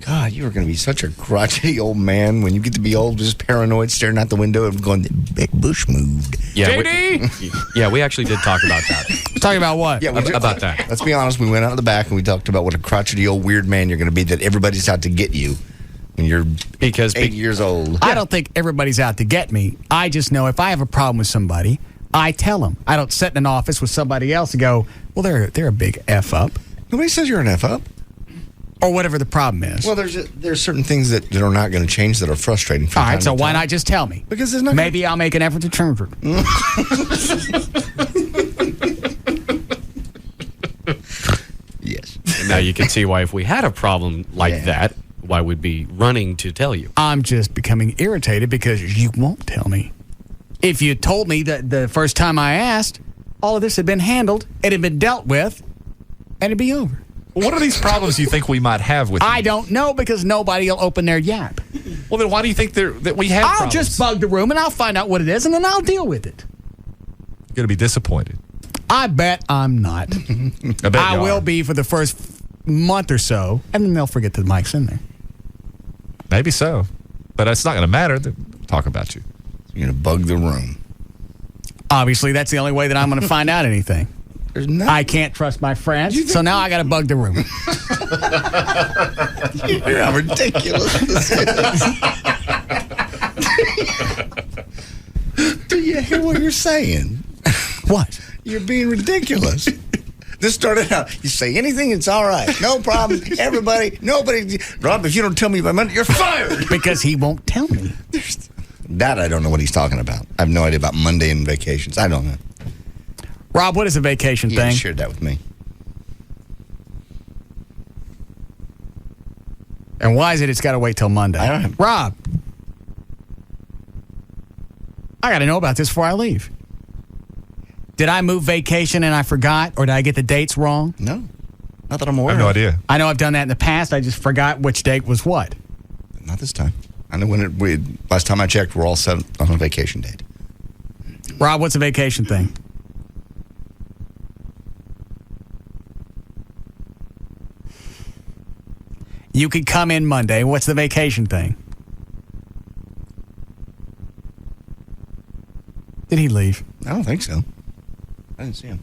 God, you are going to be such a crotchety old man when you get to be old, just paranoid, staring out the window and going, "Big Bush moved." Yeah, we actually did talk about that. Talking about what? Yeah, about that. Let's be honest. We went out in the back and we talked about what a crotchety old weird man you're going to be. That everybody's out to get you when you're 8 years old. I don't think everybody's out to get me. I just know if I have a problem with somebody, I tell them. I don't sit in an office with somebody else and go, "Well, they're a big F up." Nobody says you're an F up. Or whatever the problem is. Well, there's certain things that are not going to change that are frustrating. All right, so why not just tell me? Because there's not. Maybe I'll make an effort to change it. Yes. Now you can see why if we had a problem like that, why we'd be running to tell you. I'm just becoming irritated because you won't tell me. If you told me that the first time I asked, all of this had been handled, it had been dealt with, and it'd be over. What are these problems you think we might have with you? I don't know because nobody will open their yap. Well, then why do you think that we have I'll problems? just bug the room and I'll find out what it is and then I'll deal with it. You're going to be disappointed. I bet I'm not. I will be for the first month or so, and then they'll forget the mic's in there. Maybe so. But it's not going to matter. They'll talk about you. You're going to bug the room. Obviously, that's the only way that I'm going to find out anything. I can't trust my friends, so now I got to bug the room. You're how ridiculous this is. Do you hear what you're saying? What? You're being ridiculous. This started out, you say anything, it's all right. No problem. Everybody, nobody. Rob, if you don't tell me by Monday, you're fired. Because he won't tell me. That I don't know what he's talking about. I have no idea about Monday and vacations. I don't know. Rob, what is a vacation thing? You shared that with me. And why is it's got to wait till Monday? I don't know. Rob, I got to know about this before I leave. Did I move vacation and I forgot, or did I get the dates wrong? No. Not that I'm aware I have no of. idea. I know I've done that in the past. I just forgot which date was what. Not this time. I know last time I checked, we're all set on a vacation date. Rob, what's a vacation thing? You could come in Monday. What's the vacation thing? Did he leave? I don't think so. I didn't see him.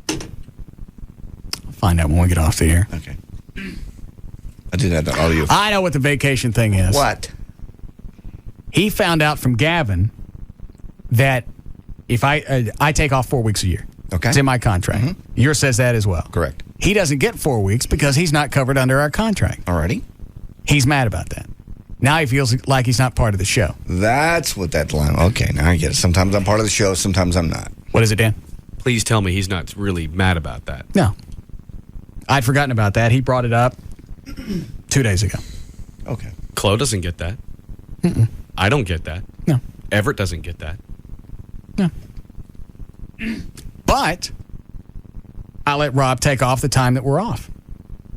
I'll find out when we get off the air. Okay. I did have that audio. I know what the vacation thing is. What? He found out from Gavin that if I take off 4 weeks a year. Okay. It's in my contract. Mm-hmm. Yours says that as well. Correct. He doesn't get 4 weeks because he's not covered under our contract. Alrighty. He's mad about that. Now he feels like he's not part of the show. That's what that line. Okay, now I get it. Sometimes I'm part of the show, sometimes I'm not. What is it, Dan? Please tell me he's not really mad about that. No. I'd forgotten about that. He brought it up 2 days ago. Okay. Chloe doesn't get that. Mm-mm. I don't get that. No. Everett doesn't get that. No. But I let Rob take off the time that we're off.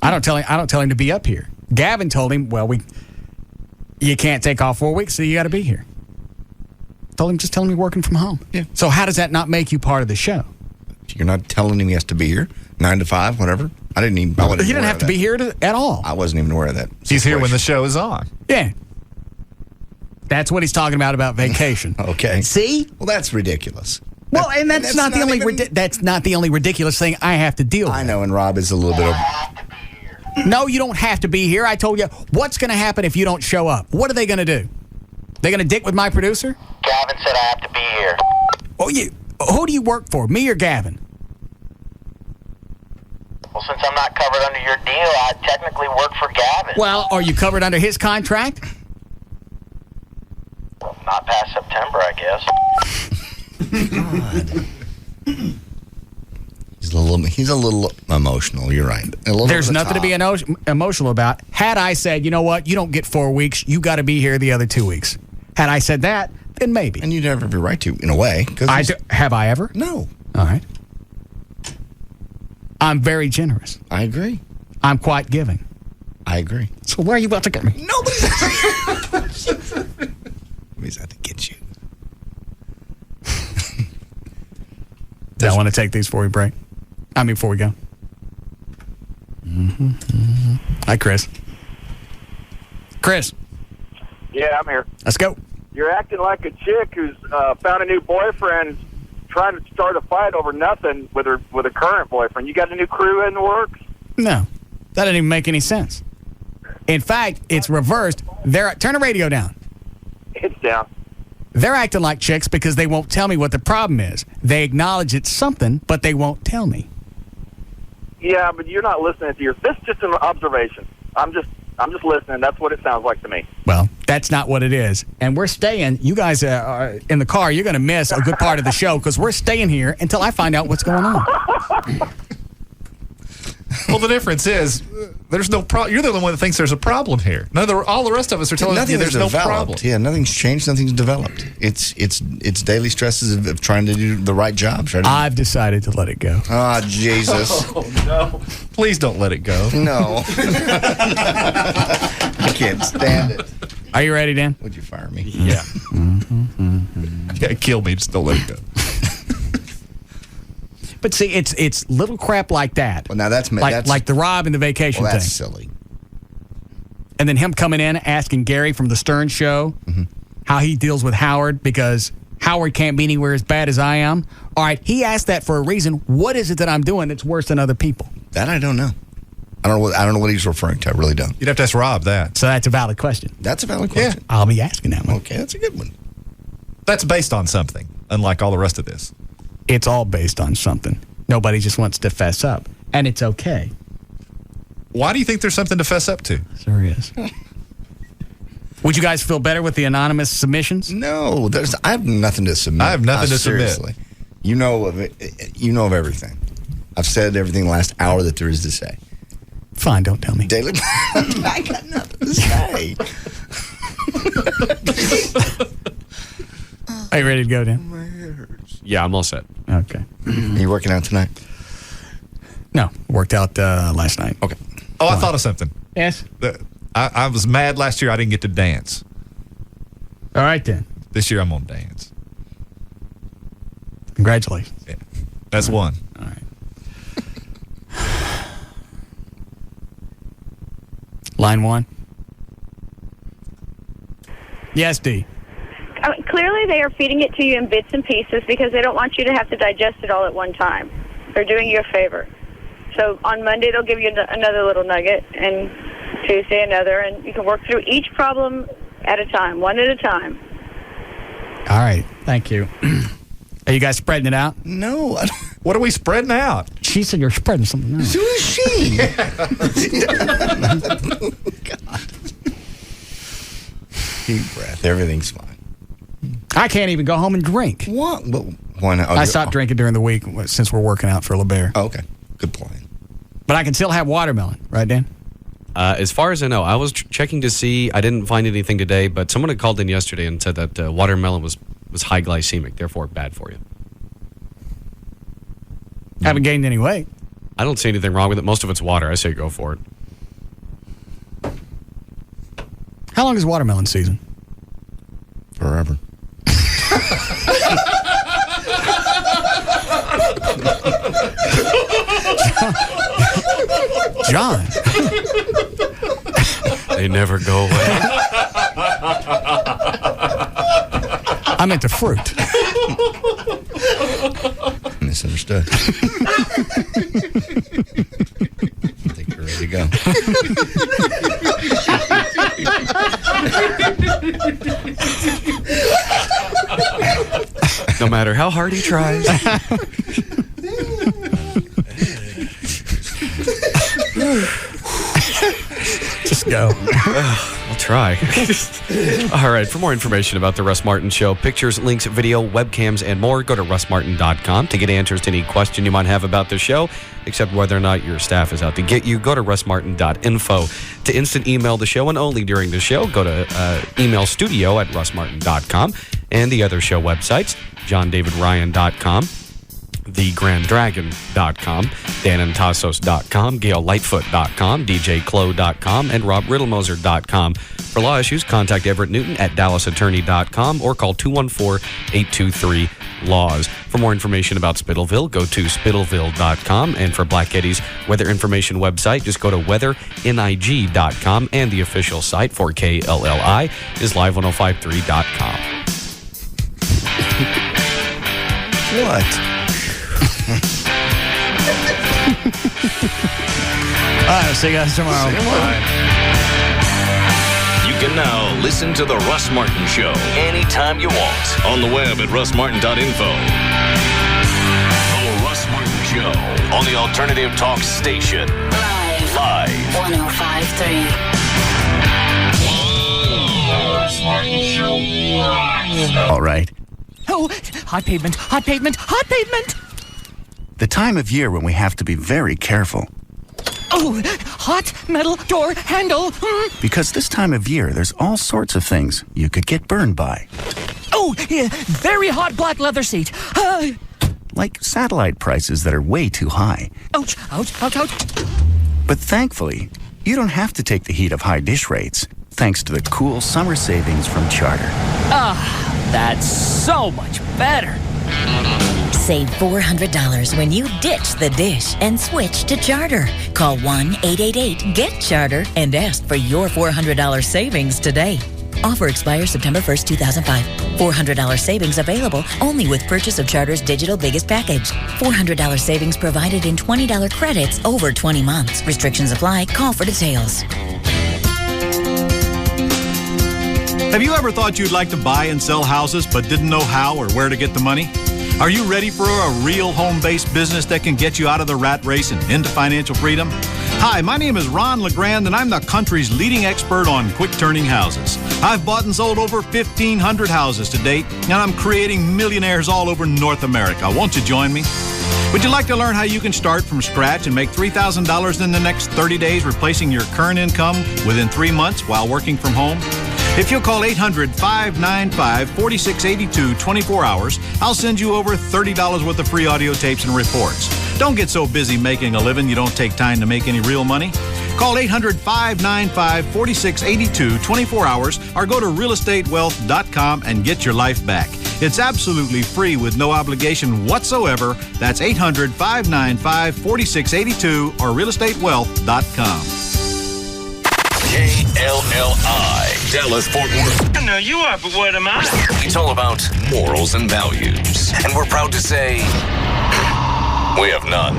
I don't tell him to be up here. Gavin told him, well, you can't take off 4 weeks, so you got to be here. told him, just tell him you're working from home. Yeah. So how does that not make you part of the show? You're not telling him he has to be here 9 to 5, whatever. I didn't even. He didn't have to be here at all. I wasn't even aware of that. He's here when the show is on. Yeah. That's what he's talking about vacation. Okay. See? Well, that's ridiculous. Well, and that's not the only that's not the only ridiculous thing I have to deal with. I know, and Rob is a little bit of. No, you don't have to be here. I told you what's going to happen if you don't show up. What are they going to do? They're going to dick with my producer? Gavin said I have to be here. Oh, who do you work for, me or Gavin? Well, since I'm not covered under your deal, I technically work for Gavin. Well, are you covered under his contract? Well, not past September, I guess. He's a little emotional. You're right. There's nothing to be emotional about. Had I said, you know what, you don't get 4 weeks, you got to be here the other 2 weeks. Had I said that, then maybe. And you'd have every right to, in a way. Have I ever? No. All right. I'm very generous. I agree. I'm quite giving. I agree. So why are you about to get me? Nobody's out to get you. I want to take these before we break. Before we go. Hi, Chris. Chris. Yeah, I'm here. Let's go. You're acting like a chick who's found a new boyfriend, trying to start a fight over nothing with her current boyfriend. You got a new crew in the works? No, that didn't even make any sense. In fact, it's reversed. Turn the radio down. It's down. They're acting like chicks because they won't tell me what the problem is. They acknowledge it's something, but they won't tell me. Yeah, but you're not listening to this is just an observation. I'm just listening. That's what it sounds like to me. Well, that's not what it is. And we're staying. You guys are in the car. You're going to miss a good part of the show because we're staying here until I find out what's going on. Well, the difference is there's no problem. You're the only one that thinks there's a problem here. All the rest of us are telling you there's no problem. Yeah, nothing's changed. Nothing's developed. It's daily stresses of trying to do the right job. I've decided to let it go. Oh, Jesus. Oh, no. Please don't let it go. No. I can't stand it. Are you ready, Dan? Would you fire me? Yeah. Yeah, kill me. Just don't let it go. But see, it's little crap like that. Well, now that's like the Rob and the vacation that's thing. Silly. And then him coming in asking Gary from the Stern Show how he deals with Howard because Howard can't be anywhere as bad as I am. All right, he asked that for a reason. What is it that I'm doing that's worse than other people? That I don't know. I don't know what he's referring to. I really don't. You'd have to ask Rob that. So that's a valid question. That's a valid question. Yeah. I'll be asking that one. Okay, that's a good one. That's based on something, unlike all the rest of this. It's all based on something. Nobody just wants to fess up. And it's okay. Why do you think there's something to fess up to? There is. Would you guys feel better with the anonymous submissions? No, I have nothing to submit. I have nothing to seriously. submit. You know of it. You know of everything. I've said everything the last hour that there is to say. Fine, don't tell me. Daily, I got nothing to say. Are you ready to go, Dan? Yeah, I'm all set. Okay. Are you working out tonight? No, worked out last night. Okay. Oh, I thought of something. Yes? I was mad last year I didn't get to dance. All right, then. This year I'm on dance. Congratulations. Yeah. That's one. All right. Line 1. Yes, D. Clearly, they are feeding it to you in bits and pieces because they don't want you to have to digest it all at one time. They're doing you a favor. So on Monday, they'll give you another little nugget, and Tuesday another, and you can work through each problem at a time, one at a time. All right. Thank you. Are you guys spreading it out? No. What are we spreading out? She said you're spreading something out. Who is she? God. Deep breath. Everything's fine. I can't even go home and drink. What? Well, why not? I stopped drinking during the week since we're working out for LeBaire. Oh, okay. Good plan. But I can still have watermelon. Right, Dan? As far as I know, I was checking to see. I didn't find anything today, but someone had called in yesterday and said that watermelon was high glycemic, therefore bad for you. Haven't gained any weight. I don't see anything wrong with it. Most of it's water. I say go for it. How long is watermelon season? Forever. John. They never go away. I meant the fruit. Misunderstood. I think we're ready to go. No matter how hard he tries. Just go. I'll try. All right. For more information about the Russ Martin Show, pictures, links, video, webcams, and more, go to russmartin.com. To get answers to any question you might have about the show, except whether or not your staff is out to get you, go to russmartin.info. To instant email the show and only during the show, go to emailstudio@russmartin.com. And the other show websites, johndavidryan.com, thegranddragon.com, danandtassos.com, gaillightfoot.com, djclo.com, and robriddlemoser.com. For law issues, contact Everett Newton at dallasattorney.com or call 214-823-LAWS. For more information about Spittleville, go to spittleville.com. And for Black Eddie's weather information website, just go to weathering.com. And the official site for KLLI is live1053.com. What? All right, see you guys tomorrow. You can now listen to The Russ Martin Show anytime you want on the web at russmartin.info. The Russ Martin Show on the Alternative Talk Station. Live. 105.3. Russ Martin Show. All right. Oh, hot pavement, hot pavement, hot pavement. The time of year when we have to be very careful. Oh, hot metal door handle. Because this time of year, there's all sorts of things you could get burned by. Oh, yeah, very hot black leather seat. Like satellite prices that are way too high. Ouch, ouch, ouch, ouch. But thankfully, you don't have to take the heat of high dish rates, thanks to the cool summer savings from Charter. That's so much better. Save $400 when you ditch the dish and switch to Charter. Call 1-888-GET-CHARTER and ask for your $400 savings today. Offer expires September 1st, 2005. $400 savings available only with purchase of Charter's digital biggest package. $400 savings provided in $20 credits over 20 months. Restrictions apply. Call for details. Have you ever thought you'd like to buy and sell houses but didn't know how or where to get the money? Are you ready for a real home-based business that can get you out of the rat race and into financial freedom? Hi, my name is Ron LeGrand, and I'm the country's leading expert on quick-turning houses. I've bought and sold over 1,500 houses to date, and I'm creating millionaires all over North America. Won't you join me? Would you like to learn how you can start from scratch and make $3,000 in the next 30 days, replacing your current income within 3 months while working from home? If you'll call 800-595-4682 24 hours, I'll send you over $30 worth of free audio tapes and reports. Don't get so busy making a living you don't take time to make any real money. Call 800-595-4682 24 hours or go to realestatewealth.com and get your life back. It's absolutely free with no obligation whatsoever. That's 800-595-4682 or realestatewealth.com. KLLI, Dallas Fort Worth. I know you are, but what am I? It's all about morals and values. And we're proud to say we have none.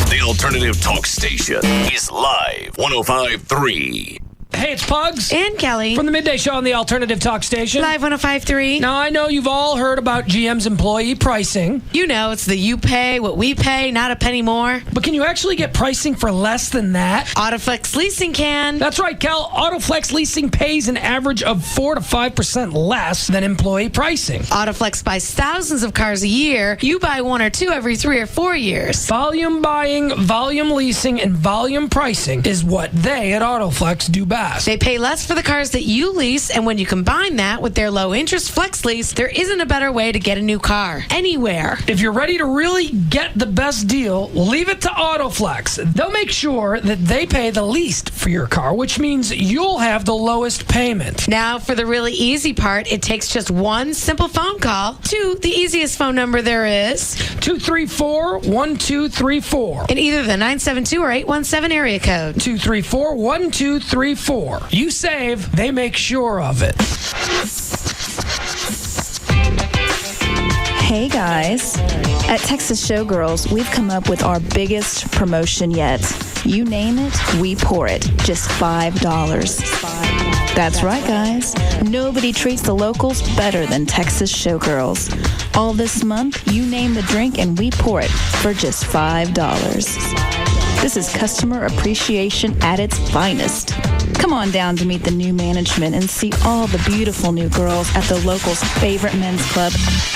The Alternative Talk Station is live 105.3. Hey, it's Pugs. And Kelly. From the Midday Show on the Alternative Talk Station. Live 105.3. Now, I know you've all heard about GM's employee pricing. You know, it's the you pay what we pay, not a penny more. But can you actually get pricing for less than that? Autoflex Leasing can. That's right, Kel. Autoflex Leasing pays an average of 4 to 5% less than employee pricing. Autoflex buys thousands of cars a year. You buy 1 or 2 every 3 or 4 years. Volume buying, volume leasing, and volume pricing is what they at Autoflex do best. fast. They pay less for the cars that you lease, and when you combine that with their low-interest flex lease, there isn't a better way to get a new car anywhere. If you're ready to really get the best deal, leave it to AutoFlex. They'll make sure that they pay the least for your car, which means you'll have the lowest payment. Now, for the really easy part, it takes just one simple phone call to the easiest phone number there is, 234-1234. in either the 972 or 817 area code. 234-1234. You save, they make sure of it. Hey guys, at Texas Showgirls, we've come up with our biggest promotion yet. You name it, we pour it. Just $5. That's right, guys. Nobody treats the locals better than Texas Showgirls. All this month, you name the drink and we pour it for just $5. This is customer appreciation at its finest. Come on down to meet the new management and see all the beautiful new girls at the locals' favorite men's club,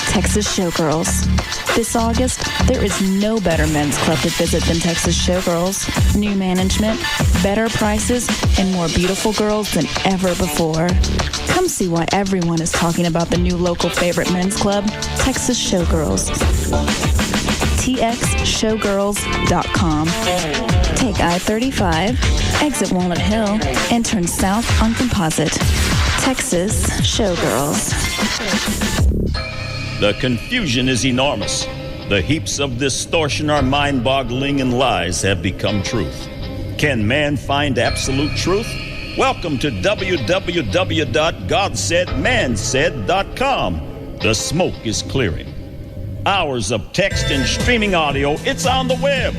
Texas Showgirls. This August, there is no better men's club to visit than Texas Showgirls. New management, better prices, and more beautiful girls than ever before. Come see why everyone is talking about the new local favorite men's club, Texas Showgirls. TXShowgirls.com. Take I-35, exit Walnut Hill, and turn south on Composite. Texas Showgirls. The confusion is enormous. The heaps of distortion are mind-boggling and lies have become truth. Can man find absolute truth? Welcome to www.godsaidmansaid.com. The smoke is clearing. Hours of text and streaming audio, it's on the web.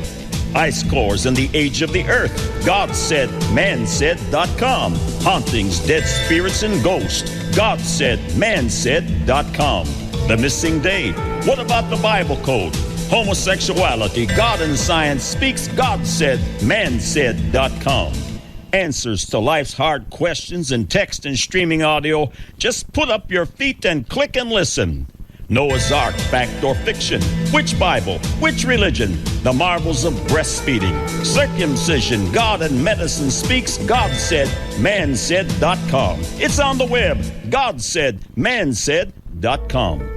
Ice cores in the age of the earth. GodSaidManSaid.com. Hauntings, dead spirits, and ghosts. GodSaidManSaid.com. The missing day. What about the Bible code? Homosexuality, God and science speaks. GodSaidManSaid.com. Answers to life's hard questions in text and streaming audio. Just put up your feet and click and listen. Noah's Ark, fact or fiction? Which Bible? Which religion? The marvels of breastfeeding, circumcision, God and medicine speaks. GodSaidManSaid.com. It's on the web. GodSaidManSaid.com.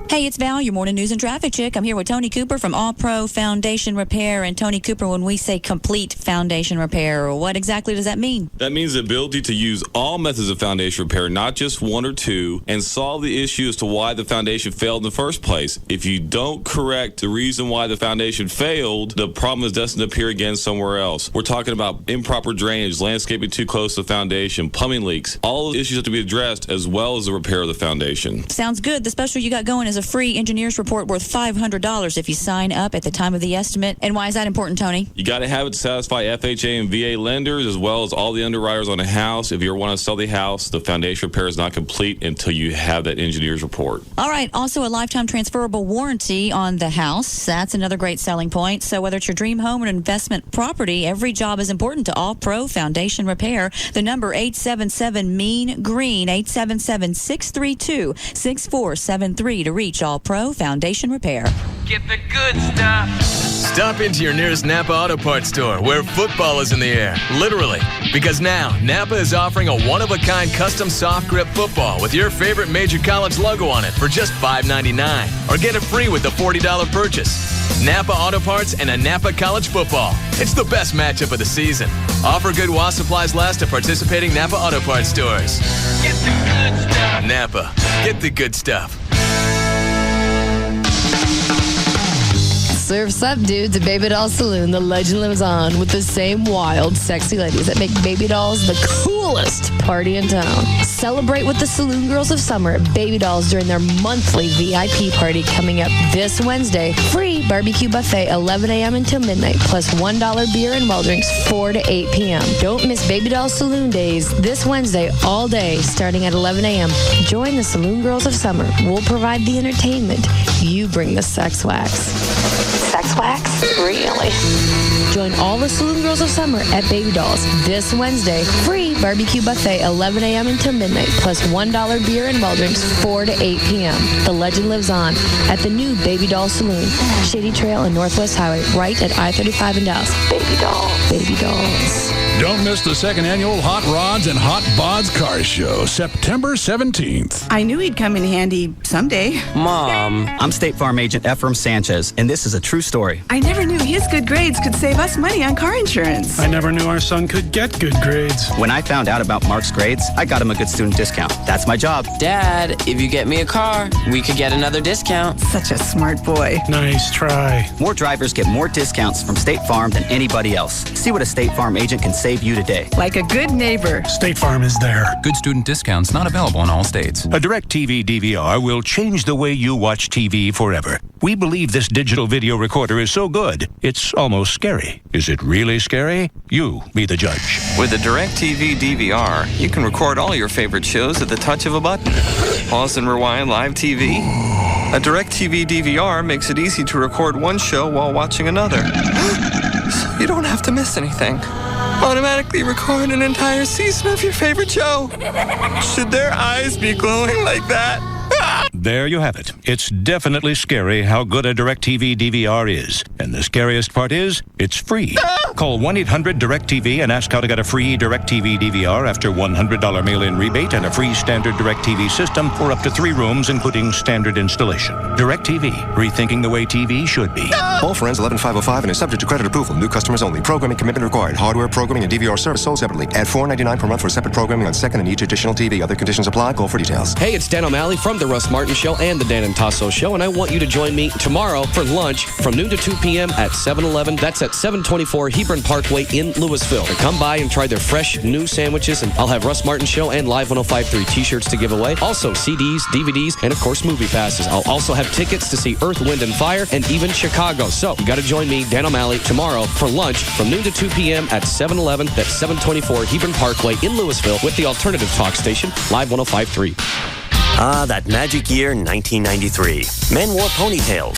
Hey, it's Val, your morning news and traffic chick. I'm here with Tony Cooper from All Pro Foundation Repair. And Tony Cooper, when we say complete foundation repair, what exactly does that mean? That means the ability to use all methods of foundation repair, not just one or two, and solve the issue as to why the foundation failed in the first place. If you don't correct the reason why the foundation failed, the problem is destined to appear again somewhere else. We're talking about improper drainage, landscaping too close to the foundation, plumbing leaks. All of the issues have to be addressed as well as the repair of the foundation. Sounds good. The special you got going is a free engineer's report worth $500 if you sign up at the time of the estimate. And why is that important, Tony? You got to have it to satisfy FHA and VA lenders as well as all the underwriters on a house. If you want to sell the house, the foundation repair is not complete until you have that engineer's report. All right. Also, a lifetime transferable warranty on the house. That's another great selling point. So whether it's your dream home or an investment property, every job is important to All Pro Foundation Repair. The number 877-MEAN-GREEN, 877-632-6473 to reach All Pro Foundation Repair. Get the good stuff. Stop into your nearest Napa Auto Parts store where football is in the air, literally. Because now, Napa is offering a one-of-a-kind custom soft grip football with your favorite major college logo on it for just $5.99. Or get it free with a $40 purchase. Napa Auto Parts and a Napa College football. It's the best matchup of the season. Offer good while supplies last at participating Napa Auto Parts stores. Get the good stuff. Napa. Get the good stuff. Surf's up, dudes, at Baby Doll Saloon. The legend lives on with the same wild, sexy ladies that make Baby Dolls the coolest party in town. Celebrate with the Saloon Girls of Summer at Baby Dolls during their monthly VIP party coming up this Wednesday. Free barbecue buffet 11 a.m. until midnight, plus $1 beer and well drinks 4 to 8 p.m. Don't miss Baby Doll Saloon Days this Wednesday all day starting at 11 a.m. Join the Saloon Girls of Summer. We'll provide the entertainment. You bring the sex wax. Sex wax? Really? Join all the Saloon Girls of Summer at Baby Dolls this Wednesday. Free barbecue buffet 11 a.m. until midnight, plus $1 beer and well drinks 4 to 8 p.m. The legend lives on at the new Baby Doll Saloon, Shady Trail and Northwest Highway, right at I-35 in Dallas. Baby Dolls. Baby Dolls. Don't miss the second annual Hot Rods and Hot Bods Car Show, September 17th. I knew he'd come in handy someday. Mom, I'm State Farm Agent Ephraim Sanchez, and this is a true story. I never knew his good grades could save us money on car insurance. I never knew our son could get good grades. When I found out about Mark's grades, I got him a good student discount. That's my job. Dad, if you get me a car, we could get another discount. Such a smart boy. Nice try. More drivers get more discounts from State Farm than anybody else. See what a State Farm agent can save you today. Like a good neighbor. State Farm is there. Good student discounts not available in all states. A DirecTV DVR will change the way you watch TV forever. We believe this digital video recorder is so good, it's almost scary. Is it really scary? You be the judge. With the DirecTV DVR, you can record all your favorite shows at the touch of a button. Pause and rewind live TV. A DirecTV DVR makes it easy to record one show while watching another. So you don't have to miss anything. Automatically record an entire season of your favorite show. Should their eyes be glowing like that? There you have it. It's definitely scary how good a DirecTV DVR is. And the scariest part is, it's free. Call 1-800-DirecTV and ask how to get a free DirecTV DVR after $100 mail-in rebate and a free standard DirecTV system for up to 3 rooms, including standard installation. DirecTV, rethinking the way TV should be. All for ends 11/505 and is subject to credit approval. New customers only. Programming commitment required. Hardware, programming, and DVR service sold separately. Add $4.99 per month for separate programming on second and each additional TV. Other conditions apply. Call for details. Hey, it's Dan O'Malley from The Russ Martin Show and The Dan and Tasso Show, and I want you to join me tomorrow for lunch from noon to 2 p.m. at 7-Eleven. That's at 724 Hebron Parkway in Louisville. Come by and try their fresh new sandwiches, and I'll have Russ Martin Show and Live 105.3 t-shirts to give away. Also, CDs, DVDs, and of course, movie passes. I'll also have tickets to see Earth, Wind, and Fire, and even Chicago. So, you got to join me, Dan O'Malley, tomorrow for lunch from noon to 2 p.m. at 7-Eleven. That's 724 Hebron Parkway in Louisville with the alternative talk station, Live 105.3. Ah, that magic year, 1993. Men wore ponytails.